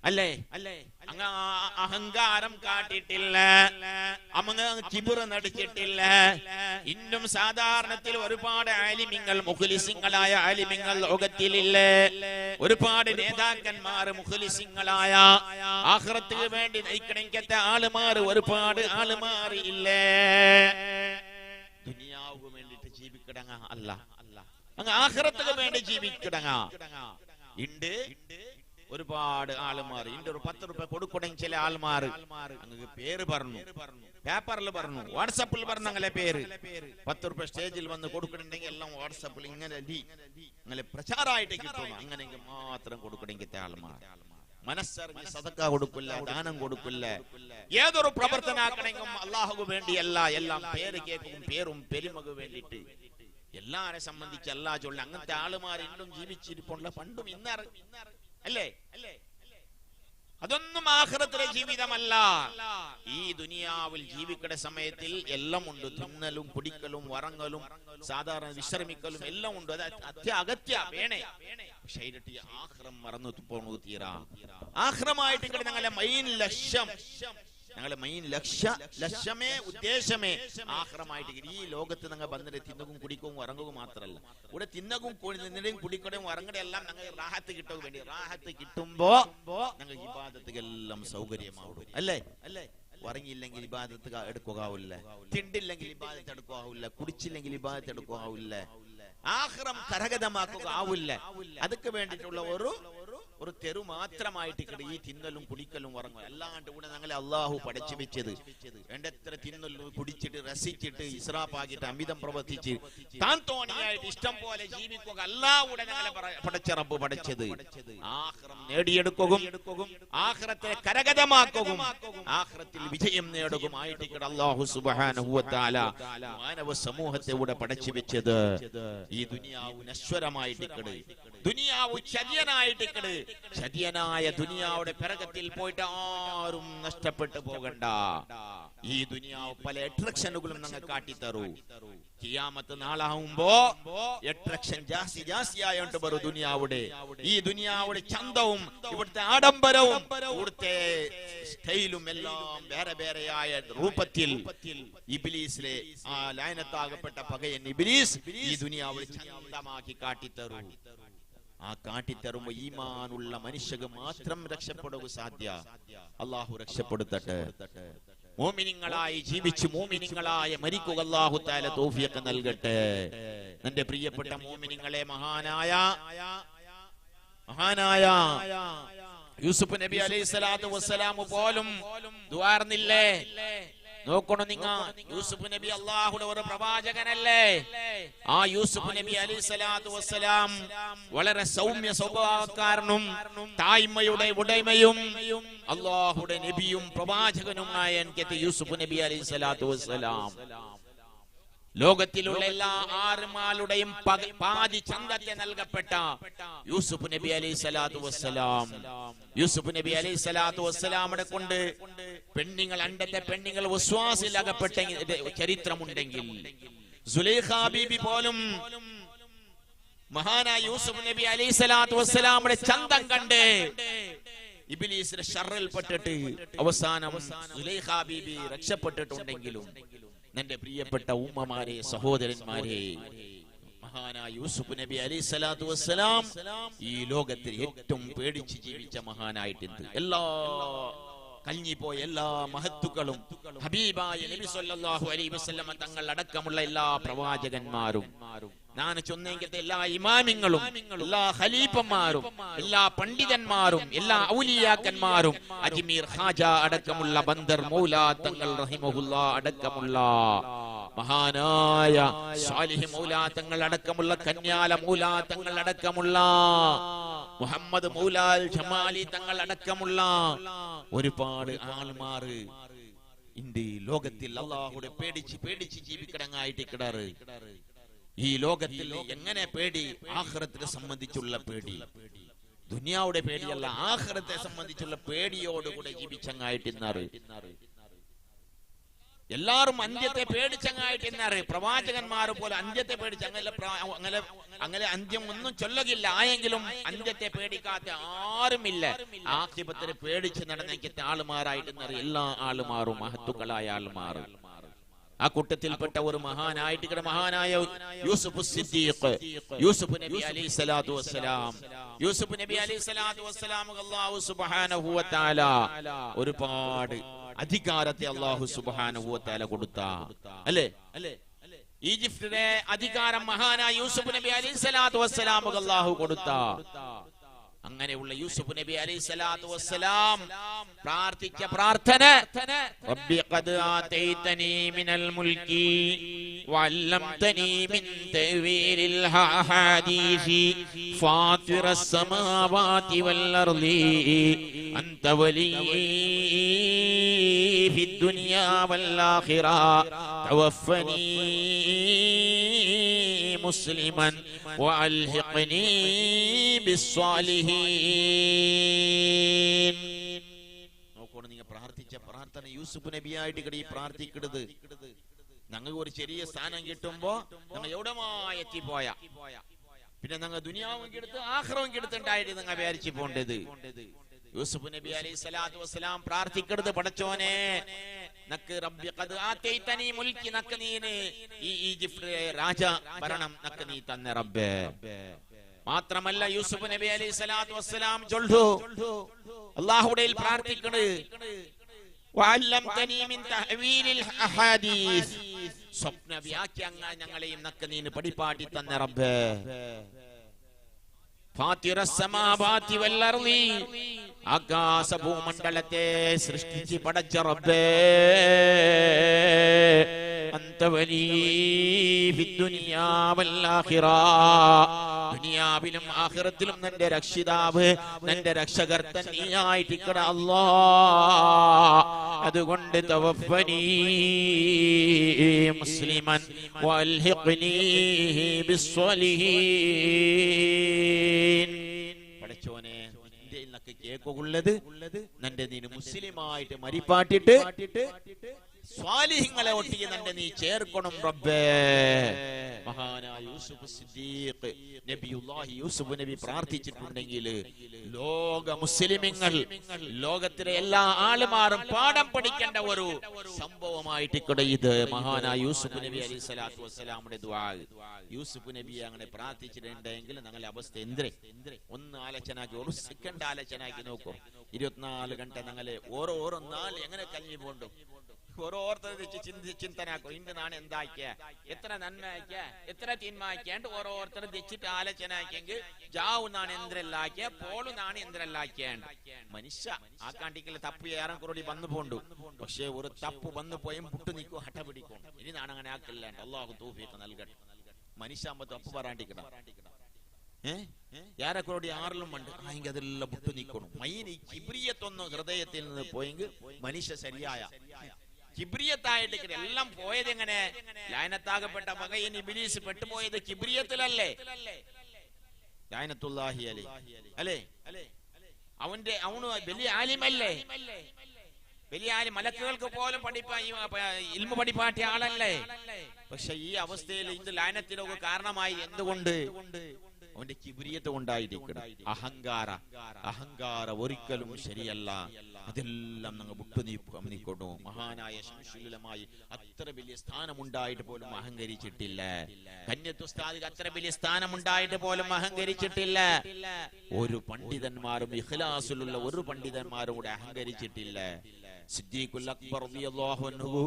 Speaker 10: അല്ലേ? അങ്ങ് അഹങ്കാരം കാട്ടിട്ടില്ല, അങ്ങ് കിബിർ നടിച്ചിട്ടില്ല. ഇന്നും സാധാരണത്തിൽ ഒരുപാട് ആലിമിങ്ങൾ, മുഖ്ലിസിങ്ങളായ ആലിമിങ്ങൾ ലോകത്തിലില്ലേ? ഒരുപാട് നേതാക്കന്മാർ മുഖ്ലിസിങ്ങളായ ആഖിറത്തിന് വേണ്ടി നയിക്കണമെങ്കിൽ ആളുമാർ ഒരുപാട് ആളുമാർ ഇല്ലേ? ദുനിയാവുക്ക് വേണ്ടിട്ട് ജീവിക്കിടങ്ങ അല്ല, അങ്ങ് ആഖിറത്തിന് വേണ്ടി ജീവിക്കിടങ്ങ ഉണ്ട്. ഒരുപാട് ആളുമാർ ഇന്റെ ഒരു 10 രൂപ കൊടുക്കണമെങ്കിൽ ചില ആൾമാർ അങ്ങ് പേര് പറഞ്ഞു, പേപ്പറിൽ പറഞ്ഞു, വാട്സാപ്പിൽ പറഞ്ഞു, അങ്ങനെ പേര് 10 രൂപ സ്റ്റേജിൽ വന്ന് കൊടുക്കണമെങ്കിൽ എല്ലാം വാട്സാപ്പിൽ ഇങ്ങനെ അങ്ങനെ പ്രചാരമായിട്ട് കിട്ടണം. അങ്ങനെയെങ്കിൽ മാത്രം കൊടുക്കണമെങ്കിൽ ആൾമാർ മനസ്സറിഞ്ഞ് സദക്ക കൊടുക്കില്ല, ദാനം കൊടുക്കില്ല. ഏതൊരു പ്രവർത്തനാക്കണമെങ്കിലും അല്ലാഹുവിന് വേണ്ടിയല്ല, എല്ലാം പേര് കേൾക്കും, പേരും പെരുമക്ക് വേണ്ടിയിട്ട് എല്ലാരെ സംബന്ധിച്ച് അല്ലാ ചൊല്ല. അങ്ങനത്തെ ആളുമാർ ഇന്നും ജീവിച്ചിരിപ്പുള്ള പണ്ടും ഇന്നറി അല്ലേ? അതൊന്നും ആഖിറത്തിലെ ജീവിതമല്ല. ഈ ദുനിയാവിൽ ജീവിക്കുന്ന സമയത്തിൽ എല്ലാം ഉണ്ട്. തിന്നലും കുടിക്കലും ഉറങ്ങലും സാധാരണ വിശ്രമിക്കലും എല്ലാം ഉണ്ട്. അത് അത്യാഗത്യ വേണേ. പക്ഷേ ആഖിറം മറന്നു പോണു തീരാ. ആഖിറമായിട്ട് ഞങ്ങളുടെ മെയിൻ ലക്ഷ്യം, ഞങ്ങളുടെ മെയിൻ ലക്ഷ്യമേ ഉദ്ദേശമേ ആഖിറമായിട്ട്. ഈ ലോകത്ത് ഞങ്ങൾ വന്നിട്ട് തിന്നകും കുടിക്കും ഉറങ്ങും മാത്രമല്ല, ഇവിടെ തിന്നകും കുടിക്കടയും ഉറങ്ങടെ എല്ലാം ഞങ്ങൾ റാഹത്ത് കിട്ടാൻ വേണ്ടി. റാഹത്ത് കിട്ടുമ്പോ ഞങ്ങൾ ഇബാദത്തുകളെല്ലാം സൗകര്യമാവും. അല്ലേ? ഉറങ്ങിയില്ലെങ്കിൽ ഇബാദത്ത് എടുക്കുകയാവില്ല, തിണ്ടില്ലെങ്കിൽ ഇബാദത്ത് എടുക്കുകയാവില്ല, കുടിച്ചില്ലെങ്കിൽ ഇബാദത്ത് എടുക്കുകയാവില്ല, ആഖിറം കരഗതമാക്കുക ആവില്ല. അതൊക്കെ വേണ്ടിയിട്ടുള്ള ഒരു ഒരു തെരു മാത്രമായിട്ട് ഈ തിന്നലും കുടിക്കലും ഉറങ്ങും. അല്ലാണ്ട് കൂടെ ഞങ്ങളെ അള്ളാഹു പഠിച്ചു വെച്ചത് വേണ്ടത്ര തിന്നലും കുടിച്ചിട്ട് രസിച്ചിട്ട് ഇസ്രാഫാക്കിയിട്ട് അമിതം പ്രവർത്തിച്ച് താൻ തോണിയായിട്ട് ഇഷ്ടം പോലെ ജീവിക്കുക അല്ലാഹുടെ ഞങ്ങളെ പഠിച്ച റബ്ബ് പഠിച്ചത് ആഖിറം നേടിയെടുക്കുകയും ആഖിറത്തെ കരഗതമാക്കുകയും ആഖിറത്തിൽ വിജയം നേടുകയുമായിട്ട് അല്ലാഹു സുബ്ഹാനഹു വ തആല മാനവ സമൂഹത്തെ ഇവിടെ പഠിച്ചു വെച്ചത്. ഈ ദുനിയാവ് നശ്വരമായിട്ട് ദുനിയാവ് ചതിയനായിട്ട് ചതിയനായ ദുനിയാവുടെ പിറകത്തിൽ പോയിട്ട് ആരും നഷ്ടപ്പെട്ടു പോകണ്ട. ഈ ദുനിയാവ് പല അട്രാക്ഷനുകളും ഞങ്ങൾ കാട്ടിത്തരൂ. ഖിയാമത്ത് നാളാവുമ്പോ അട്രാക്ഷൻ ജാസ്തി ആയോണ്ട് വരും ദുനിയാവുടെ. ഈ ദുനിയാവുടെ ചന്തവും ഇവിടുത്തെ ആഡംബരവും ഇവിടുത്തെ സ്റ്റൈലും എല്ലാം വേറെ വേറെയായ രൂപത്തിൽ ഇബ്ലീസിലെ ആ ലയനത്താകപ്പെട്ട പകയൻ ഇബ്ലീസ് ഈ ദുനിയാവുടെ ചന്തമാക്കി കാട്ടിത്തരൂ. ആ കാട്ടിത്തരുമ്പോ ഈമാനുള്ള മനുഷ്യക്ക് മാത്രം രക്ഷപ്പെടുക സാധ്യ. അള്ളാഹു രക്ഷപ്പെടുത്തട്ടെ. മോമിനിങ്ങളായി ജീവിച്ച് മോമിനിങ്ങളായ മരിക്കുക അല്ലാഹു തആല തൗഫീഖ് നൽകട്ടെ. എന്റെ പ്രിയപ്പെട്ട മോമിനിങ്ങളെ, മഹാനായ യൂസുഫ് നബി അലൈഹിസ്സലാത്തു വസ്സലാം പോലും ദുആർന്നില്ലേ? നോക്കണം നിങ്ങ, യൂസുഫ് നബി അല്ലാഹുവിന്റെ ഒരു പ്രവാചകനല്ലേ? ആ യൂസുഫ് നബി അലൈഹിസ്സലാത്തു വസ്സലാം വളരെ സൗമ്യ സ്വഭാവക്കാരനും തായ്മയുടെ ഉടമയും അല്ലാഹുവിന്റെ നബിയും പ്രവാചകനുമായ യൂസുഫ് നബി അലൈഹിസ്സലാത്തു വസ്സലാം ലോകത്തിലുള്ള എല്ലാ ആറുമാളുടെയും പാതി ചന്തത്തെ നൽകപ്പെട്ട യൂസുഫ് നബി അലൈഹിസ്സലാത്തു വസ്സലാം. യൂസുഫ് നബി അലൈഹിസ്സലാത്തു വസ്സലാമിനെ കൊണ്ട് പെണ്ണുങ്ങൾ അണ്ടത്തെ പെണ്ണുങ്ങൾ വിശ്വാസിൽ അകപ്പെട്ട ചരിത്രമുണ്ടെങ്കിൽ സുലൈഖ ബീബി പോലും മഹാനായ യൂസുഫ് നബി അലൈഹിസ്സലാത്തു വസ്സലാമിന്റെ ചന്തം കണ്ട് ഇബ്ലീസിന്റെ ശർറിൽ പെട്ടിട്ട് അവസാനം സുലൈഖ ബീബി രക്ഷപ്പെട്ടിട്ടുണ്ടെങ്കിലും എന്റെ പ്രിയപ്പെട്ട ഉമ്മമാരെ, സഹോദരന്മാരെ, മഹാനായ യൂസുഫ് നബി അലൈഹിസ്സലാത്തു വസ്സലാം ഈ ലോകത്തിൽ ഏറ്റവും പേടിച്ച് ജീവിച്ച മഹാനായിട്ടുണ്ട്. എല്ലാ കഴിഞ്ഞിപ്പോയ എല്ലാ മഹത്തുക്കളും ഹബീബായ നബി സല്ലല്ലാഹു അലൈഹി വസല്ലം തങ്ങൾ അടക്കമുള്ള എല്ലാ പ്രവാചകന്മാരും, ഞാൻ ചൊന്നെങ്കിൽ എല്ലാ ഇമാമിങ്ങളും, എല്ലാ ഖലീഫന്മാരും, എല്ലാ പണ്ഡിതന്മാരും, എല്ലാ ഔലിയാക്കന്മാരും, അജ്മീർ ഖാജ അടക്കമുള്ള ബന്ദർ മൗലാ തങ്ങൾ റഹിമഹുല്ലാ അടക്കമുള്ള മഹാനായ സാലിഹ് മൗലാ തങ്ങൾ അടക്കമുള്ള കന്യാല മൗലാ തങ്ങൾ അടക്കമുള്ള മുഹമ്മദ് മൗലാൽ ജമാലി തങ്ങൾ അടക്കമുള്ള ഒരുപാട് ആൾമാര് ഇന്ത്യ ലോകത്തിൽ അള്ളാഹുടെ പേടിച്ച് ജീവിക്കടങ്ങായിട്ട് കിടാറ്. ഈ ലോകത്തിൽ എങ്ങനെ പേടി? ആഖിറത്തിനെ സംബന്ധിച്ചുള്ള പേടി, ദുനിയാവുടെ പേടിയല്ല, ആഖിറത്തെ സംബന്ധിച്ചുള്ള പേടിയോടുകൂടെ ജീവിച്ചങ്ങായിട്ട് ഇന്നാറ്. എല്ലാരും അന്ത്യത്തെ പേടിച്ചങ്ങായിട്ട് പ്രവാചകന്മാർ പോലെ അന്ത്യത്തെ പേടിച്ച് അങ്ങനെ അന്ത്യം ഒന്നും ചൊല്ലുകില്ല. ആയെങ്കിലും അന്ത്യത്തെ പേടിക്കാത്ത ആരുമില്ല. ആഖിബത്തിനെ പേടിച്ച് നടന്നേക്കത്തെ ആളുമാരായിട്ട് എല്ലാ ആളുമാറും മഹത്തുക്കളായ ആളുമാറും. ആ കൂട്ടത്തിൽപ്പെട്ട ഒരു മഹാനായിട്ട് മഹാനായ യൂസുഫ് സിദ്ദീഖ്, യൂസുഫ് നബി അലൈഹിസ്സലാത്തു വസ്സലാം. യൂസുഫ് നബി അലൈഹിസ്സലാത്തു വസ്സലാം അല്ലാഹു സുബ്ഹാനഹു വ തആല ഒരുപാട് അധികാരത്തെ അല്ലാഹു സുബ്ഹാനഹു വ തആല കൊടുത്ത അല്ലേ? ഈജിപ്തിലെ അധികാരം മഹാനായ യൂസുഫ് നബി അലൈഹിസ്സലാത്തു വസ്സലാം അല്ലാഹു കൊടുത്ത. അങ്ങനെയുള്ള യൂസുഫ് നബി അലൈഹിസ്സലാത്തു വസ്സലാം പ്രാർത്ഥിച്ച പ്രാർത്ഥന, റബ്ബി ഖദ് ആതൈതനി മിനൽ മുൽക്കി വഅല്ലംതനി മിൻ തഅവീലിൽ ഹദീസി ഫാത്തിറസ് സമാവാതി വൽ അർളി അൻത വലിയ്യി ഫിദ് ദുനിയാ വൽ ആഖിറ തവഫനി മുസ്ലിമൻ വഅൽഹിഖ്നി ബിസ്സാലിഹീൻ. നോക്കൂ, നിങ്ങൾ പ്രാർത്ഥിച്ച പ്രാർത്ഥന യൂസുഫ് നബിയായിട്ട് ഈ പ്രാർത്ഥിക്കരുത്. ഞങ്ങൾക്ക് ഒരു ചെറിയ സ്ഥാനം കിട്ടുമ്പോ ഞങ്ങൾ എവിടമായി എത്തിപ്പോയ പിന്നെ ഞങ്ങൾ ദുനിയാവും എടുത്ത് ആഖിറവും എടുത്തുണ്ടായിട്ട് നിങ്ങൾ വിചാരിച്ചു പോണ്ടത്. യൂസുഫ് നബി അലൈഹിസ്സലാത്തു വസ്സലാം പ്രാർത്ഥിക്കരുത്, പടച്ചോനെ നക്ക് റബ്ബി ഖദ് ആതൈതനി മുൽക്കി, നക്ക് നീന് ഈ ഈജിപ്തിലെ രാജ ഭരണം നക്ക് നീ തന്നെ റബ്ബേ. മാത്രമല്ല യൂസുഫ് നബി അലൈഹിസ്സലാത്തു വസ്സലാം ചൊല്ലു അല്ലാഹുവിൽ പ്രാർത്ഥിക്കണേ, വഅല്ലംതനി മിൻ തഅവീലിൽ അഹാദീസ്, സ്വപ്ന വ്യാഖ്യാനങ്ങൾ ഞങ്ങളെയും നക്ക് നീ പഠിപ്പാട്ടി തന്നെ റബ്ബേ. ഫാത്തിറസ്സമാവാതി വൽഅർളി, ആകാശ ഭൂമണ്ഡലത്തെ സൃഷ്ടിച്ച് പടച്ച റബ്ബേ, അന്ത വലി ഫിദ്ദുനിയാ വൽ ആഖിറ, ദുനിയാവിലും ആഖിറത്തിലും നിന്റെ രക്ഷിതാവ്, നിന്റെ രക്ഷകർ തന്നെയായിട്ടിക്കട അല്ലാഹ്. അതുകൊണ്ട് തവഫനി മുസ്ലിമൻ വൽഹിഖ്നി ബിസ്സലിഹീൻ. പടച്ചോനെ, നിന്റെ ഇന്നൊക്കെ കേൾക്കുള്ളത് നിന്റെ നീ മുസ്ലിമായിട്ട് മരിപ്പാട്ടിട്ട് സ്വാലിഹീങ്ങളെ ഒട്ടിയെ നിന്റെ നീ ചേർക്കണം റബ്ബേ. മഹാനായ യൂസുഫ് സിദ്ദീഖ് നബിയുല്ലാഹി യൂസുഫ് നബി പ്രാർത്ഥിച്ചിട്ടുണ്ടെങ്കിൽ ലോക മുസ്ലിമീങ്ങൾ, ലോകത്തിലെ എല്ലാ ആളുമാരും പാഠം പഠിക്കേണ്ട ഒരു സംഭവമായിട്ട് ഇത് മഹാനായ യൂസുഫ് നബി അലൈഹി സ്വലാത്തു വസ്സലാമുടെ ദുആ. യൂസുഫ് നബിയെ അങ്ങനെ പ്രാർത്ഥിച്ചിട്ടുണ്ടെങ്കിൽ ഞങ്ങളുടെ അവസ്ഥ എന്തേ ഒന്ന് ആലോചനാക്കി, ഒരു സെക്കൻഡ് ആലോചനാക്കി നോക്കൂ. 24 ഗಂಟ ഞങ്ങളെ ഓരോ നാൾ എങ്ങനെ കഴിഞ്ഞു പോണ്ടു, ഓരോരുത്തർ ചിന്തനാക്കും. ഇന്ന് നാണ് എന്താക്കിയ, എത്ര നന്മ ആക്കിയ, എത്ര തിന്മ ആക്കിയാണ്ട് ഓരോരുത്തർ തെച്ചിട്ട് ആലോചന ആക്കിയെങ്കിൽ ജാവുന്നാണ് എന്തെല്ലാക്കിയ, പോളുന്നാണ് എന്തെല്ലാക്കിയാണ്ട്. മനുഷ്യ ആ കാണ്ടിക്കല് തപ്പ് ഏറെ കൂടി വന്നു പോണ്ടു. പക്ഷെ ഒരു തപ്പ് വന്നു പോയും പുട്ടു നിൽക്കും, ഹഠ പിടിക്കും. ഇനി നാണ് അങ്ങനെ ആക്കില്ലാണ്ട് അള്ളാഹു തൗഫീഖ് നൽകട്ടെ. മനുഷ്യാകുമ്പോ തപ്പ് പറയാണ്ടിക്കണം. ಯಾರ ಕೊಡಿ ಆರ್ಲುം ഉണ്ട് ആയെങ്കിൽ അതെല്ലാം വിട്ടു നിൽക്കണം. മൈൻ ഈ കിബ്രിയത്തൊന്ന് ഹൃദയത്തിൽ നിന്ന് പോയെങ്കിൽ മനുഷ്യ ശരിയായ കിബ്രിയത്തായിട്ട് എല്ലാം പോയത് എങ്ങനെ? ലഅനത്താകപ്പെട്ട മകൻ ഇബ്ലീസ് പെട്ടുപോയത് കിബ്രിയത്തിലല്ലേ? ലഅനത്തുല്ലാഹി അലൈഹി അല്ലേ? അവന് വലിയ ആലിമല്ലേ? വലിയ ആലിം, മലക്കുകൾക്ക് പോലും ഇൽമു പഠിപ്പാട്ടിയ ആളല്ലേ? പക്ഷെ ഈ അവസ്ഥയിൽ ഇന്ന് ലഅനത്തിനൊക്കെ കാരണമായി എന്തുകൊണ്ട്? അവന്റെ കിബ്രിയത്ത് കൊണ്ടായിരിക്കണം. അഹങ്കാര ഒരിക്കലും ശരിയല്ല. അതെല്ലാം ഞങ്ങൾ വിട്ടുനീക്കൊണ്ടു. മഹാനായ ശംസുലുലമായി അത്ര വലിയ സ്ഥാനമുണ്ടായിട്ട് പോലും അഹങ്കരിച്ചിട്ടില്ല. കന്യത്തുസ്താദിക്ക് അത്ര വലിയ സ്ഥാനമുണ്ടായിട്ട് പോലും അഹങ്കരിച്ചിട്ടില്ല. ഒരു പണ്ഡിതന്മാരും ഇഖ്ലാസിലുള്ള ഒരു പണ്ഡിതന്മാരും കൂടെ അഹങ്കരിച്ചിട്ടില്ല. സിദ്ദീഖുൽ അക്ബർ റളിയല്ലാഹു അൻഹു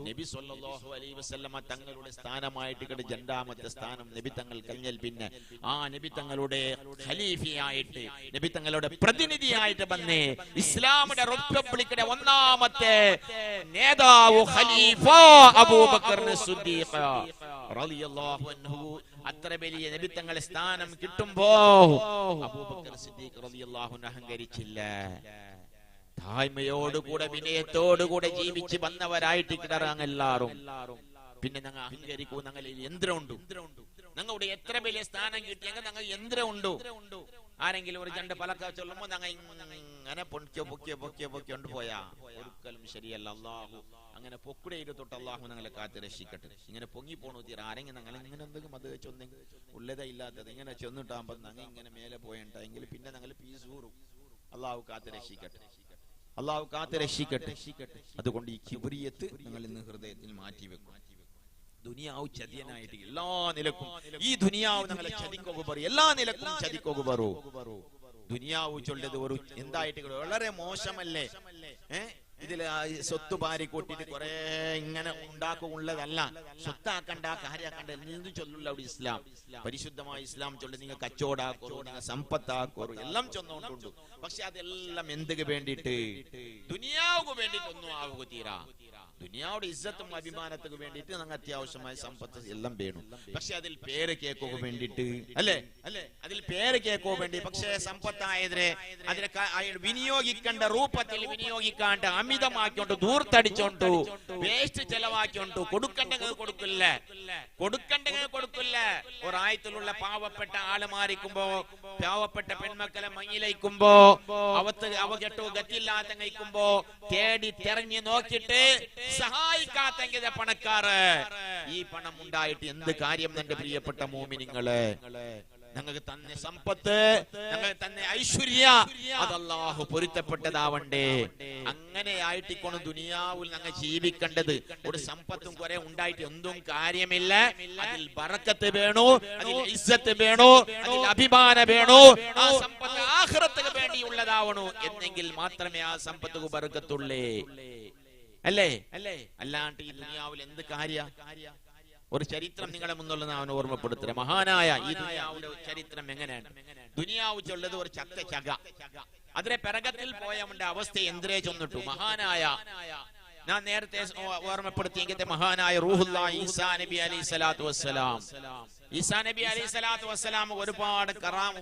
Speaker 10: നബി സല്ലല്ലാഹു അലൈഹി വസല്ലമ തങ്ങളുടെ സ്ഥാനമായിട്ട് രണ്ടാമത്തെ സ്ഥാനം നബി തങ്ങൾ കഴിഞ്ഞാൽ പിന്നെ ആ നബി തങ്ങളുടെ ഖലീഫയായിട്ട്, നബി തങ്ങളുടെ പ്രതിനിധിയായിട്ട് വന്നേ ഇസ്ലാമിന്റെ റിപ്പബ്ലിക്കിന്റെ ഒന്നാമത്തെ നേതാവ് ഖലീഫ അബൂബക്കർ സിദ്ദീഖ് റളിയല്ലാഹു അൻഹു അത്ര വലിയ നബി തങ്ങളുടെ സ്ഥാനം കിട്ടുമ്പോ അബൂബക്കർ സിദ്ദീഖ് റളിയല്ലാഹു അൻഹു അഹങ്കരിച്ചില്ല. താഴ്മയോടുകൂടെ വിനയത്തോടുകൂടെ ജീവിച്ച് വന്നവരായിട്ട് കിടറാങ് എല്ലാരും. പിന്നെ ഞങ്ങൾ അഹങ്കരിക്കൂ, ഞങ്ങളിൽ യന്ത്രമുണ്ട്. ഞങ്ങളുടെ എത്ര വലിയ സ്ഥാനം കിട്ടിയെങ്കിൽ ഞങ്ങൾ യന്ത്രമുണ്ട്. ആരെങ്കിലും ഒരു രണ്ട് പലക്ക ചൊല്ലുമ്പോ ഞങ്ങൾ ഇങ്ങനെ പൊക്കിക്കൊണ്ട് പോയാ ഒരിക്കലും ശരിയല്ല. അള്ളാഹു അങ്ങനെ പൊക്കുടയിട്ട് തൊട്ട് അള്ളാഹു ഞങ്ങളെ കാത്ത് രക്ഷിക്കട്ടെ. ഇങ്ങനെ പൊങ്ങി പോണു തീര ആരെങ്കിലും ഞങ്ങൾ ഇങ്ങനെ എന്തെങ്കിലും അത് ചൊന്നെങ്കിൽ ഉള്ളതേ ഇല്ലാത്തത് ഇങ്ങനെ ചെന്നിട്ടാകുമ്പോ ഞങ്ങൾ ഇങ്ങനെ മേലെ പോയിട്ടെങ്കിൽ പിന്നെ ഞങ്ങൾ പീസൂറും. അള്ളാഹു കാത്ത് രക്ഷിക്കട്ടെ, അള്ളാഹു കാത്ത് രക്ഷിക്കട്ടെ. അതുകൊണ്ട് ഈ കിബ്രിയത്ത് നിങ്ങൾ ഇന്ന് ഹൃദയത്തിൽ മാറ്റിവെക്കും. ദുനിയാവ് ചതിയനായിട്ട് എല്ലാ നിലക്കും ഈ ദുനിയാവ് ഞങ്ങളെ ചതിക്കൊക്കെ പറയും. എല്ലാ നിലക്കും ചതിക്കൊക്കെ പറൂ. ദുനിയാവ് ചൊല്ലത് ഒരു എന്തായിട്ട് വളരെ മോശമല്ലേ? ഇതില് സ്വത്ത് പാരി കൂട്ടിട്ട് കുറെ ഇങ്ങനെ ഉണ്ടാക്കുള്ളതല്ല. സ്വത്താക്കണ്ട, കാര്യാക്കണ്ട എന്ത് ചൊല്ലുള്ള അവിടെ ഇസ്ലാം, പരിശുദ്ധമായ ഇസ്ലാം ചൊല്ലി നിങ്ങൾ കച്ചവടാക്കോറു, നിങ്ങൾ സമ്പത്താക്കോറു എല്ലാം ചൊന്നുകൊണ്ടുണ്ട്. പക്ഷെ അതെല്ലാം എന്തിനു വേണ്ടിയിട്ട്? ദുനിയാവുക്ക് വേണ്ടിയിട്ടൊന്നും ആവുക തീരാ. ദുനിയാവുടെ ഇസ്സത്തും അഭിമാനത്തിന് വേണ്ടിയിട്ട് ഞങ്ങൾ അത്യാവശ്യമായ സമ്പത്ത് എല്ലാം വേണം. പക്ഷെ അതിൽ പേര് കേൾക്കുക വേണ്ടിയിട്ട് അല്ലേ? അതിൽ പേര് കേൾക്കുക വേണ്ടി. പക്ഷെ സമ്പത്തായതിനെ അതിനെ വിനിയോഗിക്കേണ്ട രൂപത്തിൽ വിനിയോഗിക്കാണ്ട് അമിതമാക്കിക്കൊണ്ട് ദൂർത്തടിച്ചോണ്ട് വേസ്റ്റ് ചെലവാക്കിക്കൊണ്ട് കൊടുക്കണ്ടെങ്കിൽ കൊടുക്കില്ല, കൊടുക്കണ്ടെങ്കിൽ കൊടുക്കില്ല. ഒരായത്തിലുള്ള പാവപ്പെട്ട ആള് മാറിക്കുമ്പോ, പാവപ്പെട്ട പെൺമക്കളെ മങ്ങിലയിക്കുമ്പോ, അവ കെട്ടോ ഗതിയില്ലാത്ത കഴിക്കുമ്പോ തേടി തെരഞ്ഞു നോക്കിയിട്ട് സഹായിക്കാത്തെങ്കിൽ പണക്കാറ്. ഈ പണം ഉണ്ടായിട്ട് എന്ത് കാര്യം? എന്റെ പ്രിയപ്പെട്ട മോമിനിങ്ങളെ, ഞങ്ങൾക്ക് തന്നെ സമ്പത്ത്, ഞങ്ങൾക്ക് തന്നെ ഐശ്വര്യ, അത് അല്ലാഹു പൊരുത്തപ്പെട്ടതാവണ്ടേ. അങ്ങനെ ആയിട്ടിക്കൊണ്ട് ദുനിയാവിൽ ഞങ്ങൾ ജീവിക്കേണ്ടത്. ഒരു സമ്പത്തും കുറെ ഉണ്ടായിട്ട് എന്തും കാര്യമില്ല. അതിൽ ബറക്കത്ത് വേണോ, അതിൽ ഇസ്സത്ത് വേണോ, അതിൽ അഭിമാനം വേണോ. ആ സമ്പത്ത് ആഖിറത്തിന് വേണ്ടിയുള്ളതാവണോ എന്നെങ്കിൽ മാത്രമേ ആ സമ്പത്ത് ബറക്കത്തുള്ളേ. അല്ലേ? അല്ലാണ്ട് ഈ ദുനിയാവിൽ എന്ത് കാര്യ? ഒരു ചരിത്രം നിങ്ങളെ മുന്നുള്ള അവൻ ഓർമ്മപ്പെടുത്തുക. മഹാനായ ഈ ദുനിയാവുടെ ചരിത്രം എങ്ങനെയാണ്? ദുനിയാവ് ചൊല്ലത് ഒരു ചക്ക അതിലെ പിറകത്തിൽ പോയവന്റെ അവസ്ഥ എന്തേ ചൊന്നിട്ടു. മഹാനായ ഞാൻ നേരത്തെ ഓർമ്മപ്പെടുത്തിയെങ്കിൽ മഹാനായ റൂഹുല്ലാഹി ഈസാ നബി അലൈഹി സ്വലാത്തു വസ്സലാം, ഈസാ നബി അലൈഹി സ്വലാത്തു വസ്സലാം ഒരുപാട്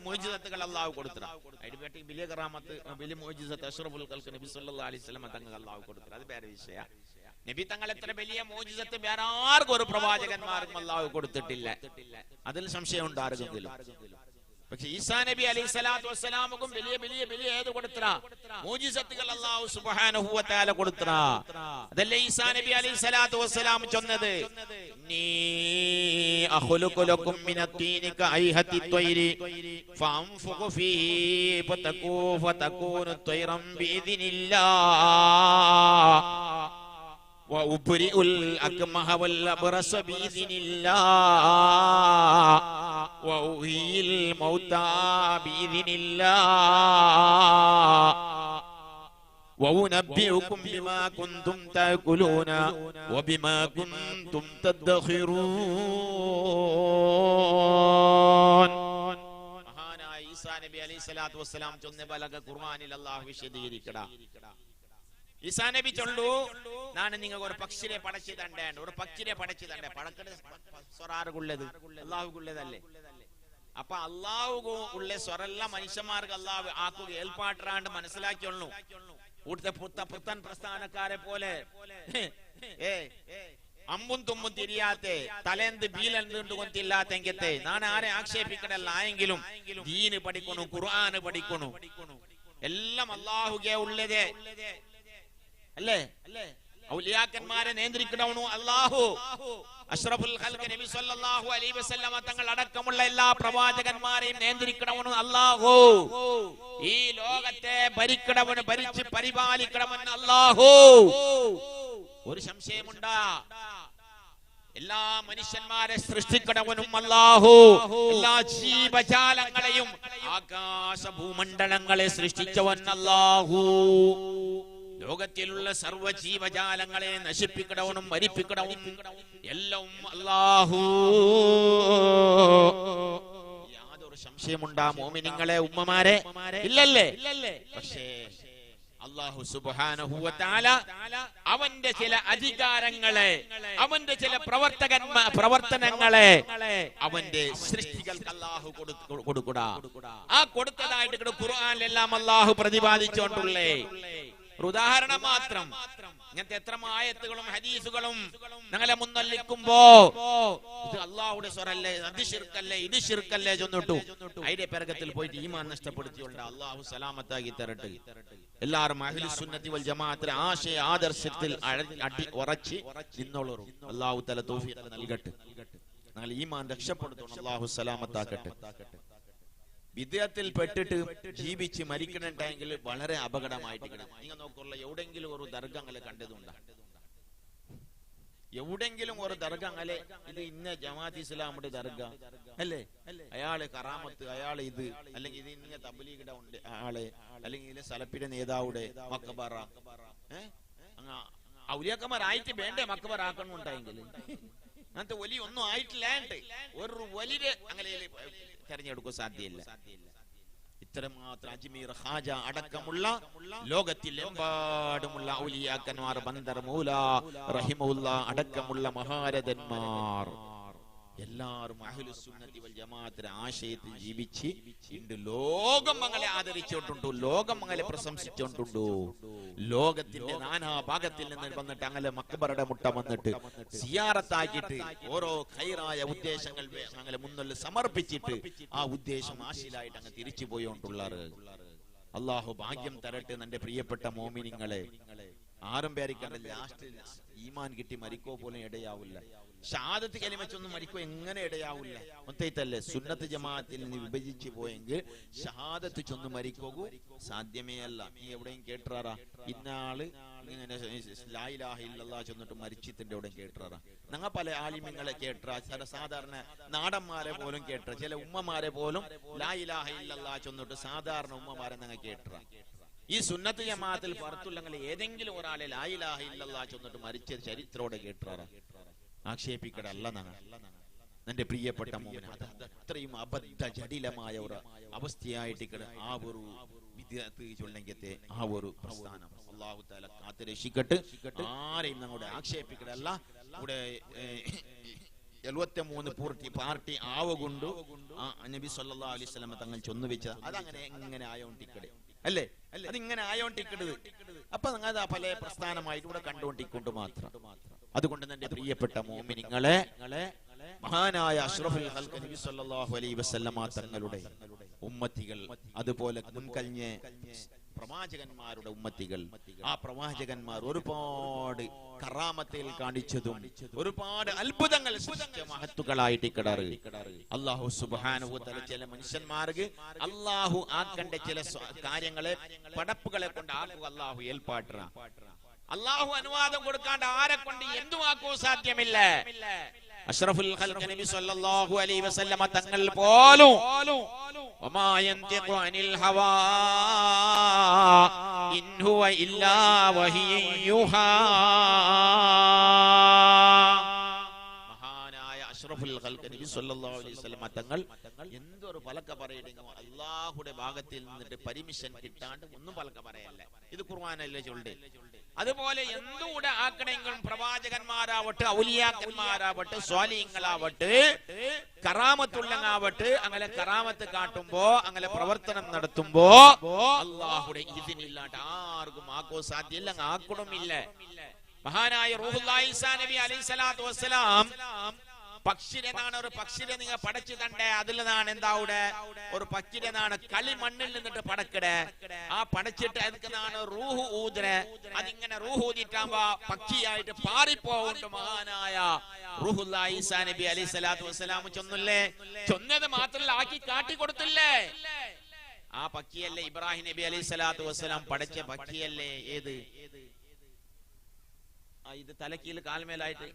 Speaker 10: മുഅ്ജിസത്തുകൾ അല്ലാഹു കൊടുത്തു. അതിന്റെ വലിയ കറാമത്ത്, വലിയ മുഅ്ജിസത്ത് അഷ്റഫുൽ ഖൽഖ് നബി സല്ലല്ലാഹു അലൈഹി വസല്ലം തങ്ങൾ അല്ലാഹു കൊടുത്തു. അത് വേറെ വിഷയ. നബി തങ്ങൾ എത്ര വലിയ മുഅ്ജിസത്ത് വേറെ ആർക്കും ഒരു പ്രവാചകന്മാർക്കും അല്ലാഹു കൊടുത്തിട്ടില്ല. അതിൽ സംശയം ഉണ്ടാകുമെങ്കിലും പക്ഷെ ഈസാ നബി അലൈഹി സ്വലാത്തു വസ്സലാമുക്കും വലിയ വലിയ വലിയ ഏത് കൊടുത്ര മുഅ്ജിസത്തുകൾ അല്ലാഹു സുബ്ഹാനഹു വ തആല കൊടുത്ര. അതല്ലേ ഈസാ നബി അലൈഹി സ്വലാത്തു വസ്സലാം ചൊന്നത്, നീ അഖ്ലുഖു ലക്കും മിനത്തീനി കഅയ്ഹത്തി ത്വയ്രി ഫഅൻഫുഖു ഫീഹി ഫതകൂനു ത്വയ്റൻ ബിഇذനില്ലാഹ് وأبرئ الأكمه والأبرص بإذن الله وأحيي الموتى بإذن الله وأنبئكم بما كنتم تأكلون وبما كنتم تدخرون. മഹാനായ ഈസാ നബി അലൈഹി സ്വലാത്തു വസ്സലാം ചൊന്ന ബലഗ ഖുർആനിൽ അല്ലാഹു വിശദീകരിക്കടാ. ഈസാ നബി ചൊല്ലു, ഞാൻ നിങ്ങൾക്ക് ഒരു പക്ഷിയെ പടച്ചു തണ്ടേണ്ട, ഒരു പക്ഷിയെ പടച്ചു തണ്ട. പടക്കട് സ്വറാറുള്ളത് അള്ളാഹുക്കുള്ളതല്ലേ. അപ്പൊ അള്ളാഹു ഉള്ള സ്വരെല്ലാം മനുഷ്യന്മാർക്ക് അള്ളാഹു ആക്കുക ഏൽപ്പാട്ടാണ്ട് മനസ്സിലാക്കിയുള്ളൂ. കൂടുതൽ പുത്തൻ പ്രസ്ഥാനക്കാരെ പോലെ അമ്പും തുമ്പും തിരിയാത്ത തലേന്ത് ബീലെന്തുകൊണ്ട് കൊത്തില്ലാത്തെങ്കത്തെ ഞാൻ ആരെ ആക്ഷേപിക്കണല്ല. ആയെങ്കിലും ദീന് പഠിക്കണു, ഖുർആന് പഠിക്കണു, എല്ലാം അള്ളാഹുകെ ഉള്ളതേ അല്ലേ. ഔലിയാക്കന്മാരെ നിയന്ത്രിക്കണവനു അല്ലാഹു. അഷ്റഫുൽ ഖൽഖ് നബി സല്ലല്ലാഹു അലൈഹി വസല്ലമ തങ്ങൾ അടക്കമുള്ള എല്ലാ പ്രവാചകന്മാരെയും നിയന്ത്രിക്കണവനു അല്ലാഹു. ഈ ലോകത്തെ ഭരിക്കണവന്, ഭരിച്ച് പരിപാലിക്കണവൻ അല്ലാഹു. ഒരു സംശയമുണ്ടാ? എല്ലാ മനുഷ്യന്മാരെ സൃഷ്ടിക്കണവനും അല്ലാഹു. എല്ലാ ജീവജാലങ്ങളെയും ആകാശ ഭൂമണ്ഡലങ്ങളെ സൃഷ്ടിച്ചവൻ അല്ലാഹു. ലോകത്തിലുള്ള സർവ്വ ജീവജാലങ്ങളെ നശിപ്പിക്കണവനും മരിപ്പിക്കണവും എല്ലാം അല്ലാഹു. യാതൊരു സംശയമുണ്ടാ മോമിനിങ്ങളെ, ഉമ്മമാരെ? ഇല്ലല്ലേ? പക്ഷേ അല്ലാഹു സുബ്ഹാനഹു വ തആല അവന്റെ ചില അധികാരങ്ങളെ, അവന്റെ ചില പ്രവർത്തനങ്ങളെ അവന്റെ സൃഷ്ടികൾക്ക് അല്ലാഹു കൊടുക്കുടാ. ആ കൊടുത്തതായിട്ട് ഖുർആനിലെല്ലാം അല്ലാഹു പ്രതിപാദിച്ചുകൊണ്ടുള്ളേ. ഉദാഹരണം മാത്രം ഇങ്ങനത്തെ എത്ര ആയത്തുകളും ഹദീസുകളും ഞങ്ങളെ മുന്നല്ലിക്കുമ്പോ ഇത് അള്ളാഹുടെ സ്വരല്ലേ, അത് ശിർക്കല്ലേ, ഇത് ശിർക്കല്ലേ ചൊന്നിട്ടു അതിന്റെ പിറകത്തിൽ പോയിട്ട് ഈമാൻ നഷ്ടപ്പെടുത്തിയുണ്ട്. അള്ളാഹു സലാമത്താക്കി തരട്ടെ. എല്ലാവരും അഹ്ലു സുന്നത്തി വൽ ജമാഅത്തിന്റെ ആശയ ആദർശത്തിൽ ഉറച്ച് നിന്നോളൂ. അള്ളാഹു തആല തൗഫീഖ് നൽകട്ടെ. ഞങ്ങൾ ഈമാൻ രക്ഷപ്പെടുത്തണം. അള്ളാഹു സലാമത്താക്കട്ടെ. വിദ്യാത്തിൽ പെട്ടിട്ട് ജീവിച്ച് മരിക്കണമെങ്കിൽ വളരെ അപകടമായിട്ട് നിങ്ങൾ നോക്കുള്ള എവിടെങ്കിലും ഒരു ദർഗങ്ങളെ കണ്ടതുണ്ടാ? എവിടെങ്കിലും ഒരു ദർഗങ്ങളെ ഇത് ഇന്ന ജമാഅത്ത് ഇസ്ലാമിന്റെ ദർഗ അല്ലേ, അയാള് കറാമത്ത്, അയാള് ഇത്, അല്ലെങ്കിൽ ഇത് ഇന്ന തബ്ലീഗിടെ ഉണ്ട് ആളെ, അല്ലെങ്കിൽ സലഫിയുടെ നേതാവുടെ മക്ബറ. ഔലിയാക്കന്മാരായിട്ട് വേണ്ടേ മക്ബറ ആക്കണമെന്നുണ്ടായെങ്കിൽ? അങ്ങനത്തെ വലിയ ഒന്നും ആയിട്ടില്ലാണ്ട് ഒരു വലിയ അങ്ങനെ തെരഞ്ഞെടുക്കാൻ സാധ്യല്ല. ഇത്രമാത്രം അജ്മീർ ഖാജ അടക്കമുള്ള ലോകത്തിലെമ്പാടുമുള്ള ഔലിയാക്കന്മാർ, ബന്ദർ മൗല റഹിമഹുല്ലാഹ് അടക്കമുള്ള മഹാരഥന്മാർ എല്ലാവരും അഹ്ലു സുന്നത്തി വൽ ജമാഅത്തിന്റെ ആശയത്തിൽ ജീവിച്ച് ഇണ്ട് ലോകം മങ്ങളെ ആദരിച്ചുകൊണ്ടുണ്ടു, ലോകം മങ്ങളെ പ്രശംസിച്ചുകൊണ്ടുണ്ടു. ലോകത്തിന്റെ നാനാ ഭാഗത്തിൽ നിന്ന് വന്നിട്ട് അങ്ങനെ മക്ബറയുടെ മുട്ട വന്നിട്ട് സിയാറത്താക്കിയിട്ട് ഓരോ ഖൈറായ ഉദ്ദേശങ്ങൾ അങ്ങനെ മുന്നിൽ സമർപ്പിച്ചിട്ട് ആ ഉദ്ദേശം ആശിലായിട്ട് അങ്ങ് തിരിച്ചു പോയോണ്ടുള്ളാറ്. അള്ളാഹു ഭാഗ്യം തരട്ടെ. എന്റെ പ്രിയപ്പെട്ട മോമിനിങ്ങളെ, ആരും പേരിക്കണ്ട ലാസ്റ്റ് ഈമാൻ കിട്ടി മരിക്കോ പോലും ഇടയാവില്ല. ഷഹാദത്ത് കലിമ ചൊന്നും മരിക്കോ എങ്ങനെ ഇടയാവില്ല. ഒത്തല്ലേ സുന്നത്ത് ജമാഅത്തിൽ നിന്ന് വിഭജിച്ചു പോയെങ്കിൽ ഷഹാദത്ത് ചൊന്ന് മരിക്കോകൂ സാധ്യമേ അല്ല. നീ എവിടെയും കേട്ടാറാ ഇന്നാള് ഇങ്ങനെ ലാ ഇലാഹ ഇല്ലല്ലാഹ് ചൊന്നിട്ട് മരിച്ചിത്തിന്റെ എവിടെയും കേട്ടാറാ? ഞങ്ങൾ പല ആലിമ്യങ്ങളെ കേട്ടാ, ചില സാധാരണ നാടന്മാരെ പോലും കേട്ട, ചില ഉമ്മമാരെ പോലും ലാ ഇലാഹ ഇല്ലല്ലാഹ് ചൊന്നിട്ട് സാധാരണ ഉമ്മമാരെ ഞങ്ങൾ കേട്ടാ. ഈ സുന്നത്ത് ജമാഅത്തിൽ പുറത്തുള്ളങ്ങൾ ഏതെങ്കിലും ഒരാളെ ലാ ഇലാഹ ഇല്ലല്ലാഹ് ചൊന്നിട്ട് മരിച്ച ചരിത്രോടെ കേട്ടാറാ?
Speaker 3: ആക്ഷേപിക്കടല്ല എന്റെ പ്രിയപ്പെട്ട മോനെ. അത് അത്രയും അബദ്ധ ജടിലമായ ഒരു അവസ്ഥയായിട്ട് ആ ഒരു വിദ്യാർത്ഥി ചൊല്ലെങ്കത്തെ ആ ഒരു പ്രസ്ഥാനം അല്ലാഹു തആല കാത്ത് രക്ഷിക്കട്ടെ. ആരെയും നമ്മുടെ ആക്ഷേപിക്കടല്ല. ഇവിടെ 73 പൂർത്തി പാർട്ടി ആവുകൊണ്ടു നബി സല്ലല്ലാഹു അലൈഹി വസല്ലം തങ്ങൾ ചൊന്നുവെച്ച അതങ്ങനെ എങ്ങനെ ആയോണ്ടിക്കടെ അല്ലേ? അതിങ്ങനെ ആയോണ്ടിക്കരുത്. അപ്പൊ നിങ്ങൾ പല പ്രസ്ഥാനമായിട്ട് ഇവിടെ കണ്ടുകൊണ്ടിക്കൊണ്ട് മാത്രം. അതുകൊണ്ട് എന്റെ പ്രിയപ്പെട്ട മോമിനിങ്ങളെ, മഹാനായ അഷ്റഫുൽ ഖൽഖ് നബി സല്ലല്ലാഹു അലൈഹി വസല്ലമ തങ്ങളുടെ ഉമ്മത്തികൾ, അതുപോലെ മുൻകഴിഞ്ഞ പ്രവാചകന്മാരുടെ ഉമ്മത്തികൾ, ആ പ്രവാചകന്മാർ ഒരുപാട് കറാമത്തിൽ കാണിച്ചതും ഒരുപാട് അത്ഭുതങ്ങൾ സൃഷ്ടിച്ച മഹത്തുക്കളായിട്ട് കിടറ്. അല്ലാഹു സുബ്ഹാനഹു വ തആല ചില മനുഷ്യന്മാർക്ക് അല്ലാഹു ആക്കണ്ട ചില കാര്യങ്ങളെ പടപ്പുകളെ കൊണ്ട് ആക്കുക അല്ലാഹു ഏൽപ്പാട്ട. അല്ലാഹു അനുവാദം കൊടുക്കാണ്ട് ആരെ കൊണ്ട് എന്തും ആക്കൂ സാധ്യമില്ല. അഷ്റഫുൽ ഖൽഖ് നബി സല്ലല്ലാഹു അലൈഹി വസല്ലമ തങ്ങൾ പോലും വമാ യൻതിഖു അനിൽ ഹവാ ഇൻ ഹുവ ഇല്ലാ വഹിയ്യുൻ യുഹാ. മഹാനായ അഷ്റഫുൽ ഖൽഖ് നബി സല്ലല്ലാഹു അലൈഹി വസല്ലമ തങ്ങൾ എന്തൊരു പലക പറയണെങ്കിലും അല്ലാഹുവിന്റെ ഭാഗത്തിൽ നിന്നിട്ട് പെർമിഷൻ കിട്ടാണ്ട് ഒന്നും പലക പറയല്ല. ഇത് ഖുർആനല്ലേ ചൊല്ല്. അതുപോലെ എന്തുകൂടെ ആക്കണമെങ്കിലും പ്രവാചകന്മാരാവട്ടെ, ഔലിയാക്കന്മാരാവട്ടെ, സ്വാലിഹീങ്ങളാവട്ടെ, കറാമത്തുള്ളങ്ങാവട്ടെ, അങ്ങനെ കറാമത്ത് കാട്ടുമ്പോ അങ്ങനെ പ്രവർത്തനം നടത്തുമ്പോ അല്ലാഹുവിന്റെ ഇതിനില്ലാണ്ട് ആർക്കും ആക്കോ സാധ്യല്ല, ആക്കണമില്ല. മഹാനായ റൂഹുല്ലാഹി ഈസാ നബി അലൈഹിസ്സലാത്തു വസ്സലാം പക്ഷിരനാണ്. ഒരു പക്ഷിരെ നിങ്ങൾ പടച്ചു തണ്ടേ, അതിലാണ് എന്താവിടെ ഒരു പക്ഷിരനാണ് കളിമണ്ണിൽ നിന്നിട്ട് പടക്കടേ. ആ പടച്ചിട്ട് അതിനാണ് റൂഹ് ഊതരെ. അതിങ്ങനെ റൂഹ് ഊതിട്ടാകുമ്പോ പക്ഷിയായിട്ട് പാറിപ്പോവുണ്ട്. മഹാനായ റൂഹുല്ലാഹി ഈസാ നബി അലൈഹിസ്സലാത്തു വസ്സലാം ചൊന്നില്ലേ? ചൊന്നത് മാത്രമല്ല, ആക്കി കാട്ടിക്കൊടുത്തില്ലേ? ആ പക്ഷിയല്ലേ ഇബ്രാഹിം നബി അലൈഹിസ്സലാത്തു വസ്സലാം പടച്ച പക്ഷിയല്ലേ? ഏത് ഇത് തലക്കീൽ കാൽമേലായിട്ട്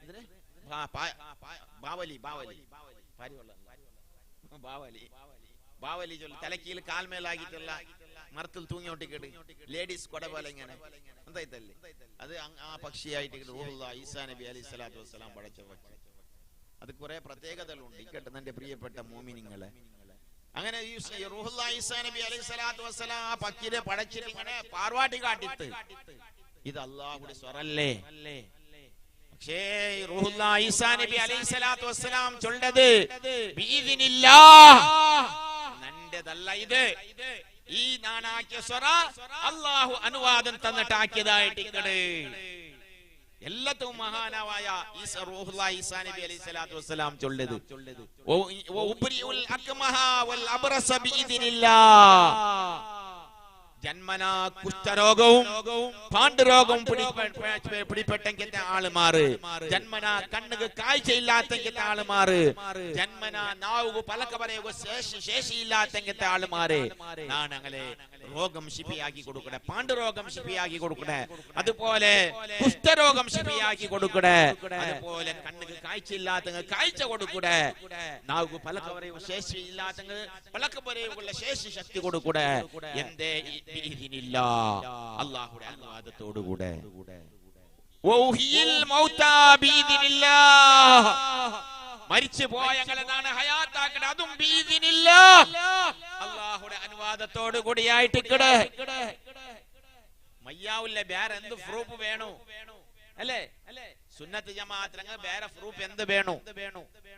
Speaker 3: ഇതിന് ബാവലി ചൊല്ലി തലക്കീൽ കാൽമേലാക്കിട്ടുള്ള മരത്തിൽ തൂങ്ങിയോട്ടിക്കേട് ലേഡീസ് കൊട പോലെ ഇങ്ങനെ എന്തായിത്തല്ലേ? അത് ആ പക്ഷിയായിട്ട് റൂഹുല്ലാഹി ഈസാ നബി അലൈഹിസ്സലാത്തു വസ്സലാം പടച്ച പക്ഷി. അത് കുറെ പ്രത്യേകതകളുണ്ട്. ഇക്കട്ടെ എന്റെ പ്രിയപ്പെട്ട മോമിനിങ്ങളെ. അങ്ങനെ ഈ റൂഹുല്ലാഹി ഈസാ നബി അലൈഹിസ്സലാത്തു വസ്സലാം ആ പക്ഷിയെ പടച്ചിട്ട് ഇങ്ങനെ പാർവാട്ടി കാട്ടിത്ത്. ഇത് അല്ലാഹുവിന്റെ സ്വറല്ലേ? പക്ഷേ റൂഹുല്ലാഹി ഈസാ നബി അലൈഹിസ്സലാത്തു വസ്സലാം ചൊല്ലത് ബിഇദ്നില്ലാഹ് നന്റേതല്ല. ഇത് ഈ നാനാക്കിയ സ്വറ അല്ലാഹു അനുവാദം തന്നിട്ടാക്കിയതായിട്ട് ഇക്കട്. എല്ലാത്തും മഹാനായ റൂഹുല്ലാഹി ഈസാ നബി അലൈഹിസ്സലാത്തു വസ്സലാം ചൊല്ലത് വഉബ്രിഉൽ അക്മഹ വൽ അബ്റസ ബിഇദ്നില്ലാഹ്. ജന്മനാ കുഷ്ഠരോഗവും പാണ്ഡുരോഗവും പിടിപ്പെട്ടെങ്കിൽ ആളുമാറ്, ജന്മനാ കണ്ണുക്ക് കാഴ്ചയില്ലാത്തെങ്കിൽ ആളുമാറ്, ജന്മനാ നാവുകു പലക പറയുക ശേഷിയില്ലാത്തെങ്കിൽ ആളുമാറ്. ഞാൻ അങ്ങനെ രോഗം ശിഫിയാക്കി കൊടുക്കണേ, പാണ്ഡുരോഗം ശിഫിയാക്കി കൊടുക്കണേ, അതുപോലെ കുഷ്ഠരോഗം ശിഫിയാക്കി കൊടുക്കണേ, അതുപോലെ കണ്ണുക്ക് കാഴ്ചയില്ലാത്തെങ്കിൽ കാഴ്ച കൊടുക്കണേ, നാവുകു പലക പറയുക ശേഷിയില്ലാത്തെങ്കിൽ പലക പറയുകയുള്ള ശേഷി ശക്തി കൊടുക്കണേ. എന്തേ? അല്ലാഹുവിന്റെ അനുവാദത്തോടുകൂടെ. മരിച്ചു പോയങ്ങളെന്നാണ് ഹയാത്താക്കണ, അതും അല്ലാഹുവിന്റെ അനുവാദത്തോടു കൂടിയായിട്ട് മയ്യാവില്ല. വേറെ എന്ത് പ്രൂഫ് വേണു അല്ലേ? സുന്നത്ത് ജമാഅത്ത് വേറെ പ്രൂഫ് എന്ത് വേണു?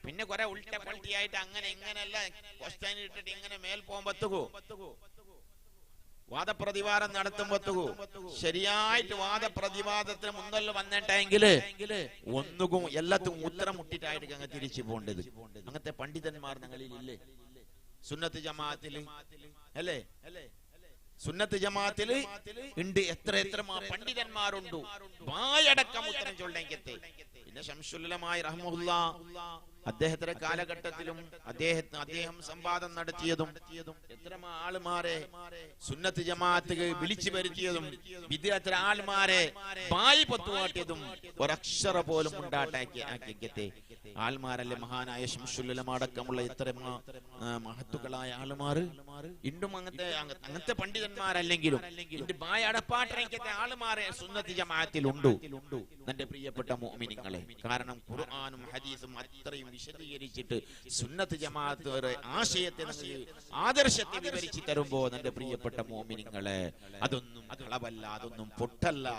Speaker 3: പിന്നെ കുറെ ഉൾട്ട പൾട്ടിയായിട്ട് അങ്ങനെ ഇങ്ങനെയല്ല ക്വസ്റ്റ്യൻ ഇട്ടിട്ട് ഇങ്ങനെ മേൽ പോകുമ്പോ വാദപ്രതിവാദം നടത്തുമ്പോ ശരിയായിട്ട് വാദപ്രതിവാദത്തിന് മുന്നല്ല വന്നിട്ടെങ്കിൽ ഒന്നുകും എല്ലാത്തും ഉത്തരം മുട്ടിട്ടായിട്ട് അങ്ങ് തിരിച്ചു പോകേണ്ടത്. അങ്ങനത്തെ പണ്ഡിതന്മാർ ഞങ്ങളിൽ ഇല്ലേ സുന്നത്ത് ജമാഅത്തിൽ? അല്ലേ? സുന്നത്ത് ജമാഅത്തിൽ ഉണ്ട്. എത്ര പണ്ഡിതന്മാരുണ്ട് വായടക്കം ഉത്തരം ചൊല്ലേങ്കത്തെ. പിന്നെ ശംസുൽ ഉലമാ റഹ്മഹുല്ലാഹ്
Speaker 10: അദ്ദേഹത്തിന്റെ കാലഘട്ടത്തിലും അദ്ദേഹം സംവാദം നടത്തിയതും എത്ര ആളുമാരെ സുന്നത്ത് ജമാഅത്ത് വിളിച്ചു വരുത്തിയതും വിദ്യാർത്ഥി ആൾമാരെ പായി പൊത്തുവാട്ടിയതും ഒരക്ഷര പോലും ഉണ്ടാട്ടാക്കിയത്തെ ആൾമാരല്ലേ മഹാനായ ശംസുൽ അടക്കമുള്ള ഇത്ര മഹത്തുക്കളായ ആളുമാര് ഇന്നും അങ്ങനത്തെ പണ്ഡിതന്മാരല്ലെങ്കിലും ഇന്ന് ബായ് അടപ്പാട്ടറയ്ക്കത്തെ ആളുമാരെ സുന്നത്ത് ജമാഅത്തിൽ ഉണ്ടു എന്റെ പ്രിയപ്പെട്ട മുഅ്മിനീങ്ങളെ. കാരണം ഖുർആനും ഹദീസും അത്രയും വിശദീകരിച്ചിട്ട് സുന്നത്ത് ജമാഅത്ത് ആശയത്തെ ആദർശത്തെ വിവരിച്ചു തരുമ്പോ എന്റെ പ്രിയപ്പെട്ട മുഅ്മിനീങ്ങളെ, അതൊന്നും കളവല്ല, അതൊന്നും പൊട്ടല്ല,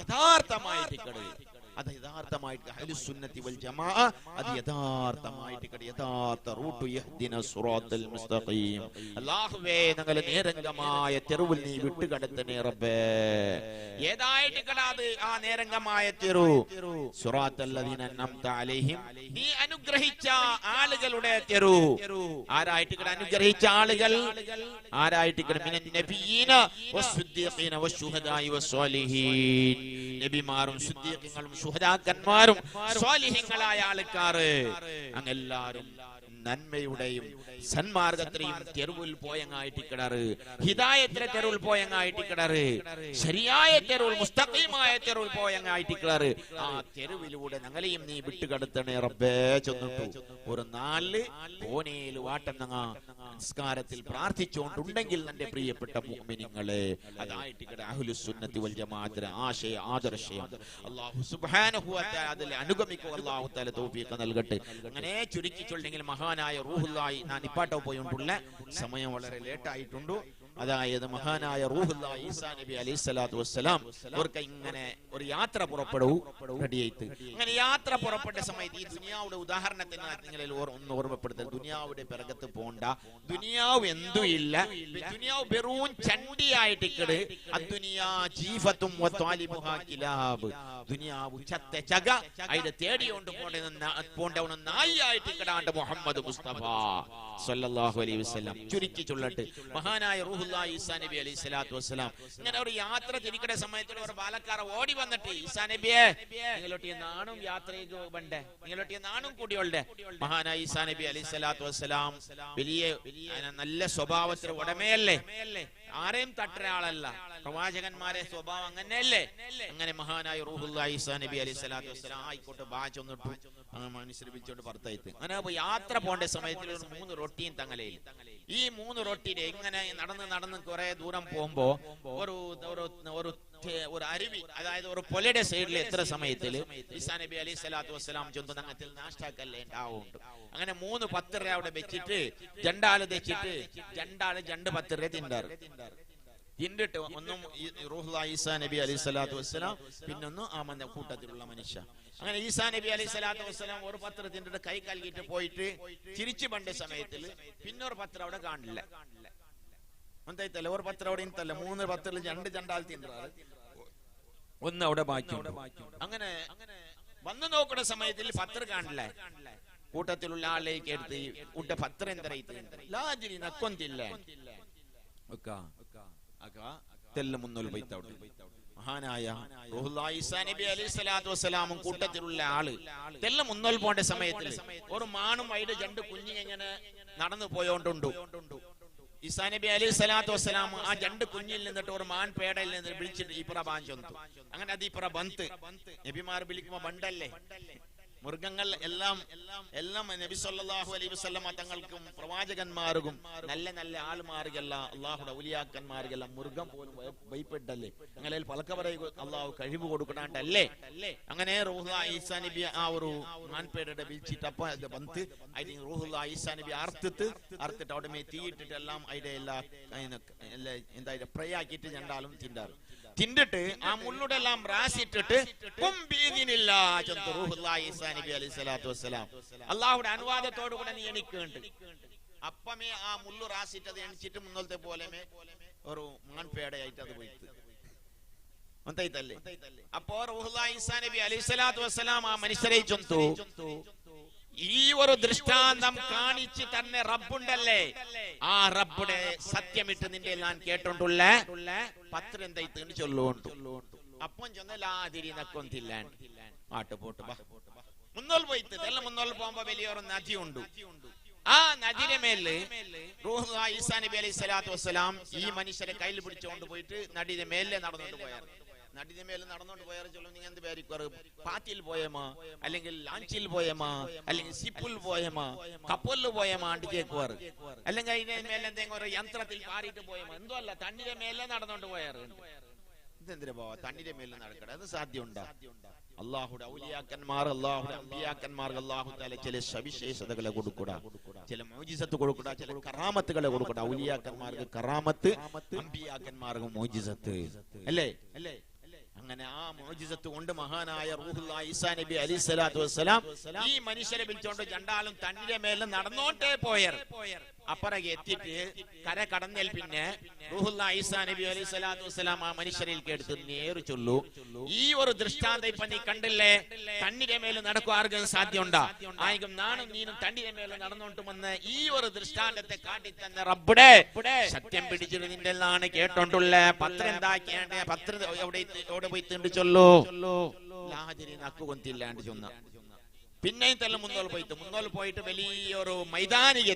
Speaker 10: യഥാർത്ഥമായിട്ട് അത് യഥാർത്ഥമായിട്ട് അഹ്ലുസ് സുന്നത്തി വൽ ജമാഅ അത് യഥാർത്ഥമായിട്ട് യഥാർത്ഥ റൂട്ട് യഹ്ദിന സിറാത്തൽ മുസ്തഖീം. അല്ലാഹുവേ ഞങ്ങളെ നേരംഗമായ തെരുവിൽ നീ വിട്ടുകടത്തണേ റബ്ബേ. ഏതായിട്ട് കടാത് ആ നേരംഗമായ തെരു സിറാത്തൽ ലദീന അൻഅംത അലൈഹിം, നീ അനുഗ്രഹിച്ച ആളുകളുടെ തെരു. ആരായിട്ട് കട അനുഗ്രഹിച്ച ആളുകൾ? ആരായിട്ട് കട? മിനൻ നബിയീന വസ്സുദ്ദീഖീന വശുഹദാഇ വസ്സാലിഹീൻ. നബിമാരും സിദ്ദീഖീങ്ങളും ശുഹദാക്കന്മാരും സ്വാലിഹീങ്ങളായ ആൾക്കാര് അങ്ങെല്ലാരും നന്മയുടെയും സന്മാർഗത്തിലെയും തെരുവിൽ പോയങ്ങായിട്ട് കിടറ്, ഹിദായത്തിലെ തെരുവിൽ പോയങ്ങായിട്ട് കിടറ്, ശരിയായ തെരുവിൽ മുസ്തഖീമായ തെരുവിൽ പോയങ്ങായിട്ട് കിടറ്. ആ തെരുവിലൂടെ ഞങ്ങളെയും നീ വിട്ടുകടത്തണേ റബ്ബേ ചെന്നിട്ടു ഒരു നാല് പോനയിൽ വാട്ടം നമസ്കാരത്തിൽ പ്രാർത്ഥിച്ചുകൊണ്ടുണ്ടെങ്കിൽ എന്റെ പ്രിയപ്പെട്ട മുഅ്മിനീങ്ങളെ, അതായിട്ട് കിട അഹ്ലുസ് സുന്നത്തി വൽ ജമാഅത്തിന്റെ ആശയ ആദർശം അല്ലാഹു സുബ്ഹാനഹു വ തആല അതിൽ അനുഗമിക്കുക അല്ലാഹു തആല തൗഫീഖ് നൽകട്ടെ. അങ്ങനെ ചുരുക്കി ചൊല്ലെങ്കിൽ മഹാനായ റൂഹുല്ലാഹി ഞാൻ ഇപ്പാട്ടോ പോയിട്ടുള്ള സമയം വളരെ ലേറ്റ് ആയിട്ടുണ്ട്. അതായത് മഹാനായ റൂഹുല്ലാഹി ഈസാ നബി അലൈഹിസ്സലാത്തു വസ്സലാം അവർക്ക് ഇങ്ങനെ ഒരു യാത്ര പുറപ്പെടു റെഡിയായിട്ട്. അങ്ങനെ യാത്ര പുറപ്പെട്ട സമയത്ത് ഈ ദുനിയാവുടെ ഉദാഹരണത്തിന് നിങ്ങളിൽ ഒന്ന് ഓർമ്മപ്പെടുത്തൽ. ദുനിയാവുടെ പിറകത്ത് പോണ്ട, ദുനിയാവ് എന്തും ഇല്ല, ദുനിയാവ് വെറും ചണ്ടിയായിട്ടിക്കട്. അദ്ദുനിയാ ജീഫത്തും വത്വാലിബുഹാ കിലാബ്. ദുനിയാവ് ചത്ത ചക അതിനെ തേടിയോണ്ട് പോണ്ടവന് നായിയായിട്ട് കിടാണ്ട് മുഹമ്മദ് മുസ്തഫ സല്ലല്ലാഹു അലൈഹി വസല്ലം. ചുരുക്കി ചൊല്ലട്ടെ, മഹാനായ റൂഹുല്ലാഹി ഈസാ നബി അലൈഹിസ്സലാത്തു വസ്സലാം ഇങ്ങനെ ഒരു യാത്ര തിരിക്കട സമയത്തിൽ ഒരു ബാലക്കാര ഓടി വന്നിട്ട്, ഈസാ നബിയെ നിങ്ങളൊട്ടിയ നാണും യാത്രയ്ക്ക് വേണ്ടേ, നിങ്ങളൊട്ടിയ നാണും കൂടിയോളുടെ. മഹാനായ ഈസാ നബി അലൈഹിസ്സലാത്തു വസ്സലാം വലിയ നല്ല സ്വഭാവത്തിന് ഉടമയല്ലേ, ആരെയും തട്ടുന്ന ആളല്ല, പ്രവാചകന്മാരെ സ്വഭാവം അങ്ങനെയല്ലേ. അങ്ങനെ മഹാനായ റൂഹുല്ലാഹി ഈസാ നബി അലൈഹിസ്സലാത്തു വസ്സലാം ആയിക്കോട്ടെ ബാച്ചൊന്നിട്ടു അനുസരിപ്പിച്ചോണ്ട് പുറത്തായിട്ട്. അങ്ങനെ യാത്ര പോണ്ട സമയത്തിൽ ഒരു 3 റൊട്ടിയും തങ്ങലയിൽ. ഈ 3 റൊട്ടിയിലെ ഇങ്ങനെ നടന്ന് കുറെ ദൂരം പോകുമ്പോ ഒരു അരുവി, അതായത് ഒരു പൊലയുടെ സൈഡിൽ എത്ര സമയത്തിൽ ഈസാ നബി അലൈഹിസ്സലാത്തു വസ്സലാം ചൊന്തു നങ്ങത്തിൽ നാഷ്ടാക്കല്ലേ ഉണ്ടാവുണ്ട്. അങ്ങനെ 3 10 രൂപ അവിടെ വെച്ചിട്ട് ജണ്ടാല് തെച്ചിട്ട് ജണ്ടാല് 2 10 രൂപ തിണ്ടാറ്. തിന്നിട്ട് ഒന്നും റൂഹുല്ലാഹി ഈസാ നബി അലൈഹിസ്സലാത്തു വസ്സലാം, പിന്നൊന്നും ആ കൂട്ടത്തിലുള്ള മനുഷ്യ. അങ്ങനെ ഈസാ നബി അലൈഹിസ്സലാത്തു വസ്സലാം ഒരു 10 തിന്നിട്ട് കൈ കൽകിയിട്ട് പോയിട്ട് തിരിച്ചു പണ്ട സമയത്തിൽ പിന്നൊരു 10 അവിടെ കാണില്ല. എന്തായിത്തല്ല ഒരു 10 അവിടെ ഇന്നല്ല, 3 10 2 ജണ്ടാൽ തിന്നാറ്, ഒന്ന് അവിടെ ബാക്കിയുണ്ട്. അങ്ങനെ വന്നു നോക്കുന്ന സമയത്തിൽ 10 കാണില്ല. കൂട്ടത്തിലുള്ള ആളിലേക്ക് എടുത്ത് കൂട്ട 10 എന്തരയില്ല നക്കൊന്തില്ല തെല്ല മുന്നോൽ പോയിത്തവിടെ. മഹാനായ റൂഹുല്ലാഹി ഈസാ നബി അലൈഹിസ്സലാത്തു വസ്സലാമും കൂട്ടത്തിലുള്ള ആള് തെല്ല മുന്നോൽ പോണ്ട സമയത്തിൽ ഒരു മാണും അതിന്റെ 2 കുഞ്ഞി എങ്ങനെ നടന്നു പോയോണ്ടുണ്ടു. ഈസാ നബി അലൈഹിസ്സലാത്തു വസ്സലാം ആ 2 കുഞ്ഞിൽ നിന്നിട്ട് ഒരു മാൻ പേടയിൽ നിന്ന് വിളിച്ചിട്ട് ഈ പുറ ബാഞ്ചൊന്നു. അങ്ങനെ അത് ഈ പുറ ബന്ത്, നബിമാർ വിളിക്കുമ്പോ ബണ്ടല്ലേ, മൃഗങ്ങൾ എല്ലാം നബി സല്ലല്ലാഹു അലൈഹി വസല്ലം തങ്ങൾക്കും പ്രവാചകന്മാർക്കും നല്ല ആൾമാർക്കെല്ലാം അള്ളാഹുടെ ഔലിയാക്കന്മാർക്കെല്ലാം മൃഗം പോലും ഭയപ്പെട്ടല്ലേ. അങ്ങനെ പലക്ക പറയ അള്ളാഹു കഴിവ് കൊടുക്കണാണ്ടല്ലേ. അങ്ങനെ റൂഹുല്ലാഹി ഈസാ നബി ആ ഒരു മാൻപേടയുടെ വിളിച്ചിട്ട് അപ്പൊ ബന്ത് അതിന് റൂഹുല്ലാഹി ഈസാ നബി അറുത്തിട്ട് അവിടെ മേ തീയിട്ടിട്ട് എല്ലാം അതിന്റെ എന്താ പ്രയാക്കിയിട്ട് രണ്ടാളും തിണ്ടാറ്. തിന്നിട്ട് ആ മുള്ളുടെ എല്ലാം റാസിട്ടിട്ട് അള്ളാഹുടെ അനുവാദത്തോടു കൂടെ നീ എണിക്കുന്നുണ്ട്. അപ്പമേ ആ മുള്ളു റാസിട്ടത് എണിച്ചിട്ട് മുന്നോലത്തെ പോലെ ഒരു മാൻപേടയായിട്ട് അത് പോയിട്ട് മനസ്സിലായില്ലേ. അപ്പോ റൂഹുല്ലാഹി ഈസാ നബി അലൈഹിസ്സലാത്തു വസ്സലാം ആ മനുഷ്യരെ ചൊന്തു, ഈ ഒരു ദൃഷ്ടാന്തം കാണിച്ച് തന്നെ റബ്ബുണ്ടല്ലേ, ആ റബ്ബുടെ സത്യമിട്ട് നിന്റെ ഞാൻ കേട്ടോണ്ടുള്ള 10 എന്തായിന്ന് ചൊല്ലുകൊണ്ടു. അപ്പം ചൊന്നലാതിരി നക്കൊന്തില്ല ആട്ട് പോട്ട് മുന്നോൽ പോയിട്ട് എല്ലാം മുന്നോൽ പോകുമ്പോ വലിയൊരു നദി ഉണ്ട്. ആ നദിയുടെ മേല് റൂഹുല്ലാ ഈസാ നബി അലൈഹി സ്വലാത്തു വസ്സലാം ഈ മനുഷ്യരെ കയ്യിൽ പിടിച്ചുകൊണ്ട് പോയിട്ട് നദിയുടെ മേലെ നടന്നുകൊണ്ട് പോയാർ. നദിയുടെ മേലെ നടന്നുകൊണ്ട് പോയാൽ ചൊല്ലും നിങ്ങൾ എന്ത് പേരിക്കറ്, പാറ്റിൽ പോയമാ, അല്ലെങ്കിൽ ലാഞ്ചിൽ പോയമാ, അല്ലെങ്കിൽ സിപ്പിൽ പോയമാ, കപ്പലിൽ പോയമാ ആണ്ട് കേക്കുവാറ്, അല്ലെങ്കിൽ അതിന്റെ മേലെ എന്തെങ്കിലും ഒരു യന്ത്രത്തിൽ പാറിയിട്ട് പോയമാ, എന്തോ അല്ല തണ്ണിന്റെ മേലെ നടന്നുകൊണ്ട് പോയാറ്. ഇതെന്തിനാ പോവാ തണ്ണിന്റെ മേലെ നടക്കട്ടെ? അത് സാധ്യമുണ്ടാ? അള്ളാഹുടെ ഔലിയാക്കന്മാർ, അള്ളാഹുടെ അമ്പിയാക്കന്മാർക്ക് അള്ളാഹു തആല ചില സവിശേഷതകളെ കൊടുക്കൂടാ, ചില മോജിസത്ത് കൊടുക്കൂടാ, ചില കറാമത്തുകളെ കൊടുക്കൂടാ. ഔലിയാക്കന്മാർക്ക് കറാമത്ത്, അമ്പിയാക്കന്മാർക്ക് മോജിസത്ത് അല്ലേ? അങ്ങനെ ആ മോജിസത്ത് കൊണ്ട് മഹാനായ റൂഹുല്ലാ ഈസാ നബി അലൈഹി സ്വലാത്തു വസ്സലാം ഈ മനുഷ്യരെ വിളിച്ചോണ്ട് രണ്ടാളും തണ്ണിന്റെ മേലെ നടന്നോട്ടേ പോയർ. അപ്പറകെ എത്തിയിട്ട് കര കടന്നേൽ പിന്നെ റൂഹുല്ലാ ഈസാ നബി അലൈഹി സ്വലാത്തു വസ്സലാം ആ മനുഷ്യരിലേക്ക് എടുത്ത് നേര് ചൊല്ലു, ഈ ഒരു ദൃഷ്ടാന്തം ഇപ്പൊ നീ കണ്ടില്ലേ, തണ്ണിന്റെ മേലെ നടക്കും ആർക്കും സാധ്യമുണ്ടാ? ആയിരിക്കും നാണും നീനും തണ്ണിന്റെ മേലെ നടന്നോണ്ട് വന്ന് ഈ ഒരു ദൃഷ്ടാന്തത്തെ കാട്ടി തന്നെ റബ്ബുടെ സത്യം പിടിച്ചിട്ട് നിന്റെ എല്ലാണ് കേട്ടോണ്ടുള്ള പത്രം എന്താക്കിയാണ്ട് പത്രം എവിടെ പോയി തിണ്ട് ചൊല്ലു ലാഹജരി നക്കു കൊന്തില്ലാണ്ട് ചൊന്ന. പിന്നെയും തന്നെ മുന്നോൽ പോയിട്ട് വലിയൊരു മൈതാനിക്ക്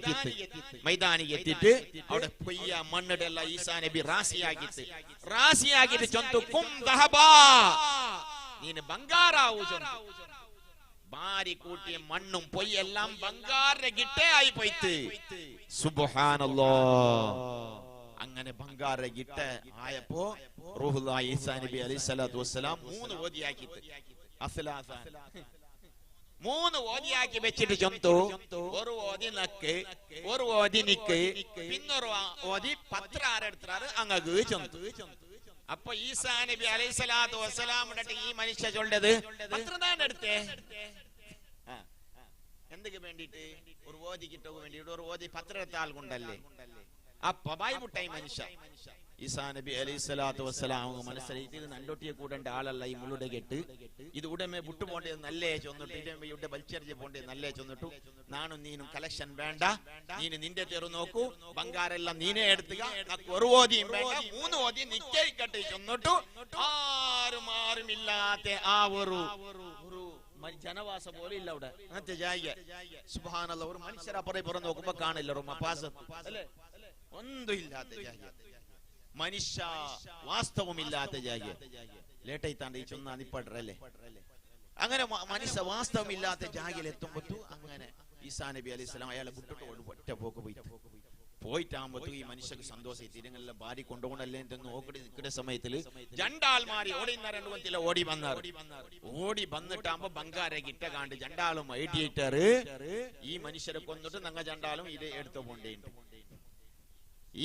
Speaker 10: എത്തിയിട്ട് അവിടെ പൊയ്യ മണ്ണിടല്ല ഈസാ നബി റാസിയാക്കിട്ട് ചൊന്തു കും ദഹബാ, നീന് ബംഗാറാവൂ ചൊന്തു. ഭാരി കൂട്ടിയ മണ്ണും പൊയ്യെല്ലാം ബംഗാറിന്റെ ഗിട്ടേ ആയി പോയിട്ട്. സുബ്ഹാനല്ലാഹ്. അങ്ങനെ ബംഗാറിന്റെ ഗിട്ട ആയപ്പോ റൂഹുല്ലാ ഈസാ നബി അലൈഹി സ്വലാത്തു വസ്സലാം 3 ഓതിയാക്കിട്ട് മൂന്ന് ഓതിയാക്കി വെച്ചിട്ട് ചൊന്തു. ഒരു ഓതി നക്ക്, ഒരു ഓതി നിക്ക്, പിന്നൊരു ഓതി പത്ര ആരെടുത്താറ് അങ്ങ് ചൊന്തു. അപ്പൊ ഈസാ നബി അലൈഹി സ്വലാത്തു വസ്സലാമിന്റെ ഈ മനുഷ്യ ചൊല്ലത് പത്രതാന്റെ അടുത്തേ എന്തൊക്കെ വേണ്ടിട്ട് ഒരു ഓതി കിട്ടുക വേണ്ടിട്ട് ഒരു ഓതി പത്രത്തെ ആൾ കൊണ്ടല്ലേ. അപ്പൊ ബായ്മുട്ടായി മനുഷ്യ ഈസാ നബി അലൈഹി സ്വലാത്തു വസ്സലാം മനസ്സിലായിട്ട് ഇത് നല്ലൊട്ടിയെ കൂടേണ്ട ആളല്ല ഈ മുള്ളുടെ കെട്ട്, ഇത് ഉടമേ വിട്ടുപോണ്ടത് നല്ലേ ചൊന്നിട്ടു, ഇവിടെ വലിച്ചെറിഞ്ഞ് പോണ്ടത് നല്ലേ ചൊന്നിട്ടു. നാണും നീനും കലക്ഷൻ വേണ്ട, നീന് നിന്റെ തെറു നോക്കൂ, ബംഗാറെല്ലാം നീനെ എടുത്തുക, ഒരു ഓതിയും വേണ്ട, 3 ഓതി നിക്കൈക്കട്ടെ ചൊന്നിട്ടു. ആരും ഇല്ലാത്ത ആ ഒരു ജനവാസം പോലും ഇല്ല അവിടെ. അങ്ങനത്തെ ജായ സുബ്ഹാനല്ലാഹ്. ഒരു മനുഷ്യർ അപ്പുറം നോക്കുമ്പോ കാണില്ല അല്ലേ, ഒന്നും ഇല്ലാത്ത ജായ, മനുഷ്യ വാസ്തവമില്ലാത്ത ജായ. ലേട്ടായിത്താണ്ട് ഈ ചൊന്ന നിപ്പടല്ലേ. അങ്ങനെ മനുഷ്യ വാസ്തവമില്ലാത്ത ജാഗയിൽ എത്തുമ്പോ അങ്ങനെ ഈസാ നബി അലൈഹി സ്വലാം അയാളെ വിട്ടിട്ട് ഒറ്റ പോക്ക് പോയിട്ടാകുമ്പോ ഈ മനുഷ്യക്ക് സന്തോഷം. തിരങ്ങളെല്ലാം ഭാര്യ കൊണ്ടുപോകണല്ലേ എന്ന് നോക്കി നിൽക്കുന്ന സമയത്തില് രണ്ടാൾമാരി ഓടി വന്നിട്ടാകുമ്പോ ബംഗാരെ കിട്ട കാണ്ട് രണ്ടാളും ഐഡിയേറ്ററ് ഈ മനുഷ്യരെ കൊന്നിട്ട് ഞങ്ങൾ രണ്ടാളും ഇത് എടുത്തു പോണ്ടേണ്ട്.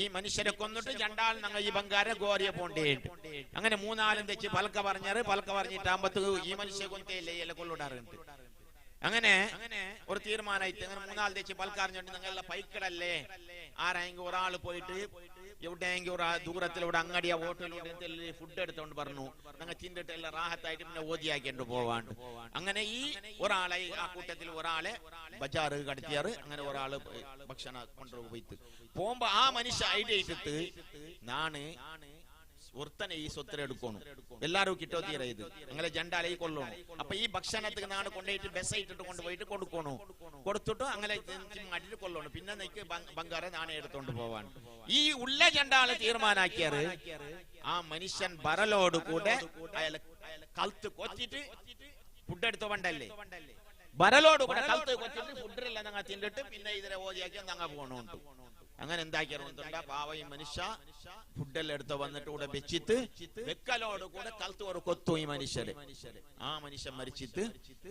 Speaker 10: ഈ മനുഷ്യരെ കൊന്നിട്ട് രണ്ടാൾ ഞങ്ങൾ ഈ ബംഗാരെ ഗോറിയ പോണ്ടേണ്ട്. അങ്ങനെ 3-4 തെച്ച് പലക്ക പറഞ്ഞിട്ടാകുമ്പോ ഈ മനുഷ്യ കൊന്തയില്ലേ എല്ലാം കൊള്ളിടാറുണ്ട്. അങ്ങനെ ഒരു തീരുമാനമായിട്ട് അങ്ങനെ 3-4 തെച്ച് പൽക്കാറിഞ്ഞോണ്ട് ഞങ്ങളെ പൈക്കടല്ലേ, ആരെങ്കിലും ഒരാൾ പോയിട്ട് എവിടെയെങ്കിലും ഒരു ദൂരത്തിലൂടെ അങ്ങടിയ ഹോട്ടലിലൂടെ ഫുഡ് എടുത്തോണ്ട് പറഞ്ഞു ഞങ്ങൾ ചിന്തിട്ട് എല്ലാം റാഹത്തായിട്ട് പിന്നെ ഓതിയാക്കിണ്ട് പോവാണ്ട്. അങ്ങനെ ഈ ഒരാളെ ആ കൂട്ടത്തിൽ ഒരാളെ ബജാറ് കടത്തിയാറ്. അങ്ങനെ ഒരാള് ഭക്ഷണം കൊണ്ടുപോയിട്ട് പോകുമ്പോ ആ മനുഷ്യ ഐഡിയ ഇട്ടിട്ട് നാണ് ഒരുത്തനെ ഈ സ്വത്തിന് എടുക്കണം, എല്ലാരും കിട്ടോ തീരെ ഇത് അങ്ങനെ ജണ്ടാലേ കൊള്ളണം. അപ്പൊ ഈ ഭക്ഷണത്തിന് നാട് കൊണ്ടുപോയിട്ട് ബസ് ഇട്ടിട്ട് കൊണ്ടുപോയിട്ട് കൊടുത്തിട്ട് അങ്ങനെ അടിയിൽ കൊള്ളണം. പിന്നെ നിക്ക് ബംഗാറെ നാണയം എടുത്തോണ്ട് പോവാൻ ഈ ഉള്ള ജണ്ടാള് തീരുമാനാക്കിയാറ്. ആ മനുഷ്യൻ ബറലോട് കൂടെ അയാളെ കൽത്ത് കൊച്ചിട്ട് ഫുഡ് എടുത്തോ വണ്ടല്ലേ, ബറലോട് കൂടെ കൽത്ത് കൊച്ചിട്ട് ഫുഡെല്ലാം ഞങ്ങൾ തിന്നിട്ട് പിന്നെ ഇതിനെ ഓതിയാക്കി ഞങ്ങൾ പോകണുണ്ട്. അങ്ങനെ എന്താക്കിയാറുണ്ടാ പാവയും മനുഷ്യ ഫുഡെല്ലാം എടുത്ത് വന്നിട്ട് കൂടെ വെച്ചിട്ട് വെക്കലോട് കൂടെ കൽത്ത് ഒരു കൊത്തു ഈ മനുഷ്യര്. ആ മനുഷ്യൻ മരിച്ചിട്ട്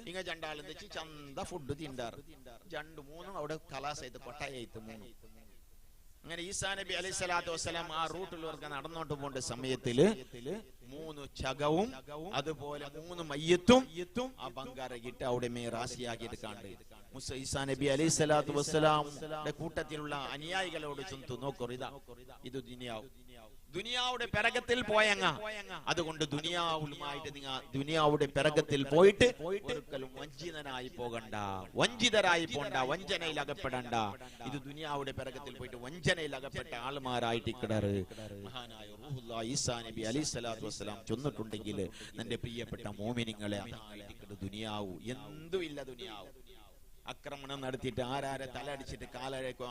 Speaker 10: ഇങ്ങ രണ്ടാളും വെച്ച് ചന്ത ഫുഡ് തിണ്ടാറ്. 2-3 അവിടെ കലാസായിട്ട് കൊട്ടായിട്ട് 3. അങ്ങനെ ഈസാ നബി അലൈഹി സ്വലാത്തു വസ്സലാം ആ റൂട്ടിലൂടെ നടന്നോണ്ട് പോണ്ട സമയത്തില് 3 ചകവും അതുപോലെ 3 മയ്യത്തും ആ ബംഗാര കിട്ട് അവിടെ റാസിയാക്കിയിട്ട് കണ്ട് ഈസാ നബി അലൈഹി സ്വലാത്തു വസ്സലാമിന്റെ കൂട്ടത്തിലുള്ള അനുയായികളോട് ചൊന്തു നോക്കൂ, ഇത് ദുനിയാവുടെ പിറകത്തിൽ പോയങ്ങ, അതുകൊണ്ട് ദുനിയാവുമായിട്ട് നിങ്ങൾ ദുനിയാവുടെ പിറകത്തിൽ പോയിട്ട് ഒരിക്കലും വഞ്ചിതരായി പോകണ്ട, വഞ്ചനയിൽ അകപ്പെടണ്ട. ഇത് ദുനിയാവുടെ പിറകത്തിൽ പോയിട്ട് വഞ്ചനയിൽ അകപ്പെട്ട ആൾമാരായിട്ട് കിടറ്. മഹാനായ റൂഹുല്ലാ ഈസാ നബി അലൈഹി സ്വലാത്തു
Speaker 3: വസ്സലാം ചൊന്നിട്ടുണ്ടെങ്കിൽ നിന്റെ പ്രിയപ്പെട്ട മോമിനിങ്ങളെ അതായിട്ട് ദുനിയാവു എന്തും ഇല്ല ദുനിയാവു. ആക്രമണം നടത്തിയിട്ട് ആരാരെ തലടിച്ചിട്ട്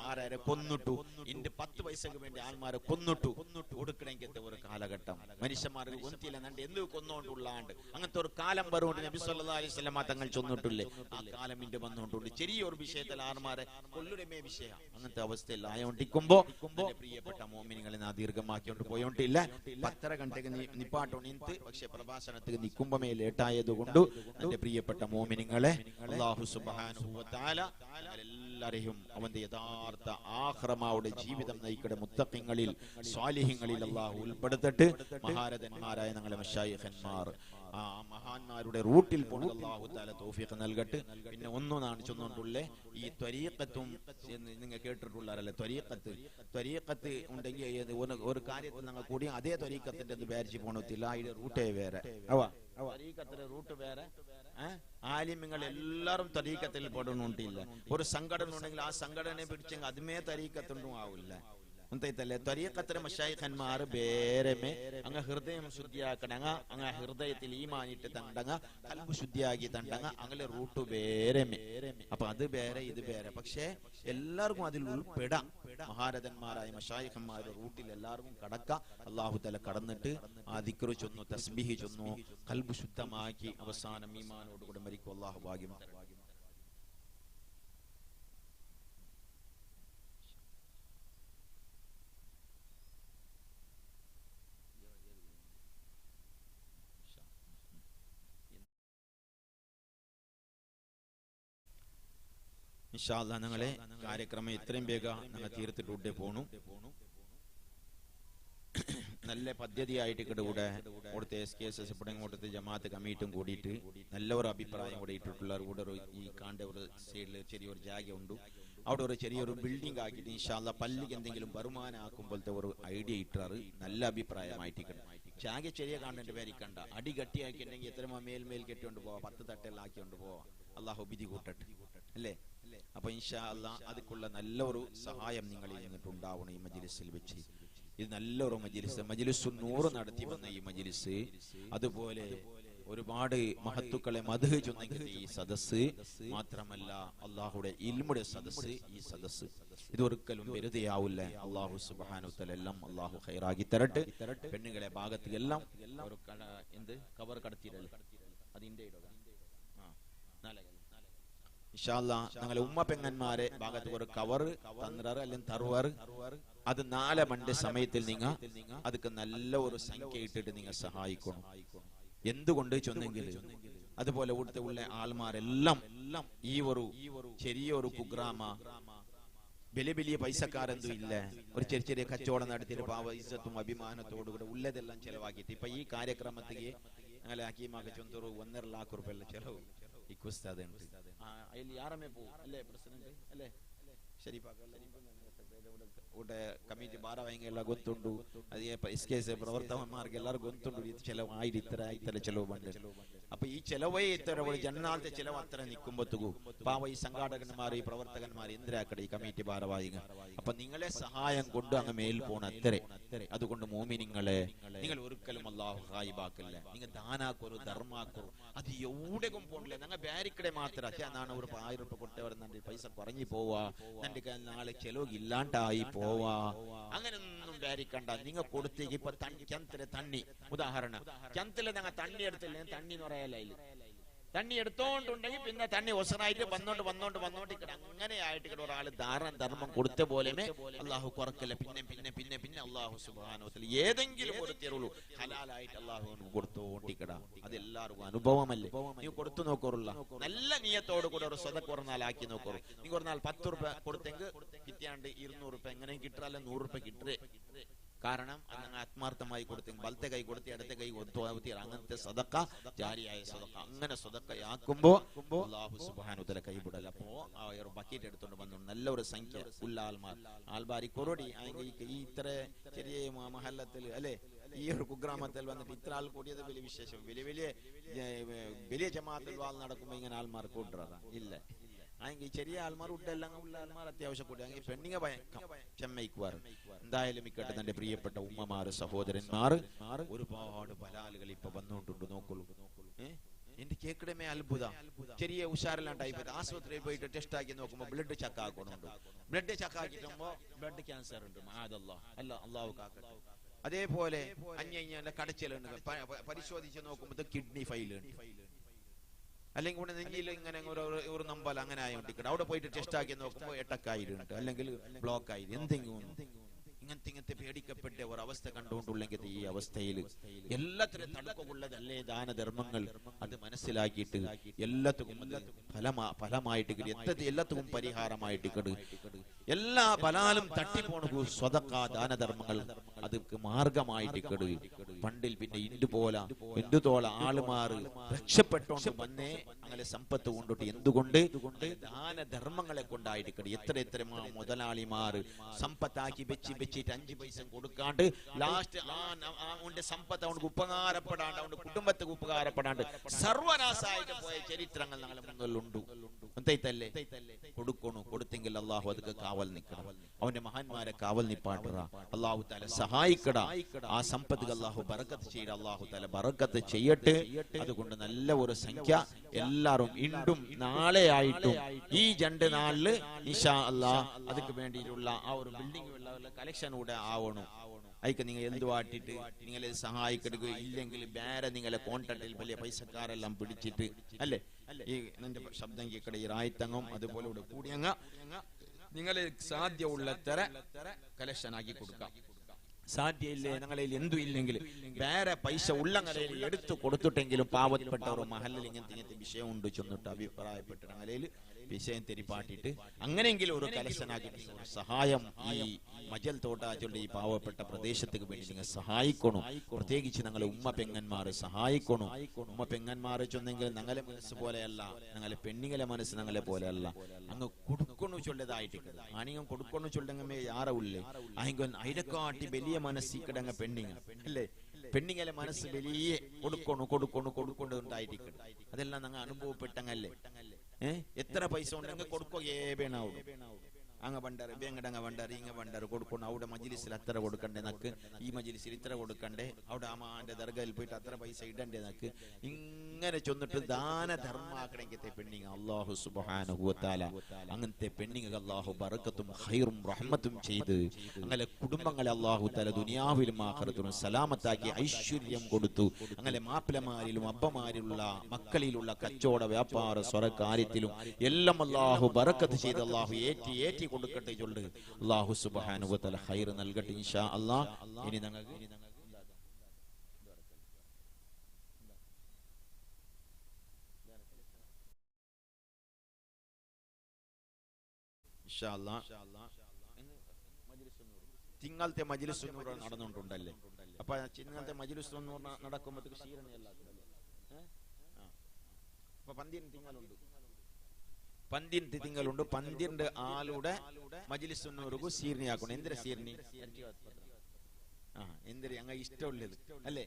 Speaker 3: ആരാരെ കൊന്നിട്ടു, ഇന്റെ 10 പൈസക്ക് വേണ്ടി ആൾമാരെ കൊന്നിട്ടു കൊടുക്കണമെങ്കിൽ ഒരു കാലഘട്ടം മനുഷ്യന്മാർക്ക് ഒന്നില്ല നണ്ട് എന്ത് കൊന്നുകൊണ്ടുള്ളാണ്ട് അങ്ങനത്തെ ഒരു കാലം വരുകൊണ്ട് നബി സല്ലല്ലാഹു അലൈഹി വസല്ലം തങ്ങൾ ചൊന്നിട്ടില്ലേ. ആ കാലം ഇന്റെ വന്നുകൊണ്ടുണ്ട്. ചെറിയൊരു വിഷയത്തിൽ ആൾമാരെ കൊല്ലുടമേ വിഷയ അങ്ങനത്തെ അവസ്ഥയിൽ ആയോണ്ടിരിക്കുമ്പോ എന്റെ പ്രിയപ്പെട്ട മോമിനികളെ നാ ദീർഘമാക്കിയോണ്ട് പോയോണ്ടില്ല. 10:30 ഗಂಟೆಗೆ നിപ്പാട്ടോ നിന്ത്. പക്ഷെ പ്രഭാഷണത്തിന് നിൽക്കുമ്പോമേ ലേറ്റായത് കൊണ്ട് എന്റെ പ്രിയപ്പെട്ട മോമിനിങ്ങളെ അല്ലാഹു സുബ്ഹാനഹു വ തആല എല്ലാരെയും അവന്റെ യഥാർത്ഥ ആഖിറമാവുടെ ജീവിതം നയിക്കടെ മുത്തഖിങ്ങളിൽ സ്വാലിഹീങ്ങളിൽ അല്ലാഹു ഉൾപ്പെടുത്തട്ടെ. മഹാരഥന്മാരായ ഞങ്ങളുടെ മശായിഖന്മാർ ആ മഹാന്മാരുടെ റൂട്ടിൽ പോണത് അല്ലാഹു തആല തൗഫീഖ് നൽകട്ടെ. പിന്നെ ഒന്നാണ് ചൊന്നുകൊണ്ടുള്ളേ ഈ ത്വരീഖത്തും നിങ്ങൾ കേട്ടിട്ടുള്ളവരല്ലേ. ത്വരീഖത്ത് ഉണ്ടെങ്കിൽ ഒരു കാര്യത്തിൽ ഞങ്ങൾ കൂടി അതേ ത്വരീഖത്തിന്റെ വിചാരിച്ച് പോണത്തില്ല. അതിന്റെ റൂട്ടേ വേറെ ത്വരീഖത്തിന്റെ റൂട്ട് വേറെ. ആലിമ്യങ്ങൾ എല്ലാവരും തരീക്കത്തിൽ പെടണമെന്നില്ല. ഒരു സംഘടന ഉണ്ടെങ്കിൽ ആ സംഘടനയെ പിടിച്ചെങ്കിൽ അതുമേ തരീക്കത്തൊന്നും ആവില്ല. ಅಂತೈತಲ್ಲ ತ್ವರೀಕತ್ರ ಮಶಾಯಿಖನ್ಮಾರು ಬೇರೆಮೆ ಅಂಗ ಹೃದಯ ಶುದ್ಧಿಯಾಕಣಂಗ ಅಂಗ ಹೃದಯത്തിൽ ഈമാൻ ഇട്ട് തണ്ടങ്ങ കൽബ് ശുദ്ധിയാക്കി തണ്ടങ്ങ അങ്ങനെ റൂട്ട് വേറെമെ. അപ്പൊ അത് വേറെ ഇത് വേറെ. പക്ഷെ എല്ലാവർക്കും അതിൽ ഉൾപ്പെടാം. മഹാരഥന്മാരായ മശായിഖന്മാരുടെ റൂട്ടിൽ എല്ലാവർക്കും കടക്കാം. അല്ലാഹു തആല കടന്നിട്ട് ആ ദിക്ർ ചൊന്നു, തസ്ബീഹ് ചൊന്നു, കൽബ് ശുദ്ധമാക്കി അവസാനം ഈമാനോടുകൂടി മരിക്കും. അല്ലാഹു ഭാഗ്യം തരട്ടെ. ഇൻഷാ അല്ലാഹ് ഞങ്ങളെ കാര്യക്രമം എത്രയും വേഗം ഞങ്ങൾ തീർത്തിട്ട് പോണു. നല്ല പദ്ധതിയായിട്ട് കൂടെ ഇവിടുത്തെ SKSS ഇവിടുത്തെ ജമാഅത്ത് കമ്മിറ്റിയും കൂടിയിട്ട് നല്ല ഒരു അഭിപ്രായം കൂടെ ഇട്ടിട്ടുള്ള കൂടെ ഈ കാണ്ട ഒരു സൈഡിൽ ചെറിയൊരു ജാഗ ഉണ്ട്. അവിടെ ഒരു ചെറിയൊരു ബിൽഡിംഗ് ആക്കിയിട്ട് ഇൻഷാ അല്ലാഹ് പള്ളിക്ക് എന്തെങ്കിലും വരുമാനം ആക്കുമ്പോഴത്തെ ഒരു ഐഡിയ ഇട്ടാറ് നല്ല അഭിപ്രായമായിട്ടിരിക്കണം. ജാഗ ചെറിയ കാണേണ്ട പേരിക്കണ്ട. അടി കട്ടിയാക്കിയിട്ടുണ്ടെങ്കിൽ എത്രമാ മേൽ കെട്ടിക്കൊണ്ട് പോവാം, 10 തട്ടെല്ലാം ആക്കിക്കൊണ്ട് പോവാം. അള്ളാഹു വിധി കൂട്ടട്ടെ അല്ലേ. അപ്പൊ ഇൻഷാ അല്ലാഹ് അതിക്കുള്ള നല്ലൊരു സഹായം നിങ്ങളിൽ നിന്നിട്ട് ഉണ്ടാവണം. ഈ മജ്ലിസിൽ വെച്ച് ഇത് നല്ലൊരു മജ്ലിസ് നൂറ് നടത്തി വന്ന ഈ മജ്ലിസ്, അതുപോലെ ഒരുപാട് മഹത്തുക്കളെ മദ്ഹ് ചൊന്നെങ്കിൽ ഈ സദസ്സ് മാത്രമല്ല അള്ളാഹുടെ ഇൽമുടെ സദസ്സ്, ഈ സദസ്സ് ഇതൊരിക്കലും വെറുതെയാവില്ല. അള്ളാഹു സുബ്ഹാനഹു വതആല എല്ലാം അള്ളാഹു ഖൈറാക്കി തരട്ടെ. പെണ്ണുങ്ങളെ ഭാഗത്ത് എല്ലാം ഒരു എന്ത് കവർ കടത്തിയിരല്ലേ അതിന്റെ ഇൻഷാ അല്ലാഹ് ഞങ്ങളെ ഉമ്മ പെങ്ങന്മാരെ ഭാഗത്ത് ഒരു കവർ തന്നറ് അല്ലെങ്കിൽ തറുവർ അത് 4 മണിന്റെ സമയത്തിൽ നിങ്ങൾ അതൊക്കെ നല്ല ഒരു സംഖ്യ ഇട്ടിട്ട് നിങ്ങൾ സഹായിക്കണം. എന്തുകൊണ്ട് ചൊന്നെങ്കിൽ അതുപോലെ ഇവിടുത്തെ ഉള്ള ആൾമാരെല്ലാം ഈ ഒരു ചെറിയൊരു കുഗ്രാമ വലിയ വലിയ പൈസക്കാരെന്തും ഇല്ല. ഒരു ചെറിയ കച്ചവടം നടത്തിയിട്ട് പാവ ഇസ്സത്തും അഭിമാനത്തോടുകൂടെ ഉള്ളതെല്ലാം ചെലവാക്കിയിട്ട് ഇപ്പൊ ഈ കാര്യക്രമത്തിക്ക് ഞങ്ങളെ ഹക്കീമാക്ക് ചൊന്തൂർ 1.5 ലക്ഷം രൂപയുള്ള ചെലവ് ഇക്കുസ്താദുണ്ട്. അതിൽ യാറമേ പോകും അല്ലേ പ്രസിഡന്റ് അല്ലേ ಊಟೆ ಕಮಿಟಿ ಭಾರವಾಹಿಗೆಲ್ಲ ಗೊತ್ತುಂಟು. ಅದೇ SKSS ಪ್ರವರ್ತಕന്മാർക്ക് എല്ലാവർക്കും ಗೊತ್ತುಂಟು. ಇದು ಚೆಲವು ಆಯ್ತು ಇತರ ಚೆಲವು ಬಂದೆ. അപ്പൊ ഈ ചെലവേ ഇത്ര ജന്നാലത്തെ ചെലവ് അത്ര നിൽക്കുമ്പോഴത്തേക്കും പാവ ഈ സംഘാടകന്മാർ ഈ പ്രവർത്തകന്മാർ എന്തിനാക്കട്ടെ ഈ കമ്മിറ്റി ഭാരവാഹികൾ. അപ്പൊ നിങ്ങളെ സഹായം കൊണ്ട് അങ്ങ് മേൽ പോണ അത്രേ. അതുകൊണ്ട് മോമിനിങ്ങളെ നിങ്ങൾ ഒരിക്കലും അല്ലാഹു ഹായിബാക്കില്ല. നിങ്ങൾ ദാനാക്കൊരു ധർമാക്കൊരു അത് എവിടെയും പോണില്ല. ഞങ്ങൾ ബാരിക്കടെ മാത്രം ഞാൻ ഒരു 1000 രൂപ കൊട്ടവർ നന്റെ പൈസ കുറഞ്ഞു പോവാ, നന്റെ നാളെ ചെലവ് ഇല്ലാണ്ടായി പോവാ, അങ്ങനൊന്നും ബാരിക്കണ്ട. നിങ്ങൾ കൊടുത്തേക്ക് ഇപ്പൊ കിണറ്റിലെ തണ്ണി ഉദാഹരണം കിണറ്റില് ഞങ്ങൾ തണ്ണി എടുത്തില്ല, തണ്ണി എന്ന് പറയാല്ല. തണ്ണി എടുത്തോണ്ടുണ്ടെങ്കിൽ പിന്നെ തണ്ണി ഒസനായിട്ട് വന്നോണ്ട് അങ്ങനെ ആയിട്ട് ഒരാൾ ധർമ്മം കൊടുത്ത പോലെ അള്ളാഹു കുറക്കല്ല. പിന്നെ അള്ളാഹു സുബ്ഹാനഹു വ തആല ഏതെങ്കിലും ഒരു തെരുവുള്ളൂ ഹലാലായിട്ട് അള്ളാഹു കൊടുത്തോണ്ടിക്കട. അതെല്ലാവർക്കും അനുഭവമല്ലേ. നീ കൊടുത്തു നോക്കറുള്ള നല്ല നിയത്തോട് കൂടെ ഒരു സ്വതക്ക് ഒരെണ്ണാലാക്കി നോക്കറു. നീ ഒരു നാൾ 10 രൂപ കൊടുത്തെങ്കിൽ കിട്ടിയാണ്ട് 200 രൂപ എങ്ങനെ കിട്ടാല്ല 100 രൂപ കിട്ടേ. കാരണം അങ്ങനെ ആത്മാർത്ഥമായി കൊടുത്തെങ്കിൽ വലത്തെ കൈ കൊടുത്ത് ഇടത്തെ കൈ കൊടുത്തു അങ്ങനത്തെ സദക്ക ജാരിയായ സദക്ക. അങ്ങനെ സദക്കയാക്കുമ്പോ അല്ലാഹു സുബ്ഹാനഹു വ തആല കൈവിടല. അപ്പോ ആ ഒരു ബക്കറ്റ് എടുത്തോണ്ട് വന്നു നല്ലൊരു സംഖ്യ ഉള്ള ആൾമാരി കൊറോടി ഈ ഇത്ര ചെറിയ മഹല്ലത്തിൽ അല്ലെ ഈ ഒരു കുഗ്രാമത്തിൽ വന്നിട്ട് ഇത്ര ആൾ കൂടിയത് വലിയ വിശേഷം. വലിയ ജമാഅത്തിൽ വാൾ നടക്കുമ്പോ ഇങ്ങനെ ആൾമാർ കൂട്ടുറതാ ഇല്ല. ആയെങ്കിൽ ചെറിയ ആൾമാർ ഉണ്ടെല്ലാം ഉള്ള ആൾമാർ അത്യാവശ്യം കൂടി ആണെങ്കിൽ പെണ്ണിങ്ങ ചെമ്മയ്ക്കുവാർ. എന്തായാലും ഇക്കട്ടെ തന്റെ പ്രിയപ്പെട്ട ഉമ്മമാര് സഹോദരന്മാർ ഒരുപാട് ബലാലുകൾ ഇപ്പൊ വന്നുകൊണ്ടുണ്ട്. നോക്കുള്ളൂ, എന്റെ കേക്കടമേ അത്ഭുത. ചെറിയ ഉഷാറെല്ലാം ടൈപ്പ് ആശുപത്രിയിൽ പോയിട്ട് ടെസ്റ്റ് ആക്കി നോക്കുമ്പോ ബ്ലഡ് ചെക്ക് ആക്കണുണ്ട്. ബ്ലഡ് ചെക്ക് ആക്കിട്ടുമ്പോ ബ്ലഡ് ക്യാൻസർ ഉണ്ട്. അല്ലാഹു കാക്കട്ടെ. അതേപോലെ അഞ്ഞ കടച്ചിലുണ്ട്. പരിശോധിച്ച് നോക്കുമ്പോ കിഡ്നി ഫെയിൽ ഉണ്ട്. അല്ലെങ്കിൽ ഇവിടെ നെഞ്ചിൽ ഇങ്ങനെ ഒരു നമ്പൽ അങ്ങനെ ആയോണ്ടിരിക്കട്ടെ. അവിടെ പോയിട്ട് ടെസ്റ്റ് ആക്കി നോക്കുമ്പോൾ എട്ടക്കായിട്ടുണ്ട്, അല്ലെങ്കിൽ ബ്ലോക്ക് ആയി, എന്തെങ്കിലും ഇങ്ങനത്തെ പേടിക്കപ്പെട്ട ഒരവസ്ഥ കണ്ടുകൊണ്ടുള്ളെങ്കിൽ ഈ അവസ്ഥയിൽ എല്ലാത്തിനും തടുക്കമുള്ളതല്ലേ ദാനധർമ്മങ്ങൾ. അത് മനസ്സിലാക്കിയിട്ട് എല്ലാത്തിനും ഫലമായിട്ട് കിട്ടി, എല്ലാത്തിനും പരിഹാരമായിട്ട് കിടു. എല്ലാ ബലാലും തട്ടിപ്പോണു സ്വതക്ക ദാനധർമ്മങ്ങൾ അതൊക്കെ മാർഗമായിട്ട് കിടു. പണ്ടിൽ പിന്നെ ഇന്ദുതോള ആളുമാറ് രക്ഷപ്പെട്ടോണ്ട് വന്നേ അങ്ങനെ സമ്പത്ത് കൊണ്ടിട്ട്. എന്തുകൊണ്ട്? ദാനധർമ്മങ്ങളെ കൊണ്ടായിട്ട് കിടു. എത്ര മുതലാളിമാര് സമ്പത്താക്കി വെച്ചിട്ട് 5 പൈസ കൊടുക്കാണ്ട് ലാസ്റ്റ് അവന്റെ സമ്പത്ത് അവനക്ക് ഉപകാരപ്പെടാണ്ട് അവന്റെ കുടുംബത്തിന് ഉപകാരപ്പെടാണ്ട് സർവനാശായിട്ട് പോയ ചരിത്രങ്ങൾ ഞങ്ങളുടെ മുന്നിലുണ്ട്. എന്തല്ലേ കൊടുക്കണു, കൊടുത്തെങ്കിൽ അള്ളാഹു അതൊക്കെ കാവൽ നിൽക്കണം. അവന്റെ മഹാന്മാരെ കാവൽ നിപ്പാട്ടുക. അള്ളാഹു താല സഹായിക്കട. ആ സമ്പത്ത് അള്ളാഹു ബറക്കത്ത് ചെയ്യട. അള്ളാഹു താല ബറക്കത്ത് ചെയ്യട്ടെ. അതുകൊണ്ട് നല്ല ഒരു സംഖ്യ എല്ലാരും ഇണ്ടും നാളെ ആയിട്ടും ഈ 2 നാളില് ഇൻഷാ അല്ലാഹ് അതിക്ക് വേണ്ടിയിട്ടുള്ള ആ ഒരു ബിൽഡിംഗ് കളക്ഷൻ കൂടെ ആവണം. അയക്ക് നിങ്ങൾ എന്തുവാട്ടിട്ട് നിങ്ങളെ സഹായിക്കെടുക്കുക. ഇല്ലെങ്കിൽ വേറെ നിങ്ങളെ കോൺടാക്റ്റിൽ വലിയ പൈസക്കാരെല്ലാം പിടിച്ചിട്ട് അല്ലേ ഈ എന്റെ ശബ്ദം കേക്കട ഈ റായിത്തങ്ങും അതുപോലെ ഇവിടെ കൂടിയങ്ങ നിങ്ങളെ സാധ്യമുള്ള തര കളക്ഷൻ ആക്കി കൊടുക്കാം. സാധ്യയില്ലേ ഞങ്ങളിൽ എന്തും ഇല്ലെങ്കിൽ വേറെ പൈസ ഉള്ള നിലയിൽ എടുത്തു കൊടുത്തിട്ടെങ്കിലും പാവപ്പെട്ട ഒരു മഹലിൽ ഇങ്ങനത്തെ വിഷയമുണ്ട് ചെന്നിട്ട് അഭിപ്രായപ്പെട്ട നിലയിൽ വിഷയം തെരിപ്പാട്ടിട്ട് അങ്ങനെയെങ്കിലും ഒരു കലശനാക്കി സഹായം ഈ മജൽ തോട്ടാച്ചുള്ള ഈ പാവപ്പെട്ട പ്രദേശത്തേക്ക് വേണ്ടി നിങ്ങൾ സഹായിക്കണം. പ്രത്യേകിച്ച് ഞങ്ങളെ ഉമ്മ പെങ്ങന്മാർ സഹായിക്കണം. ഉമ്മ പെങ്ങന്മാർ ചെന്നെങ്കിൽ ഞങ്ങളെ മനസ്സ് പോലെയല്ല, ഞങ്ങളെ പെണ്ണുങ്ങളെ മനസ്സ് ഞങ്ങളെ പോലെയല്ല. അങ്ങ് കൊടുക്കണു ചൊല്ലതായിട്ട് ആണിയും കൊടുക്കണു ചൊല്ലങ്ങമേ യാറവില്ലേ അയങ്കൻ അതിനെക്കാട്ടി വലിയ മനസ്സിൽ കിടങ്ങ പെണ്ണിങ്ങ അല്ലേ. പെണ്ണിങ്ങളെ മനസ്സ് വലിയ കൊടുക്കൊണ്ടു ഉണ്ടായിരിക്കണം. അതെല്ലാം ഞങ്ങൾ അനുഭവപ്പെട്ടങ്ങല്ലേ. എത്ര പൈസ ഉണ്ടെങ്കിൽ കൊടുക്കുകയേ വേണാവും. അങ്ങ് ഭണ്ടാറ് വേങ്ങടങ്ങ ഭണ്ടാറ് ഇങ്ങ ഭണ്ടാറ് കൊടുക്കണം. അവിടെ മജിലിസിൽ അത്ര കൊടുക്കണ്ടേ നക്ക്, ഈ മജിലിസിൽ ഇത്ര കൊടുക്കണ്ടേ, അവിടെ അമ്മാന്റെ ദർഗയിൽ പോയിട്ട് അത്ര പൈസ ഇടണ്ടേ നക്ക്. ഇങ്ങനെ ചൊന്നിട്ട് ദാനധർമാക്കണമെങ്കിൽ പെണ്ണിങ്ങ അല്ലാഹു സുബ്ഹാനഹു വ തആല അങ്ങനത്തെ പെണ്ണിങ്ങ അല്ലാഹു ബറക്കത്തും ഖൈറും റഹ്മത്തും ചെയ്ത് അങ്ങനെ കുടുംബങ്ങളെ അല്ലാഹു തആല ദുനിയാവിലും ആഖിറത്തിലും സലാമത്താക്കി ഐശ്വര്യം കൊടുത്തു. അങ്ങനെ മാപ്പിളമാരിലും അബ്ബമാരിലുള്ള മക്കളിലുള്ള കച്ചവട വ്യാപാര സ്വരകാര്യത്തിലും എല്ലാം അല്ലാഹു ബറക്കത്ത് ചെയ്ത് അല്ലാഹു ഏറ്റി കൊടുക്കട്ടെ ചൊല്ല്. അല്ലാഹു സുബ്ഹാനഹു വ തആല ഖൈർ നൽകട്ടെ ഇൻഷാ അല്ലാഹ്. ഇനി ഞങ്ങൾക്ക് ഇൻഷാ അല്ലാഹ് തിങ്കളത്തെ മജ്ലിസ് നൂറ് നടന്നുകൊണ്ടുണ്ടല്ലേ. അപ്പൊ തിങ്കളത്തെ മജ്ലിസ് നൂറ് നടക്കുമ്പോഴത്തേക്ക് ക്ഷീരണയല്ല. അപ്പൊ 12 തിങ്കളുണ്ട്. 12 തിങ്കളുണ്ട്. 12 ആളുടെ മജ്ലിസ് നൂറുകു സീർണിയാക്കണം. എന്തിനാ സീർണി? എന്തിന് ഞങ്ങൾ ഇഷ്ടമുള്ളത് അല്ലേ.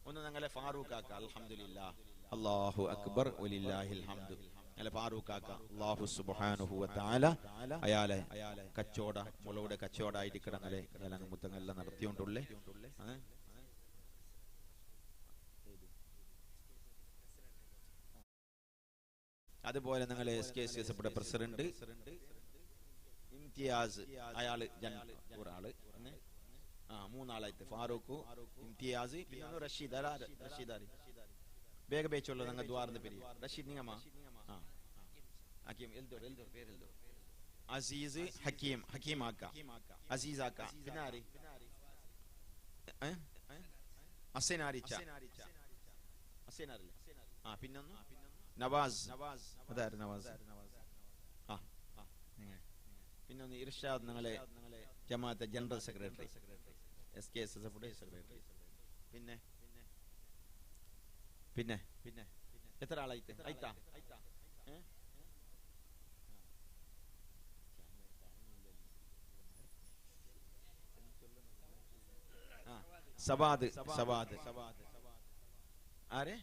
Speaker 3: ഒന്ന് ഞങ്ങളെ ഫാറൂഖ് ആക്ക. അൽഹംദുലില്ലാഹ് അല്ലാഹു അക്ബർ വലില്ലാഹിൽ ഹംദ്. ഞങ്ങളെ ഫാറൂഖ് ആക്ക അല്ലാഹു സുബ്ഹാനഹു വ തആല അയാളെ കച്ചവട മുളയുടെ കച്ചവടമായിട്ട് കിടങ്ങലെ ഞങ്ങൾ മുത്തങ്ങളെല്ലാം നടത്തിയോണ്ടുള്ളേ. അതുപോലെ ഞങ്ങളെ SKCS പ്രസിഡന്റ് ഇംതിയാസ് അയാള് ഒരാള് 3 ആളായിട്ട് ഫാറൂഖ് ഇംതിയാസ് പിന്നെ റഷീദ് ಬೇಗ ಬೇಚೋಲ್ಲ ನಂಗೆ ದ್ವಾರದ ಪೇರಿ ರಶೀದ್ ನಿಂಗಮ್ಮ ಹಕೀಮ್ ಎಲ್ದೋರ್ ಪೇರೆಲ್ದೋ ಅಜೀಜ್ ಹಕೀಮ್ ಅಕ್ಕ ಅಜೀಜ್ ಅಕ್ಕ ಪಿನಾರಿ അസേനാരിച്ച പിന്നൊന്ന് നവാസ് അതായിരുന്നു നവാസ്. പിന്നൊന്ന് ഇർഷാദ് ഞങ്ങളെ ജമാഅത്തെ ജനറൽ സെക്രട്ടറി SKSS സെക്രട്ടറി. പിന്നെ എത്ര ആളായിട്ട് ആയിട്ടാ സവാദ് ആരെ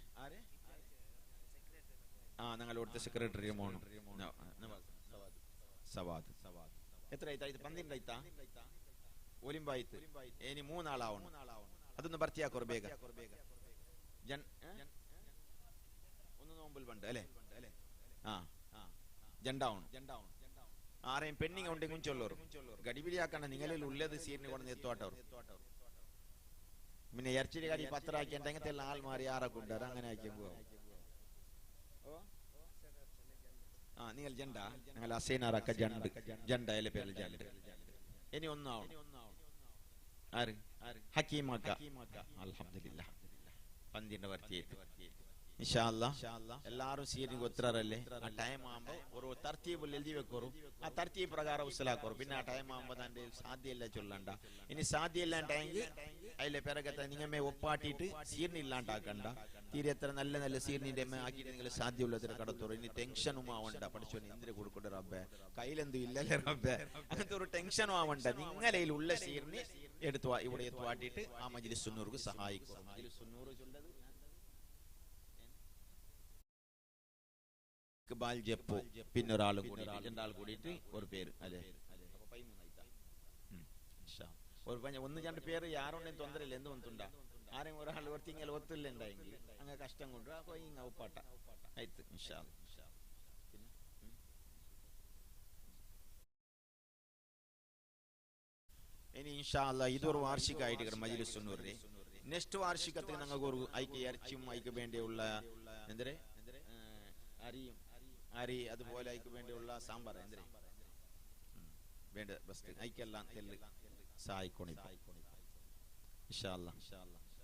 Speaker 3: ഞങ്ങളുടെ സെക്രട്ടറി മോണു സവാദ് എത്ര ആയിത്താ? 12 ഒലിമ്പായിത്ത്. ഇനി 3 ആളാവണം. അതൊന്ന് ഭർത്തിയാക്കോ ಬೇಗ. ഒന്ന് നോമ്പിൽ പണ്ട് അല്ലേ? ജണ്ടാവണം. ആരെയും പെണ്ണിങ് ഉണ്ടെങ്കിൽ ചൊല്ലോറും ഗടിപിടിയാക്കണ്ട. നിങ്ങളിൽ ഉള്ളത് സീരിന് കൊണ്ട് എത്തോട്ടവർ പിന്നെ ഇറച്ചിരി കാര്യം പത്രാക്കി അങ്ങനത്തെ എല്ലാ ആൾ മാറി ആറൊക്കെ ഉണ്ടാറ് അങ്ങനെ ആക്കിയ പോവാം. നിങ്ങൾ ജണ്ട ഞങ്ങൾ അസൈനാറാക്ക ജണ്ട് ജണ്ട അതിലെ പേരിൽ ജണ്ട്. ഇനി ഒന്നാവണം. ആര്? ഹക്കീമാക്ക. അൽഹംദുലില്ലാഹ് 12 വർത്തിയായിട്ട് ഇൻഷാ അല്ലാഹ് എല്ലാരും സീരിന് ഒത്തരല്ലേ. ആ ടൈം ആകുമ്പോ ഒരു തർത്തീബിൽ എഴുതി വെക്കോറും. ആ തർത്തീബ് പ്രകാരം ഉസലാക്കോറും. പിന്നെ ആ ടൈം ആകുമ്പോ തന്റെ സാധ്യല്ല ചൊല്ലണ്ട. ഇനി സാധ്യമില്ലാണ്ടെങ്കിൽ അതിലെ പിറകത്തെ നിങ്ങമേ ഒപ്പാട്ടിട്ട് സീരിന് ഇല്ലാണ്ടാക്കണ്ട. തീരെ എത്ര നല്ല നല്ല സീരിനിന്റെ ആക്കിയിട്ട് നിങ്ങൾ സാധ്യമുള്ളതിന് കടത്തോറും. ഇനി ടെൻഷനും ആവണ്ട. പഠിച്ചോ എന്തിനു കൊടുക്കണ്ട റബ്ബേ, കയ്യിലെന്തും ഇല്ലല്ലേ റബ്ബേ, അങ്ങനത്തെ ഒരു ടെൻഷനും ആവണ്ട. നിങ്ങളതിലുള്ള സീരിന് എടുത്തു ഇവിടെ എത്തുവാട്ടിട്ട് ആ മജ്‌ലിസുന്നൂർക്ക് സഹായിക്കും. മജ്‌ലിസുന്നൂർ ചൊല്ലത് ഇക്ബാൽ ജപ്പോ പിന്നെ ഒരാളും കൂടി 2 ആൾ കൂടിയിട്ട് ഒരു പേര് അല്ലേ. ഒരു 1-2 പേര് യാരുണ്ടെന്ന് ತೊಂದರೆಯಿಲ್ಲ ಎಂದು ಅಂತುಂಡಾ. ആരെങ്കിലും ഒരാൾ ഒരു തിങ്കൾ ഒത്തില്ല ഉണ്ടായെങ്കിൽ അങ്ങനെ കഷ്ടം കൊണ്ട് ഇങ്ങ ഉപ്പാട്ട ആಯ್ತು ഇൻഷാ അല്ലാഹ്. ഇനി ഇൻഷാ അല്ലാഹ് ഇതൊരു വാർഷികമായിട്ട് മജ്‌ലിസുന്നൂറിന്റെ നെക്സ്റ്റ് വാർഷികത്തിന് ഞങ്ങൾക്ക് ഒരു ഐക്യ ഇറച്ചിയും ഐക്യ വേണ്ടിയുള്ള എന്തേ അരി അതുപോലെ ഐക്യ വേണ്ടിയുള്ള സാമ്പാർ എന്തേ വേണ്ട ബസ് ഐക്കെല്ലാം തെല്ല് സഹായിക്കോണി ഇൻഷാ അല്ലാഹ്.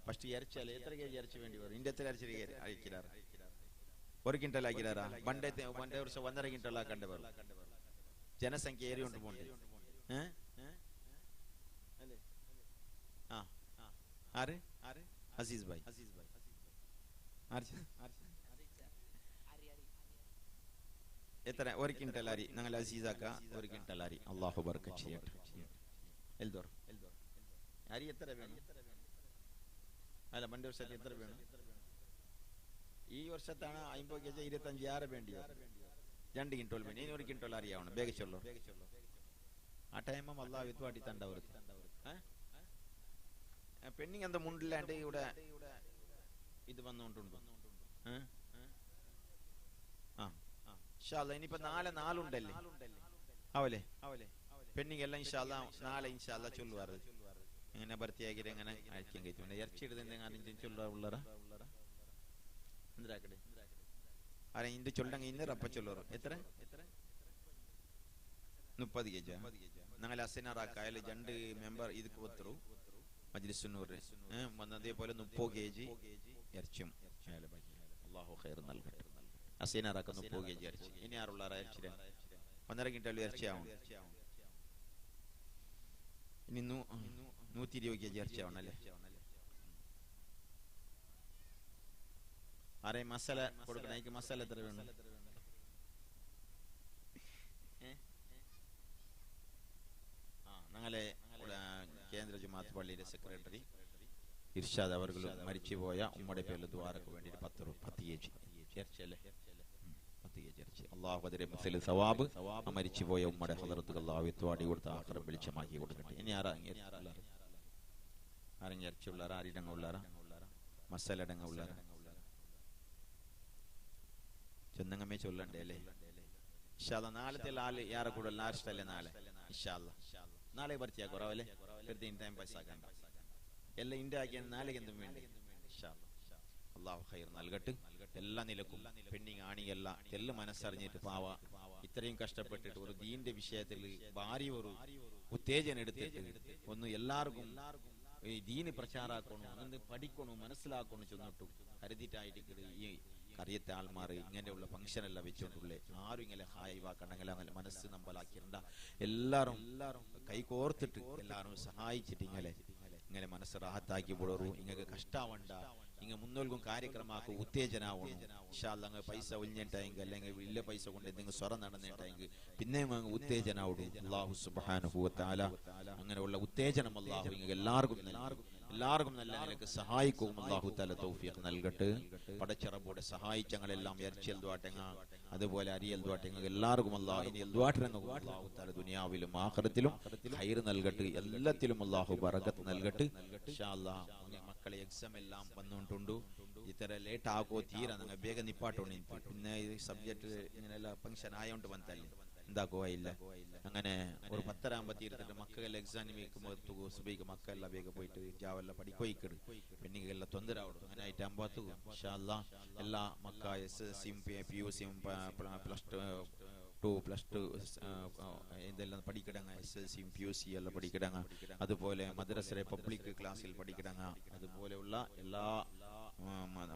Speaker 3: ഫസ്റ്റ് ഇറച്ചിയല്ല എത്ര kg ഇറച്ചി വേണ്ടി വരും? ഇന്ത്യ എത്ര ഇറച്ചി അയക്കിടാറ്? 1 ക്വിന്റൽ ആക്കിടാറാ? പണ്ടേ വർഷം 1.5 ക്വിന്റൽ ആക്കണ്ടേ വരും. ജനസംഖ്യ ഏറി കൊണ്ട് പോണ്ടേ. ആര്? അസീസ് ഭായ്. എത്ര? 1 ക്വിന്റൽ അരി ഞങ്ങൾ അസീസാക്ക 1 ക്വിന്റൽ അരി. അല്ലാഹു ബർക്കത്ത് ചെയ്യട്ടെ. എൽദോർ അരി എത്ര വേണം? അല്ല പണ്ട് വർഷത്തിൽ എത്ര വേണം? ഈ വർഷത്താണ് 50 kg 25 ആറ് വേണ്ടി വരും. 2 ക്വിന്റൽ വേണം. ഇനി 1 ക്വിന്റൽ അറിയാവണം. വേഗച്ചൊല്ലോ. ആ ടൈമും അല്ലാഹു വിത്വാട്ടി തണ്ടവർ പെണ്ണിങ് എന്താ മുണ്ടില്ലാണ്ട് ഇവിടെ ഇത് വന്നുകൊണ്ടുണ്ടോ? ഇൻഷാ അല്ലാഹ് ഇനിയിപ്പോ നാലുണ്ടല്ലേ അവലെ പെണ്ണിങ് എല്ലാം ഇൻഷാ അല്ലാഹ് നാളെ ഇൻഷാ അല്ലാഹ് ചൊല്ലുവാറ്. ഇങ്ങനെ ഭർത്തിയാക്കിട്ട് എങ്ങനെ അയക്കാൻ കഴിച്ചു ഇറച്ചി എടുത്ത് ചൊല്ലാറുള്ളറ എന്തിനാക്കട്ടെ ആരെ ഇന്ന് ചൊല്ലങ്ങ ഇന്ന് റപ്പ ചൊല്ലുറ. എത്ര? 30 kg. ഞങ്ങൾ അസൈനാറാക്കായാലും 2 മെമ്പർ ഇതിക്ക് ഒത്തരു മജ്‌ലിസുന്നൂർ അതേപോലെ 30 kg ഇറച്ചിയും അല്ലാഹു ഖൈർ നൽകട്ടെ. അസൈനാറാക്ക 30 kg ഇറച്ചി. ഇനി ആരുള്ള ഇറച്ചി 1.5 ക്വിന്റൽ ഇറച്ചിയാവും. ഇനി 120 kg ഇറച്ചിയാവണം അല്ലേ? ആരെ മസാല കൊടുക്കണം? എനിക്ക് മസാല എത്ര വേണം? ഞങ്ങളെ കേന്ദ്ര ജമാഅത്ത് പള്ളിയിലെ സെക്രട്ടറി ഇർഷാദ് അവർ മരിച്ചുപോയ ഉമ്മയുടെ പേരിൽ ദ്വാരക്ക് വേണ്ടിയിട്ട് 10 kg ഇറച്ചിയല്ലേ? 10 kg ഇറച്ചി. അല്ലാഹു അതിരെ മുസ്ലിം സവാബ് മരിച്ചുപോയ ഉമ്മയുടെ ഹദറത്തുൽ അല്ലാഹു വിത്വാടി കൊടുത്ത ആഖിറം വെളിച്ചമാക്കി കൊടുക്കട്ടെ. ഇനി ആരെങ്കിലും ഇറച്ചിയുള്ളാറ? ആരിടങ്ങ ഉള്ളാറ? മസാല അടങ്ങ ഉള്ളാറ? ചെന്നങ്ങമ്മേ ചൊല്ലണ്ടേ അല്ലേ? ഇൻഷാ അല്ലാഹ് നാളത്തെ ആള് യാറെ കൂടെ ലാസ്റ്റ് അല്ലേ നാളെ? ഇൻഷാ അല്ലാഹ് നാളെ ഭർത്തിയാക്കുറവല്ലേ? വെറുതെ ടൈം പാസ് ആക്കണ്ട. എല്ലാം ഇന്ത്യ ആക്കിയാണ് നാളേക്ക് എന്തും വേണ്ടി. ഇൻഷാ അല്ലാഹ് അല്ലാഹു ഖൈർ നൽകട്ടെ. എല്ലാ നിലക്കും പെണ്ണിങ് ആണിയല്ല എല്ലാം മനസ്സറിഞ്ഞിട്ട് പാവ ഇത്രയും കഷ്ടപ്പെട്ടിട്ട് ഒരു ദീന്റെ വിഷയത്തിൽ ഭാര്യ ഒരു ഉത്തേജനം എടുത്തിട്ട് ഒന്ന് എല്ലാവർക്കും ഈ ദീന് പ്രചാരാക്കണോ ഒന്ന് പഠിക്കണോ മനസ്സിലാക്കണോ ചെന്നിട്ടു കരുതിട്ടായിട്ട് ഈ കറിയത്തെ ആൾമാർ ഇങ്ങനെയുള്ള ഫംഗ്ഷനെല്ലാം വെച്ചോണ്ടുള്ളേ ആരും ഇങ്ങനെ ഹായ് വാക്കണ്ടെങ്കിൽ അങ്ങനെ മനസ്സ് നമ്പലാക്കിണ്ട. എല്ലാരും കൈകോർത്തിട്ട് എല്ലാരും സഹായിച്ചിട്ട് ഇങ്ങനെ മനസ്സ് റാഹത്താക്കി പോടൂ. ഇങ്ങനെ കഷ്ടാവണ്ട. ഇങ്ങനെ മുന്നോൽക്കും കാര്യക്രമാക്കും ഉത്തേജനാവണം. ഇൻഷാ അല്ലാഹ് അങ്ങ് പൈസ ഒഴിഞ്ഞിട്ടായെങ്കിൽ അല്ലെങ്കിൽ വലിയ പൈസ കൊണ്ട് എന്തെങ്കിലും സ്വറ നടന്നിട്ടായെങ്കിൽ പിന്നെയും അങ്ങ് ഉത്തേജനാവിടും. അല്ലാഹു സുബ്ഹാനഹു വ തആല അങ്ങനെയുള്ള ഉത്തേജനം അല്ലാഹു ഇങ്ങനെ എല്ലാവർക്കും എല്ലാവർക്കും നല്ല നിലക്ക് സഹായിക്കും അല്ലാഹു തആല തൗഫീഖ് നൽകട്ടെ. പടച്ചറബോടെ സഹായിച്ചങ്ങളെല്ലാം എർച്ചിയൽ ദ്വാട്ടങ്ങ അതുപോലെ അരിയൽ ദ്വാട്ടങ്ങ എല്ലാവർക്കും അല്ലാഹു ഇനി ദ്വാട്ടങ്ങ അല്ലാഹു തആല ദുനിയാവിലും ആഖിറത്തിലും ഖൈർ നൽകട്ടെ. എല്ലാത്തിലും അല്ലാഹു ബറകത്ത് നൽകട്ടെ. ഇൻഷാ അല്ലാഹ് മക്കളെ എക്സാം എല്ലാം വന്നുകൊണ്ടുണ്ട്. ഇത്ര ലേറ്റ് ആകോ തീരാ നിങ്ങൾ വേഗം നിപ്പാട്ടോണ്ട് പിന്നെ ഈ സബ്ജക്ട് ഇങ്ങനെയുള്ള ഫംഗ്ഷൻ ആയോണ്ട് വന്നല്ലേ എന്താക്കോ ഇല്ല. അങ്ങനെ ഒരു 10:30 തീർത്തിട്ട് മക്കളെല്ലാം എക്സാം വെക്കുമ്പോൾ സുബൈക്ക് മക്കളെല്ലാം വേഗം പോയിട്ട് ജാവെല്ലാം പഠിക്കോയിക്കിട് പെണ്ണിಗೆಲ್ಲ ತೊಂದರೆ ಆವಡು അങ്ങനെ ആയിട്ട് അമ്പತ್ತು ഇൻഷാ അല്ലാഹ് എല്ലാ മക്ക SSCയും PUCയും +2 ഇതെല്ലാം പഠിക്കിടങ്ങ. SSCയും PUC എല്ലാം പഠിക്കിടങ്ങ. അതുപോലെ മദ്രസയിലെ പബ്ലിക് ക്ലാസ്സിൽ പഠിക്കിടങ്ങ. അതുപോലെയുള്ള എല്ലാ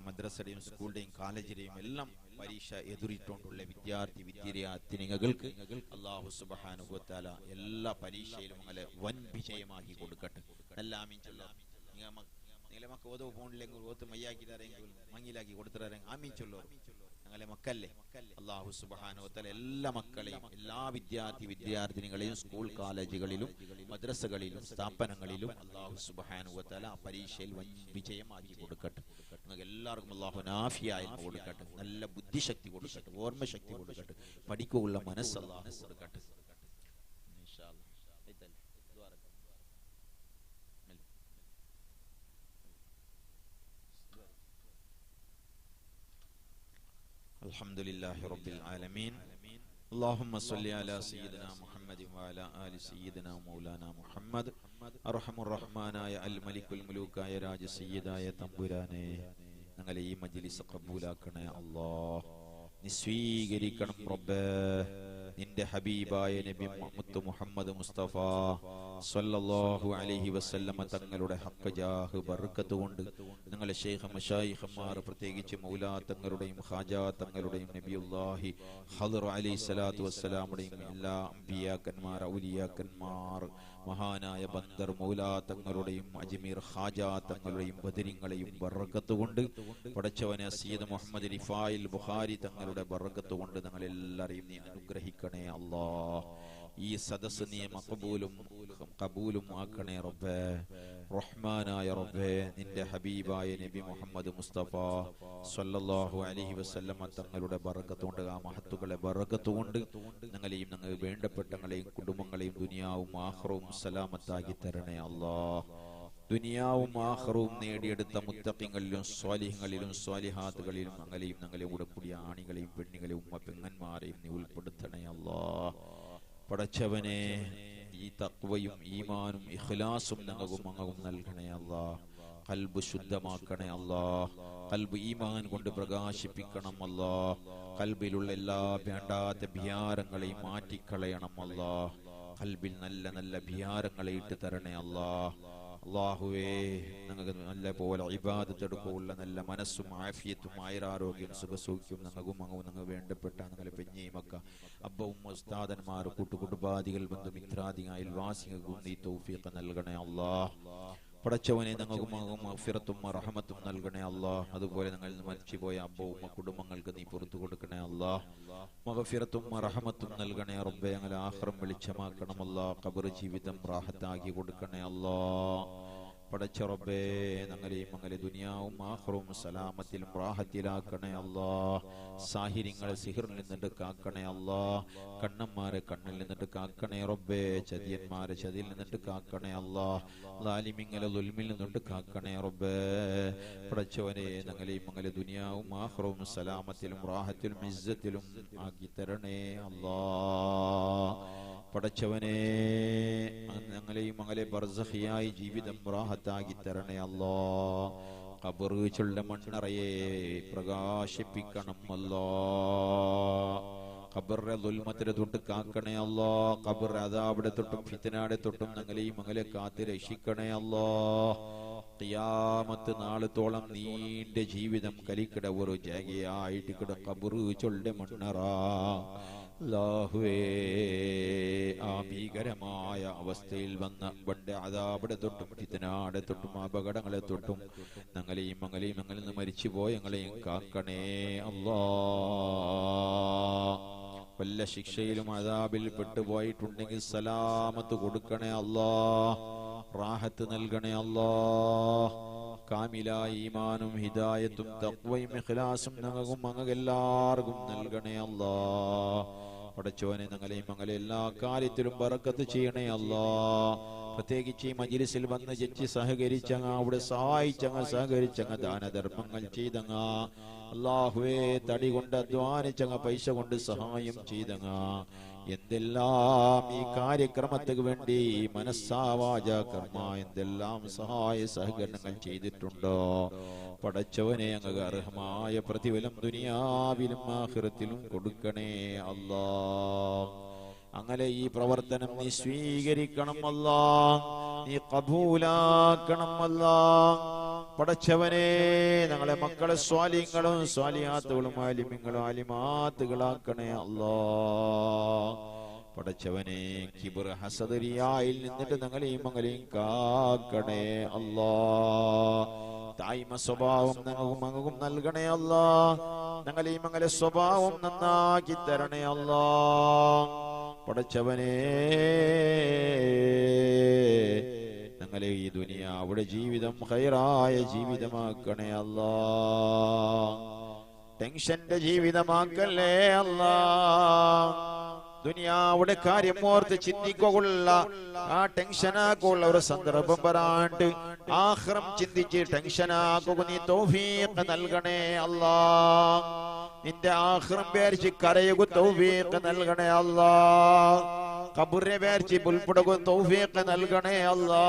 Speaker 3: മദ്രസയുടെയും സ്കൂളിന്റെയും കോളേജിന്റെയും എല്ലാം പരീക്ഷ എതിരിട്ടുകൊണ്ടുള്ള വിദ്യാർത്ഥിനികൾക്ക് അല്ലാഹു സുബ്ഹാനഹു വ തആല എല്ലാ പരീക്ഷയിലും അങ്ങനെ വൻ വിജയമാക്കി കൊടുക്കട്ടെ. നല്ല ആമീൻ ചൊല്ലാം. നിങ്ങളെ മക്ക ഓതോ ഫോണിലെങ്കിൽ ഓത്ത് മയ്യാക്കിട്ടാരെങ്കിൽ മങ്ങിലാക്കി കൊടുത്തിട്ടാരെങ്കിൽ ആമീൻ ചൊല്ലോ. ഞങ്ങളെ മക്കല്ലേ അല്ലാഹു സുബ്ഹാനഹു വ തആല എല്ലാ മക്കളെയും എല്ലാ വിദ്യാർത്ഥിനികളെയും സ്കൂൾ കോളേജുകളിലും മദ്രസകളിലും സ്ഥാപനങ്ങളിലും അല്ലാഹു സുബ്ഹാനഹു വ തആല പരീക്ഷയിൽ വൻ വിജയമാക്കി കൊടുക്കട്ടെ. നിങ്ങൾക്ക് എല്ലാവർക്കും അല്ലാഹു നാഫിയായി കൊടുക്കട്ടെ. നല്ല ബുദ്ധിശക്തി കൊടുക്കട്ടെ. ഓർമ്മശക്തി കൊടുക്കട്ടെ. പഠിക്കുള്ള മനസ്സ് അല്ലാഹു കൊടുക്കട്ടെ. ഇൻഷാ അല്ലാഹ് الحمد لله رب العالمين اللهم صل على سيدنا محمد وعلى آل سيدنا مولانا محمد أرحم الرحمن يا الملك الملوك يا راج سيدا يا തമ്പുരാനെ ഞങ്ങളെ ഈ മജ്ലിസ് ഖബൂലാക്കണേ അല്ലാഹ്. നീ സ്വീകരിക്കണം റബ്ബേ. നിന്റെ ഹബീബായ നബി മുഹമ്മദ് മുഹമ്മദ് മുസ്തഫ സല്ലല്ലാഹു അലൈഹി വസല്ലമ തങ്ങളുടെ ഹഖ് ജാഹ് ബർക്കത്ത് കൊണ്ട് ഞങ്ങളെ ശൈഖ് മശായിഖന്മാർ പ്രത്യേകിച്ച് മൗലാ തങ്ങളുടെയും ഖാജാ തങ്ങളുടെയും നബിയുല്ലാഹി ഹദർ അലൈഹി സ്വലാത്തു വസ്സലാമുടെയും എല്ലാ അംബിയാക്കന്മാർ ഔലിയാക്കന്മാർ മഹാനായ ബന്ദർ മൗലാ തങ്ങളുടെയും അജ്മീർ ഖാജാ തങ്ങളുടെയും ബദരിങ്ങളെയും ബർക്കത്ത് കൊണ്ട് പടച്ചവനെ സയ്യിദ് മുഹമ്മദ് റിഫായിൽ ബുഖാരി തങ്ങളുടെ ബർക്കത്ത് കൊണ്ട് ഞങ്ങളെല്ലാവരെയും നീ അനുഗ്രഹിക്കണേ അല്ലാഹ്. ഈ സദസ്സ് നീ കബൂലും ആക്കണേ റബ്ബേ. റഹ്മാനായ റബ്ബേ, നിന്റെ ഹബീബായ നബി മുഹമ്മദ് മുസ്തഫ സല്ലല്ലാഹു അലൈഹി വസല്ലമ തങ്ങളുടെ ബറക്കത്ത് കൊണ്ട് ആ മഹത്തുക്കളെ ബറക്കത്ത് കൊണ്ട് ഞങ്ങളെയും ഞങ്ങൾ വേണ്ടപ്പെട്ടങ്ങളെയും കുടുംബങ്ങളെയും ദുനിയാവും ആഖിറവും സലാമത്താക്കി തരണേ അല്ലാഹ്. ദുനിയാവും ആഖിറവും നേടിയെടുത്ത മുത്തഖീങ്ങളിലും സ്വാലിഹീങ്ങളിലും സ്വാലിഹാത്തുകളിലും ഞങ്ങളെയും ഞങ്ങളെ കൂടെ കൂടിയ ആണികളെയും പെണ്ണുകളെയും ഉമ്മ പെങ്ങന്മാരെയും നീ ഉൾപ്പെടുത്തണേ അല്ലാഹ്. പടച്ചവനെ ഈ തഖ്വയും ഈമാനും ഇഖ്ലാസും ഞങ്ങൾക്കും അങ്ങും നൽകണേ അല്ലാഹ്. ഖൽബ് ശുദ്ധമാക്കണേ അല്ലാഹ്. ഖൽബ് ഈമാൻ കൊണ്ട് പ്രകാശിപ്പിക്കണം അല്ലാഹ്. ഖൽബിലുള്ള എല്ലാ വേണ്ടാത്ത വിചാരങ്ങളെയും മാറ്റിക്കളയണം അല്ലാഹ്. ഖൽബിൽ നല്ല നല്ല വിചാരങ്ങളെ ഇട്ട് തരണേ അല്ലാഹ്. അല്ലാഹുവേ, ഞങ്ങൾക്ക് നല്ല പോലെ ഇബാദത്ത് എടുക്കുള്ള നല്ല മനസ്സും ആഫിയത്തും ആയുരാരോഗ്യം സുഖസൗഖ്യം ഞങ്ങൾക്കും അങ്ങും ഞങ്ങൾ വേണ്ടപ്പെട്ട ഞങ്ങളെ പെഞ്ഞയുമൊക്ക അബ്ബവും ഉസ്താദന്മാർ കൂട്ടുകുടുംബാദികൾ ബന്ധുമിത്രാദി അയൽവാസികൾക്കും നീ തൗഫീഖ് നൽകണേ അല്ലാഹ്. പടച്ചവനെ ഞങ്ങൾക്കും അങ്ങും മഗ്ഫിറത്തും റഹ്മത്തും നൽകണേ അല്ലാഹ്. അതുപോലെ ഞങ്ങൾ മരിച്ചുപോയ അബ്ബവും കുടുംബങ്ങൾക്ക് നീ പുറത്തു കൊടുക്കണേ അല്ലാഹ്. മഗ്ഫിറത്തും റഹ്മത്തും നൽകണേ റബ്ബേ. ഞങ്ങൾ ആഖിറം വെളിച്ചമാക്കണം അല്ലാഹ്. ഖബർ ജീവിതം റാഹത്താക്കി കൊടുക്കണേ അല്ലാഹ്. പടച്ച റബ്ബേ, ഞങ്ങളെയും ഞങ്ങളെ ദുനിയാവും ആഖിറവും സലാമത്തിലും റാഹത്തിലാക്കണേ അല്ലാഹ്. സാഹിര്യങ്ങളെ സിഹിറിൽ നിന്നിട്ട് കാക്കണേ അല്ലാഹ്. കണ്ണന്മാരെ കണ്ണിൽ നിന്നിട്ട് കാക്കണേ റബ്ബേ. ചതിയന്മാരെ ചതിയിൽ നിന്നിട്ട് കാക്കണേ അല്ലാഹ്. ളാലിമിങ്ങളെ ദുൽമിൽ നിന്നിട്ട് കാക്കണേ റബ്ബേ. പടച്ചവനെ, ഞങ്ങളെയും ഞങ്ങളെ ദുനിയാവും ആഖിറവും സലാമത്തിലും റാഹത്തിലും ഇസ്സത്തിലും ആക്കി തരണേ അല്ലാഹ്. പടച്ചവനെ, ഞങ്ങളെയും ഞങ്ങളെ ബർസഖിയായി ജീവിതം റാഹത്താക്കി തരണേ അല്ലാഹ്. ഖബർ ചുള്ള മണ്ണറയെ പ്രകാശിപ്പിക്കണം അല്ലാഹ്. ഖബറിലെ ദുൽമത്തിനെ തൊട്ട് കാക്കണേ അല്ലാഹ്. ഖബർ അദാബിനെ തൊട്ടും ഫിത്നാടെ തൊട്ടും ഞങ്ങളെയും ഞങ്ങളെ കാത്ത് രക്ഷിക്കണേ അല്ലാഹ്. ഖിയാമത്ത് നാളത്തോളം നീണ്ട ജീവിതം കലിക്കിട ഒരു ജാഗയായിട്ട് കിട ഖബർ ചുള്ള മണ്ണറ അല്ലാഹുവേ. ആ ഭീകരമായ അവസ്ഥയിൽ വന്ന ബണ്ട് അദാബിടെ തൊട്ടും ഫിത്നാടെ തൊട്ടും അപകടങ്ങളെ തൊട്ടും ഞങ്ങളെയും ഞങ്ങളിൽ നിന്ന് മരിച്ചുപോയ ഞങ്ങളെയും കാക്കണേ അല്ലാഹ്. വല്ല ശിക്ഷയിലും അദാബിൽ പെട്ടുപോയിട്ടുണ്ടെങ്കിൽ സലാമത്ത് കൊടുക്കണേ അല്ലാഹ്. റാഹത്ത് നൽകണേ അല്ലാ. കാമിലായ ഈമാനും ഹിദായത്തും തഖ്വയും ഇഖ്ലാസും ഞങ്ങൾക്കും എല്ലാവർക്കും നൽകണേ അല്ലാ. പടച്ചോനെ ഞങ്ങളെയും ഞങ്ങളെ എല്ലാ കാര്യത്തിലും ബറക്കത്ത് ചെയ്യണേ അല്ലാ. പ്രത്യേകിച്ച് ഈ മജ്ലിസിൽ വന്ന് ജഡ്ജി സഹകരിച്ചങ്ങ അവിടെ സഹായിച്ചങ്ങ സഹകരിച്ചങ്ങ ദാനധർമ്മങ്ങൾ ചെയ്തങ്ങ അല്ലാഹുവേ തടി കൊണ്ട് അധ്വാനിച്ചങ്ങ പൈസ കൊണ്ട് സഹായം ചെയ്തങ്ങ എന്തെല്ലാം ഈ കാര്യക്രമത്തിന് വേണ്ടി മനസ്സാവാച കർമ്മ എന്തെല്ലാം സഹായ സഹകരണങ്ങൾ ചെയ്തിട്ടുണ്ടോ പടച്ചവനെ അങ്ങ് അർഹമായ പ്രതിഫലം ദുനിയാവിലും ആഖിറത്തിലും കൊടുക്കണേ അല്ലാ. അങ്ങനെ ഈ പ്രവർത്തനം നീ സ്വീകരിക്കണം അല്ലാ, നീ കബൂലാക്കണം അല്ലാ. പടച്ചവനെ ഞങ്ങളെ മക്കളെ സ്വാലിങ്ങളും സ്വാലിയാത്തുകളും ആലിമ്യങ്ങളും ആലിമാത്തുകളാക്കണേ അല്ലാ. പടച്ചവനെ കിബ്ർ ഹസദ് റിയായിൽ നിന്നിട്ട് ഞങ്ങളെയും മകളെയും കാക്കണേ അല്ലാ. തായ്മ സ്വഭാവം ഞങ്ങൾക്കും നൽകണേ അല്ലാ. ഞങ്ങളെയും മകളെ സ്വഭാവം നന്നാക്കി തരണേ അല്ലാ. പടച്ചവനെ ഞങ്ങളെ ഈ ദുനിയാവിടെ ജീവിതം ഖൈറായ ജീവിതമാക്കണേ അല്ലാ. ടെൻഷന്റെ ജീവിതമാക്കല്ലേ അല്ലാ. ദുനിയാവിടെ കാര്യം ഓർത്ത് ചിന്തിക്കുള്ള ആ ടെൻഷനാക്കുള്ള ഒരു സന്ദർഭം വരാണ്ട് ആഖിറം ചിന്തിച്ച് ടെൻഷനാക്കുക നീ തൗഫീഖ് നൽകണേ അല്ലാ. നിന്റെ ആഖിറം പേരിച്ച് കരയുക തൗഫീഖ് നൽകണേ അല്ലാ. ഖബറിനെ പേരിച്ച് പുൽപുടക തൗഫീഖ് നൽകണേ അല്ലാ.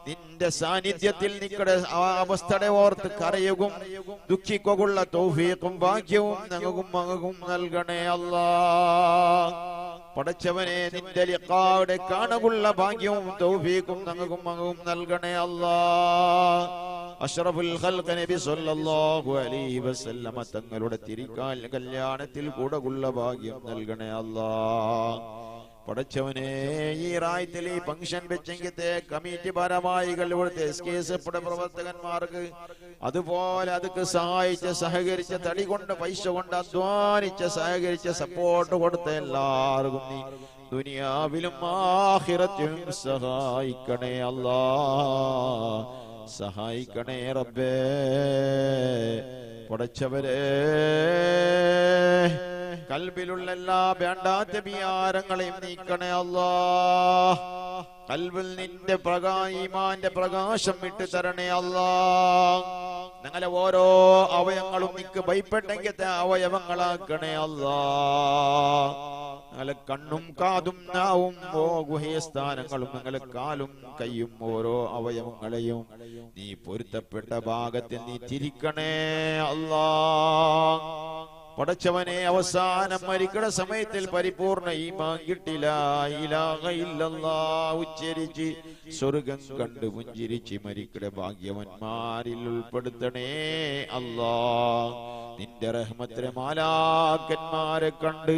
Speaker 3: നിന്റെ സാന്നിധ്യത്തിൽ നിങ്ങളുടെ അവസ്ഥയുടെ ഓർത്ത് കരയുകയും ദുഃഖിക്കുള്ള തൗഫീഖും ഭാഗ്യവും ഞങ്ങൾക്കും നൽകണേ അല്ലാ. പടച്ചവനെ നിന്റെ ലിഖായുടെ കാണുള്ള ഭാഗ്യവും തൗഫീഖും ഞങ്ങൾക്കും നൽകണേ അല്ലാ. അഷ്റഫുൽ ഖൽഖ് നബി സല്ലല്ലാഹു അലൈഹി വസല്ലമ തങ്ങളുടെ തിരുക്കാൽ കല്യാണത്തിൽ കൂടെയുള്ള ഭാഗ്യം നൽകണേ അല്ലാ. പടച്ചവനെ ഈ റായത്തിൽ ഈ ഫംഗ്ഷൻ വെച്ചെങ്കിത്തെ കമ്മിറ്റി ഭാരവാഹികൾ ഇവിടുത്തെ പ്രവർത്തകന്മാർക്ക് അതുപോലെ അതൊക്കെ സഹായിച്ച സഹകരിച്ച തടി കൊണ്ട് പൈസ കൊണ്ട് അധ്വാനിച്ച സഹകരിച്ച സപ്പോർട്ട് കൊടുത്ത എല്ലാവർക്കും നീ ദുനിയാവിലും ആഖിറത്തിലും സഹായിക്കണേ അല്ലാ. സഹായിക്കണേ റബ്ബേ. പടച്ചവരെ കൽബിലുള്ള എല്ലാ വേണ്ടാത്ത വികാരങ്ങളെയും നീക്കണേ അല്ലാ. കൽബിൽ നിന്റെ ഈമാന്റെ പ്രകാശം വിട്ടു തരണേ അല്ലാ. ഞങ്ങളെ ഓരോ അവയവങ്ങളും നിനക്ക് ഭയപ്പെട്ടെങ്കിൽ അവയവങ്ങളാക്കണേ അല്ലാ. ഞങ്ങളെ കണ്ണും കാതും നാവും ഗുഹ്യസ്ഥാനങ്ങളും ഞങ്ങളെ കാലും കൈയും ഓരോ അവയവങ്ങളെയും നീ പൊരുത്തപ്പെട്ട ഭാഗത്തിൽ നീ തിരിക്കണേ അല്ലാ. പടച്ചവനെ അവസാനം മരിക്കണ സമയത്തിൽ പരിപൂർണ ഈമാൻ കിട്ടില്ല ഇലാഹ ഇല്ലല്ലാഹ് ഉച്ചരിച്ച് സ്വർഗം കണ്ട് പുഞ്ചിരിച്ച് മരിക്കണ ഭാഗ്യവന്മാരിൽ ഉൾപ്പെടുത്തണേ അല്ലാ. നിന്റെ റഹ്മത്തിലെ മാലാക്കന്മാരെ കണ്ട്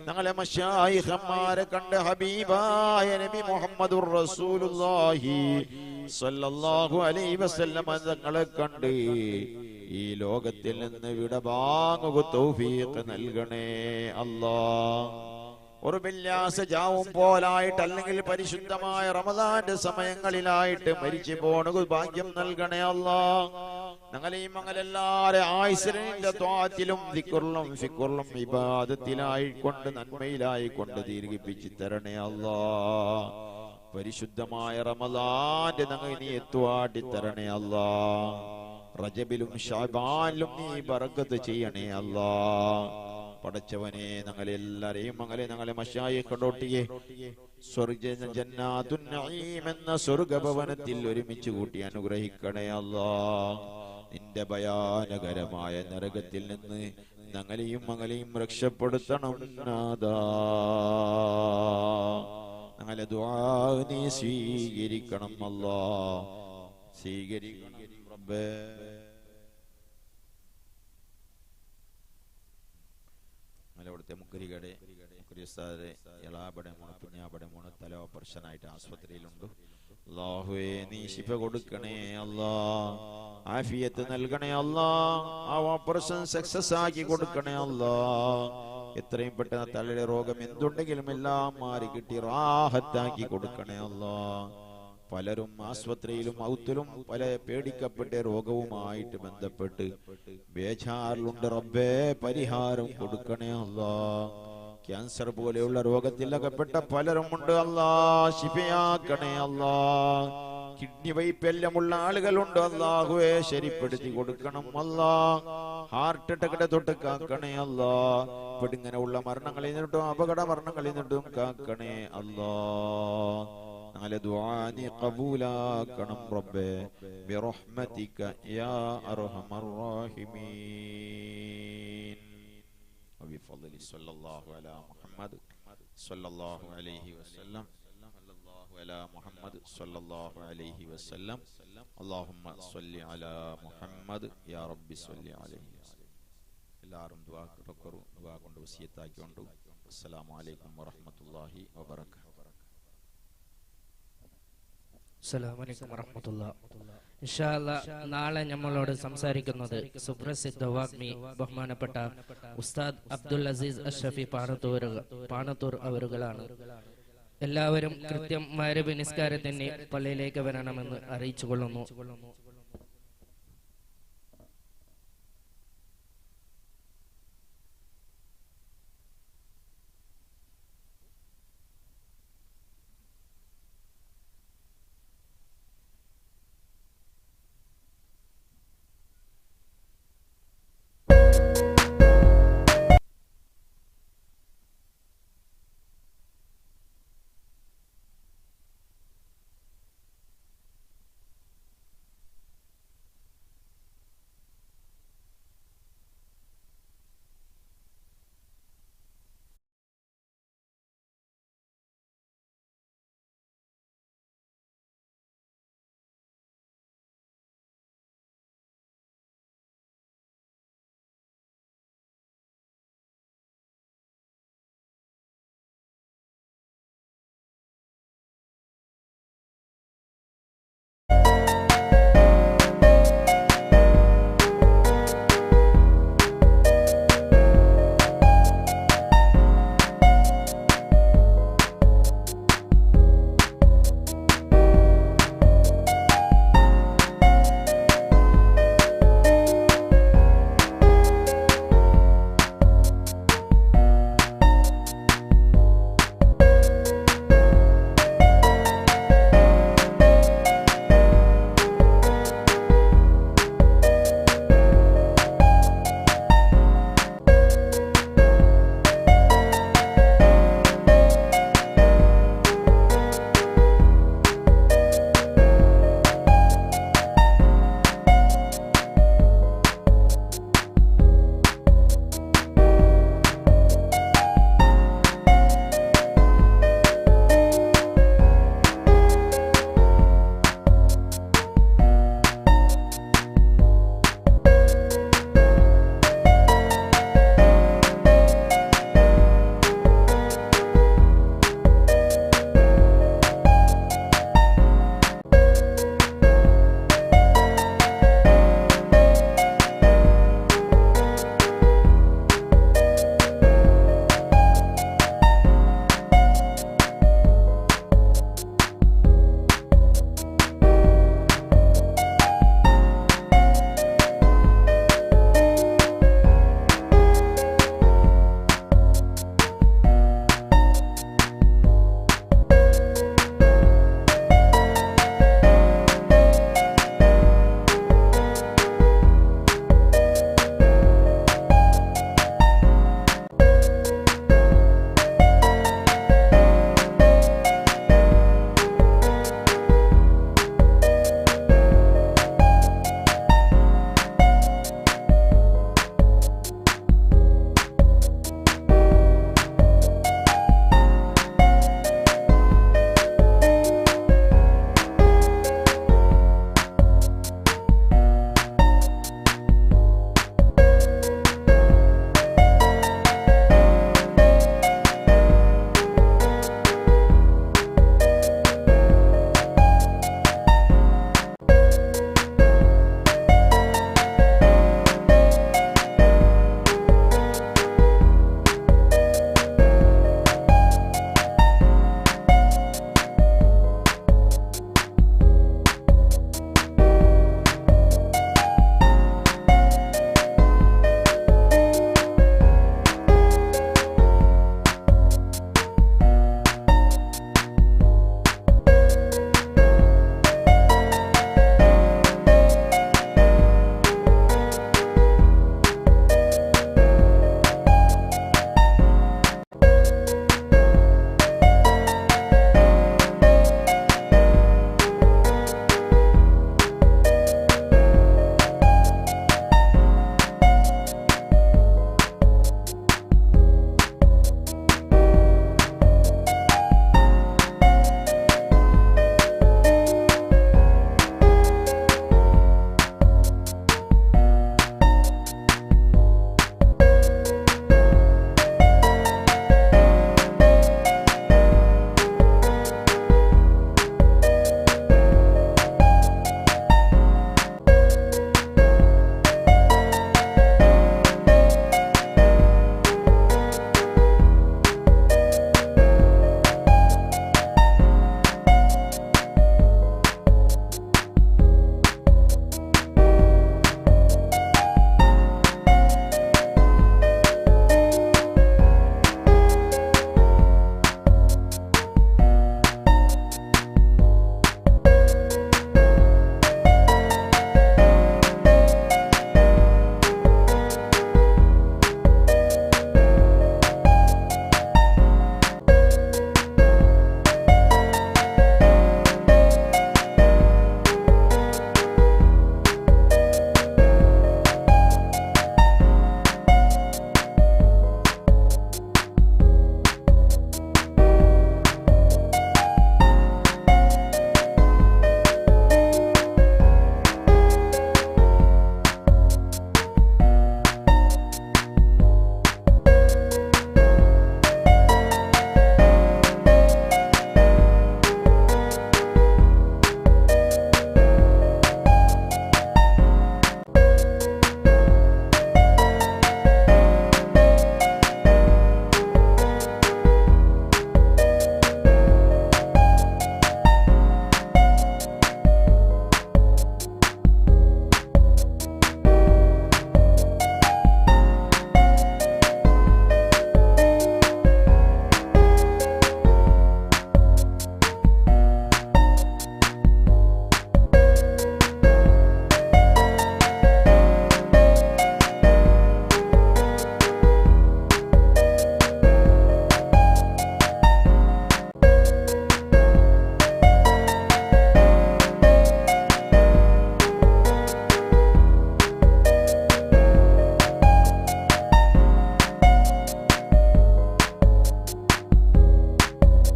Speaker 3: ഞങ്ങളെ മശായിഖന്മാരെ കണ്ട് ഹബീബായ നബി മുഹമ്മദുർ റസൂലുള്ളാഹി സ്വല്ലല്ലാഹു അലൈഹി വസല്ലം തങ്ങളെ കണ്ട് ഈ ലോകത്തിൽ നിന്ന് വിടവാങ്ങുക തൗഫീഖ് നൽകണേ അല്ലാ. ഒരു വെള്ളിയാഴ്ച ജാവും പോലായിട്ട് അല്ലെങ്കിൽ പരിശുദ്ധമായ റമദാന്റെ സമയങ്ങളിലായിട്ട് മരിച്ചു പോണു ഭാഗ്യം നൽകണേ അല്ലാ. ഞങ്ങളെയും ഞങ്ങളെല്ലാരെ ആയുസ്സിന്റെ ത്വാത്തിലും ദിക്റിലും ഫിക്റിലും ഇബാദത്തിലായിക്കൊണ്ട് നന്മയിലായിക്കൊണ്ട് ദീർഘിപ്പിച്ച് തരണേ അല്ലാ. പരിശുദ്ധമായ റമദാന്റെ ഞങ്ങൾ നീ എത്തുവാട്ടി തരണേ അല്ലാ. റജബിലും ശഅബാനിലും നീ ബറക്കത്ത് ചെയ്യണേ അല്ലാ. പടച്ചവനെ ഞങ്ങളെല്ലാരെയും ഞങ്ങളെ മശായിഖൊട്ടിയെ ജന്നാത്തുൻ നഈം എന്ന സ്വർഗ്ഗഭവനത്തിൽ ഒരുമിച്ച് കൂട്ടി അനുഗ്രഹിക്കണേ അല്ലാ. നിന്റെ ഭയാനകരമായ നരകത്തിൽ നിന്ന് ഞങ്ങളെയും രക്ഷപ്പെടുത്തണം നാഥാ. ഞങ്ങളെ ദുആ നീ സ്വീകരിക്കണം അല്ലാ. സ്വീകരിക്കണം റബ്ബേ. അവിടുത്തെ മുക്കരികടെ മുക്കരി ഉസ്താദ് എളാബടെ മോണ് കുഞ്ഞാബടെ മോണ് തല ഓപ്പറേഷനായിട്ട് ആസ്പത്രിയിലുണ്ട്. അല്ലാഹുവേ നീ ശിഫ കൊടുക്കണേ അല്ലാ. ആഫിയത്ത് നൽകണേ അല്ലാ. ആ ഓപ്പറേഷൻ സക്സസ് ആക്കി കൊടുക്കണേ അല്ലാ. എത്രയും പെട്ടെന്ന് തലയുടെ രോഗം എന്തുണ്ടെങ്കിലും എല്ലാം മാറി കിട്ടി റാഹത്താക്കി കൊടുക്കണേ അല്ലാ. പലരും ആശുപത്രിയിലും ഔത്തിലും പല പേടിക്കപ്പെട്ട രോഗവുമായിട്ട് ബന്ധപ്പെട്ട് ബേജാറിലുണ്ട്. റബ്ബേ പരിഹാരം കൊടുക്കണേ അല്ലാ. ക്യാൻസർ പോലെയുള്ള രോഗത്തിൽ അകപ്പെട്ട പലരും ഉണ്ട്. അല്ലാ ശിഫയാക്കണേ അല്ലാ. കിഡ്നി വൈപ്പല്യമുള്ള ആളുകളുണ്ട്. അല്ലാഹുവേ ശരിപ്പെടുത്തി കൊടുക്കണം അല്ലാ. ഹാർട്ട് അറ്റാക്കിന്റെ തൊട്ട് കാക്കണേ അല്ലാ. ഇങ്ങനെ ഉള്ള മരണങ്ങളിൽ നിന്നിട്ടും അപകട മരണങ്ങളിൽ നിന്നിട്ടും കാക്കണേ അല്ലാ. നാല് ദുആ നീ ഖബൂലാക്കണം റബ്ബേ ബിറഹ്മതിക യാ അർഹമർ റഹീമീൻ. വബിഫളലി സ്വല്ലല്ലാഹു അലാ മുഹമ്മദ് സ്വല്ലല്ലാഹു അലൈഹി വസല്ലം സ്വല്ലല്ലാഹു അലാ മുഹമ്മദ് സ്വല്ലല്ലാഹു അലൈഹി വസല്ലം. അല്ലാഹുമ്മ സ്വല്ലി അലാ മുഹമ്മദ് യാ റബ്ബി സ്വല്ലി അലൈഹി വസല്ലം. എല്ലാവരും ദുആ കൊണ്ട് വസിയത്താക്കിക്കൊണ്ടു. അസ്സലാമു അലൈക്കും വറഹ്മത്തുള്ളാഹി വബറകാതുഹു.
Speaker 1: അസ്സലാമു അലൈക്കും വറഹ്മത്തുള്ളാഹി. ഇൻഷാ അല്ലാഹ് നാളെ നമ്മളോട് സംസാരിക്കുന്നത് സുപ്രസിദ്ധ വാഗ്മി ബഹുമാനപ്പെട്ട ഉസ്താദ് അബ്ദുൽ അസീസ് അഷ്റഫി പാണത്തൂർ അവരുകളാണ്. എല്ലാവരും കൃത്യം മഗ്‌രിബ് നിസ്കാരത്തിന് പള്ളിയിലേക്ക് വരണമെന്ന് അറിയിച്ചു കൊള്ളുന്നു.